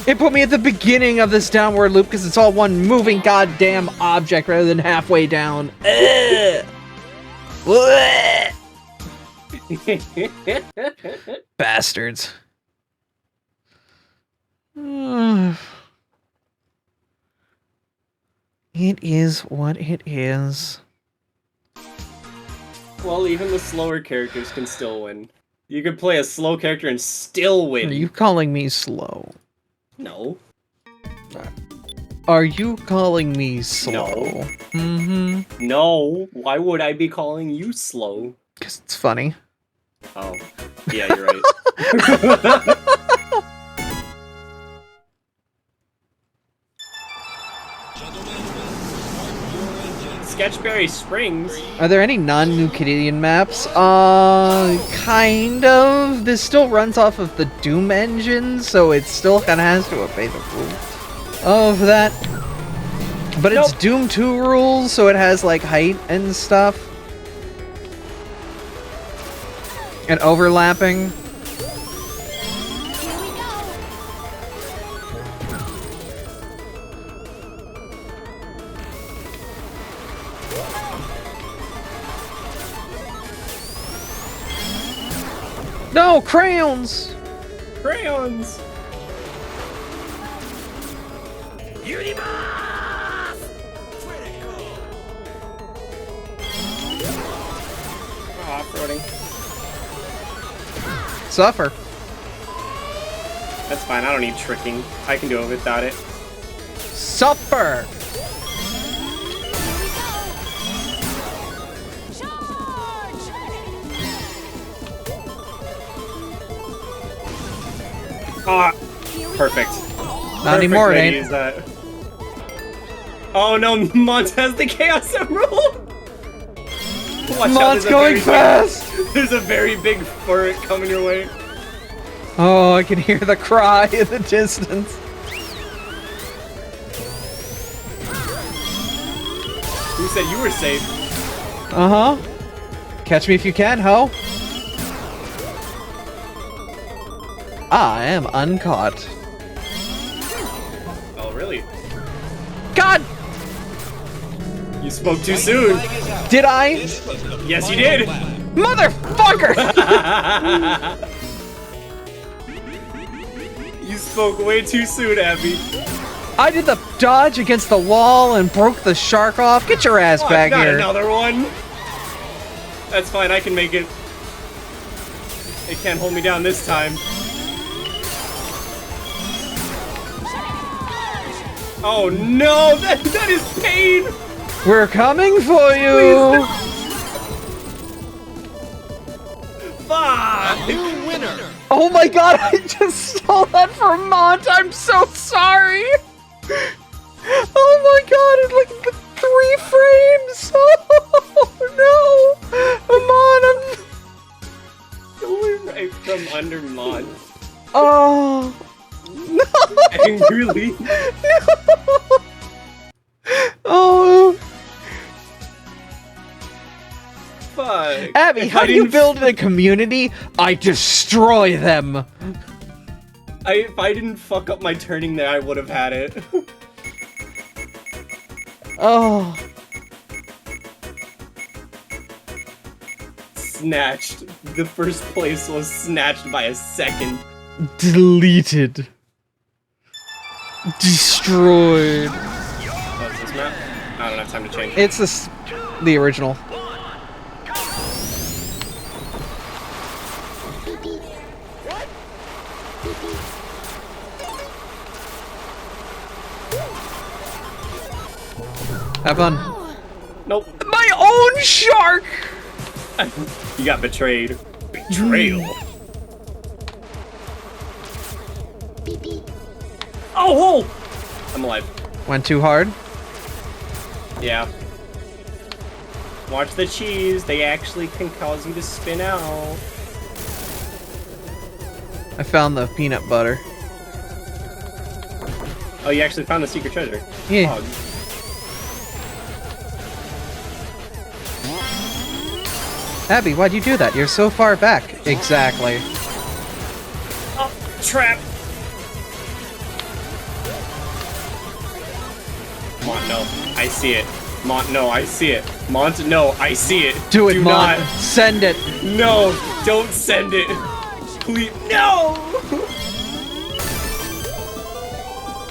It put me at the beginning of this downward loop because it's all one moving goddamn object rather than halfway down. Bastards. It is what it is. Well, even the slower characters can still win. You could play a slow character and still win. Are you calling me slow? No. Are you calling me slow? No. Mm-hmm. No. Why would I be calling you slow? Because it's funny. Oh. Yeah, you're right. Sketchberry Springs. Are there any non-New Canadian maps? Kind of. This still runs off of the Doom engine, so it still kind of has to obey the rules of that. But it's Doom 2 rules, so it has like height and stuff. And overlapping. No, crayons! Crayons! Off-roading. Suffer. That's fine, I don't need tricking. I can do it without it. Suffer! Ah, perfect. Not anymore, it ain't. Use that. Oh no, Mont has the Chaos Emerald! Watch out, Mont's going fast! There's a very big furret coming your way. Oh, I can hear the cry in the distance. Who said you were safe? Uh-huh. Catch me if you can, ho. I am uncaught. Oh, really? God! You spoke too soon. Did I? Yes, you did. Motherfucker! You spoke way too soon, Abby. I did the dodge against the wall and broke the shark off. Get your ass back not here. Another one. That's fine. I can make it. It can't hold me down this time. Oh no! That is pain. We're coming for you. Fuck! New winner. Oh my god, I just stole that from Mont. I'm so sorry. Oh my god, it's like the 3 frames. Oh no. Amon, I'm... Right from under mod. Oh. No. Angrily. No. Oh. Fuck. Abby, how do you build a community? I destroy them. If I didn't fuck up my turning there, I would have had it. Oh. Snatched. The first place was snatched by a second. Deleted. Destroyed. Oh, is this map? I don't have time to change. It's the original. Have fun. Nope. My own shark! You got betrayed. Betrayal. Oh! I'm alive. Went too hard? Yeah. Watch the cheese. They actually can cause you to spin out. I found the peanut butter. Oh, you actually found the secret treasure. Yeah. Oh. Abby, why'd you do that? You're so far back. Exactly. Oh, trap. Mont, no. I see it. Mont, no, I see it. Mont, no, I see it. Do it, Mont. Not. Send it. No, don't send it. Please, no!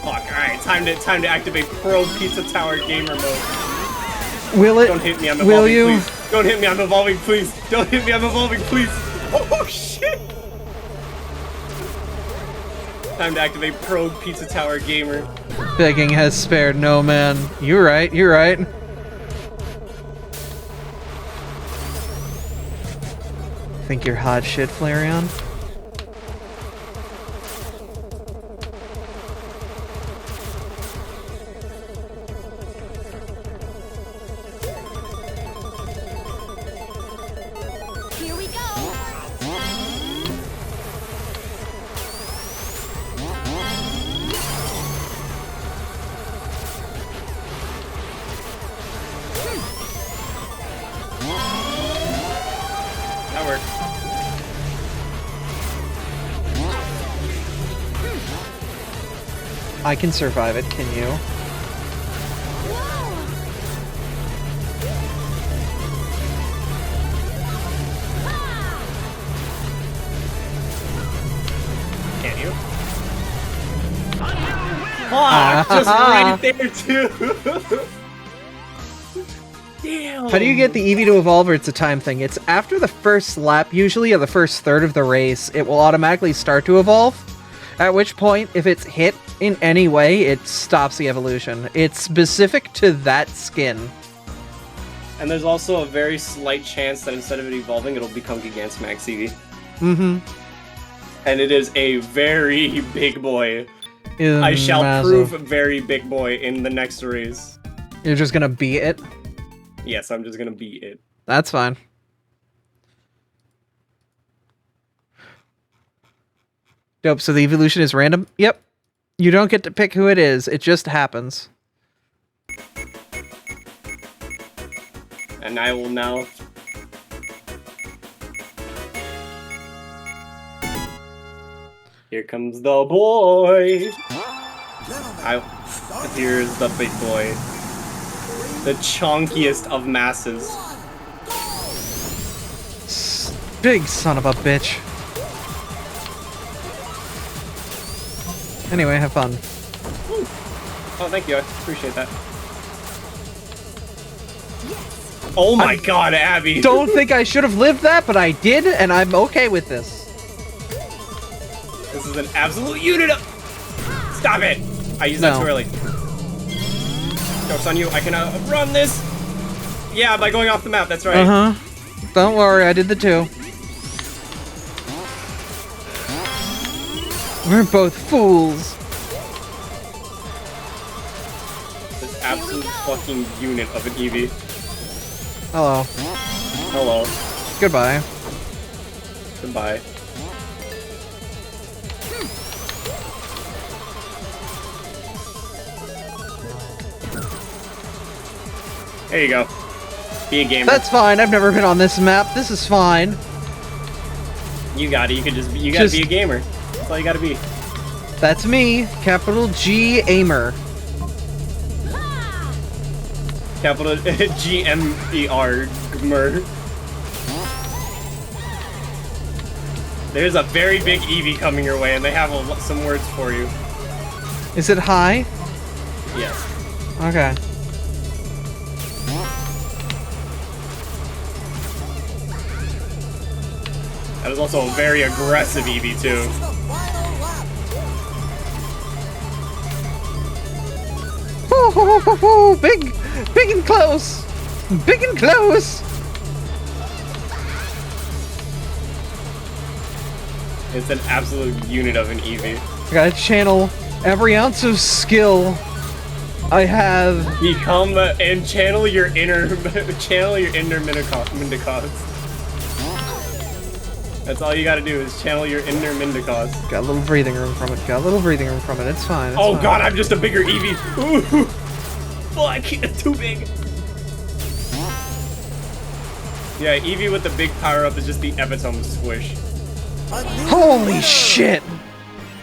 Fuck, alright, time to activate Pro Pizza Tower Gamer Mode. Will it? Don't hit me, I'm evolving, Will you? please. Don't hit me, I'm evolving, please. Don't hit me, I'm evolving, please. Oh, shit! Time to activate Pro Pizza Tower Gamer. Begging has spared no man. You're right, you're right. Think you're hot shit, Flareon? Here we go. That worked. I can survive it, can you? Can you? Fuck! Just right there, too! Damn! How do you get the Eevee to evolve, or it's a time thing? It's after the first lap, usually, or the first third of the race, it will automatically start to evolve. At which point, if it's hit in any way, it stops the evolution. It's specific to that skin. And there's also a very slight chance that instead of it evolving, it'll become Gigantamax Eevee. Mm-hmm. And it is a very big boy. I shall Massive. prove very big boy in the next race. You're just gonna beat it? Yes, I'm just gonna beat it. That's fine. Dope, so the evolution is random? Yep. You don't get to pick who it is, it just happens. And I will now... Here comes the boy! Here's the big boy. The chonkiest of masses. Big son of a bitch. Anyway, have fun. Oh, thank you. I appreciate that. Oh my god, Abby! Don't think I should have lived that, but I did, and I'm okay with this. This is an absolute unit of... Stop it! I used that too early. Joke's on you. I can run this! Yeah, by going off the map, that's right. Uh-huh. Don't worry, I did the two. We're both fools. This absolute fucking unit of an Eevee. Hello. Hello. Goodbye. Goodbye. There you go. Be a gamer. That's fine. I've never been on this map. This is fine. You got it. You gotta be a gamer. That's all you gotta be. That's me. Capital G Aimer. Capital G-M-E-R. Gmer. There's a very big Eevee coming your way, and they have some words for you. Is it high? Yes. Okay. That is also a very aggressive Eevee, too. Big and close. Big and close. It's an absolute unit of an Eevee. I gotta channel every ounce of skill I have. Become and channel your inner Mendicos. That's all you gotta do is channel your inner Mendicos. Got a little breathing room from it. Got a little breathing room from it. It's fine. It's fine. God, I'm just a bigger Eevee. Ooh. Fuck, it's too big. Yeah, Eevee with the big power up is just the epitome of squish. Holy shit!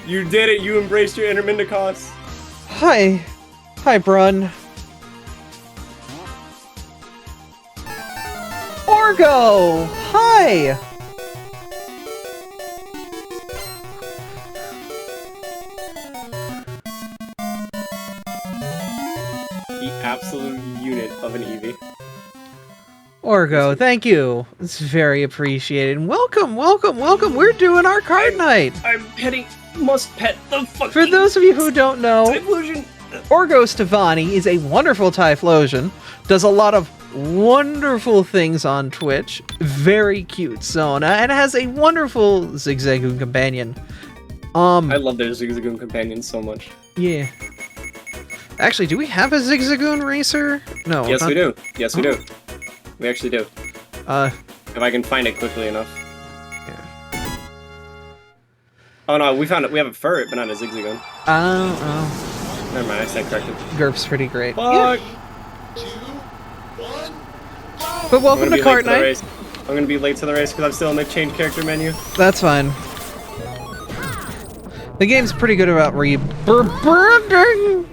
You did it. You embraced your inner Mendicos. Hi, Brun. Orgo! Hi! The absolute unit of an Eevee. Orgo, thank you. It's very appreciated. Welcome, welcome, welcome. We're doing our Kart Night. I'm petting. Must pet the fucking. For those of you who don't know, Typhlosion. Orgo Stefani is a wonderful Typhlosion. Does a lot of wonderful things on Twitch. Very cute Sona, and has a wonderful Zigzagoon companion. I love their Zigzagoon companion so much. Yeah. Actually, do we have a Zigzagoon racer? No. Yes, we do. Yes, we do. We actually do. If I can find it quickly enough. Yeah. Oh no, we found it. We have a ferret, but not a Zigzagoon. Oh. Never mind, I said corrected. Gerp's pretty great. Fuck! Yeah. But welcome to Kart Night. I'm gonna be late to the race because I'm still in the change character menu. That's fine. The game's pretty good about rebranding.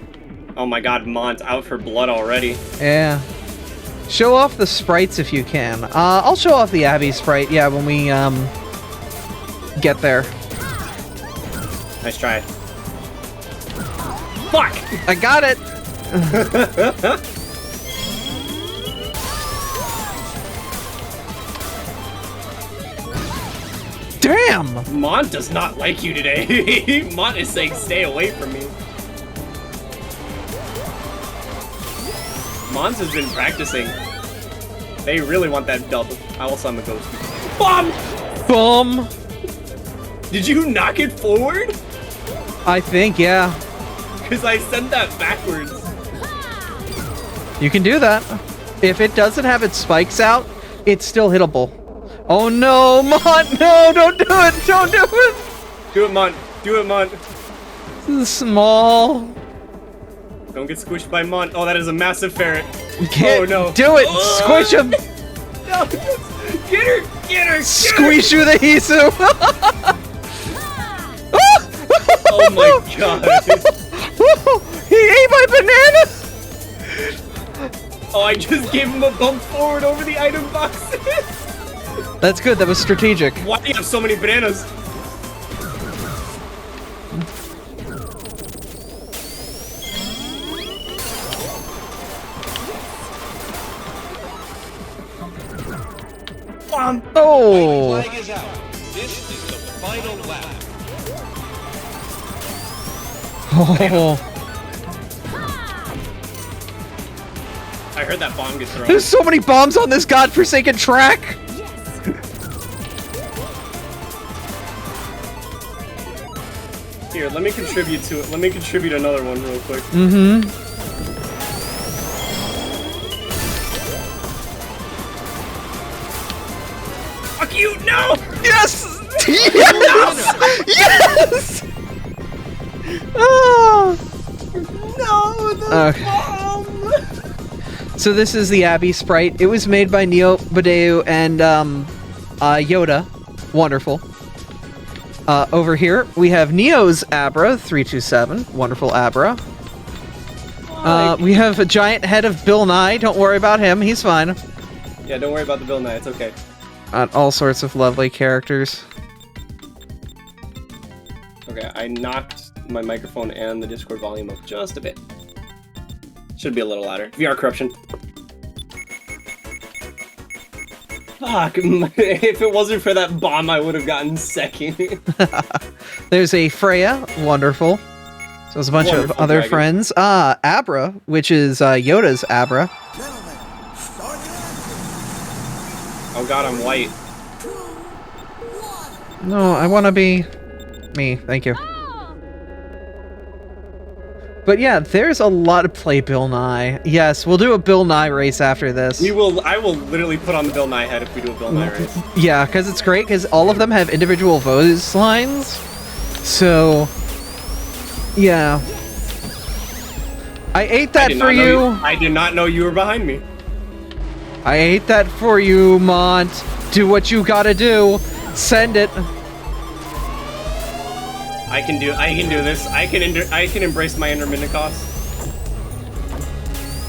Oh my god, Mont's out for blood already. Yeah. Show off the sprites if you can. I'll show off the Abby sprite, yeah, when we, get there. Nice try. Fuck! I got it! Damn! Mont does not like you today. Mont is saying stay away from me. Mons has been practicing. They really want that dub. I will summon a ghost. Bomb! Boom! Did you knock it forward? I think, yeah. Because I sent that backwards. You can do that. If it doesn't have its spikes out, it's still hittable. Oh no, Mont! No, don't do it! Don't do it! Do it, Mont. Do it, Mont. This is small. Don't get squished by Mont. Oh, that is a massive ferret. Can't no. Do it! Squish him! No! Get her! Get her! Squeeze you the Hisu! Oh my god! He ate my banana! Oh, I just gave him a bump forward over the item boxes! That's good, that was strategic. Why do you have so many bananas? Oh! Flag is out. This is the final lap. Oh. I heard that bomb get thrown. There's so many bombs on this godforsaken track! Here, let me contribute to it. Let me contribute another one real quick. Mm-hmm. Fuck you! No! Yes! Yes! Yes! Oh! No, the bomb! So this is the Abby sprite. It was made by Neo Badeu and Yoda. Wonderful. Over here, we have Neo's Abra, 327. Wonderful Abra. We have a giant head of Bill Nye. Don't worry about him. He's fine. Yeah, don't worry about the Bill Nye. It's okay. All sorts of lovely characters. Okay, I knocked my microphone and the Discord volume up just a bit. Should be a little louder. VR corruption. Fuck, if it wasn't for that bomb, I would have gotten second. There's a Freya, wonderful. So there's a bunch of other friends. Abra, which is Yoda's Abra. Oh god, I'm white. No, I want to be me. Thank you. But yeah, there's a lot of play Bill Nye. Yes, we'll do a Bill Nye race after this. I will literally put on the Bill Nye head if we do a Bill Nye race. Yeah, because it's great, because all of them have individual voice lines. So, yeah. I ate that for you. I did not know you were behind me. I ate that for you, Mont. Do what you gotta do. Send it. I can do this. I can embrace my intermittent costs.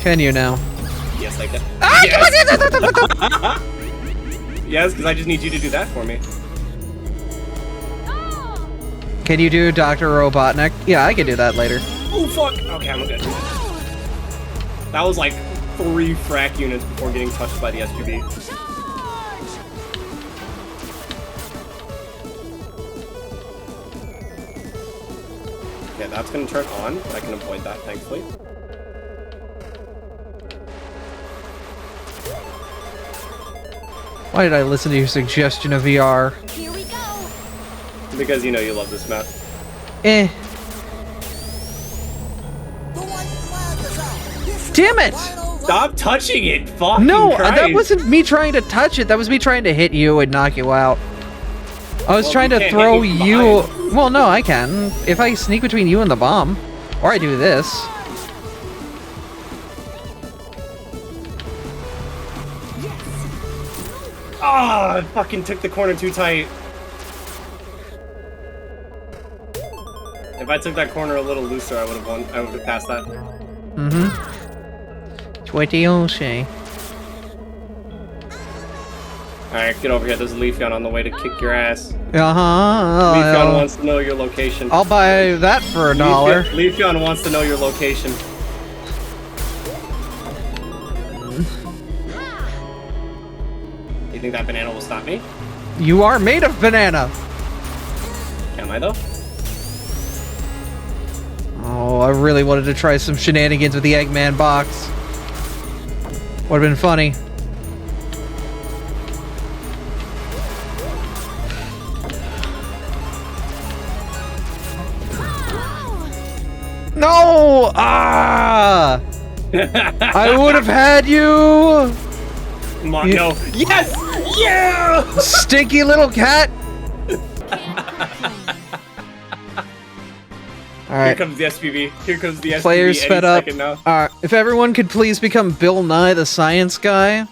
Can you now? Yes, I can. Ah, yes! Yes, because I just need you to do that for me. Can you do Dr. Robotnik? Yeah, I can do that later. Oh, fuck! Okay, I'm good. That was like 3 frac units before getting touched by the SPB. Yeah, that's gonna turn on, but I can avoid that, thankfully. Why did I listen to your suggestion of VR? Here we go. Because you know you love this map. Eh. Damn it! Stop touching it! Fucking No, Christ. that wasn't me trying to touch it. That was me trying to hit you and knock you out. I was trying to throw you... Well, no, I can. If I sneak between you and the bomb. Or I do this. Ah, I fucking took the corner too tight. If I took that corner a little looser, I would have won. I would have passed that. Mm-hmm. 20 O'Shea. Alright, get over here. There's a leaf gun on the way to kick your ass. Uh-huh. Leaf gun wants to know your location. I'll buy that for $1. Leaf gun wants to know your location. You think that banana will stop me? You are made of banana. Am I though? Oh, I really wanted to try some shenanigans with the Eggman box. Would have been funny. No! Ah! I would have had you! Come on, no. Yes! Yeah! Stinky little cat! Alright. Here comes the SPV. Here comes the SPV. Players any fed up. second now. Alright, if everyone could please become Bill Nye the Science Guy.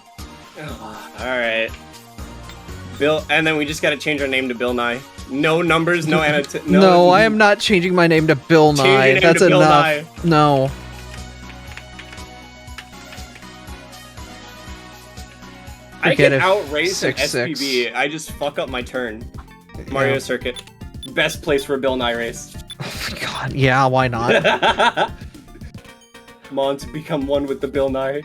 Alright. Bill, and then we just gotta change our name to Bill Nye. No numbers, no annotation. No, I am not changing my name to Bill Change your Nye. name That's to Bill enough. Nye. No. I Forget can it. outrace an 6-6. SPB. I just fuck up my turn. Mario Circuit. Best place for a Bill Nye race. Oh my god, yeah, why not? Come on, to become one with the Bill Nye.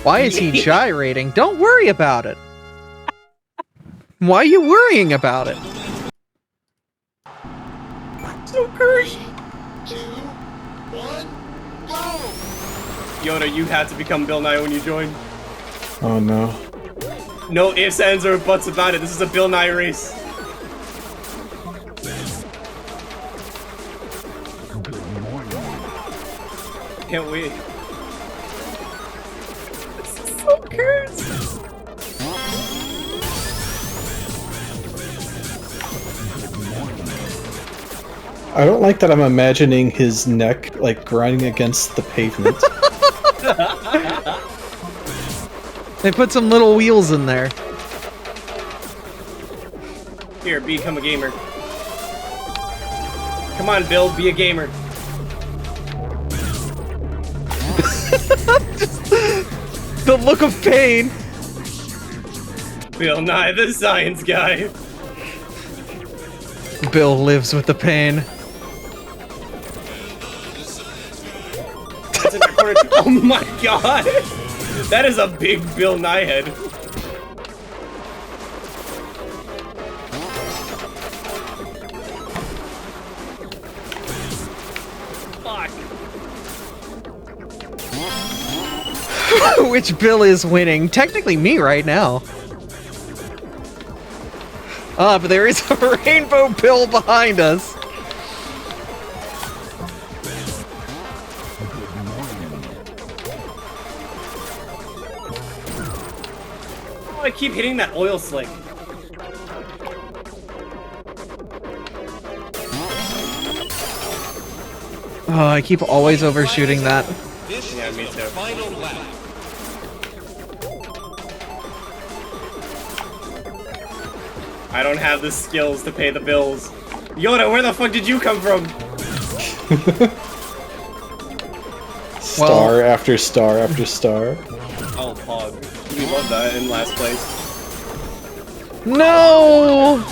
Why is he gyrating? Don't worry about it. Why are you worrying about it? So cursed. Yoda, you had to become Bill Nye when you joined. Oh no. No ifs, ands, or buts about it. This is a Bill Nye race. can't wait. This is so cursed. I don't like that I'm imagining his neck, like, grinding against the pavement. They put some little wheels in there. Here, become a gamer. Come on, Bill, be a gamer. The look of pain. Bill Nye, the science guy. Bill lives with the pain. That's in the corner. Oh my god! That is a big Bill Nye head. Fuck. Which Bill is winning? Technically me right now. Ah, but there is a rainbow Bill behind us. Oh, I keep hitting that oil slick. Oh, I keep always overshooting that. Yeah, me too. I don't have the skills to pay the bills. Yoda, where the fuck did you come from? Star after star after star. Oh, Pog. We love that in last place. No!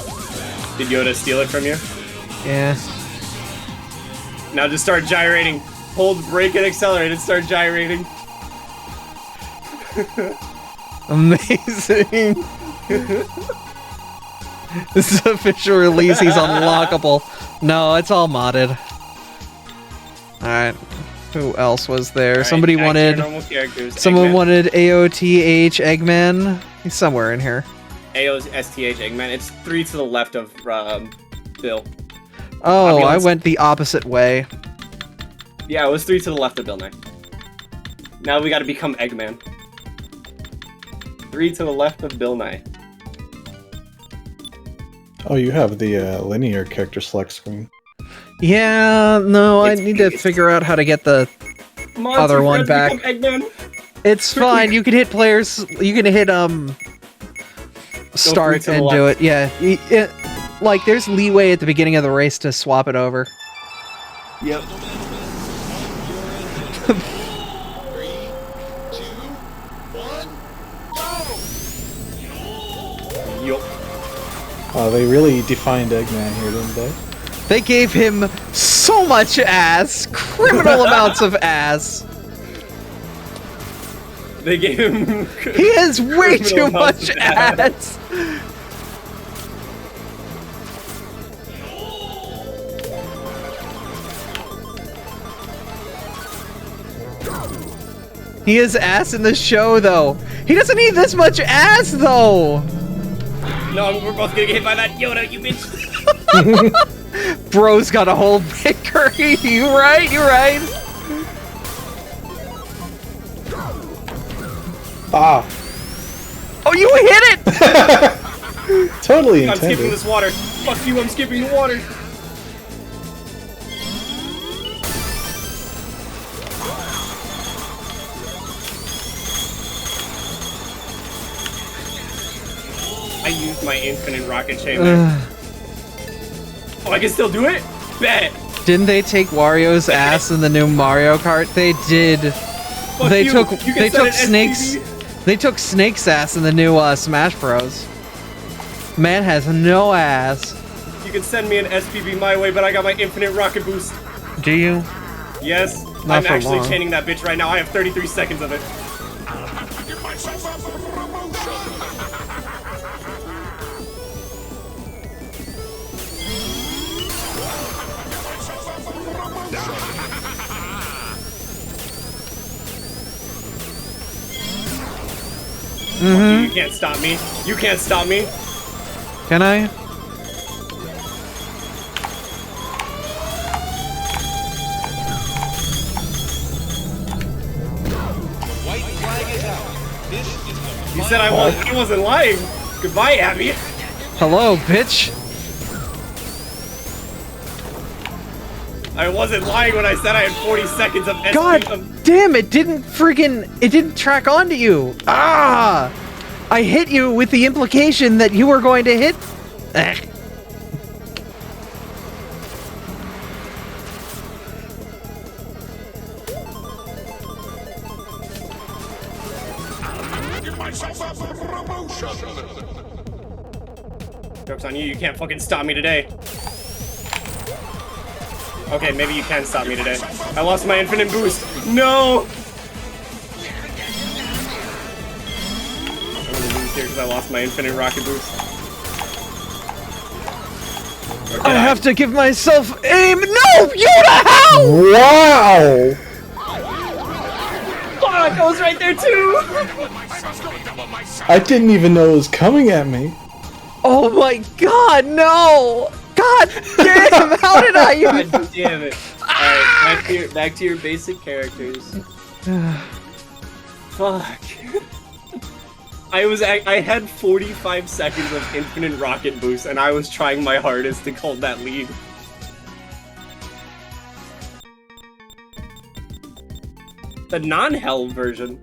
Did Yoda steal it from you? Yeah. Now just start gyrating. Hold brake and accelerate and start gyrating. Amazing. This is official release. He's unlockable. No, it's all modded. Alright. Who else was there? Right, somebody wanted. Someone Eggman. wanted AOTH Eggman. He's somewhere in here. AOSTH Eggman. It's 3 to the left of Bill. Oh, I went the opposite way. Yeah, it was 3 to the left of Bill Nye. Now we gotta become Eggman. 3 to the left of Bill Nye. Oh, you have the linear character select screen. Yeah, no, I need to figure out how to get the other one back. It's fine. You can hit players. You can hit start and do it. Yeah, like there's leeway at the beginning of the race to swap it over. Yep. Oh, they really defined Eggman here, didn't they? They gave him so much ass, criminal amounts of ass. They gave him. He has way too much ass. He has ass in the show, though. He doesn't need this much ass, though. No, we're both gonna get hit by that Yoda, you bitch. Bro's got a whole victory. You right? You right? Ah. Oh, you hit it! Totally I'm intended. skipping this water. Fuck you, I'm skipping the water. I used my infinite rocket chain there. Oh, I can still do it? Bet! Didn't they take Wario's ass in the new Mario Kart? They did. Fuck They you. took You can they send took an Snake's SPV. they took Snake's ass in the new Smash Bros. Man has no ass. You can send me an SPV my way, but I got my infinite rocket boost. Do you? Yes, Not I'm for actually long. chaining that bitch right now. I have 33 seconds of it. Mm-hmm. You can't stop me. You can't stop me. Can I? You said I wasn't lying. Goodbye, Abby. Hello, bitch. I wasn't lying when I said I had 40 seconds of SP. God damn, it didn't track onto you. Ah! I hit you with the implication that you were going to hit. Give myself up for promotion. Joke's on you, you can't fucking stop me today. Okay, maybe you can stop me today. I lost my infinite boost. No! I'm gonna lose here because I lost my infinite rocket boost. I have to give myself aim. No! Yoda, how? Wow! Fuck, I was right there too! I didn't even know it was coming at me. Oh my god, no! God damn, how did I even... God damn it. Alright, back to your basic characters. Fuck. I had 45 seconds of infinite rocket boost and I was trying my hardest to hold that lead. The non-hell version.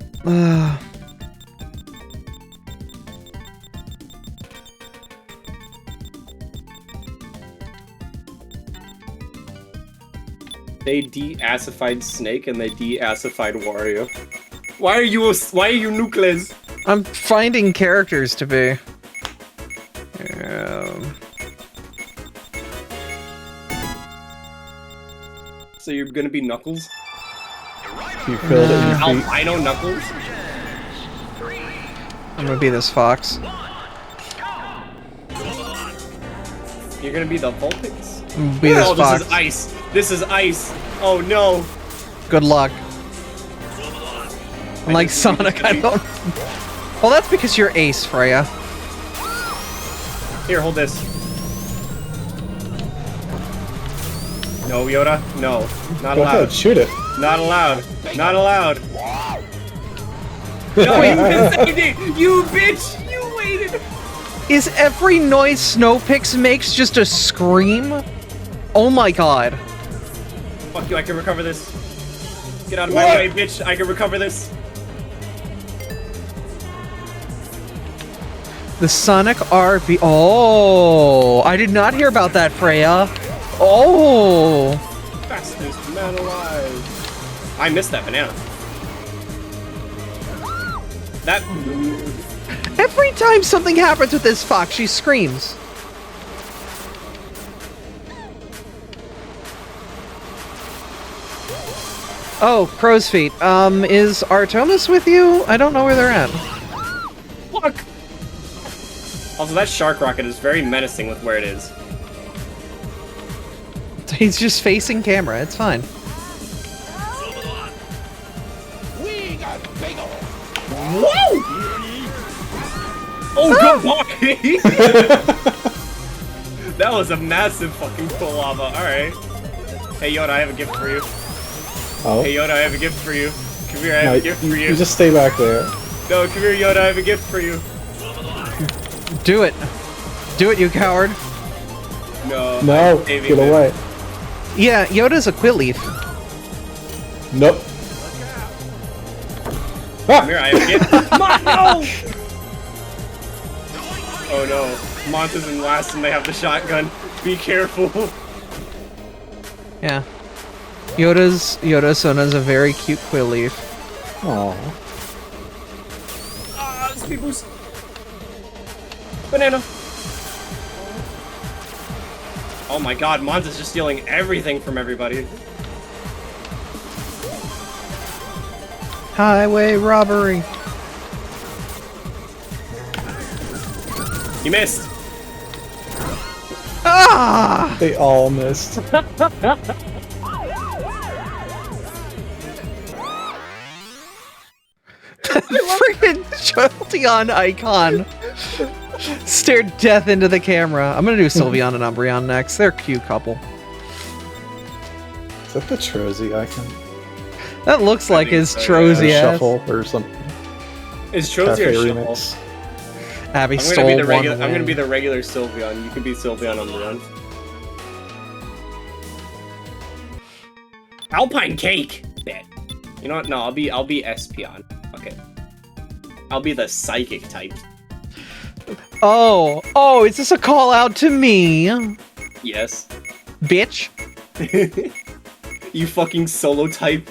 They de-assified Snake and they de-assified Wario. Why are you Nucleus? I'm finding characters to be. So you're gonna be Knuckles? You filled it in your feet. Albino Knuckles? I'm gonna be this fox. You're gonna be the Vulpix? I'm gonna be this fox. This is ice. This is ice. Oh no. Good luck. Unlike Sonic, I don't... Well, that's because you're Ace, Freya. Here, hold this. No, Yoda. No. Not Go allowed. ahead, shoot it. Not allowed. Not allowed. No, you saved it! You bitch! You waited! Is every noise Snowpix makes just a scream? Oh my god. Fuck you, I can recover this. Get out of my way, bitch. I can recover this. The Sonic RB. Oh, I did not hear about that, Freya. Oh. Fastest man alive. I missed that banana. That. Every time something happens with this fox, she screams. Oh, crow's feet. Is Artomis with you? I don't know where they're at. Fuck! Also, that shark rocket is very menacing with where it is. He's just facing camera. It's fine. We got big ol'. Whoa! Oh, goodbye! That was a massive fucking full lava. Alright. Hey, Yoda, I have a gift for you. Oh? Hey, Yoda, I have a gift for you. Come here, I have a gift for you. You just stay back there. No, come here, Yoda, I have a gift for you. Do it. Do it, you coward. No. No, get away. Yeah, Yoda's a Quilleaf. Nope. Come here, I have a gift. No! Oh no. Monta's in last and they have the shotgun. Be careful. Yeah. Yoda Sona's a very cute Quilleaf. Aww. Ah, speed boost. Banana. Oh my god, Monta's just stealing everything from everybody. Highway robbery. You missed. Ah! They all missed. Freaking Jolteon icon stared death into the camera. I'm gonna do Sylveon and Umbreon next. They're a cute couple. Is that the Trozy icon? That looks like his Trozy ass. Shuffle or something. It's Chose your shuffle. Abby I'm stole gonna be the one regular. I'm gonna win. be the regular Sylveon. You can be Sylveon on the run. Alpine cake. Bet. You know what? No, I'll be Espeon. Okay. I'll be the psychic type. Oh, is this a call out to me? Yes. Bitch. You fucking solo type.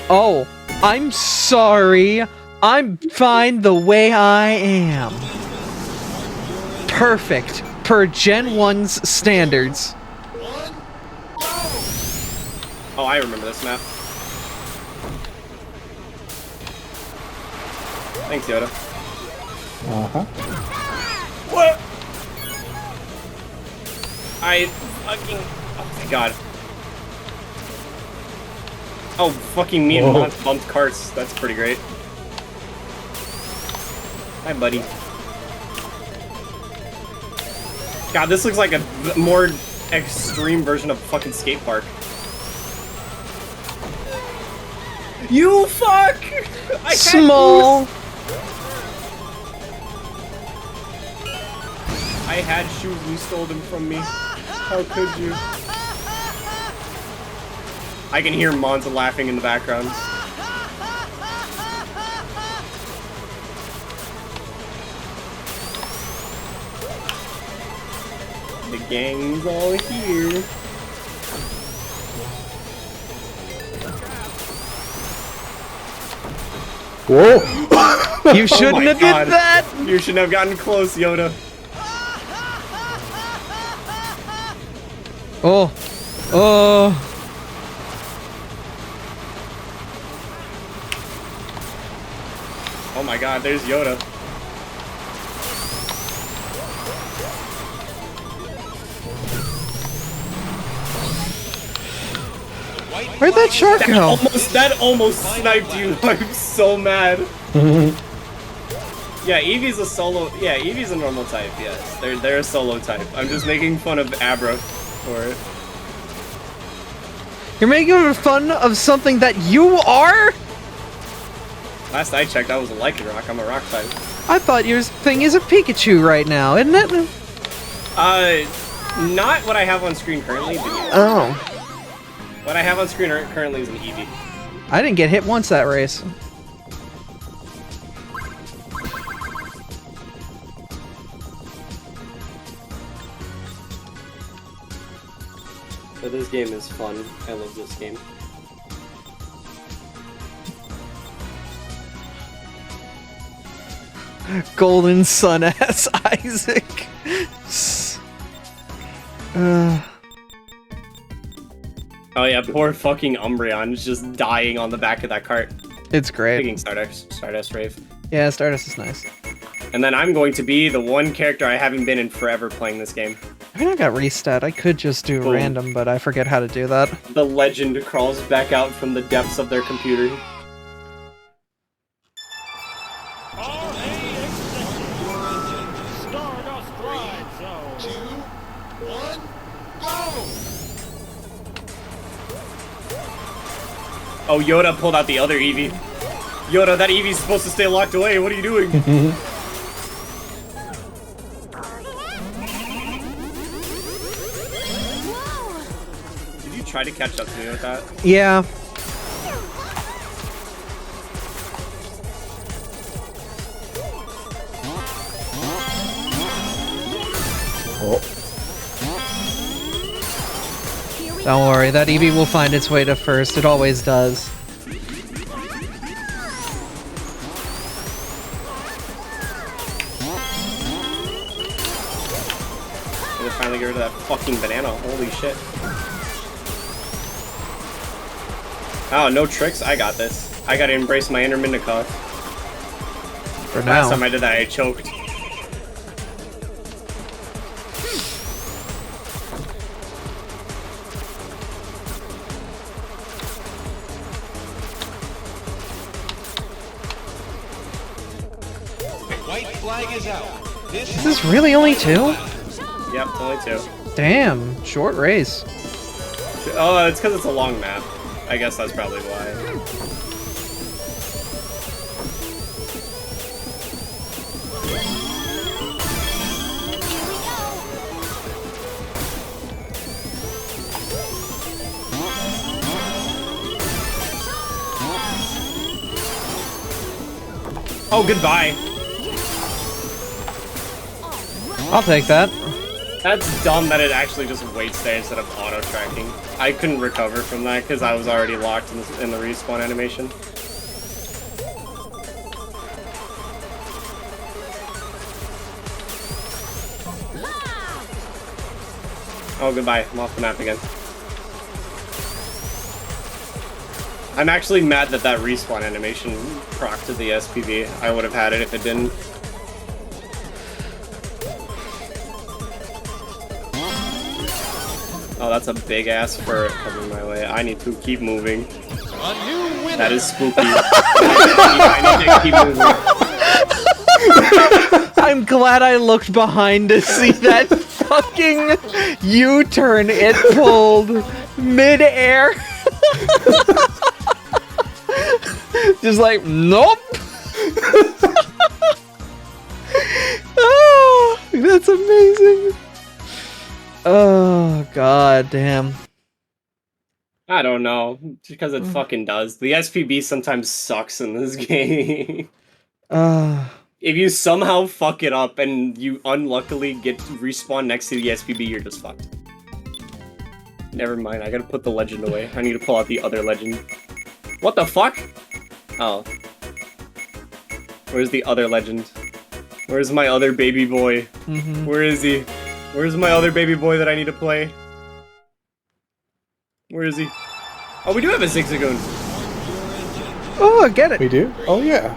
Oh, I'm sorry. I'm fine the way I am. Perfect, per Gen 1's standards. Oh, I remember this map. Thanks, Yoda. Uh-huh. What? I fucking... Oh my god. Oh, fucking me and Whoa. Mont bumped carts. That's pretty great. Hi, buddy. God, this looks like a more extreme version of a fucking skate park. You fuck! I Small. I had shoes and you stole them from me. How could you? I can hear Monza laughing in the background. The gang's all here. Whoa! You shouldn't have did that! You shouldn't have gotten close, Yoda. Oh. Oh. Oh my god, there's Yoda. Where'd that shark go? That almost sniped you. I'm so mad. Yeah, Eevee's a solo. Yeah, Eevee's a normal type. Yes, they're a solo type. I'm just making fun of Abra for it. You're making fun of something that you are? Last I checked, I was a Lycanroc. I'm a rock type. I thought your thing is a Pikachu right now, isn't it? Not what I have on screen currently. But yeah. Oh. What I have on screen currently is an Eevee. I didn't get hit once that race. But this game is fun. I love this game. Golden Sun ass Isaac. Oh yeah, poor fucking Umbreon is just dying on the back of that cart. It's great. Picking Stardust Rave. Yeah, Stardust is nice. And then I'm going to be the one character I haven't been in forever playing this game. I mean, I got reset. I could just do Boom. random, but I forget how to do that. The legend crawls back out from the depths of their computer. Oh, Yoda pulled out the other Eevee. Yoda, that Eevee's supposed to stay locked away. What are you doing? Did you try to catch up to me with that? Yeah. Don't worry, that Eevee will find its way to first. It always does. I'm gonna finally get rid of that fucking banana. Holy shit. Oh, no tricks? I got this. I gotta embrace my inner Minotaur. For now. Last time I did that, I choked. Flag is out. Is this really only two? Yep, it's only two. Damn, short race. Oh, it's because it's a long map. I guess that's probably why. Oh, goodbye. I'll take that. That's dumb that it actually just waits there instead of auto-tracking. I couldn't recover from that because I was already locked in the respawn animation. Oh, goodbye. I'm off the map again. I'm actually mad that that respawn animation procced to the SPV. I would have had it if it didn't. Oh, that's a big ass fur coming my way. I need to keep moving. That is spooky. I need to keep moving. I'm glad I looked behind to see that fucking U-turn it pulled mid-air. Just like, nope. Oh, that's amazing. Oh, god damn. I don't know. Just because it fucking does. The SPB sometimes sucks in this game. If you somehow fuck it up and you unluckily get to respawn next to the SPB, you're just fucked. Never mind, I gotta put the legend away. I need to pull out the other legend. What the fuck? Oh. Where's the other legend? Where's my other baby boy? Where is he? Where's my other baby boy that I need to play? Where is he? Oh, we do have a Zigzagoon. Oh, I get it. We do? Oh, yeah.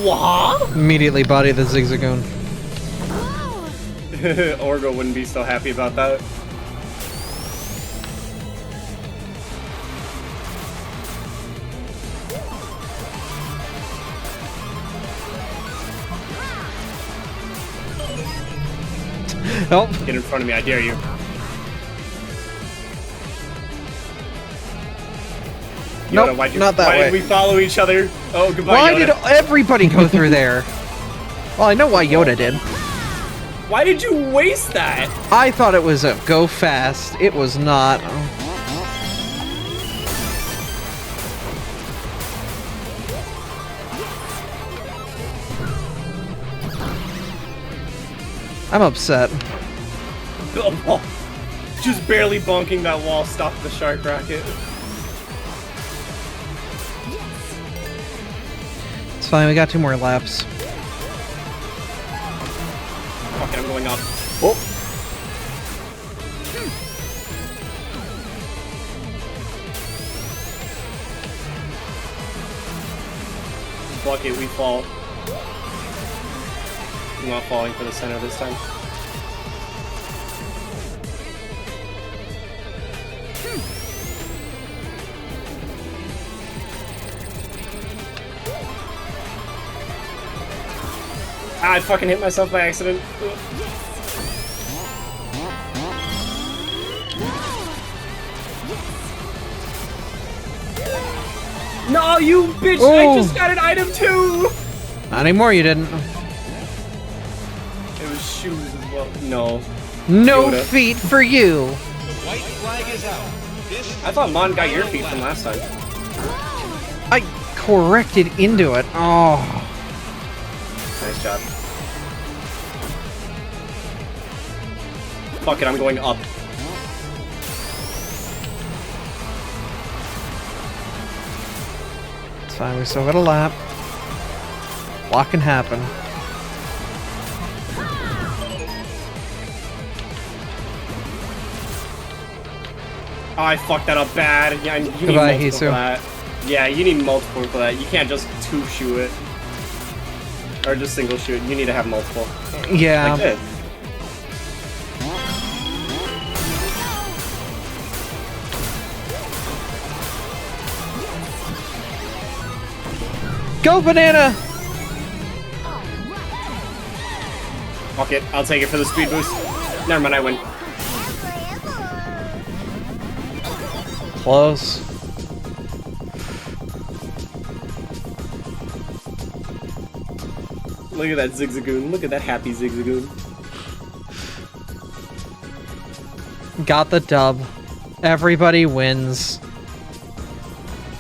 What? Immediately body the Zigzagoon. Orgo wouldn't be so happy about that. Nope. Get in front of me, I dare you. Nope, Yoda, not that why way. did we follow each other? Oh, goodbye, Why Yoda. did everybody go through there? Well, I know why Yoda did. Why did you waste that? I thought it was a go fast. It was not. I'm upset. Just barely bonking that wall stopped the shark rocket. It's fine, we got 2 more laps. Okay, I'm going up. Oh! Fuck it, we fall. I'm not falling for the center this time. Ah, I fucking hit myself by accident. No, you bitch! Oh. I just got an item too! Not anymore, you didn't. It was shoes as well. No. No Yoda. feet for you. White flag is out. I thought Mon got your feet from last time. I corrected into it. Oh. Nice job. Fuck it, I'm going up. It's fine, we still got a lap. What can happen? Oh, I fucked that up bad. Yeah, you need Goodbye, multiple Hisu. for that. Yeah, you need multiple for that. You can't just 2-shoe it. Or just single shoot. You need to have multiple. Yeah. Like this. Go, banana! Fuck it. I'll take it for the speed boost. Never mind, I win. close. Look at that Zigzagoon. Look at that happy Zigzagoon. Got the dub. Everybody wins.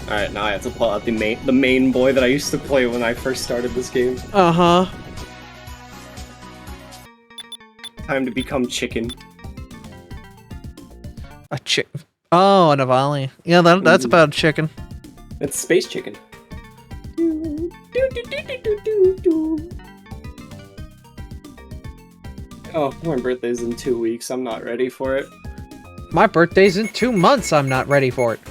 Alright, now I have to pull out the main boy that I used to play when I first started this game. Uh-huh. Time to become chicken. A chick. Oh, a Navali. Yeah, that's about chicken. It's space chicken. Oh, my birthday's in 2 weeks. I'm not ready for it. My birthday's in 2 months. I'm not ready for it.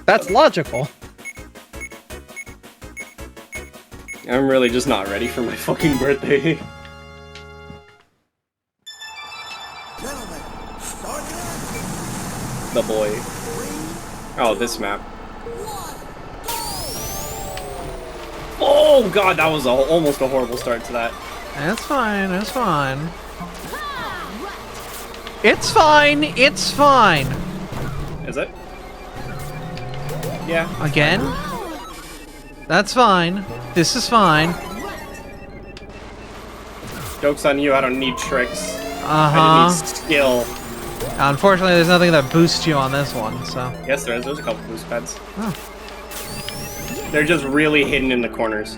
That's logical. I'm really just not ready for my fucking birthday. The boy. Oh, this map. Oh god, that was almost a horrible start to that. That's fine, that's fine. It's fine, it's fine. Is it? Yeah. Again? That's fine. This is fine. Joke's on you, I don't need tricks. Uh-huh. I just need skill. Unfortunately, there's nothing that boosts you on this one, so... Yes, there is. There's a couple boost pads. Oh. They're just really hidden in the corners.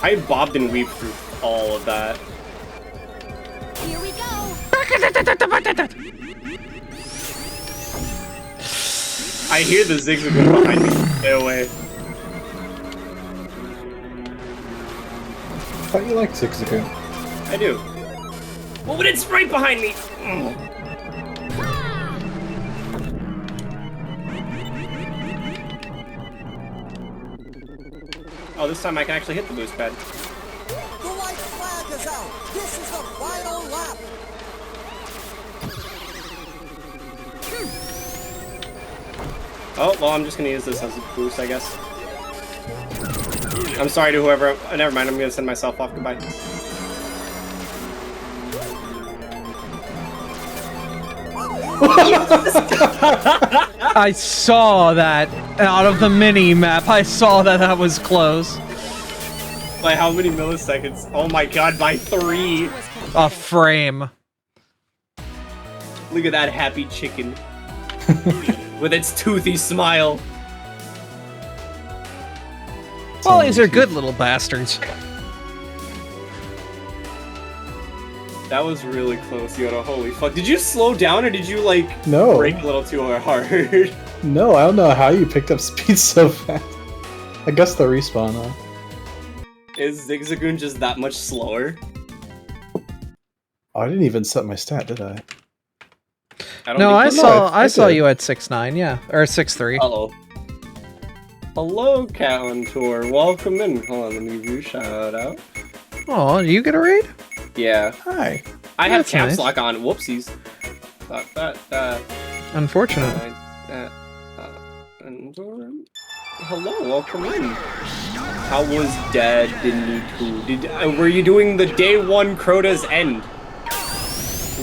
I bobbed and weaved through all of that. Here we go. I hear the zigzag behind me. Stay away. I thought you liked Zigzagoon. I do. Well, but it's right behind me! Ugh. Oh, this time I can actually hit the boost pad. The white flag is out. This is the final lap. Oh, well, I'm just gonna use this as a boost, I guess. I'm sorry to whoever. Never mind, I'm gonna send myself off. Goodbye. I saw that out of the mini map. I saw that was close. By how many milliseconds? Oh my god, by 3! A frame. Look at that happy chicken. With its toothy smile. Well, these are good little bastards. That was really close, Yoda. Holy fuck. Did you slow down or did you, like, No. brake a little too hard? No, I don't know how you picked up speed so fast. I guess the respawn, huh? Is Zigzagoon just that much slower? Oh, I didn't even set my stat, did I? No, I saw you at 6'9", yeah. Or 6'3". Hello. Hello, Cat on Tour. Welcome in. Hold on, let me give you a shout out. Oh, do you get a raid? Yeah. Hi. I have That's caps nice. lock on. Whoopsies. Unfortunate. Hello, welcome in. How was Destiny 2? Were you doing the day 1 Crota's End?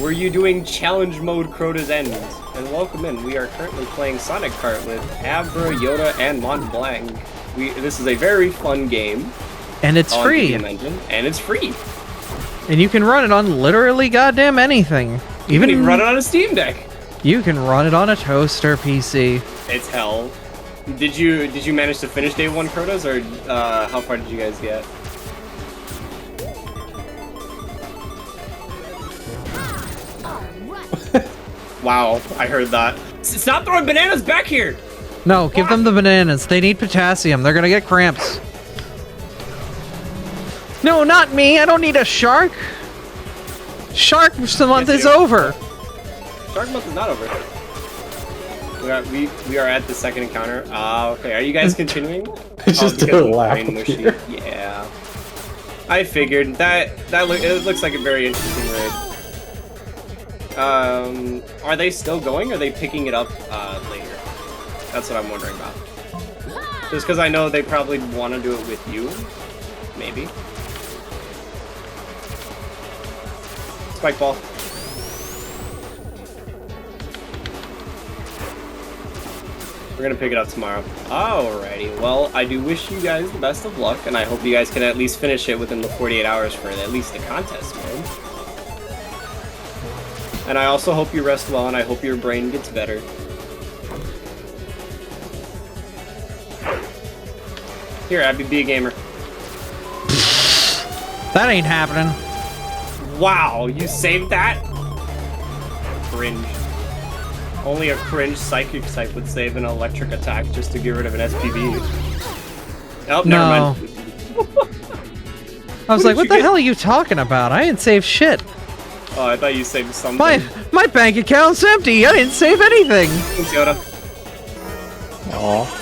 Were you doing challenge mode Crota's End? And welcome in. We are currently playing Sonic Kart with Abra, Yoda, and Mont Blanc. This is a very fun game. And it's on free. Game Engine, and it's free. And you can run it on literally goddamn anything. You can even run it on a Steam Deck. You can run it on a toaster PC. It's hell. Did you manage to finish day 1 Crotas, or how far did you guys get? Wow, I heard that. Stop throwing bananas back here! No, give them the bananas. They need potassium. They're gonna get cramps. No, not me. I don't need a shark. Shark month is over. Shark month is not over. We are at the second encounter. Okay. Are you guys continuing? It's just a lap here. Yeah. I figured it looks like a very interesting raid. Are they still going? Or are they picking it up later? That's what I'm wondering about. Just because I know they probably want to do it with you. Maybe. Spike ball. We're gonna pick it up tomorrow. Alrighty, well, I do wish you guys the best of luck, and I hope you guys can at least finish it within the 48 hours for at least the contest mode. And I also hope you rest well, and I hope your brain gets better. Here, Abby, be a gamer. That ain't happening. Wow, you saved that? Cringe. Only a cringe psychic type would save an electric attack just to get rid of an SPB. Oh, never mind. I was like, what the hell are you talking about? I didn't save shit. Oh, I thought you saved something. My bank account's empty. I didn't save anything. Thanks, Yoda. Aww.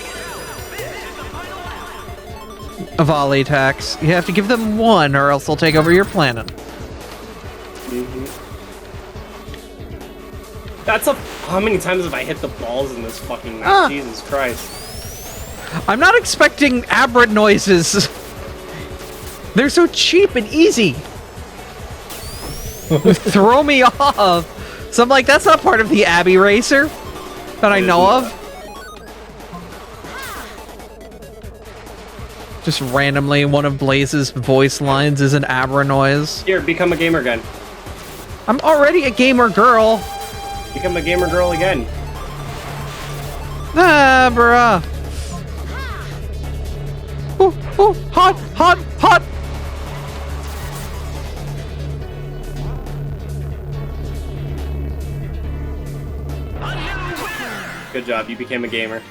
A volley attacks. You have to give them one or else they'll take over your planet. That's a... How many times have I hit the balls in this fucking match? Jesus Christ. I'm not expecting aberrant noises. They're so cheap and easy. Throw me off. So I'm like, that's not part of the Abby Racer that I know of. Just randomly, one of Blaze's voice lines is an Abra noise. Here, become a gamer again. I'm already a gamer girl. Become a gamer girl again. Abra. Ooh, ooh, hot, hot, hot. Good job, you became a gamer.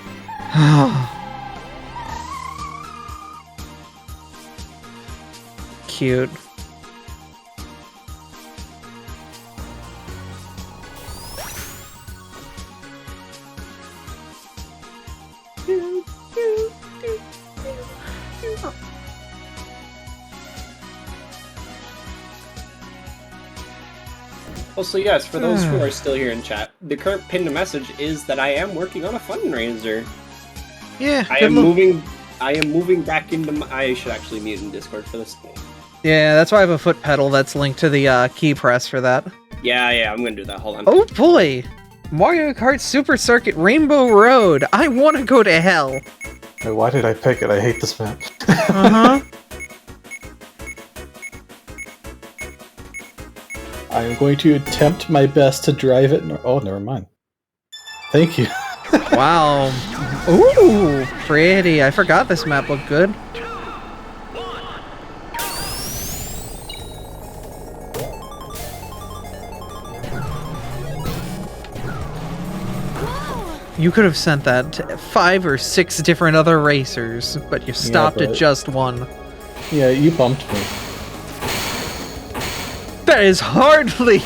Cute. Also, yes, for those who are still here in chat, the current pinned message is that I am working on a fundraiser. Yeah, I am moving back into I should actually mute in Discord for this. Yeah, that's why I have a foot pedal that's linked to the key press for that. Yeah, I'm gonna do that. Hold on. Oh boy! Mario Kart Super Circuit Rainbow Road! I want to go to hell! Wait, why did I pick it? I hate this map. Uh-huh. I'm going to attempt my best to drive it. Oh, never mind. Thank you. Wow. Ooh, pretty. I forgot this map looked good. You could have sent that to 5 or 6 different other racers, but you stopped at just one. Yeah, you bumped me. That is hardly...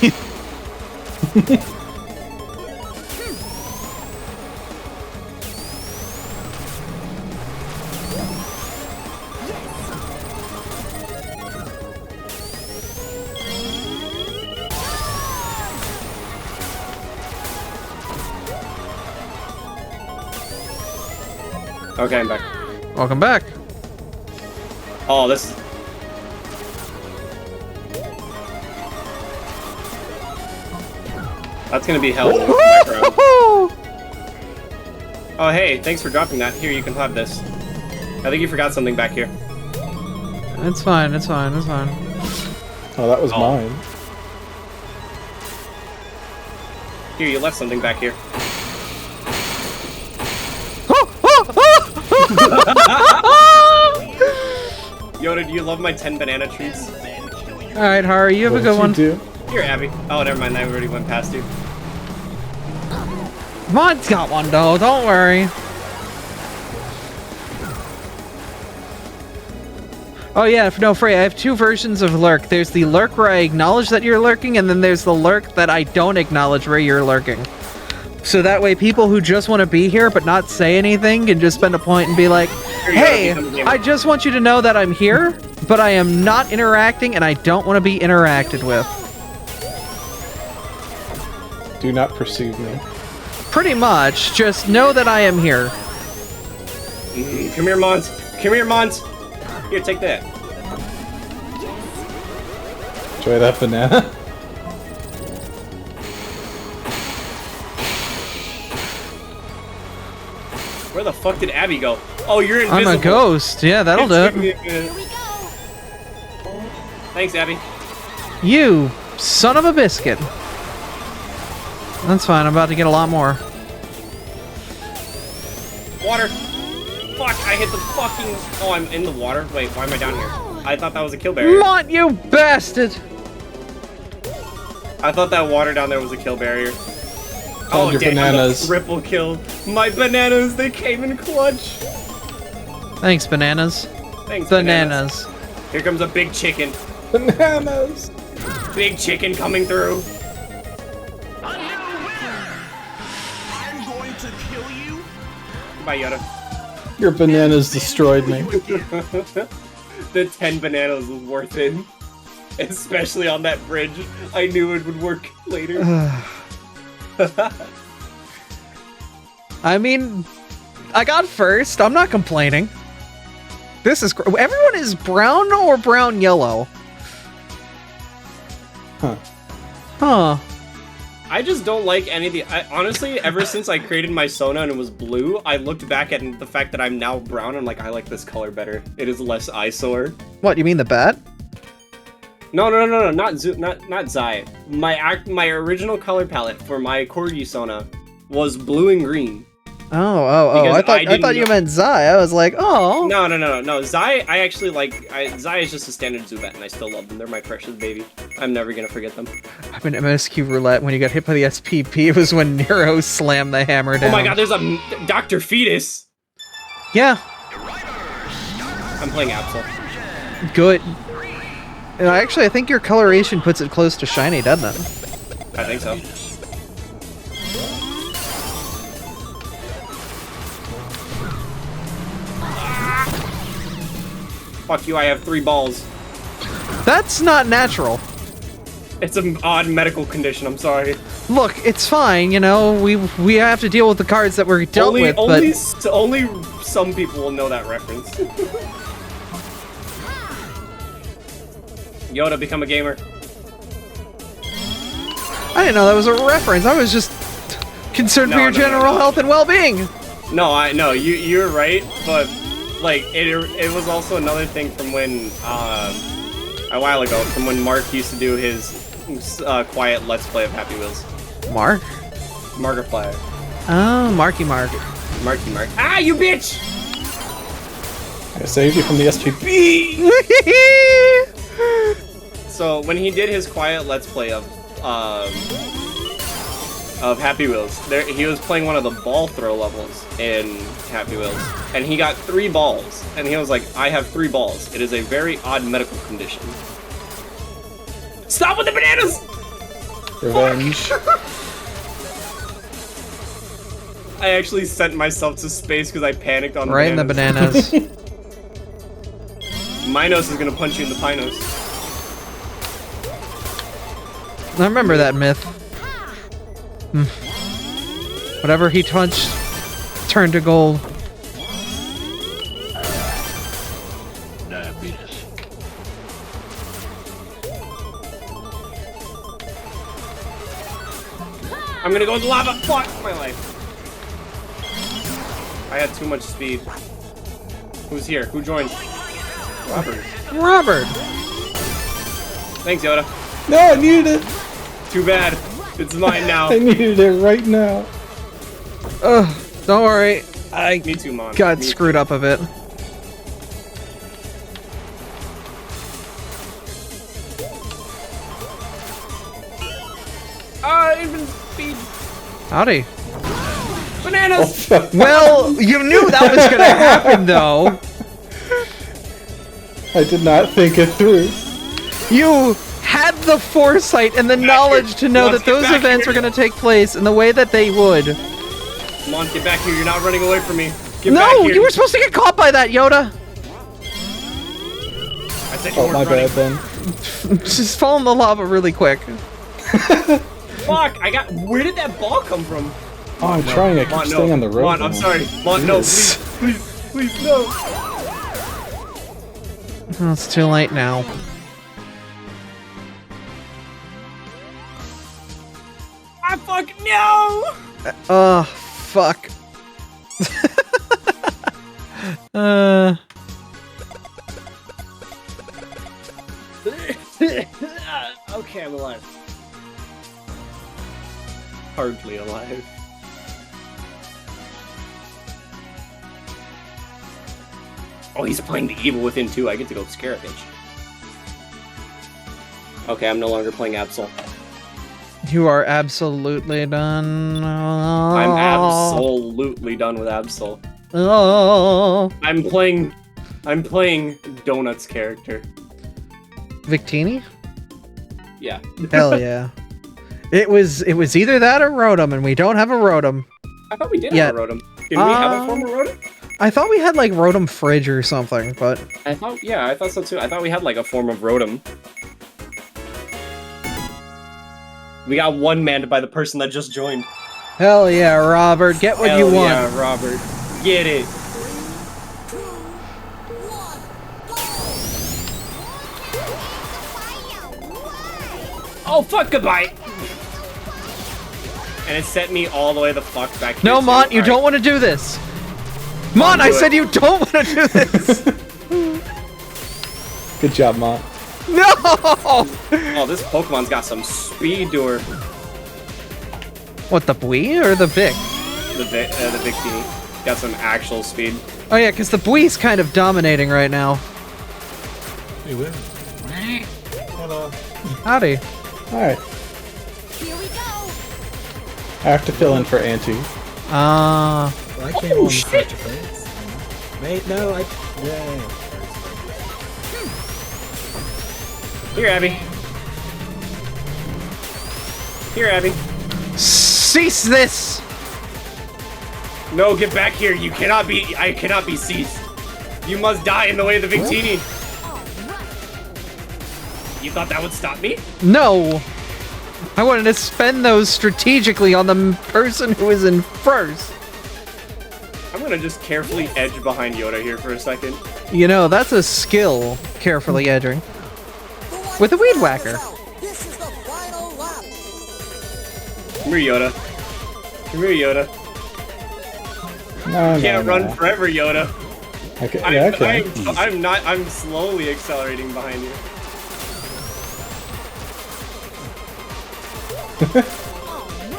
Okay, I'm back. Welcome back. Oh, this... That's gonna be hell in the background. Oh, hey, thanks for dropping that. Here, you can have this. I think you forgot something back here. It's fine, it's fine, it's fine. Oh, that was mine. Here, you left something back here. Yoda, do you love my 10 banana treats? Alright, Hari, you have a good one. Do? Here, Abby. Oh, never mind, I already went past you. Mine's got one though, don't worry. Oh yeah, no, Frey, I have 2 versions of lurk. There's the lurk where I acknowledge that you're lurking, and then there's the lurk that I don't acknowledge where you're lurking. So that way people who just want to be here but not say anything can just spend a point and be like, hey, I just want you to know that I'm here, but I am not interacting and I don't want to be interacted with. Do not perceive me. Pretty much, just know that I am here. Come here, Mons. Come here, Mons. Here, take that. Try that banana. Where the fuck did Abby go? Oh, you're invisible. I'm a ghost. Yeah, that'll do it. Thanks, Abby. You son of a biscuit. That's fine. I'm about to get a lot more. Water. Fuck, I hit the fucking... Oh, I'm in the water. Wait, why am I down here? I thought that was a kill barrier. Mont, you bastard! I thought that water down there was a kill barrier. Oh, your damn, bananas. Triple kill. My bananas, they came in clutch. Thanks, bananas. Thanks, bananas. Here comes a big chicken. Bananas. Big chicken coming through. I'm going to kill you. Goodbye, Yoda. Your bananas destroyed me. The 10 bananas was worth it. Especially on that bridge. I knew it would work later. I mean, I got first. I'm not complaining. This is... Everyone is brown or brown-yellow? Huh. Huh. I just don't like any of the... honestly, ever since I created my Sona and it was blue, I looked back at the fact that I'm now brown and like, I like this color better. It is less eyesore. What, you mean the bat? No, not Zai. My original color palette for my Corgi Sona was blue and green. Oh! I thought you meant Zai. I was like, oh. No. Zai, I actually like. Zai is just a standard Zubat, and I still love them. They're my precious baby. I'm never gonna forget them. I've been MSQ roulette. When you got hit by the SPP, it was when Nero slammed the hammer down. Oh my god, there's a Dr. Fetus. Yeah. I'm playing Absol. Good. Actually, I think your coloration puts it close to shiny, doesn't it? I think so. Fuck you, I have 3 balls. That's not natural. It's an odd medical condition, I'm sorry. Look, it's fine, you know, we have to deal with the cards that we're dealt with, only some people will know that reference. Yoda, become a gamer. I didn't know that was a reference. I was just concerned for your general health and well-being. No, you're right, but like it was also another thing from when a while ago, from when Mark used to do his quiet Let's Play of Happy Wheels. Mark? Markiplier. Oh, Marky Mark. Marky Mark. Ah, you bitch! I saved you from the SPP. So when he did his quiet Let's Play of Happy Wheels, he was playing one of the ball throw levels in Happy Wheels, and he got 3 balls, and he was like, I have 3 balls. It is a very odd medical condition. Stop with the bananas! Revenge. I actually sent myself to space because I panicked on the right in the bananas. Minos is gonna punch you in the Pinos. I remember that myth. Whatever he touched turned to gold. Diabetes. I'm gonna go in the lava. Fuck my life. I had too much speed. Who's here? Who joined? Robert. Thanks, Yoda. No, I needed it. Too bad. It's mine now. I needed it right now. Ugh, don't worry. Me too, Mom. Got screwed up a bit. Even speed. Howdy. Bananas! Well, you knew that was gonna happen, though. I did not think it through. You had the foresight and the knowledge to know that those events were gonna take place in the way that they would. Come on, get back here. You're not running away from me. Get No, back here. you were supposed to get caught by that, Yoda. I said you Oh, weren't my running. bad then. Just fall in the lava really quick. Fuck! Where did that ball come from? Oh, I'm trying. I keep Mont, staying on the road. Mont, I'm now. sorry. Mont, no, please. Please, no. Oh, it's too late now. Ah, fuck, no! Oh, fuck. Okay, I'm alive. Hardly alive. Oh, he's playing the Evil Within 2. I get to go scare a bitch. Okay, I'm no longer playing Absol. You are absolutely done. I'm absolutely done with Absol. Oh. I'm playing Donut's character. Victini? Yeah. Hell yeah. It was either that or Rotom, and we don't have a Rotom. I thought we did have a Rotom. Didn't we have a former Rotom? I thought we had like Rotom Fridge or something, but I thought so too. I thought we had like a form of Rotom. We got one manned by the person that just joined. hell yeah, Robert, get what you want. Yeah, Robert. Get it. Oh, fuck, goodbye! And it sent me all the way the fuck back here. No, Mont, you don't want to do this. Mont, I said you don't want to do this. Good job, Mont. No! Oh, this Pokemon's got some speed to her. What, the Bwee or the Vic? The Victini. Got some actual speed. Oh yeah, because the Bwee's kind of dominating right now. Hey, win. Hello. Howdy. Alright. Here we go. I have to fill in for Auntie. Well, I came on first place. Wait, no, yeah. Here, Abby. Here, Abby. Cease this! No, get back here. You cannot be. I cannot be ceased. You must die in the way of the Victini. You thought that would stop me? No! I wanted to spend those strategically on the person who is in first. I'm gonna just carefully edge behind Yoda here for a second. You know, that's a skill, carefully edging. With a Weed Whacker. This is the final lap. Come here, Yoda. Come here, Yoda. No, You can't run no. forever, Yoda. Okay, yeah, okay. I'm slowly accelerating behind you.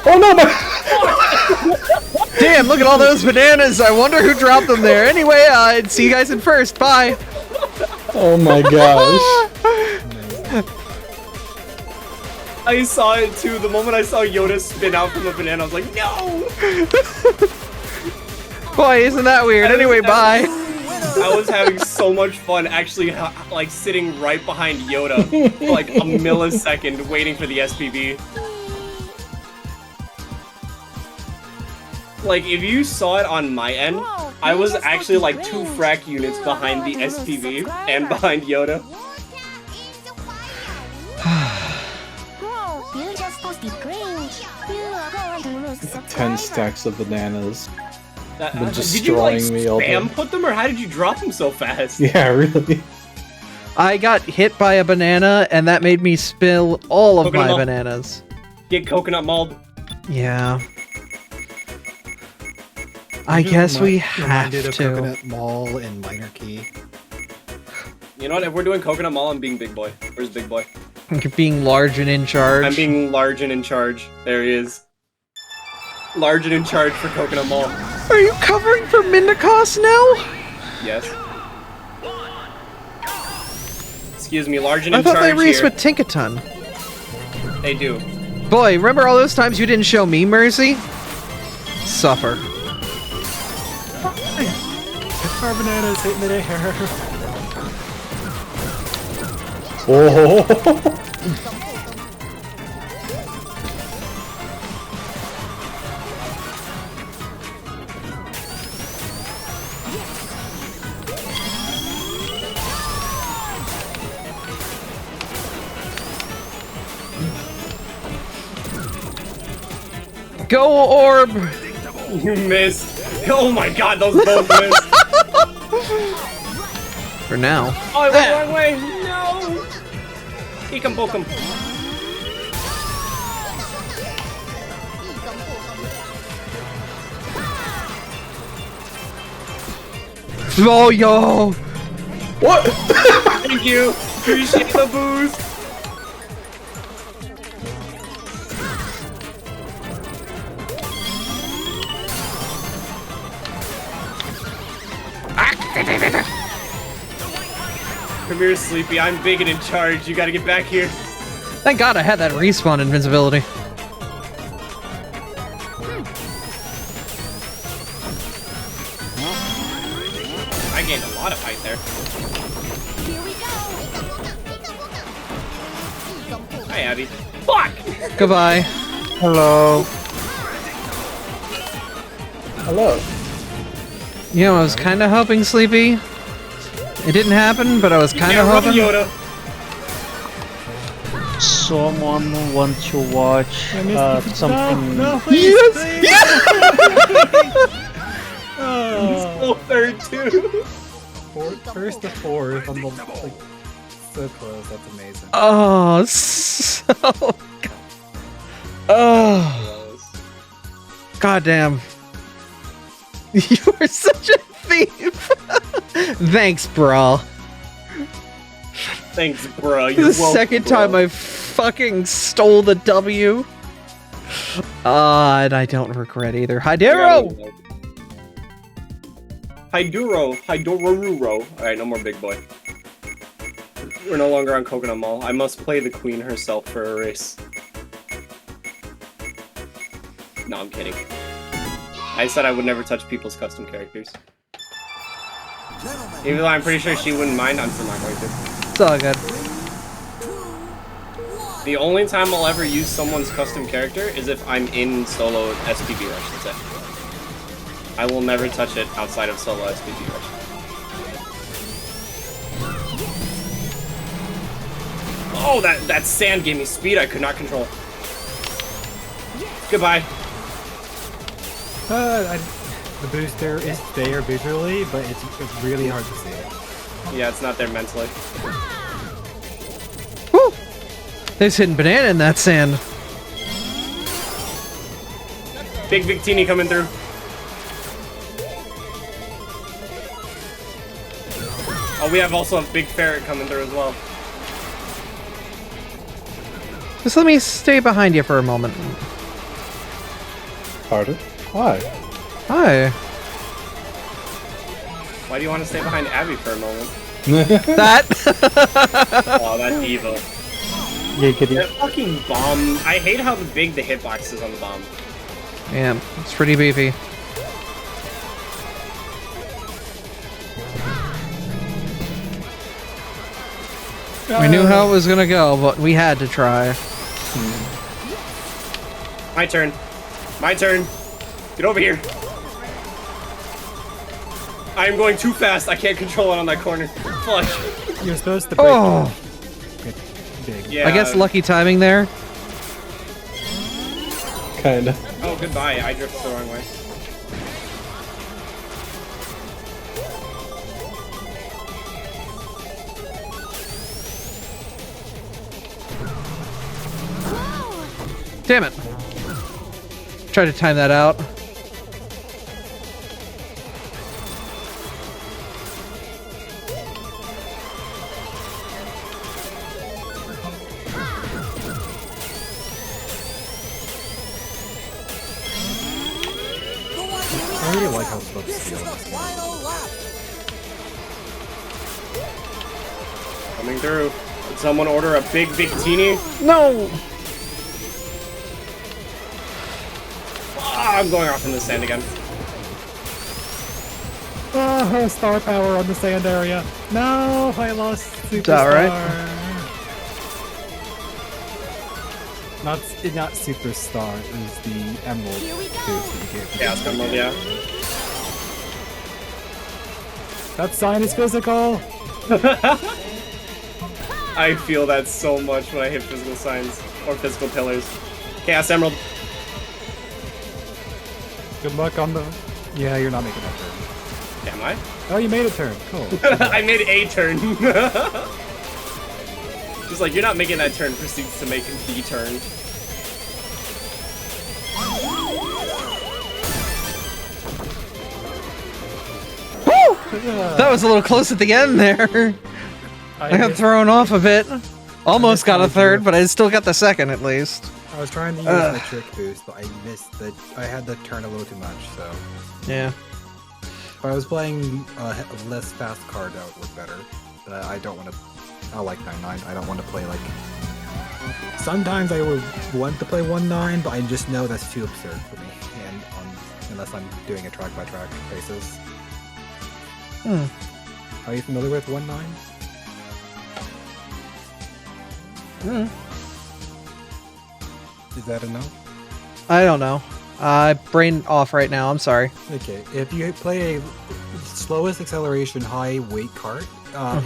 Oh no! Damn, look at all those bananas. I wonder who dropped them there. Anyway, I'd see you guys in first. Bye. Oh my gosh. I saw it too. The moment I saw Yoda spin out from the banana, I was like, no! Boy, isn't that weird? Anyway, bye. I was having so much fun actually like sitting right behind Yoda for like a millisecond waiting for the SPB. Like, if you saw it on my end, I was actually like 2 frac units behind the SPV and behind Yoda. 10 stacks of bananas. Been Did you like destroying me all day. spam put them, or how did you drop them so fast? Yeah, really. I got hit by a banana, and that made me spill all of Coconut my malt. bananas. Get coconut mauled. Yeah. I guess we have Reminded of to. Coconut Mall and Minor Key. You know what? If we're doing coconut mall, I'm being big boy. Where's big boy? Being large and in charge. I'm being large and in charge. There he is. Large and in charge for coconut mall. Are you covering for Mindicos now? Yes. Excuse me, large and I in thought charge they raced here. with Tinkaton. They do. Boy, remember all those times you didn't show me mercy? Suffer. Our bananas hitting the air. Oh. Go, Orb! You missed. Oh my god, those both missed. For now. Oh, I went the wrong way! No! Ekum bokum. Oh, yo! What? Thank you! Appreciate the boost! Come here, Sleepy. I'm big and in charge. You gotta get back here. Thank God I had that respawn invincibility. I gained a lot of height there. Hi, Abby. Fuck! Goodbye. Hello. Hello. You know, I was kind of hoping, Sleepy. It didn't happen, but I was kind of hoping. Yoda. Someone want to watch something? No, yes! Oh, third too. First to fourth, I'm like so close. That's amazing. Oh, so. Oh. Goddamn. You are such a thief. Thanks, bro. Thanks, bro. You're the second time I fucking stole the W. And I don't regret either. Hydero! Hydororuro. Alright, no more big boy. We're no longer on Coconut Mall. I must play the queen herself for a race. No, I'm kidding. I said I would never touch people's custom characters. Even though I'm pretty sure she wouldn't mind, I'm still not going to. It's all good. The only time I'll ever use someone's custom character is if I'm in solo SPB Rush, that's it. I will never touch it outside of solo SPB Rush. Oh, that sand gave me speed I could not control. Goodbye. The booster is there visually, but it's really hard to see it. Yeah, it's not there mentally. Woo! There's hidden banana in that sand. Big Victini coming through. Oh, we have also a big ferret coming through as well. Just let me stay behind you for a moment. Pardon? Why? Hi. Why do you want to stay behind Abby for a moment? That? Oh, that's evil. That fucking bomb. I hate how big the hitbox is on the bomb. Yeah, it's pretty beefy. We knew how it was gonna go, but we had to try. My turn. My turn. Get over here. I am going too fast. I can't control it on that corner. Flush. You're supposed to break big. Yeah. I guess lucky timing there. Kinda. Oh, goodbye. I drifted the wrong way. Damn it. Try to time that out. I really like how slow the steel is. Coming through. Did someone order a big Victini? No! Ah, I'm going off in the sand again. Oh, star power on the sand area. No, I lost superstar. Is that right? Not superstar. It was the emerald boost that you gave. Chaos Emerald, yeah. That sign is physical. I feel that so much when I hit physical signs or physical pillars. Chaos Emerald. Good luck on the. Yeah, you're not making that turn. Am I? Oh, you made a turn. Cool. I made a turn. Just like, you're not making that turn, proceeds to make the turn. That was a little close at the end there. I got thrown off a bit. Almost got a third, but I still got the second at least. I was trying to use my trick boost, but I missed the. I had the turn a little too much, so. Yeah. If I was playing a less fast card, that would work better. But I don't want to. I like 9-9. I don't want to play like. Sometimes I would want to play 1-9, but I just know that's too absurd for me, and unless I'm doing a track by track basis. Are you familiar with 1-9? Is that enough? I don't know. Brain off right now. I'm sorry. Okay, if you play a slowest acceleration high weight cart,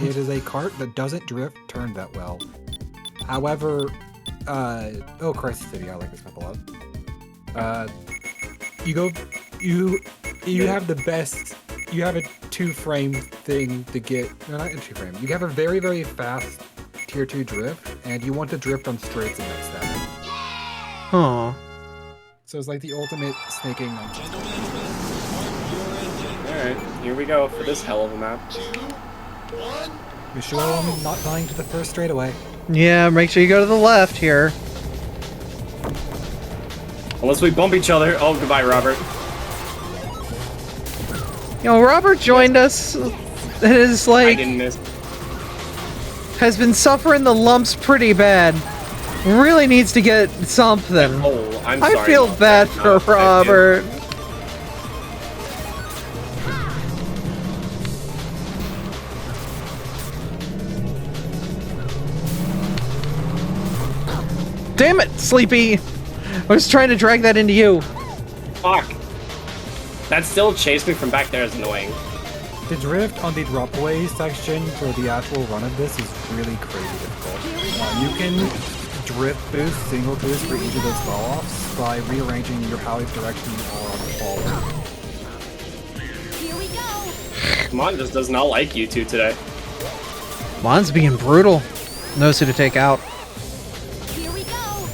it is a cart that doesn't drift turn that well. However, oh, Crisis City, I like this map a lot. You have the best. You have a 2-frame thing to get. No, not a 2-frame. You have a very, very fast tier 2 drift, and you want to drift on straights and mix that. Huh. So it's like the ultimate snaking. Alright, here we go for this hell of a map. You sure I'm not dying to the first straightaway? Yeah, make sure you go to the left here. Unless we bump each other. Oh, goodbye, Robert. You know, Robert joined us. It is like... I didn't miss. Has been suffering the lumps pretty bad. Really needs to get something. Oh, I'm sorry. I feel bad for Robert. Damn it, Sleepy! I was trying to drag that into you. Fuck. That still chased me from back there is annoying. The drift on the dropaway section for the actual run of this is really crazy difficult. You can drift boost, single boost for each of those fall-offs by rearranging your how direction you are on the fall. Here we go. Mon just does not like you two today. Mon's being brutal. Knows who to take out. Here we go.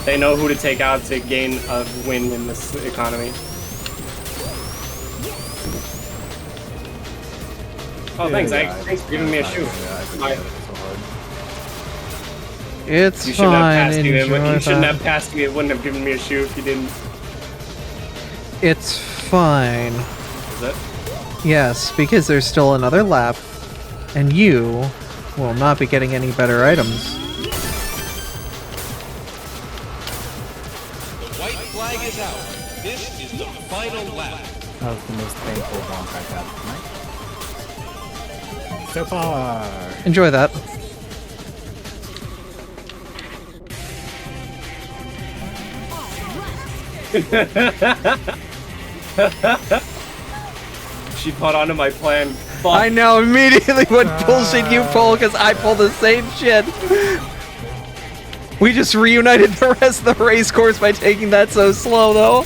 They know who to take out to gain a win in this economy. Oh, thanks. Thanks for giving me a shoe. It's you shouldn't fine. Have passed me. Enjoy You shouldn't that. have passed me. It wouldn't have given me a shoe if you didn't. It's fine. Is it? Yes, because there's still another lap, and you will not be getting any better items. The white flag is out. This is the final lap. That was the most painful bonk I've had tonight. So far. Enjoy that. She caught onto my plan. Fuck. I know immediately what bullshit you pull because I pull the same shit. We just reunited the rest of the race course by taking that so slow, though.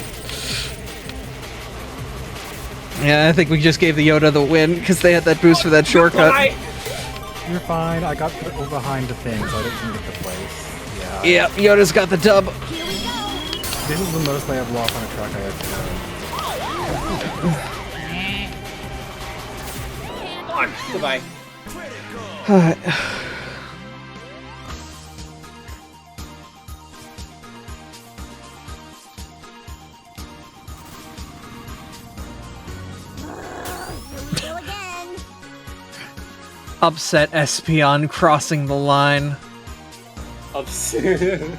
Yeah, I think we just gave the Yoda the win because they had that boost for that shortcut. You're fine. I got behind the thing, so I didn't get the place. Yeah. Yep, Yoda's got the dub. This is the most I have lost on a track I have On. Goodbye. Alright. Upset Espion crossing the line. Upset.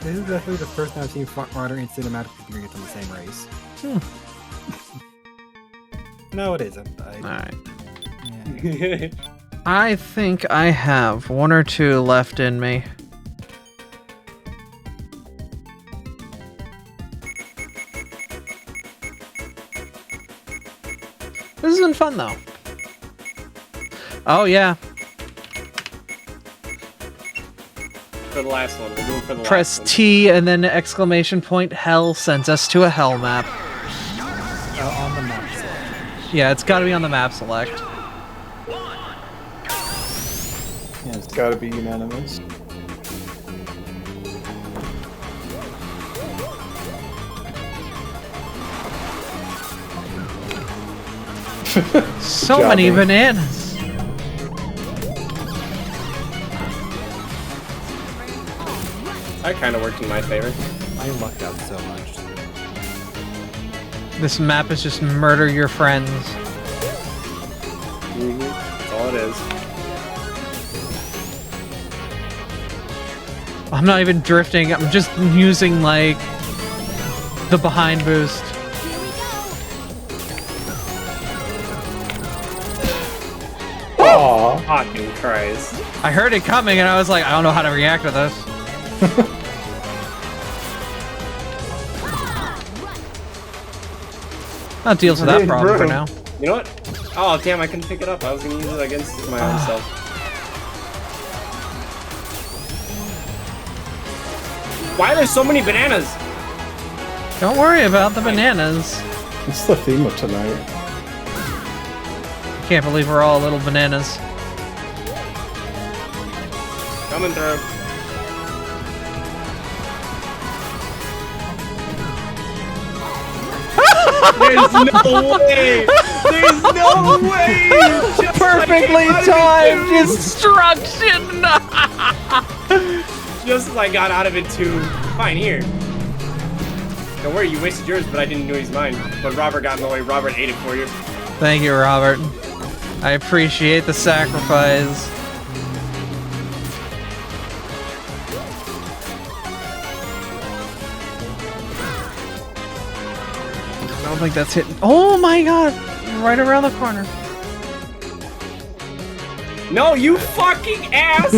This is definitely the first time I've seen Front Runner and Cinematic Experience on the same race. No, it isn't. Alright. Yeah. I think I have one or two left in me. This has been fun, though. Oh, yeah. For the last one. We'll do it for the Press last one. T and then exclamation point hell sends us to a hell map. On the map select. Yeah, it's gotta be on the map select. Yeah, it's gotta be unanimous. So many bananas. That kind of worked in my favor. I lucked out so much. This map is just murder your friends. That's all it is. I'm not even drifting, I'm just using, like, the behind boost. Aww. Fucking Christ. I heard it coming and I was like, I don't know how to react to this. That deals with that problem for now. You know what? Oh, damn, I couldn't pick it up. I was gonna use it against my own self. Why are there so many bananas? Don't worry about the bananas. It's the theme of tonight. I can't believe we're all little bananas. Coming through. There's no way! There's no way! Just Perfectly like timed destruction! Just as I got out of it too. Fine, here. Don't worry, you wasted yours, but I didn't know he's mine. But Robert got in the way. Robert ate it for you. Thank you, Robert. I appreciate the sacrifice. I don't think that's hitting. Oh my god! Right around the corner. No, you fucking ass!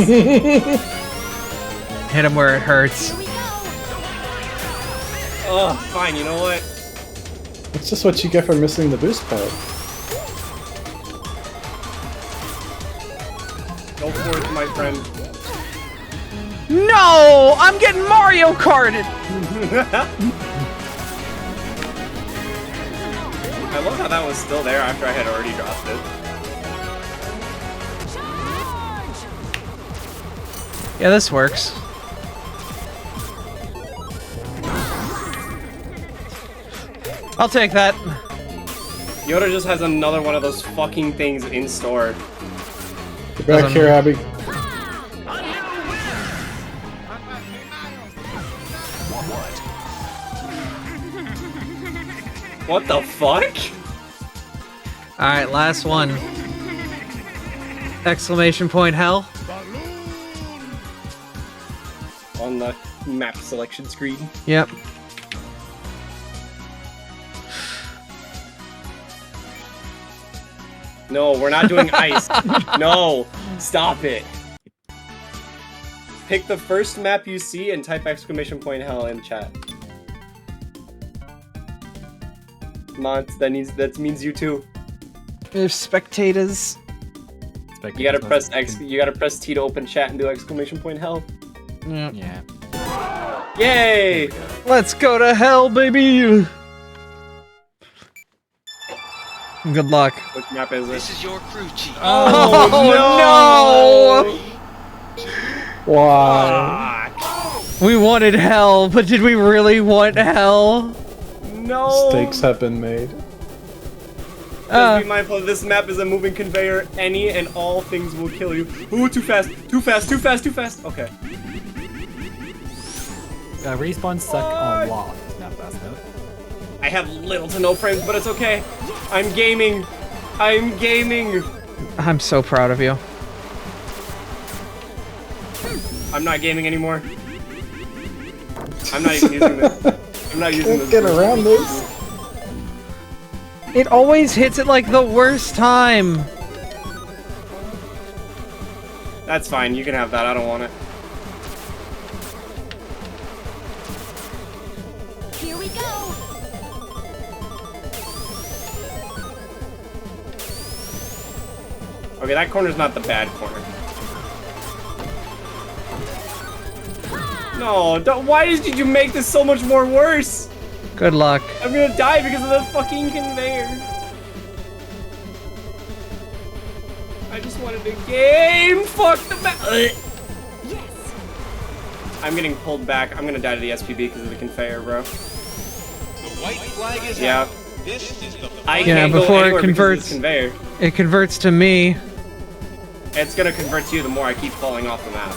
Hit him where it hurts. Oh, fine, you know what? It's just what you get for missing the boost pad. Go for it, my friend. No! I'm getting Mario Karted! I love how that was still there after I had already dropped it. Yeah, this works. I'll take that. Yoda just has another one of those fucking things in store. Get back here, Abby. What the fuck? Alright, last one. Exclamation point hell. On the map selection screen. Yep. No, we're not doing ice. No, stop it. Pick the first map you see and type exclamation point hell in chat. Mont, that means you too. If spectators. You gotta press X. You gotta press T to open chat and do exclamation point hell. Yeah. Yay! Let's go to hell, baby! Good luck. Which map is it? This is your crew chief. Oh, no! Why? We wanted hell, but did we really want hell? No! Mistakes have been made. Just be mindful, this map is a moving conveyor. Any and all things will kill you. Ooh, too fast! Too fast! Too fast! Too fast! Okay. Respawns suck a lot. Not fast enough. I have little to no frames, but it's okay. I'm gaming. I'm gaming. I'm so proud of you. I'm not gaming anymore. I'm not even using this. I'm not using this. Get around this. It always hits at like the worst time. That's fine. You can have that. I don't want it. Here we go. Okay, that corner's not the bad corner. No, why did you make this so much more worse? Good luck. I'm gonna die because of the fucking conveyor. I just wanted a game. Fuck the map. Yes. I'm getting pulled back. I'm gonna die to the SPB because of the conveyor, bro. The white flag is Yeah. out. This is the I can't go before it anywhere because of converts, this conveyor. it converts to me. It's gonna convert to you the more I keep falling off the map.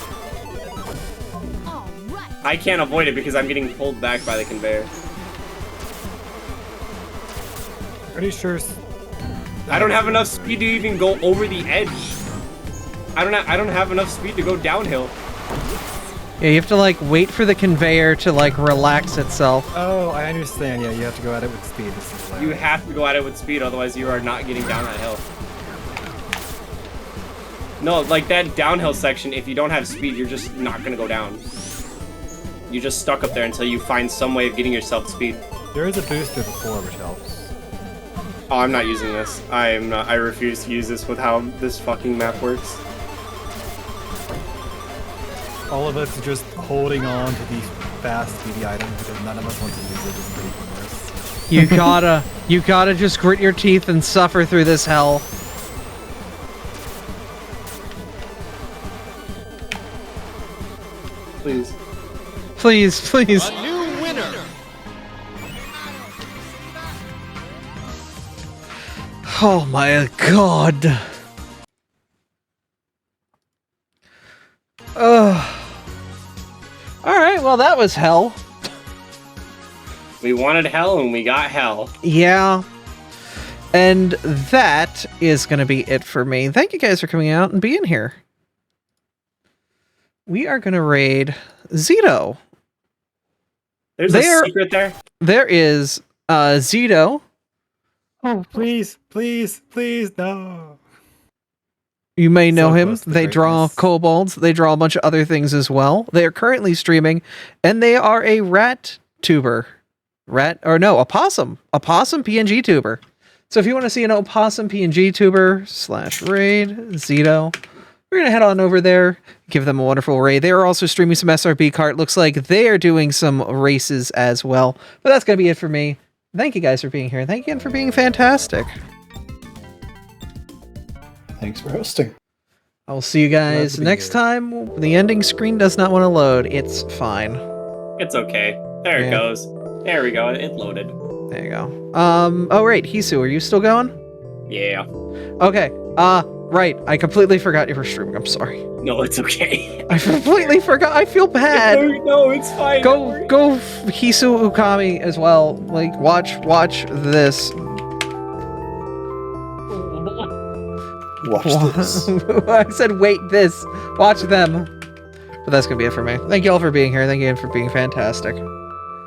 I can't avoid it because I'm getting pulled back by the conveyor. Pretty sure. I don't have enough speed to even go over the edge. I don't have enough speed to go downhill. Yeah, you have to like wait for the conveyor to like relax itself. Oh, I understand. Yeah, you have to go at it with speed. This is You have to go at it with speed, otherwise you are not getting down that hill. No, like that downhill section, if you don't have speed, you're just not gonna go down. You're just stuck up there until you find some way of getting yourself to speed. There is a booster before, which helps. Oh, I'm not using this. I refuse to use this with how this fucking map works. All of us are just holding on to these fast speedy items because none of us want to use it. It's pretty humorous. You gotta just grit your teeth and suffer through this hell. Please. Please, please. A new winner. Oh my god. Alright, well that was hell. We wanted hell and we got hell. Yeah. And that is going to be it for me. Thank you guys for coming out and being here. We are going to raid Zito. There's a secret there? There is Zito. Oh, please, please, please, no. You may know him. They draw kobolds. They draw a bunch of other things as well. They are currently streaming, and they are a rat tuber. A possum. A possum PNG tuber. So if you want to see an opossum PNG tuber /raid Zito, we're going to head on over there, give them a wonderful raid. They are also streaming some SRB Kart. Looks like they are doing some races as well. But that's going to be it for me. Thank you guys for being here. Thank you again for being fantastic. Thanks for hosting. I will see you guys next time. The ending screen does not want to load. It's fine. It's okay. There it goes. There we go. It loaded. There you go. Oh right, Hisu, are you still going? Yeah. Okay. Right. I completely forgot you were streaming. I'm sorry. No, it's okay. I completely forgot. I feel bad. No, it's fine. Go Hisu Ukami as well. Like watch this. Watch this. I said wait this. Watch them. But that's gonna be it for me. Thank you all for being here. Thank you again for being fantastic.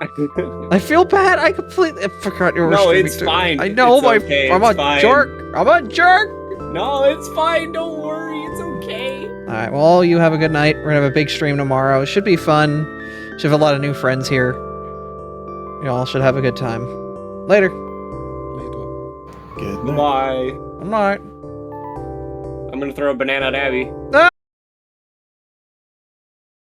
I feel bad. I completely forgot you were streaming. No, it's fine. I know. It's okay. I'm a jerk. I'm a jerk. No, it's fine. Don't worry. It's okay. All right. Well, you have a good night. We're gonna have a big stream tomorrow. It should be fun. Should have a lot of new friends here. You all should have a good time. Later. Good night. Bye. Good night. I'm gonna throw a banana at Abby. Ah!